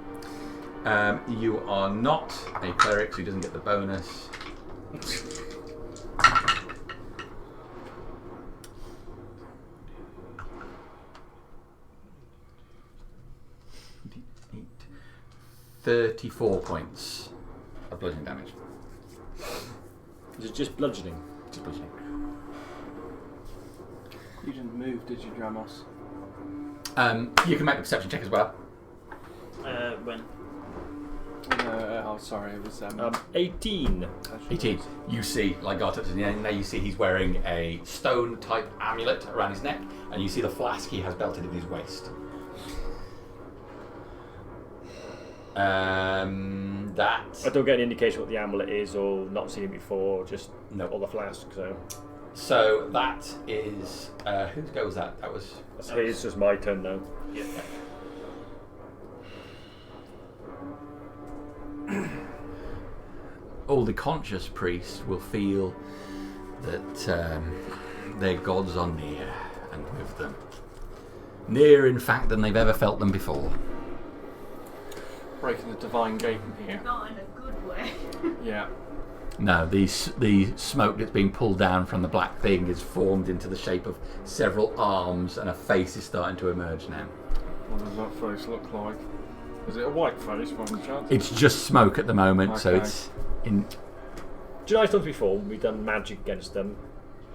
You are not a cleric, so he doesn't get the bonus. Eight. 34 points of bludgeoning damage. Is it just bludgeoning? Just bludgeoning. You didn't move, did you, Dramos? You can make the perception check as well. When? Oh, sorry, it was 18. 18. You see, like Gartux, and now you see he's wearing a stone-type amulet around his neck, and you see the flask he has belted in his waist. That. I don't get any indication what the amulet is, or not seen it before, just No. all the flask. So that is. Whose go was that? That was. It's just my turn now. Yeah. All the conscious priests will feel that their gods are near and with them. Nearer, in fact, than they've ever felt them before. breaking the divine gate in here. Not in a good way. Yeah. No, the smoke that's being pulled down from the black thing is formed into the shape of several arms, and a face is starting to emerge now. What does that face look like? Is it a white face by any chance? It's just smoke at the moment, so Okay. it's in. Do you know I've done before? We've done magic against them.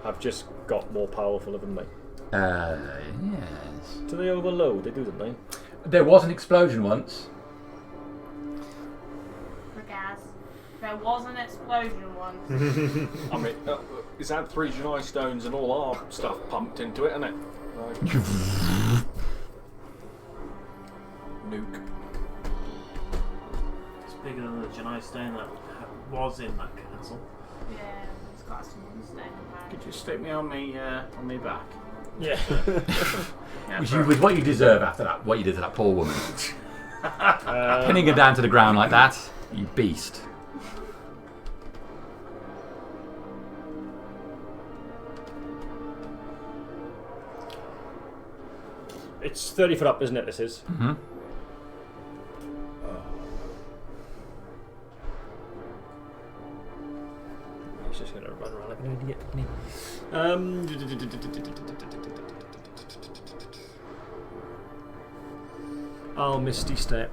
I've just got more powerful, haven't they? Yes. Do they overload? They do, don't they? There was an explosion once. Gas. There was an explosion once. I mean, is that 3 Janai stones and all our stuff pumped into it, isn't it? Like, nuke. It's bigger than the Janai stone that was in that castle. Yeah, it's got some stone around. Could you stick me on me back? Yeah. Yeah, With what you deserve after that, what you did to that poor woman. Pinning her down to the ground like that, you beast. It's 30 foot up, isn't it? This is. Mm-hmm. He's just going to run around like an idiot. I'll Misty Step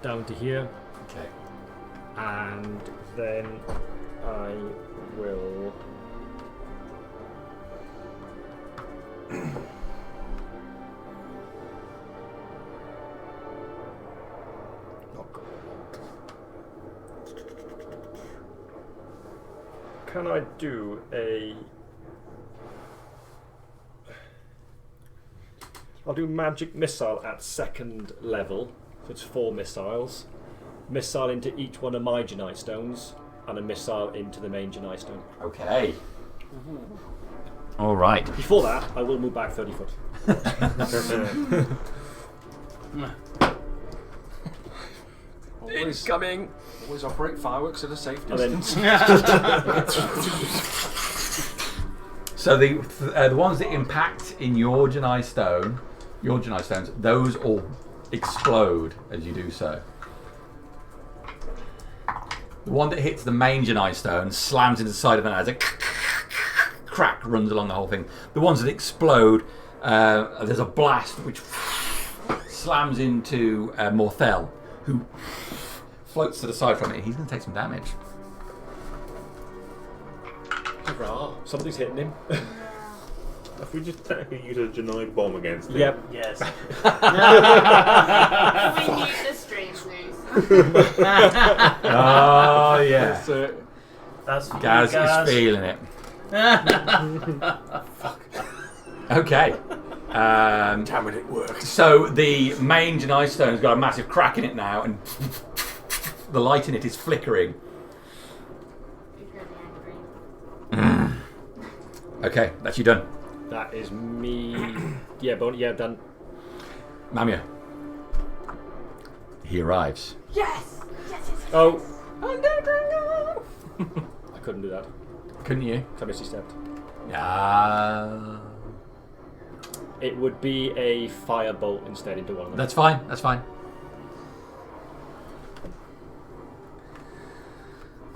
down to here. Okay. And then I will. Can I do a? I'll do magic missile at 2nd level, so it's 4 missiles. Missile into each one of my Janai stones, and a missile into the main Janai stone. Okay. All right. Before that, I will move back 30 foot. Always coming. Always operate fireworks at a safe And then distance. So the ones that impact in your Janai stones, those all explode as you do so. The one that hits the main Janai stone slams into the side of it as a crack runs along the whole thing. The ones that explode, there's a blast which slams into Morthel, who floats to the side from it. He's going to take some damage. hurrah! Somebody's hitting him. If we just technically use a Janai bomb against it. Yep. Yes. We need the stream, please. Oh yeah. That's it. That's for Gaz you, Gaz. is feeling it. Okay. Damn it worked. So the main Janai stone's got a massive crack in it now, and the light in it is flickering. He's really angry. Okay, that's you done. That is me. Yeah, done. Mamia. He arrives. Yes! Yes, yes, yes. Oh. I couldn't do that. Couldn't you? So I Misty stepped. It would be a firebolt instead into one of them. That's fine. That's fine.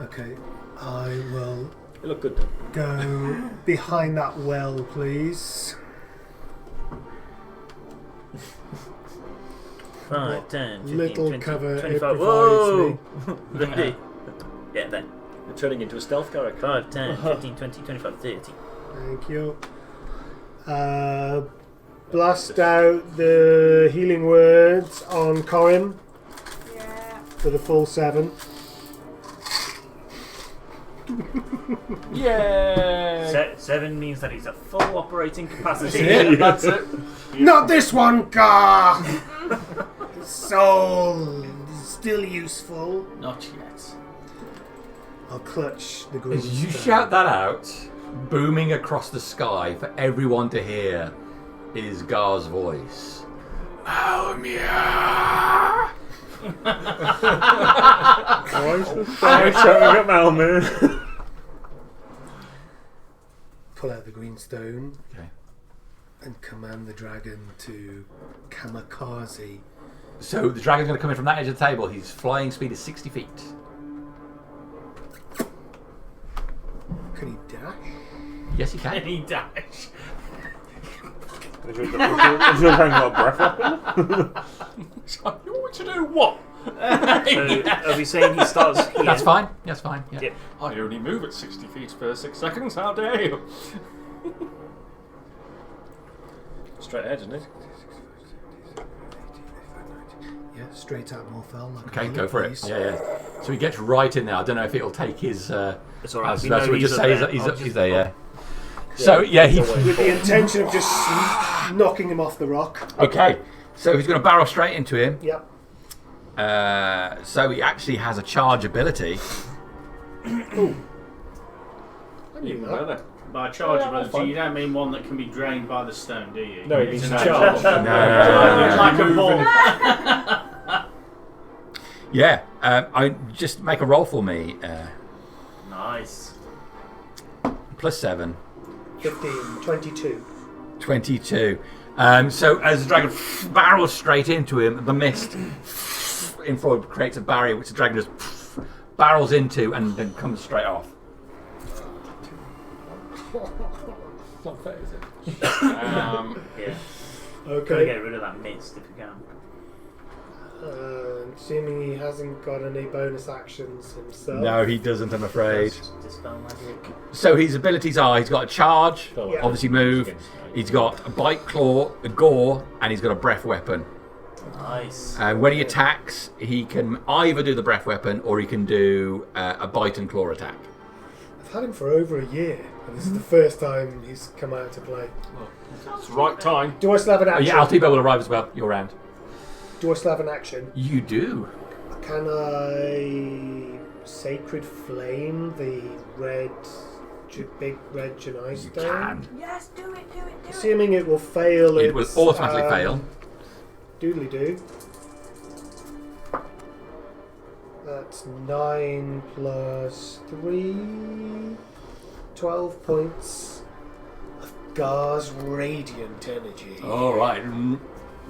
Okay, I will It looked good though. go behind that well, please. 5, 10, 15, Little 20, cover it 25. provides Whoa! Ready? Yeah, there. You're turning into a stealth character. 5, 10, 15, 20, 25, 30. Thank you. Blast out the healing words on Corin Yeah. for the full 7. Yay! 7 means that he's at full operating capacity. That's it. Not this one, Gar! His soul is still useful. Not yet. I'll clutch the green As you stone. shout that out, booming across the sky for everyone to hear, is Gar's voice. Malmia! Why is this guy shouting at Malman? Pull out the green stone Okay. and command the dragon to kamikaze. So the dragon's going to come in from that edge of the table. His flying speed is 60 feet. Can he dash? Yes, he can. Any dash. Is your dragon got a breath weapon? You want me to do what? So, are we saying he starts here? That's fine. That's fine. Yeah. Yep. I only move at 60 feet per 6 seconds. How dare you? Straight ahead, isn't it? Yeah, straight at Morthel. Like Okay, a go for it. please. Yeah, yeah. So he gets right in there. I don't know if it'll take his. It's alright. So We know we he's just up say there. he's there. Yeah. So yeah, he. With the intention of just knocking him off the rock. Okay. So he's going to barrel straight into him. Yep. So he actually has a charge ability. Even better. By charge ability, you don't mean one that can be drained by the stone, do you? No, it means It's charge. like a ball. Yeah. I just make a roll for me. Nice. +7. 15, 22. 22. So as the dragon barrels straight into him, the mist in front creates a barrier which the dragon just barrels into and then comes straight off. Not fair, is it? Yeah. Gotta Okay. get rid of that mist if you can. Assuming he hasn't got any bonus actions himself. No, he doesn't, I'm afraid. Dispel magic. So his abilities are, he's got a charge, Yeah. obviously move, he's got a bite claw, a gore, and he's got a breath weapon. Nice. When he attacks, he can either do the breath weapon or he can do a bite and claw attack. I've had him for over a year, and this is the first time he's come out to play. It's the right time. Do I still have an action? Yeah, Altibo will arrive as well, your round. Do I still have an action? You do. Can I Sacred Flame the big red Janai You stone? can. Yes, do it. Assuming it will fail, It will automatically fail. Doodly doo. That's 9 plus 3. 12 points of Gar's radiant energy. All right.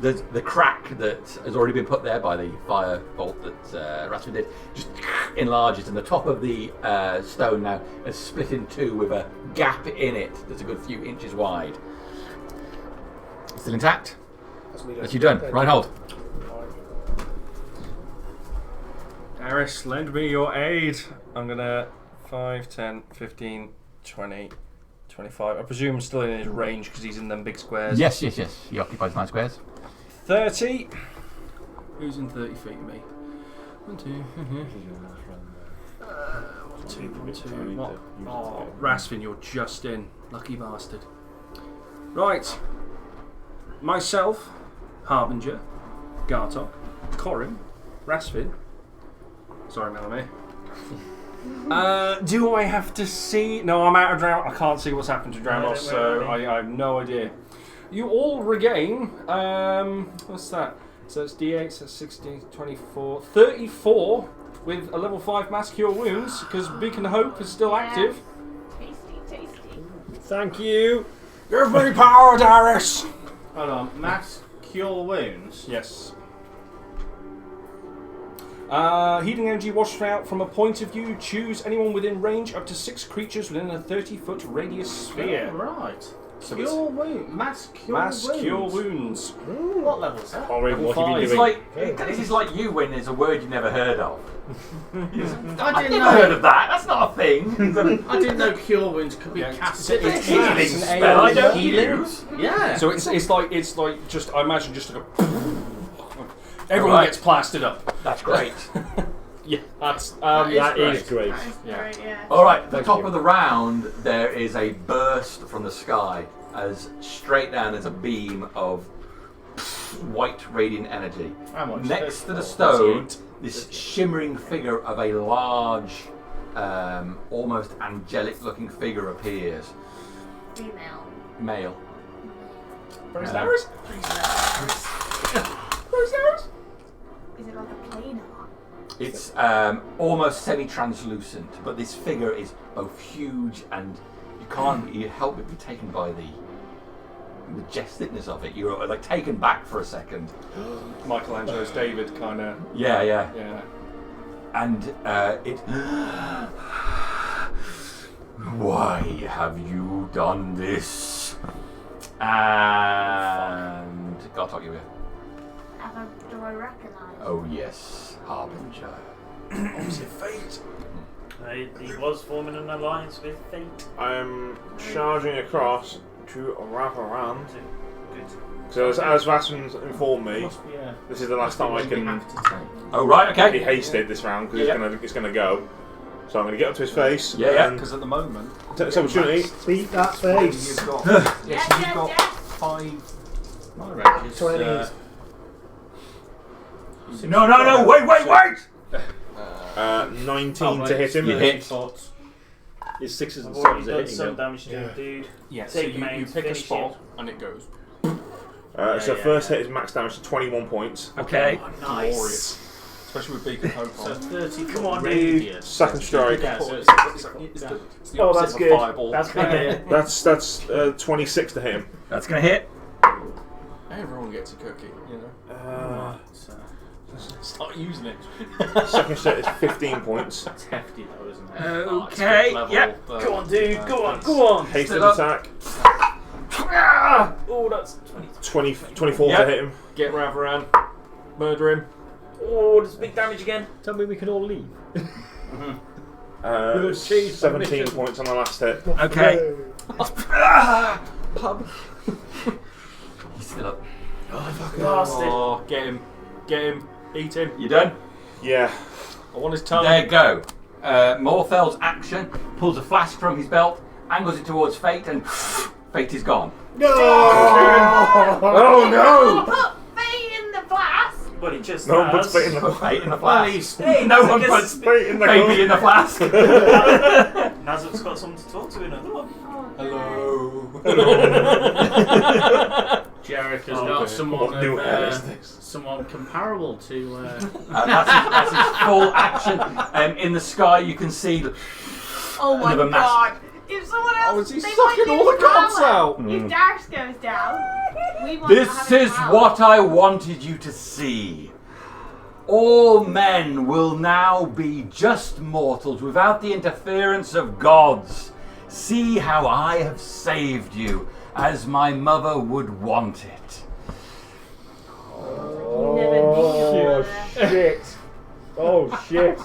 The crack that has already been put there by the fire bolt that Rasmus did just enlarges, and the top of the stone now is split in two with a gap in it that's a good few inches wide. Still intact? That's you done. Right hold. Darius, lend me your aid. I'm gonna 5, 10, 15, 20, 25. I presume I'm still in his range because he's in them big squares. Yes. He occupies 9 squares. 30. Who's in 30 feet of me? 1, 2. 1, 2. What? Oh, Rasvin, you're just in. Lucky bastard. Right. Myself, Harbinger, Gartok, Corin, Rasvin. Sorry, Melanie. Do I have to see? No, I'm out of Drown. I can't see what's happened to Dramos, so I have no idea. You all regain, what's that? So it's D8, so 16, 24, 34 with a level 5 Mass Cure Wounds, because Beacon of Hope is still active. Tasty. Thank you. Give me power, Darius! Hold on, Mass Cure Wounds? Yes. Healing energy washes out from a point of view. Choose anyone within range up to 6 creatures within a 30-foot radius sphere. Oh, right. So Cure Wounds. Mass Cure Wounds. What level is that? Corin, what Level have you It's been doing? like this is like you when there's a word you've never heard of. I didn't Never heard of that. That's not a thing. I didn't know Cure Wounds could be cast. It's a It's healing an spell I don't healing. use. Yeah. So it's like just, I imagine just like a everyone Right. gets plastered up. That's great. Yeah, that's That is great. Great, yeah. All right, the Thank top you. of the round, there is a burst from the sky as straight down is a beam of white radiant energy. How much? Next to the Oh, stone, that's this shimmering figure of a large, almost angelic-looking figure appears. Female. Male. Where's Darius? Where's Darius? Is it like a planar? It's almost semi-translucent, but this figure is both huge and you can't really help but be taken by the majesticness of it. You're like taken back for a second. Michelangelo's David kind of. Yeah. Yeah. And it. Why have you done this? And Gartok, you here? Do I recognise? Oh yes, Harbinger. Opposite fate. He was forming an alliance with Fate. I am charging across to wrap around. Good. So as Rasmus informed me, Must be a. this is the last time I We can have to take. Oh right, be okay. hasted this round because it's gonna go. So I'm gonna get up to his face. Yeah. And Because at the moment, take this opportunity. Beat that face. you've got Yes. 5. My range is 20. No, wait! 19 to hit him. You hit. His 6s and I've 7s already are done hitting some him. damage to Yeah. him, dude. Yeah, so Take him you out, pick a finish spot him. and it goes. So Yeah, first yeah. hit is max damage to 21 points. Okay. Glorious. Especially with Beacon Hope So on. 30. Come on, radius. Second strike. Yeah, so It's the Oh, opposite that's of good. Fireball. That's good. That's 26 to hit him. That's gonna hit. Everyone gets a cookie, you know. Start using it. Second shot is 15 points. It's hefty though, isn't it? Okay. Yep. Go on, dude. Go on. Hasted Stood up. attack. Oh, that's 24 Yep. to hit him. Get Ravaran. Murder him. Oh, there's big damage again. Tell me we can all leave. Uh, 17 points on the last hit. Okay. Pub. He's still up. Bastard. Oh, get him. Get him. Eat him. You done? Yeah. I want his tongue. There you go. Morthel's action pulls a flask from his belt, angles it towards Fate, and Fate is gone. No! Oh no! Put Fate in the flask. Well, he just No one has. puts fate in the Put Fate in the Well, flask. he's No one puts fate in the baby in the flask. Nazuk's got someone to talk to. Another one. Jarek has Oh, got okay. someone What new hell is this? someone comparable to. That's his full action. In the sky, you can see. Oh my Another mass- god! If someone else, Oh, is he they sucking might all the lose gods power. out? If Darks goes down, we want This to have is power. what I wanted you to see. All men will now be just mortals without the interference of gods. See how I have saved you, as my mother would want it. You never knew you were there. Shit. Oh, shit.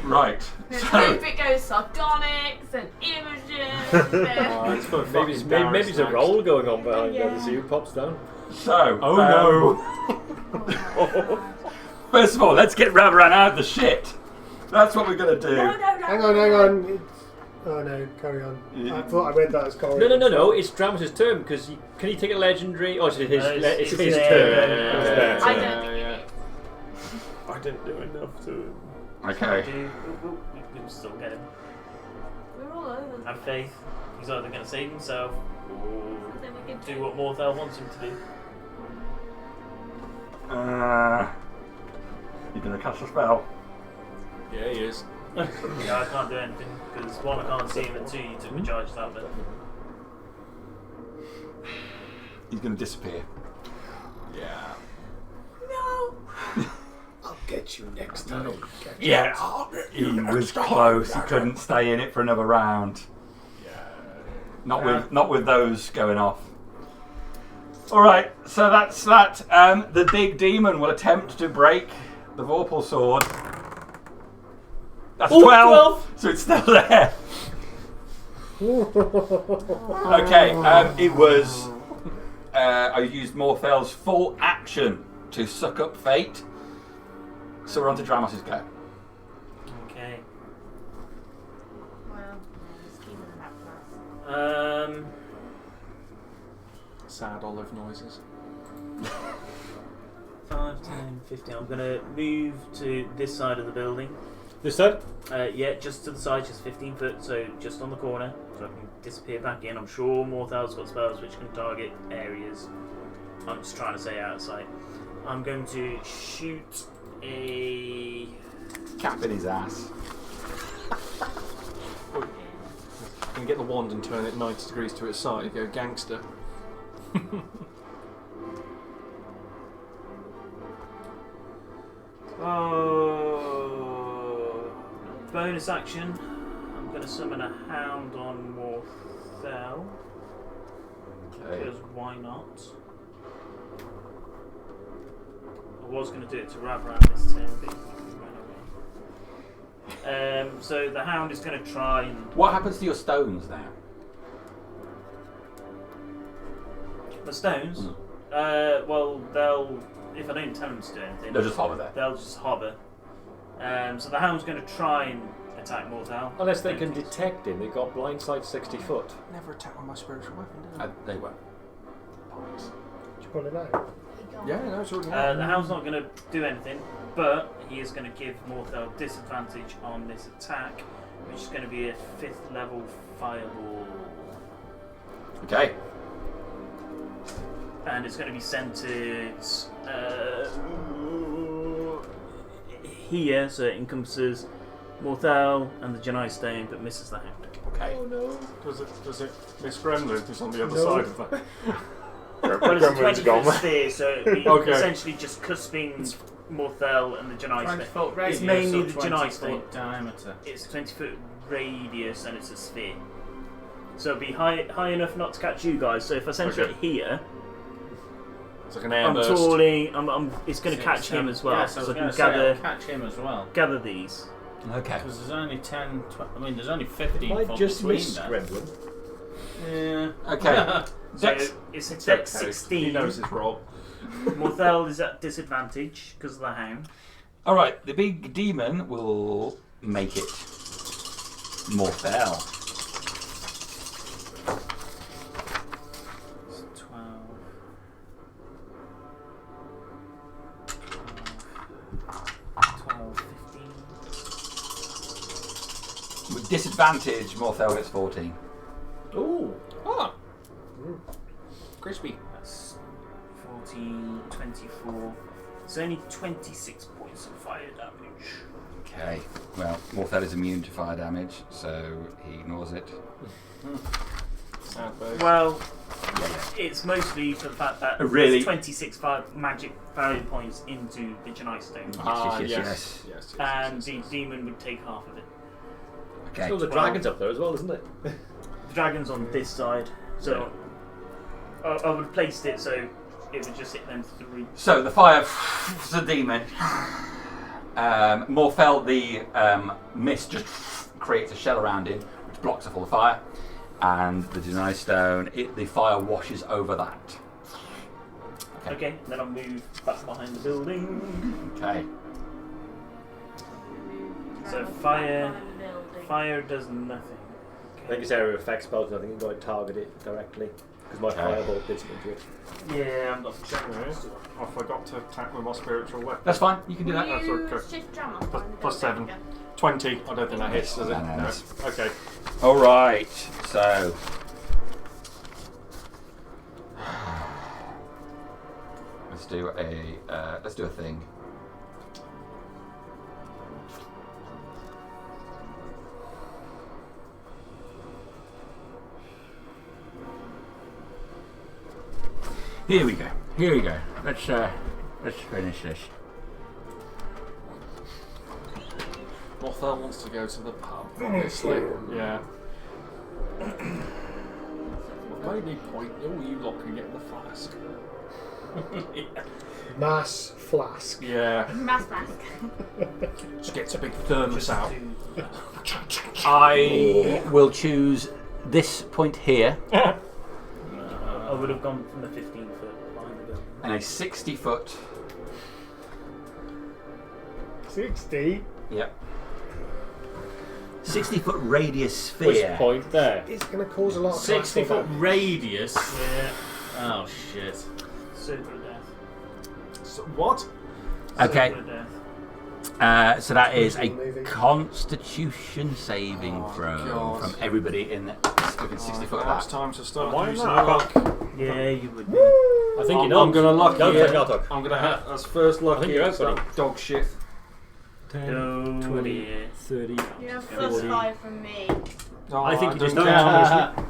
Right. Let's So, hope it goes sardonics and Imogen. Maybe there's a roll going on behind there to see who pops down. so. Oh, no. First of all, let's get Ravaran out of the shit. That's what we're gonna do. No. Hang on. Oh no, carry on. I thought I read that as Corey. No. It's Dramus's turn because can he take a legendary? Oh, it's his, it's his their turn. turn. I don't think I didn't do enough to. Okay. We'll still get him. we're all over. Have faith. He's either going to save himself or Something we can do what Morthel wants him to do. You gonna cast a spell? Yeah, he is. Yeah, I can't do anything because one, I can't see him, and two, you took the charge that bit. He's gonna disappear. Yeah. No. I'll get you next time. Yeah. He was close. He couldn't stay in it for another round. Not with those going off. All right, so that's that. The big demon will attempt to break the Vorpal sword. That's 12, so it's still there. Okay, it was. I used Morthel's full action to suck up Fate. So we're on to Dramos' go. Okay. Well, just keep it that fast. Sad olive noises. 5, 10, 15. I'm going to move to this side of the building. This side? Yeah, just to the side, just 15 foot, so just on the corner, so I can disappear back in. I'm sure Morthel's got spells which can target areas. I'm just trying to stay out of sight. I'm going to shoot a... Cap in his ass. You can get the wand and turn it 90 degrees to its side. You go gangster. Oh, bonus action. I'm going to summon a hound on Morthel. Okay. Because why not? I was going to do it to Ravran this turn, but he ran away. So the hound is going to try and... What happens to your stones now? The stones? Mm. Well, they'll... If I don't tell them to do anything... They'll just hover there. They'll just hover. So the hound's going to try and attack Morthel. Unless they can detect him. They've got blindside 60 foot. Never attack with my spiritual weapon, did I? They won't. Did you pull it out? Yeah, no, it's already The hound's not going to do anything, but he is going to give Morthel disadvantage on this attack, which is going to be a 5th level fireball. Okay. And it's going to be centered here, so it encompasses Morthel and the Janai Stone, but misses the hound. Okay. Does it Miss Gremlin who's on the other No. side of that? Well, it's a Gremlin's 20-foot gone. sphere, so it'd be Okay. essentially just cusping Morthel and the Janai 20 Stone. foot radius, It's mainly or the 20 Janai foot Stone. diameter. It's a 20-foot radius and it's a sphere. So it'd be high enough not to catch you guys. So if I center it here, It's like an I'm airburst. tooling. It's going to catch him as well. Yeah, so I was I going can to say gather I'll catch him as well. gather these. Okay. Because there's only 10, I mean, there's only 15 Might foot just between miss them. Gremlin. Yeah. Okay. So Dex. it's a It's Dex okay. 16. He knows his role. Morthel is at disadvantage because of the hound. All right. The big demon will make it. Morthel. It's 12. 12, 15. With disadvantage, Morthel gets 14. Ooh. Ah. Crispy. That's 14, 24. It's only 26 points of fire damage. Okay. Well, Morthel is immune to fire damage, so he ignores it. Sad bird. Well, Yeah. it's mostly for the fact that Really? there's 26 magic value points into the Janai Stone. Yes. And the demon would take half of it. Okay. Still the dragon's up there as well, isn't it? The dragon's on this side, so I would have placed it so it would just hit them 3. So the fire, the demon. Morthel, the mist just creates a shell around him, which blocks off all the fire, and the Deny Stone. The fire washes over that. Okay, then I'll move back behind the building. Okay. So fire does nothing. I think it's area of effect spells, and I think you can go and target it directly. Because my fireball did something to it. Yeah, I'm not sure. I forgot to attack with my spiritual weapon. That's fine. You can do that. That's okay. Shift drama. Plus 7. 20. I don't think that hits, does it? No, No. it's- Okay. All right. So. Let's do a thing. Here we go. Let's finish this. Morthel wants to go to the pub, obviously. Yeah. What made me point? Oh, you lot can get the flask. Mass flask. Yeah. Mass mask. Just gets a big thermos out. I will choose this point here I would have gone from the 15 foot behind the building. and a 60-foot. 60? Yep. 60-foot radius sphere. Which point there? It's going to cause a lot of 60 collateral foot damage. radius. Yeah. Oh shit. Circle of death. So, what? Okay. Circle of death. So that is a Moving. Constitution saving Oh, throw God. from everybody in within 60 foot of Now it's that. time to start Why using not? luck. Yeah, you would be. I think you know. I'm gonna lucky Don't it. take our talk. I'm gonna have as first I lucky think you're it's out, that dog shit. 10, 20, 30. You have 40. +5 from me. Oh, I think you just don't count. count.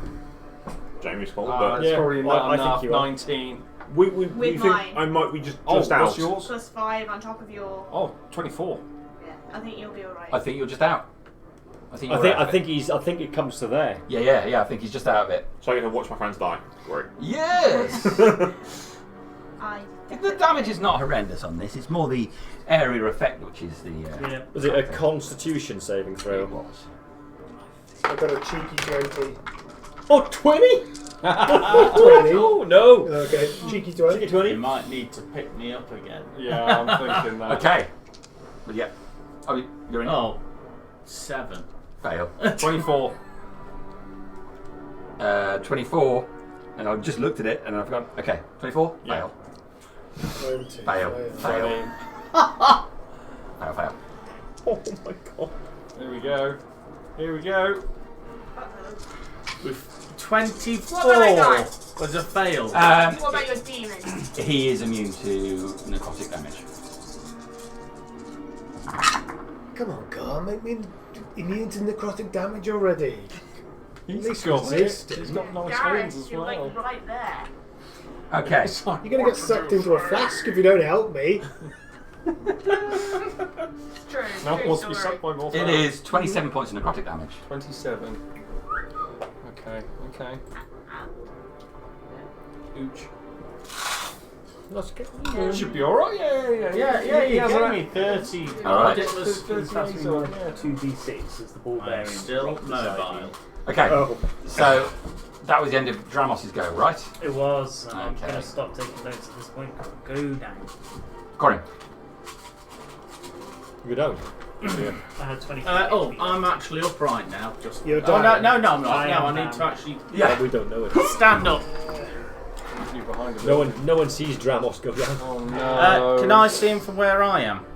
Jamie's fault, Ah, but that's Yeah, probably well, not I think enough. you are. 19. we With think mine. I might be just Oh, out. what's yours? +5 on top of your. Oh, 24. Yeah, I think you'll be alright. I think you're just out. I think I you're think out I of think he's. I think it comes to there. it. Yeah. I think he's just out of it. So I get to watch my friends die. Great. Yes. I The damage is not horrendous on this. It's more the area effect, which is the. Yeah. Was it a Constitution saving It throw? was. I've got a cheeky 20. Oh, 20? 20? Oh no! Okay, cheeky 20. Cheeky 20. You might need to pick me up again. Yeah, I'm thinking that. Okay. But yeah. Oh, you're in. Oh, 7. Fail. 24. 24. And I just looked at it and I've gone. Okay. 24. Yeah. Fail. 20. Fail. Fail. 20. Fail. Oh my god. Here we go. Here we go. With 24 What have I got? was a fail. What about your demons? He is immune to necrotic damage. Come on, God, make me immune to necrotic damage already. He's least got it. resist. He's got nice Gareth, hands as you're well. like right there. Okay. You're going to get sucked into a flask if you don't help me. It's true. No, true wants to be story. sucked by more. It is 27 points of necrotic damage. 27. Okay. Ooch. That's good. Should be alright. You gave me 30. Alright. It was 2d6 as the ball I'm bearing. still mobile. Okay, Oh. so that was the end of Dramos' go, right? It was. And I'm Okay. going to stop taking notes at this point. Go down. Corin. You don't. I had 20. I'm actually upright now. Just. You're no, dying. no, I'm not. I No, I am need down. to actually Yeah. We don't know it. stand up. You're behind him. No one sees Dramos go down. Oh no. Can I see him from where I am?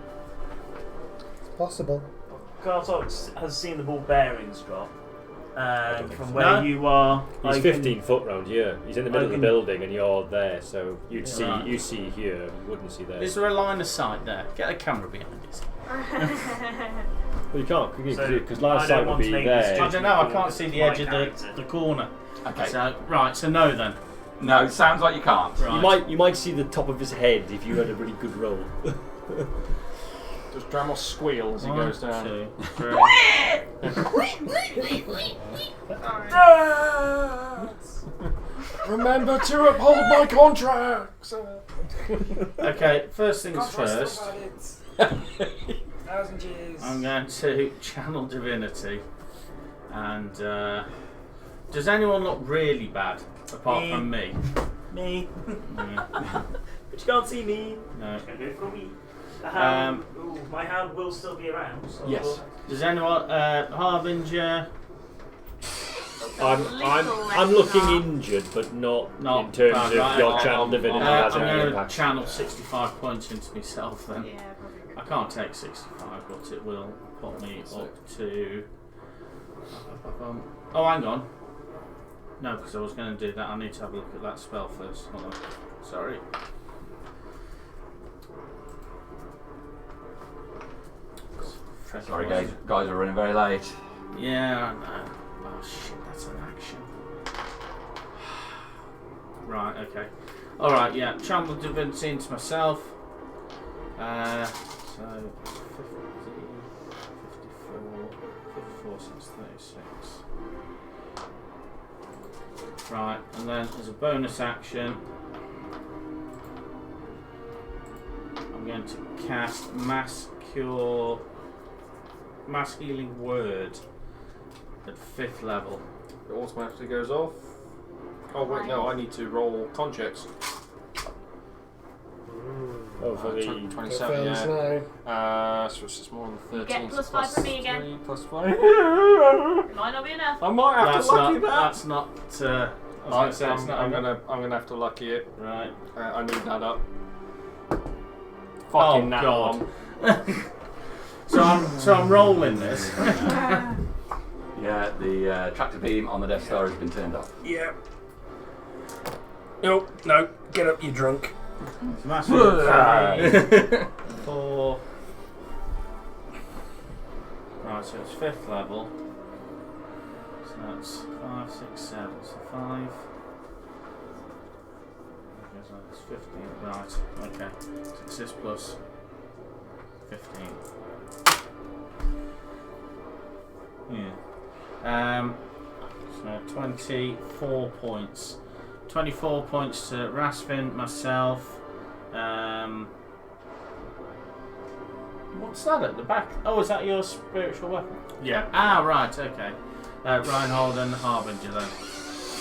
It's possible. Kartok has seen the ball bearings drop. don't From think where so. you are, He's I 15 foot round here. He's in the middle of the can- building, and you're there. So you'd see. Right. You see here. You wouldn't see there. Is there a line of sight there? Get a camera behind us. Well, you can't So, because line of I sight don't would want to be make this there. I don't know. I can't see the edge of the corner. Okay. So right. So no then. No, it sounds like you can't. Right. You might see the top of his head if you had a really good roll. Does Dramos squeal as he goes down? 1, 2, 3. Remember to uphold my contracts. Okay. First things first. 1,000 years. I'm going to channel divinity, and does anyone look really bad apart Me. from me? Me. No. But you can't see me. No. It's going to go for me. The hand, my hand will still be around. So Yes. Does anyone Harbinger? I'm looking injured, but not in terms of right, your right. channel divinity I'm has any going to impact. channel 65 points into myself then. Yeah, probably. I can't take 65, but it will put me up to. Oh, hang on. No, because I was going to do that. I need to have a look at that spell first. Hold on. Sorry. Sorry, guys. Guys are running very late. Yeah, I know. Oh shit, that's an action. Right, okay. Alright, yeah. Channel divinity into myself. So 50, 54, 6, 36. Right, and then as a bonus action, I'm going to cast Mass Healing Word at 5th level. It automatically goes off. Oh wait, no, I need to roll con checks. Oh, for the 27, yeah. So it's just more than 13. You get so +5 from me again. 3 plus 5. It might not be enough. I might have to lucky that. That's not. I was going to say it's not. I'm gonna have to lucky it. Right. I need that up. Oh Fucking that God. one. So I'm rolling this. Yeah, the tractor beam on the Death Star has been turned off. Yeah. No, get up, you drunk. It's massive. 4. Right, so it's 5th level. So that's 5, 6, 7. So 5. Okay, so that's 15. Right, okay. So it's this plus 15. Yeah. So 24 points. 24 points to Rasvin, myself. What's that at the back? Oh, is that your spiritual weapon? Yeah. Ah, right, okay. Reinhold and Harbinger then.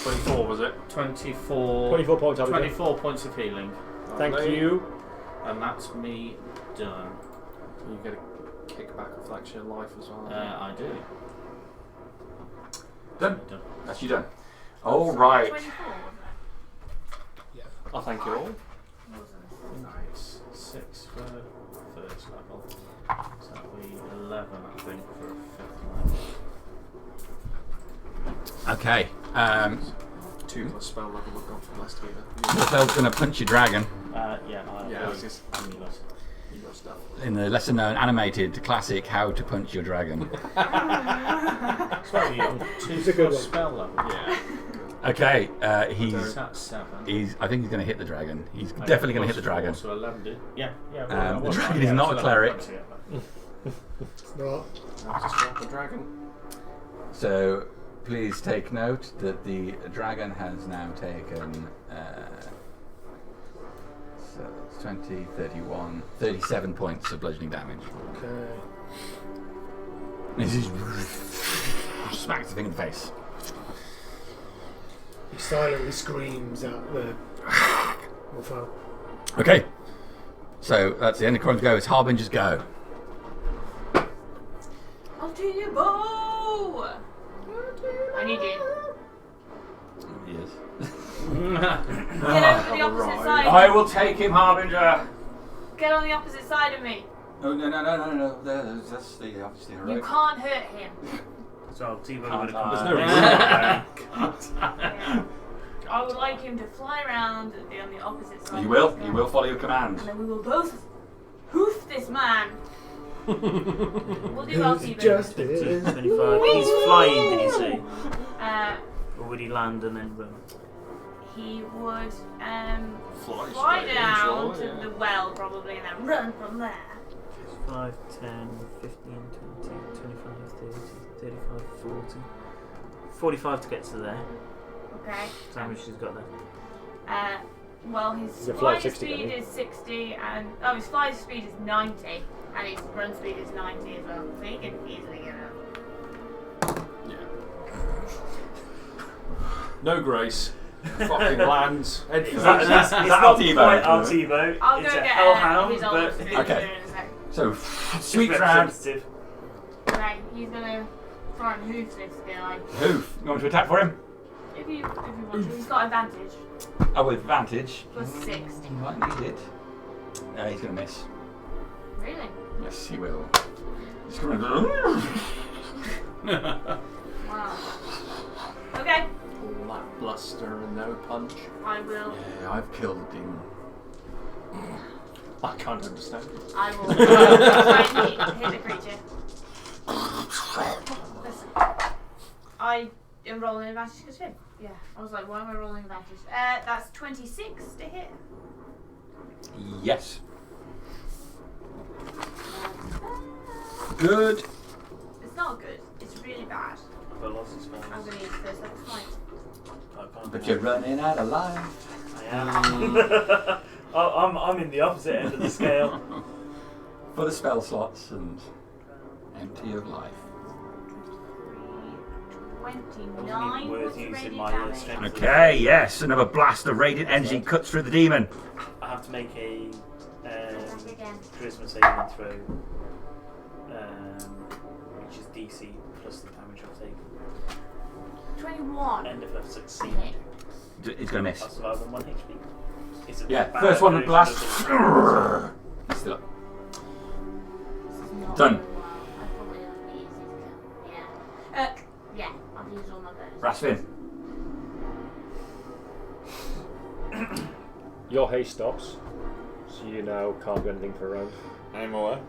24 was it? 24. 24 points. 24 points of healing. Thank Lovely. you. And that's me done. You get a kickback of like your life as well. I do. Done. Done. That's you done. All right. 24, wasn't I thank you all. It's 6 for 1st level. So that'll be 11, I think, for 5th level. Okay. 2 plus spell level we've got from last year. Volatile going to punch your dragon Yeah, Yeah, it's just amulet. you got stuff. in the lesser known animated classic How to Punch Your Dragon. So you It's a good one. spell level. Yeah. Okay, So he's that's 7. I think he's going to hit the dragon. He's definitely going to hit the dragon. So 11 did. Yeah. The dragon is not a cleric. It's not. I'll just drop the dragon. So please take note that the dragon has now taken. So 20, 31, 37 points of bludgeoning damage. Okay. This is smacks the thing in the face. He silently screams at the Wolfo. Okay. So that's the end of Corin's go. It's Harbinger's go. I'll do your bow! I need you. Yes. Get over to the opposite side. I will take him, Harbinger. Get on the opposite side of me. Oh no! That's the obviously You heroic. can't hurt him. So T-Bone would have come. There's no Yeah. Yeah. I would like him to fly around and be on the opposite side. You will. of the You sky. will follow your command. And then we will both hoof this man. We'll do our T-Bone. Justice. 25. He's flying, did you say? Uh, Or would he land and then run? he would Fly fly straight down into to it, yeah. the well probably and then run from there. 5, 10, 15, 20, 25, 30, 35, 40. 45 to get to there. Okay. So how much he's got there? Well, his He's a fly flight 60, speed isn't he? is 60, and his flight speed is 90, and his run speed is 90 as well. So he can easily get up. Yeah. No grace. Fucking lands. Head Is first. that, it's that not T-Bone? quite our T-Bone. I'll It's go a get hellhound, his old but food Okay. in a sec. So it's sweep round. representative. Right, he's gonna try and hoof this guy. Hoof. You want to attack for him? If you want to, he's got advantage. Oh, with advantage. Plus 60. He might need it. He's going to miss. Really? Yes, he will. He's going to. Wow. Okay, All that bluster and no punch. I will. Yeah, I've killed the demon. I can't understand it. I will try and hit the creature. Listen, I am rolling advantage because him. Yeah, I was like, why am I rolling advantage? That's 26 to hit. Yes. Good. It's not good. It's really bad. But lost his spells. I'm gonna use first level smite. I can't But do you're that. running out of life. I am. I'm in the opposite end of the scale. For the spell slots and empty of life. 29 Worth points of using radiant my damage. strength. Okay, yes, another blast of radiant energy cuts through the demon. I have to make a Attack again. charisma saving throw, which is DC plus the damage I've taken. 21. And if I succeed, He's going to miss. I'll survive on 1 HP. It's a Yeah, bad first one to version blast. of the- Still up. This is not Done. going well. I probably have to use these. Yeah. Yeah, I've used all my bows. Rasvin. Your haste stops, so you now can't do anything for a round. Aim away.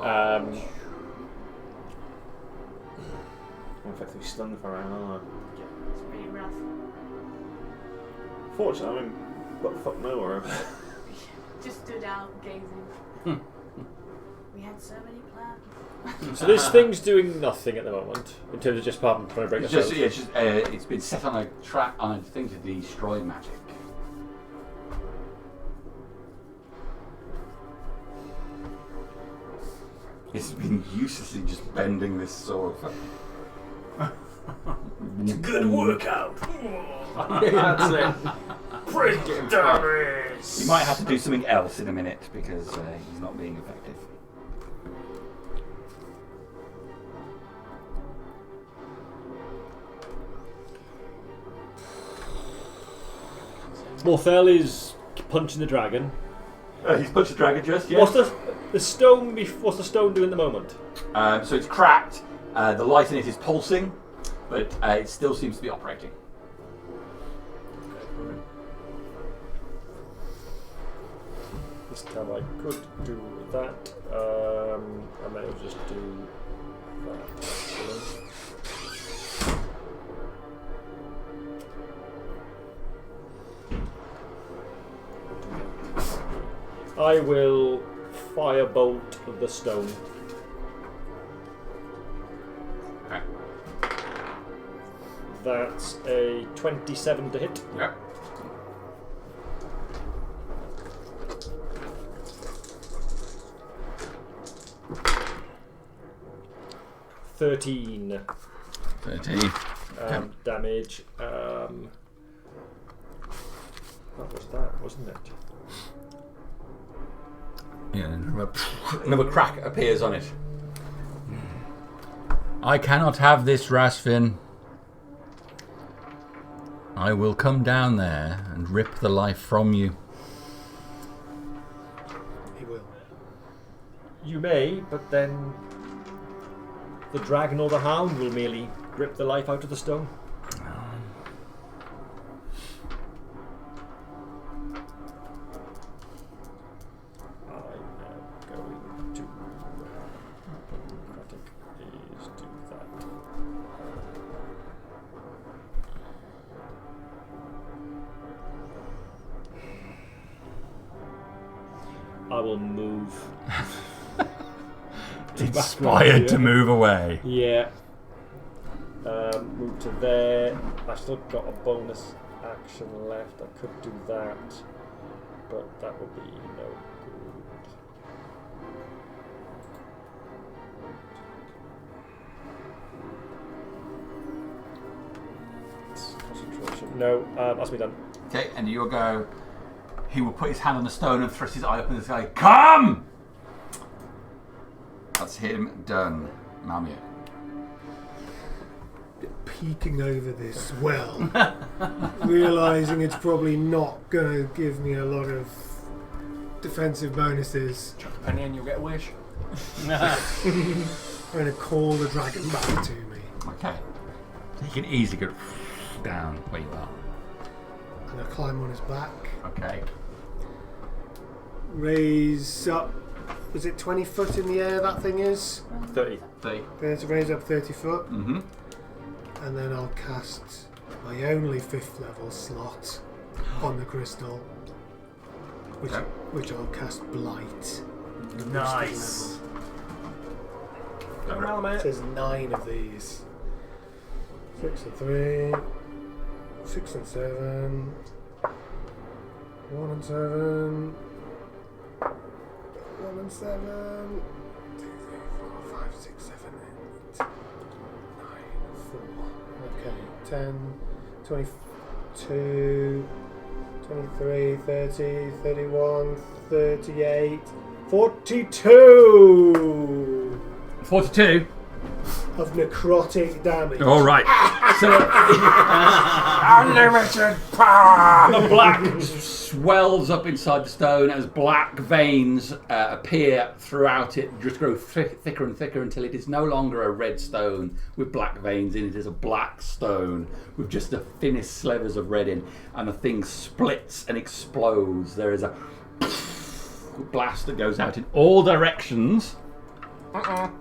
Um, I'm effectively stunned for a round, aren't It's pretty rough. I? Fortunately, I'm in what the fuck nowhere. Just stood out gazing. We had so many plans. so this thing's doing nothing at the moment in terms of just trying to break It's us just, out. yeah, it's been set on a track on a thing to destroy magic. It's been uselessly just bending this sword. It's a good workout. That's it. Pretty damage. He might have to do something else in a minute because he's not being effective. Morthel is punching the dragon. He's punched the dragon just, yeah. What's the stone? What's the stone doing at the moment? So it's cracked. The light in it is pulsing, but it still seems to be operating. This time I could do that. I may as just do that. Actually. I will firebolt the stone. Okay. That's a 27 to hit. Yep. 13 13. damage. That was that, wasn't it? Yeah, another crack appears on it. I cannot have this, Rasfin. I will come down there and rip the life from you. He will. You may, but then the dragon or the hound will merely rip the life out of the stone. I will move. Inspired to move away. Yeah. Move to there. I've still got a bonus action left. I could do that, but that would be no good. Concentration. No, that's me done. Okay, and you'll go. He will put his hand on the stone and thrust his eye up in the sky. Come! That's him done. Mamia. Peeking over this well, realising it's probably not going to give me a lot of defensive bonuses. Chuck a penny and you'll get a wish. I'm going to call the dragon back to me. Okay. So you can easily go down where you are. I'm going to climb on his back. Okay. Raise up. Was it 20 foot in the air that thing is? 30. 30. To raise up 30 foot. Mm-hmm. And then I'll cast my only 5th level slot on the crystal. Which I'll cast Blight. Nice. It says 9 of these. 6 and 3. 6 and 7. 1 and 7. 1 and 7. 2, 3, 4, 5, 6, 7, 8, 9, 4. Okay. 10, 22, 23, 30, 31, 38, 42 42. of necrotic damage. All right. So Unlimited power! the black swells up inside the stone as black veins appear throughout it, just grow thicker and thicker until it is no longer a red stone with black veins in it. It is a black stone with just the thinnest slivers of red in, and the thing splits and explodes. There is a blast that goes out in all directions. No,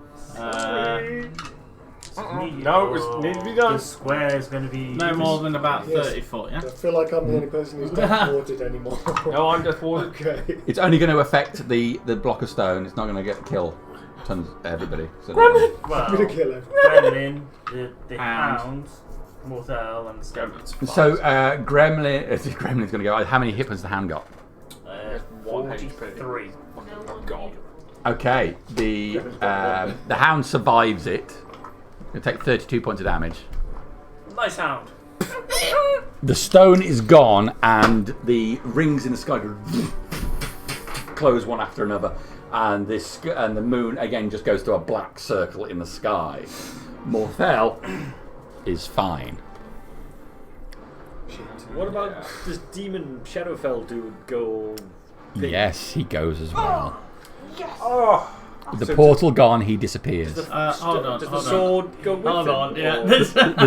it needs to be done. The square is going to be No more than about Yes. 30 foot, yeah? I feel like I'm the only person who's not thwarted anymore. No, I'm just warning. Okay. It's only going to affect the block of stone. It's not going to kill tons of everybody. So I'm well, gonna kill him. Gremlin, the And- hound, Mortal, and Skeleton. So Gremlin's going to go. How many hit points has the hound got? 43. God. Okay, the hound survives it. It'll take 32 points of damage. Nice hound. The stone is gone, and the rings in the sky go close one after another, and the moon again just goes to a black circle in the sky. Morthel is fine. What about does Demon Shadowfell go? Yes, he goes as well. Oh! With the portal gone, he disappears. Hold on, Does the hold on. sword go with Hold him? on, yeah. or-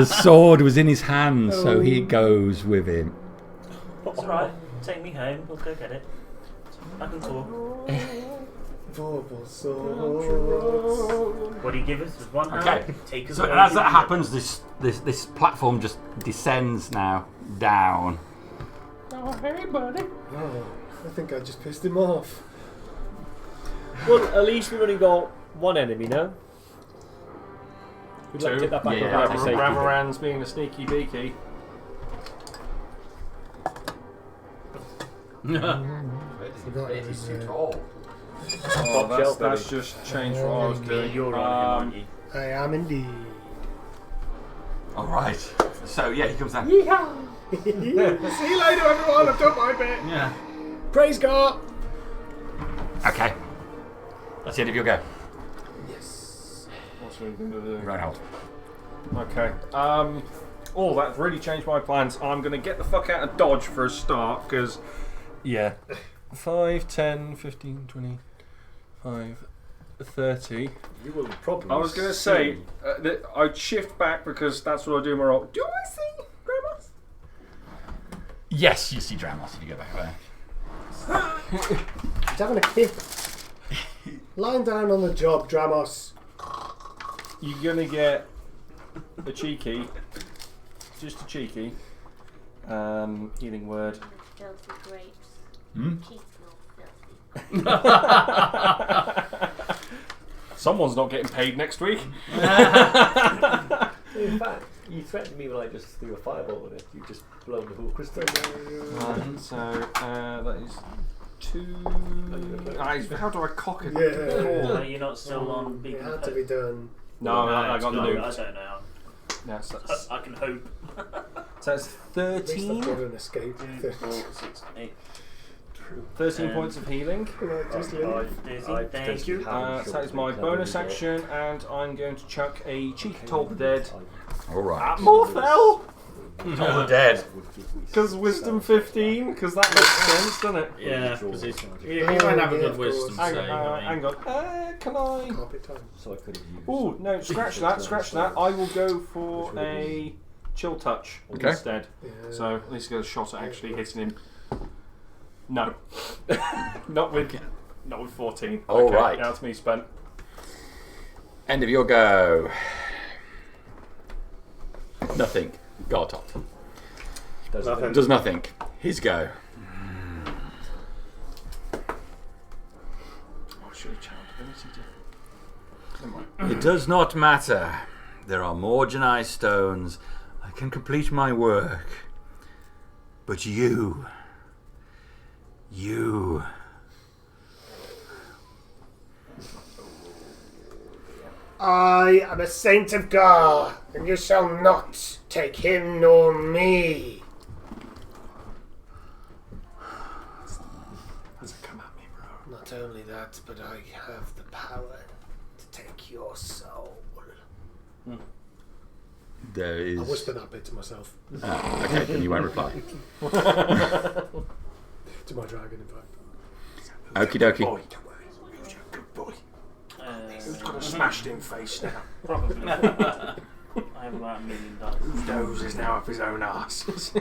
The sword was in his hand, so he goes with him. It's alright. Take me home. We'll go get it. I can talk. Vorpal sword. What do you give us? With one hand? Okay. Take us So away. as that happens, this platform just descends now down. Oh, I think I just pissed him off. Well, at least we've only got one enemy now. We'd like to take that back Yeah. over for safety. Ravaran's being a sneaky beaky. Forgot it was, Oh, Top shelf, that's baby. just changed what I was doing. You're on him, aren't you? I am indeed. All right. So yeah, he comes down. Yeehaw! See you later, everyone. I've done my bit. Yeah. Praise God. Okay. That's the end of your go. Yes. What's we going to do? Reinhold. Okay. Oh, that's really changed my plans. I'm going to get the fuck out of Dodge for a start, because, yeah. 5, 10, 15, 20, 5, 30. You will probably. I was going to say that I'd shift back because that's what I do in my roll. Do I see Grandmas? Yes, you see Dramos if you go back there. He's having a kip. Lying down on the job, Dramos. You're going to get a cheeky, just a cheeky, healing word. Filthy grapes. Hmm? Keep your filthy. Someone's not getting paid next week. In fact, you threatened me when I just threw a fireball at it. You just blown the whole crystal. So that is 2. How do I cock it? No, you're not still on big. It had to be done. No, I it's got the not. loot. I don't know. No, so that's, I can hope. so that's At least I've 13. got an escape. 2, 4, 6, 8. 13 points of healing. Just leave. Thank you. So that is my bonus action, and I'm going to chuck a cheeky toll the dead All right. at Morthel. All the dead. Because wisdom 15, because that makes sense, doesn't it? Yeah, because you might have a yeah, good of wisdom course. save. Hang on. Can I? Carpet time. So I could have used. Oh no! Scratch that! Scratch that! I will go for a chill touch Okay. instead. Yeah. So at least get a shot at actually hitting him. No, not with 14. All okay, right. Yeah, that's me spent. End of your go. Nothing. Gartot. Nothing. Does nothing. His go. Oh, should have channeled ability to. Never mind. It does not matter. There are more Janai stones. I can complete my work. But you. I am a saint of God, and you shall not take him nor me. Doesn't come at me, bro. Not only that, but I have the power to take your soul. There is. I whisper that bit to myself. Okay, then you won't reply. To my dragon, in fact. Okie dokie. Boy, don't worry. Who's your good boy? Who's got a smashed in face now? Probably. I have about $1 million. Whose nose is now up his own arse?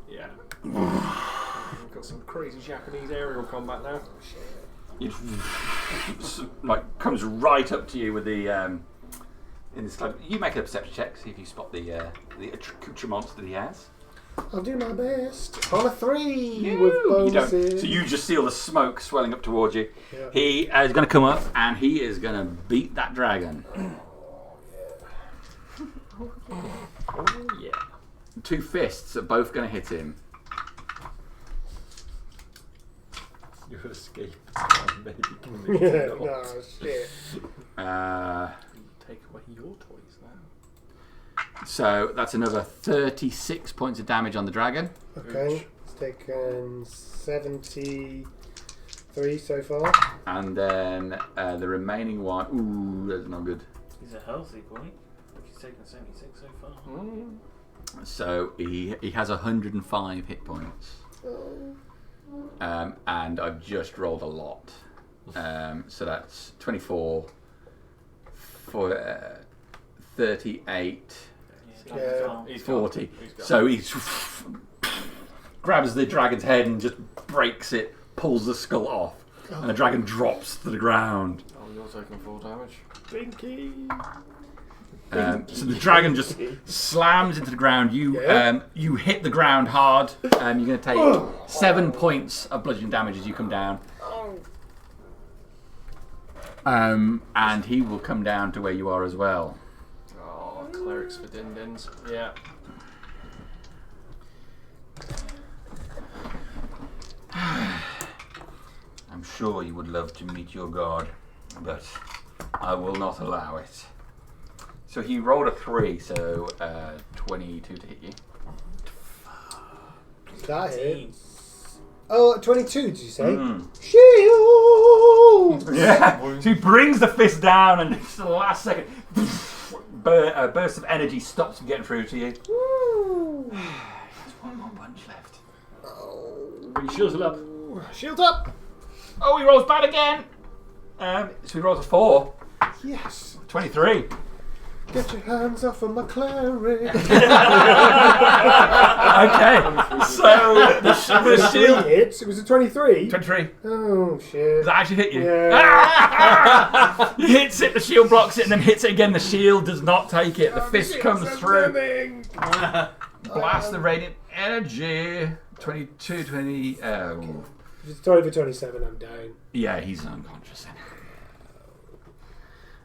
Yeah. We've got some crazy Japanese aerial combat now. It like comes right up to you with the in this club. You make a perception check, see if you spot the accoutrements that he has. I'll do my best. On a 3 You with don't. bonuses. So you just see all the smoke swelling up towards you. Yeah. He is going to come up and he is going to beat that dragon. Oh yeah. 2 fists are both going to hit him. Your escape. Maybe Yeah, no, shit. Take away your toys now. So that's another 36 points of damage on the dragon. Okay, it's taken 73 so far. And then the remaining one. Ooh, that's not good. He's a healthy boy. He's taken 76 so far. So he has 105 hit points. And I've just rolled a lot. So that's 24 for 38, Yeah. 40. So he grabs the dragon's head and just breaks it, pulls the skull off, and the dragon drops to the ground. Oh, you're taking 4 damage. So the dragon just slams into the ground. You you hit the ground hard. You're going to take 7 points of bludgeoning damage as you come down. And he will come down to where you are as well. Oh, clerics for din-dins. Yeah. I'm I'm sure you would love to meet your god, but I will not allow it. So he rolled a 3, so 22 to hit you. That hit. Oh, 22, did you say? Mm. Shield! Yeah. So he brings the fist down, and it's the last second. A burst of energy stops him getting through to you. Woo. There's one more punch left. Bring your shields up. Shield up! Oh, he rolls bad again. So he rolls a 4. Yes. 23. Get your hands off of MacLeod. Okay. So the shield. Hits. It was a 23. 23. Oh shit. Does that actually hit you? Yeah. He hits it, the shield blocks it, and then hits it again. The shield does not take it. The fist comes through. Blast the radiant energy. 22, 20. If it's over 27, I'm down. Yeah, he's unconscious then.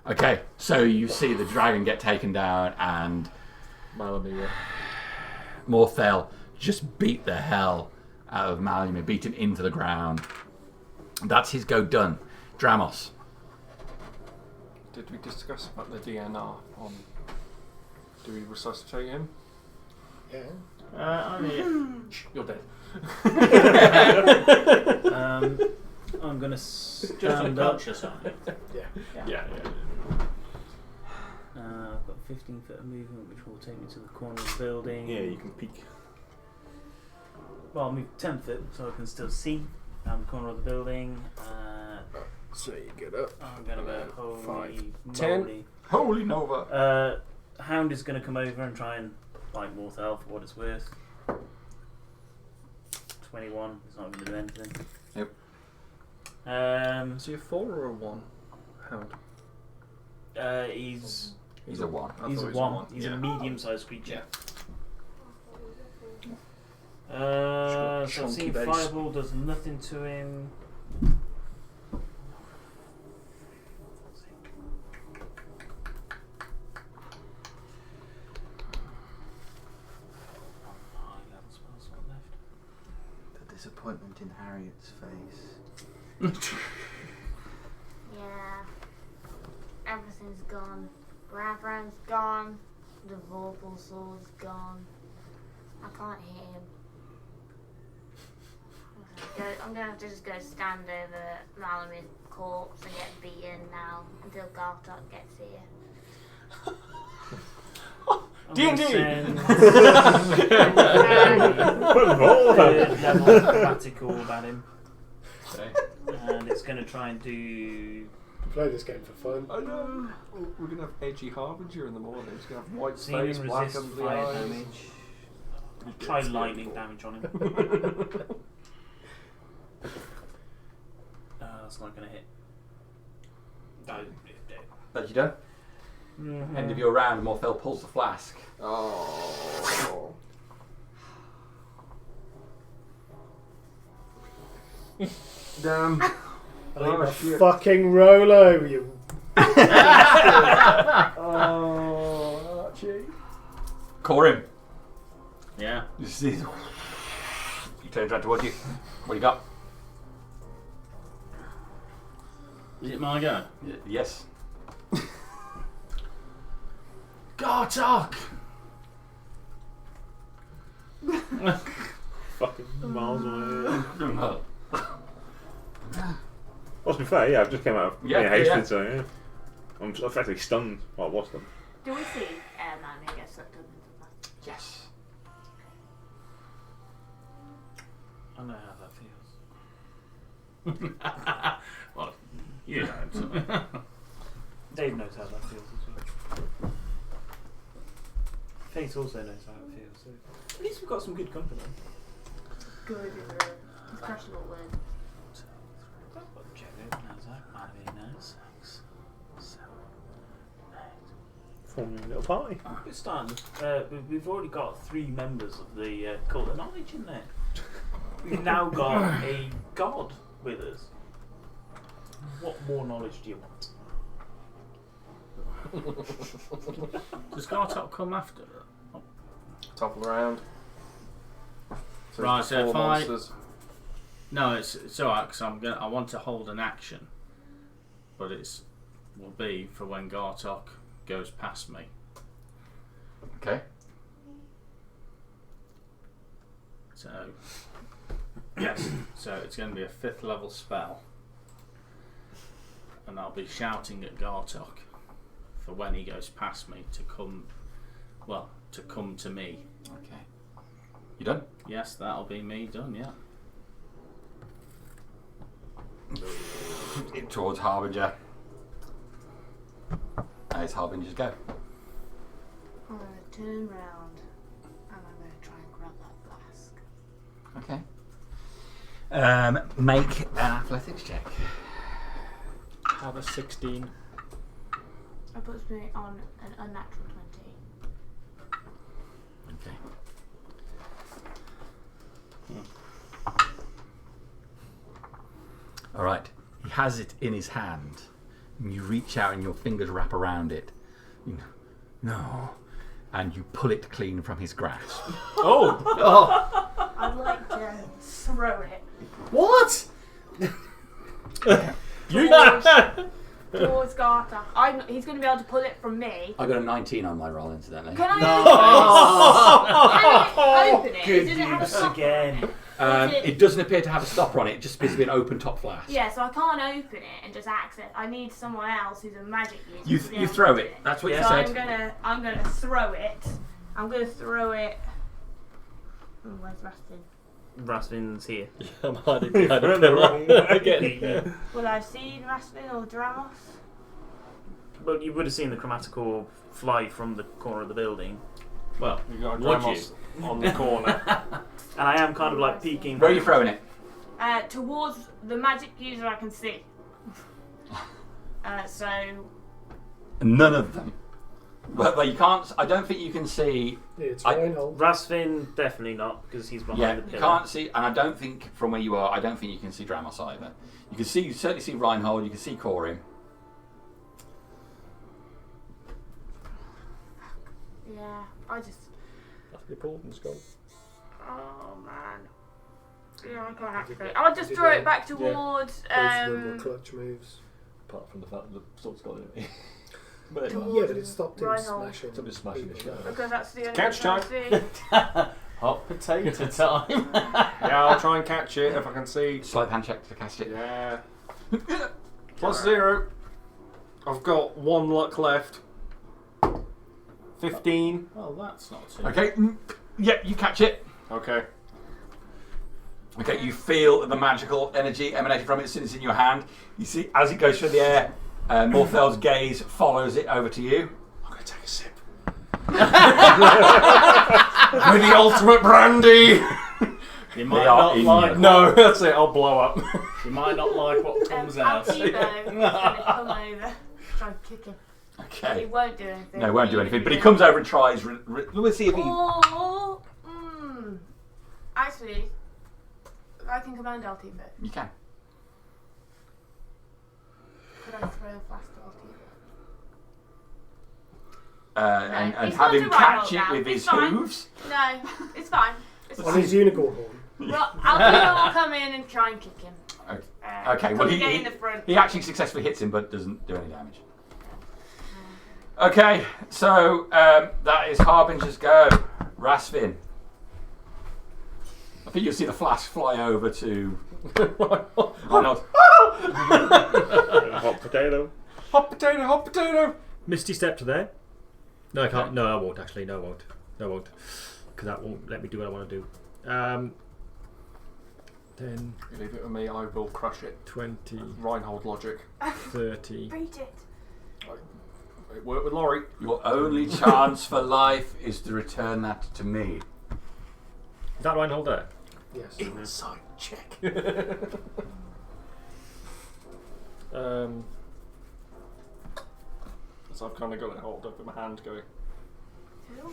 Okay, so you see the dragon get taken down, and Morthel just beat the hell out of Malamir, beat him into the ground. That's his go done. Dramos. Did we discuss about the DNR on? Do we resuscitate him? Yeah. I'm here. You're dead. I'm going to Just stand up. unconscious, aren't you? Yeah. I've got 15 foot of movement, which will take me to the corner of the building. Yeah, you can peek. Well, I'll move 10 foot so I can still see around the corner of the building. So you get up. I'm going to go holy 10. moly. Holy Nova. Hound is going to come over and try and fight Morthel for what it's worth. 21. It's not going to do anything. Yep. Is he a 4 or a 1? Hound. He's a 1. He's a 1. He's a medium-sized creature. So I've seen Fireball does nothing to him. The disappointment in Harriet's face. Yeah. Everything's gone. Ravran's gone. The Volatile sword's gone. I can't hit him. I'm gonna have to just go stand over Malamir's corpse and get beaten now until Gartok gets here. D&D! Level acrobatic about him. Okay. And it's going to try and do... Play this game for fun. I know. We're going to have edgy Harbinger in the morning. He's going to have white Seeing face, him black resist under the fire eyes. damage. Try lightning damage on him. That's not going to hit. That you done? Mm-hmm. End of your round, Morthel pulls the flask. Oh. Damn. Oh, fucking Rolo, you. Oh, Archie. Core him. Yeah. You see, he turns around towards you. What do you got? Is it my go? Yes. Gartok! Fucking miles away. Well, to be fair, yeah, I've just came out of being hasted, so yeah. I'm effectively stunned. Well, I was stunned. Do we see Manny get sucked up into that? Yes. I know how that feels. Well, you don't. Dave knows how that feels as well. Faith also knows how it feels. So at least we've got some good company. Good is a questionable word. Forming a little party. Good start. We've already got 3 members of the Cult of Knowledge in there. We've now got a god with us. What more knowledge do you want? Does Gartok come after? Topple around. So Right, there's so 4 if I- monsters. No, it's alright because I want to hold an action, but will be for when Gartok goes past me. Okay. So yes, so it's going to be a 5th level spell, and I'll be shouting at Gartok for when he goes past me to come to me. Okay. You done? Yes, that'll be me done. Yeah. Towards Harbinger. As Harbinger's go. I'm going to turn round and I'm going to try and grab that flask. Okay. Make an athletics check. Have a 16. That puts me on an unnatural 20. Okay. All right. He has it in his hand, and you reach out and your fingers wrap around it. No, and you pull it clean from his grasp. I'd like to throw it What? towards Garta. He's going to be able to pull it from me. I got a 19 on my roll, incidentally. Can I open it? Good Does it have a use stopper again. on it? It doesn't appear to have a stopper on it. It just appears to be an open top flask. Yeah, so I can't open it and just access. I need someone else who's a magic user. You to be you able to throw do it. That's what So you said. I'm gonna throw it. I'm gonna throw it. Oh, where's Rustin? Rasvin's here. I'm hiding behind a pillar again. Will I see Rustin or Dramos? Well, you would have seen the chromatical fly from the corner of the building. Well, You got a would Gramos on the corner. And I am kind of like peeking. Where are you throwing it? Towards the magic user I can see. So None of them. But you can't. I don't think you can see. It's I- Reinhold. Rasvin, definitely not, because he's behind Yeah, the you pillar. can't see, and I don't think from where you are. I don't think you can see Dramos either. You can see. You certainly see Reinhold. You can see Corim. yeah, I just. That's the Paulton's gone. Oh man. Yeah, I can't activate. I'll just throw it back towards. Both of them were clutch moves. Apart from the fact that the sword's got it. But Towards Yeah, but it stopped him Reinhold. smashing. Somebody's smashing the shit. Because that's the only Catch thing I time. see. hot potato time. Yeah, I'll try and catch it if I can see. Slight hand check to cast it. Yeah. +0. I've got 1 luck left. 15. Oh, that's not too. Okay. Yeah, you catch it. Okay. Okay, you feel the magical energy emanating from it as soon as it's in your hand. You see, as it goes through the air, Morthel's gaze follows it over to you. I'm going to take a sip. With the ultimate brandy! You might They are not in like. you. No, that's it. I'll blow up. You might not like what comes out. Altibo is going to come over, try and kick him. He Okay. won't do anything. No, it won't do anything. But he comes over and tries. We'll see if he. Or, actually, I can command Altibo. You can. Could I throw a flask to Altibo? And He's have got him to catch rifle it now. with It's his fine. hooves. No, it's fine. It's On fine. his unicorn horn. Well, Altibo will come in and try and kick him. Okay, well Come he, get he, in the front. he actually successfully hits him but doesn't do any damage. Okay, so that is Harbinger's go. Rasvin. I think you'll see the flask fly over to Reinhold. Hot potato. Hot potato, hot potato. Misty step to there. No, I can't. No, I won't actually. No, I won't. No, I won't. Because that won't let me do what I want to do. Then You leave it with me, I will crush it. 20, Reinhold logic. 30. Beat it. It worked with Laurie. Your only chance for life is to return that to me. Is that Reinhold there? Yes. Inside check. So I've kind of got it hold up in my hand going. Who?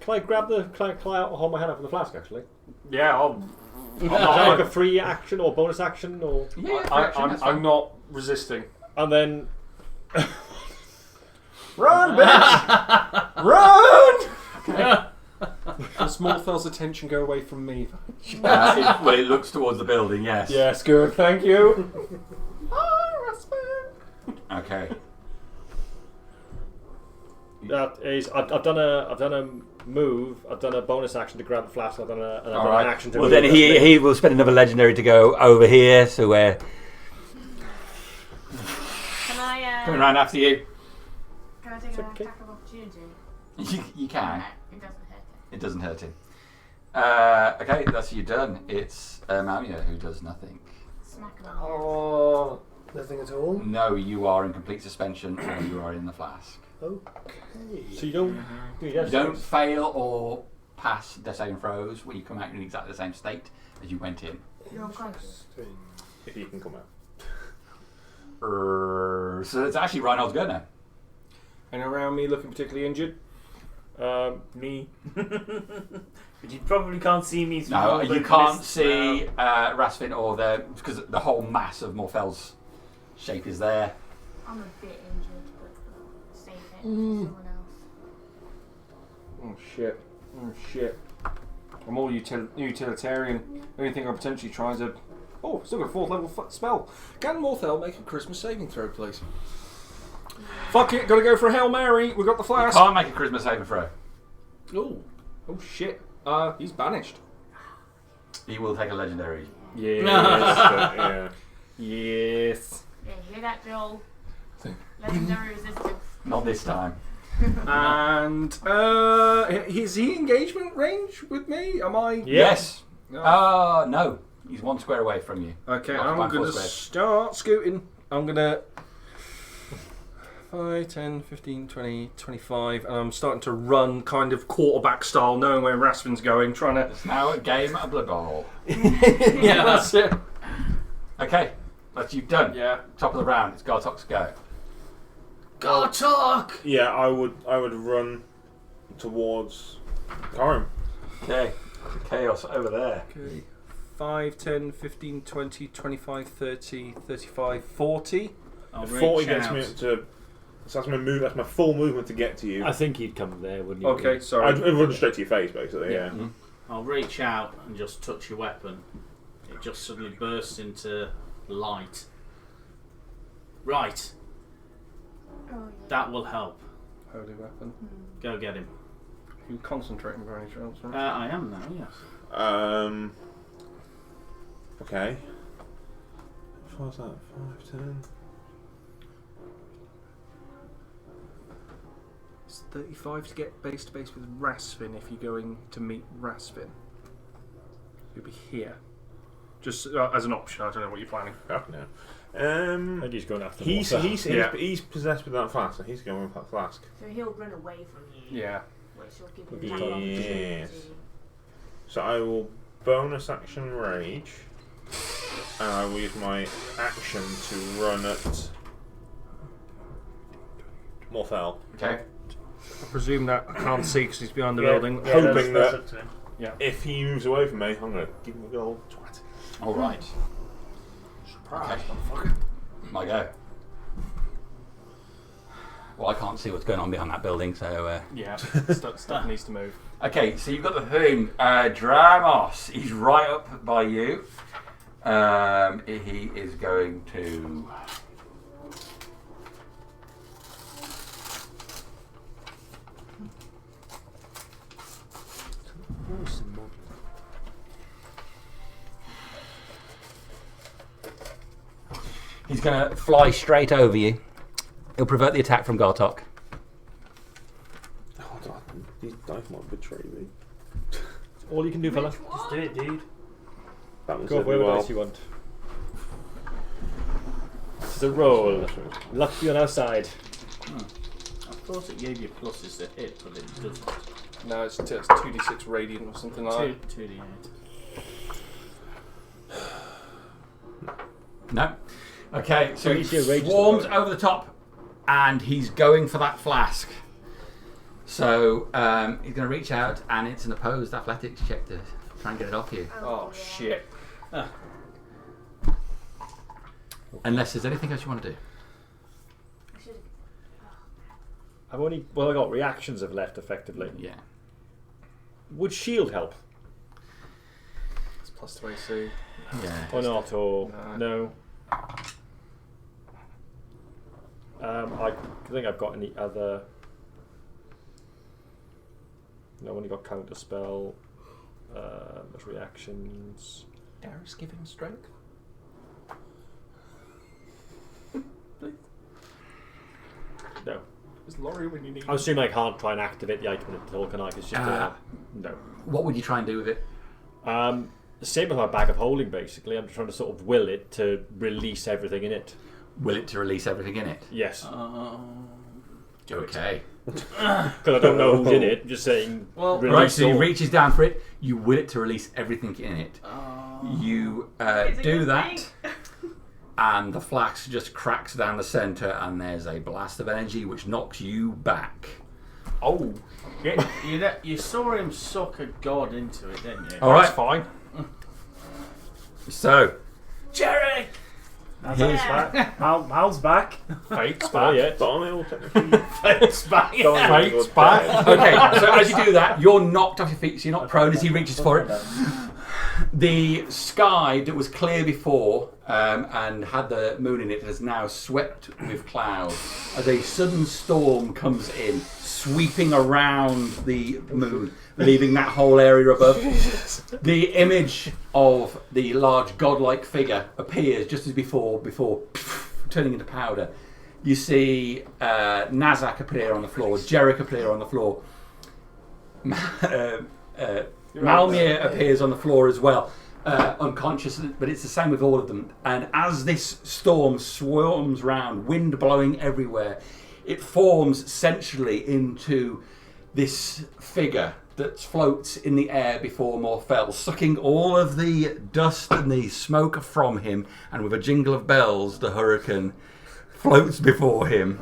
Can I grab the. Can I hold my hand up for the flask actually? Yeah, I'll. Is that like a free action or bonus action or. I'm not resisting. And then. Run, bitch! Run! Okay. Does Morthel's attention go away from me? Well, it looks towards the building, yes. Yes, good, thank you. Oh, Raspin. Okay. That is, I've done a move. I've done a bonus action to grab the flask. I've done an action to. Well, move. then he will spend another legendary to go over here. So we're Can I coming around after you. can I take an okay. attack of opportunity? You can. No, it doesn't hurt it. It doesn't hurt him. Okay, that's you done. It's Mamia who does nothing. Smack him. Oh, nothing at all. No, you are in complete suspension, or you are in the flask. Okay. So you don't. You don't fail or pass the saving throws where you come out in exactly the same state as you went in. You're unconscious. Interesting. If you can come out. So it's actually Reinald's go now. And around me looking particularly injured? Me. But you probably can't see me through No, all the you can't mist see Rasfin or because the whole mass of Morfel's shape is there. I'm a bit injured, but save it for someone else. Oh shit. I'm all utilitarian. The only thing I'm potentially trying to... Oh, still got a 4th level spell. Can Morthel make a charisma saving throw, please? Fuck it, gotta go for a Hail Mary. We got the You flask. can't make a charisma saving throw. Oh shit. He's banished. He will take a legendary. Yes. Yeah. Yes. Yeah, you hear that, Joel? Legendary resistance. Not this time. And is he engagement range with me? Am I? Yes. No. No. He's 1 square away from you. Okay, Not I'm quite going 4 to squares. start scooting. I'm going to 5, 10, 15, 20, 25, and I'm starting to run kind of quarterback style, knowing where Rasfin's going, trying to... It's now a game of Blood Bowl. Yeah, that's it. Okay, that's you done. Yeah. Top of the round, it's Gartok's go. Gartok! Yeah, I would run towards Corin. Okay, chaos over there. Okay. 5, 10, 15, 20, 25, 30, 35, 40. I'll 40 reach gets out. me up to. So that's my move. That's my full movement to get to you. I think you'd come there, wouldn't you? Okay, sorry. I'd run straight to your face, basically. Yeah. Mm-hmm. I'll reach out and just touch your weapon. It just suddenly bursts into light. Right, Oh, yeah. that will help. Holy weapon. Go get him. You concentrating for any chance, right? I am now, yes. Okay. What's that? 5, 10. It's 35 to get base to base with Rasfin if you're going to meet Rasfin. You'll be here. Just as an option, I don't know what you're planning. Fuck no. I think he's going after He's Morthel. he's possessed with that flask, so he's going with that flask. So he'll run away from you. Yeah. Which will give Would you be that fun. Yes. opportunity. So I will bonus action rage, and I will use my action to run at Morthel. Okay. I presume that I can't see because he's behind the Yeah, building. yeah, Hoping that's that- up to him. If he moves away from me, I'm going to give him a good old twat. Alright. Okay. My go. Well, I can't see what's going on behind that building, so... Yeah, stuff needs to move. Okay, so you've got the thing. Dramos, he's right up by you. He is going to... He's going to fly straight over you. He'll prevent the attack from Gartok. Oh, God, these dice might betray me. All you can do, fella. Just do it, dude. That one Go said for whatever well. dice you want. This is a roll. Luck be on our side. I thought it gave you pluses to hit, but it doesn't. No, it's 2d6 radiant or something like that. 2d8. No. Okay, so he At least your rage is swarms low. over the top, and he's going for that flask. So he's going to reach out, and it's an opposed athletics check to try and get it off you. Oh, shit. Unless there's anything else you want to do. I should've- I've only I got reactions have left effectively. Yeah. Would shield help? It's plus 2 AC. Yeah. Or not? Or No. no? I think I've got any other. No, only got counter spell. Reactions. Darius give him strength. No. Is Laurie when you need? I'm assuming I can't try and activate the item until can I? It's just no. What would you try and do with it? Same with my bag of holding. Basically, I'm trying to sort of will it to release everything in it. Will it to release everything in it? Yes. Okay. Because I don't know who's in it. I'm just saying. Well, Right, so he reaches down for it. You will it to release everything in it. You do that, and the flask just cracks down the centre, and there's a blast of energy which knocks you back. Oh, you saw him suck a god into it, didn't you? All right, That's fine. So, Jerry! here's Mal's back. Fate's back. Yet. Barnhill, technically. Fate's back. Fate's back. okay. So as you do that, you're knocked off your feet, so you're not prone as he reaches for it. The sky that was clear before and had the moon in it has now swept with clouds as a sudden storm comes in, sweeping around the moon, leaving that whole area above. The image of the large godlike figure appears just as before turning into powder. You see Nazak appear on the floor, Jerick appear on the floor. Malmir appears on the floor as well, unconscious, but it's the same with all of them. And as this storm swarms round, wind blowing everywhere, it forms centrally into this figure that floats in the air before Morfell, sucking all of the dust and the smoke from him, and with a jingle of bells, the hurricane floats before him.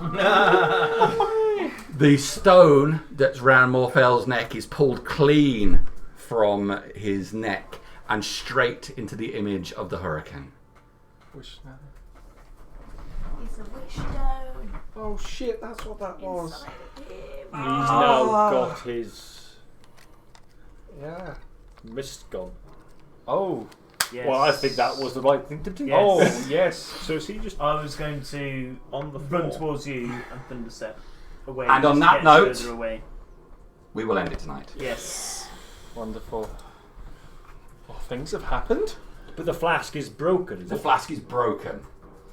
The stone that's round Morfell's neck is pulled clean from his neck and straight into the image of the hurricane. It's a wish stone. Oh shit, that's what that was. Inside of him. He's now got his mist gone. Oh. Yes. Well, I think that was the right thing to do. Yes. Oh, yes. So is he just I was going to On the run floor. towards you and thunderstep away. And on just that get note- further away. We will end it tonight. Yes. Wonderful. Oh, things have happened. But the flask is broken, is The it? flask is broken.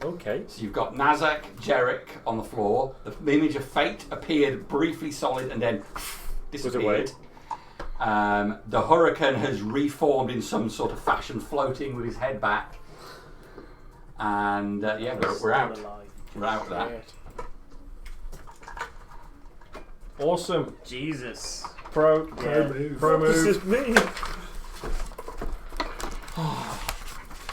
Okay. So you've got Nazak, Jerick on the floor. The image of Fate appeared briefly solid and then disappeared. The hurricane has reformed in some sort of fashion, floating with his head back. And we're out. Still alive. We're out with that. Awesome. Jesus. Pro Yeah. move. This is me.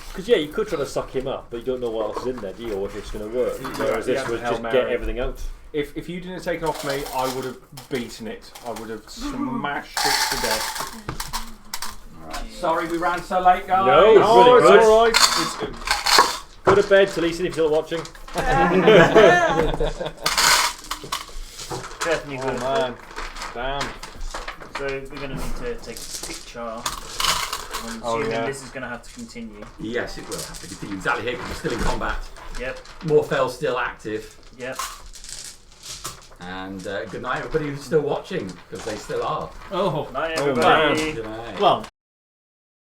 Because you could try to suck him up, but you don't know what else is in there, do you? Or if it's going to work. Whereas you this have to was Hail just Mary. get everything out. If you didn't take it off me, I would have beaten it. I would have smashed it to death. Alright. Sorry we ran so late, guys. No, it's Oh, really it's good. alright. It's good. Go to bed, Taliesin, if you're still watching. Definitely Oh good. man. Damn. So we're going to need to take a picture. I'm Oh, assuming yeah. this is going to have to continue. Yes, it will have to continue. Exactly here because we're still in combat. Yep. Morfell's still active. Yep. And good night, everybody who's still watching, because they still are. Oh, Night, oh, everybody. man. Good night. Well,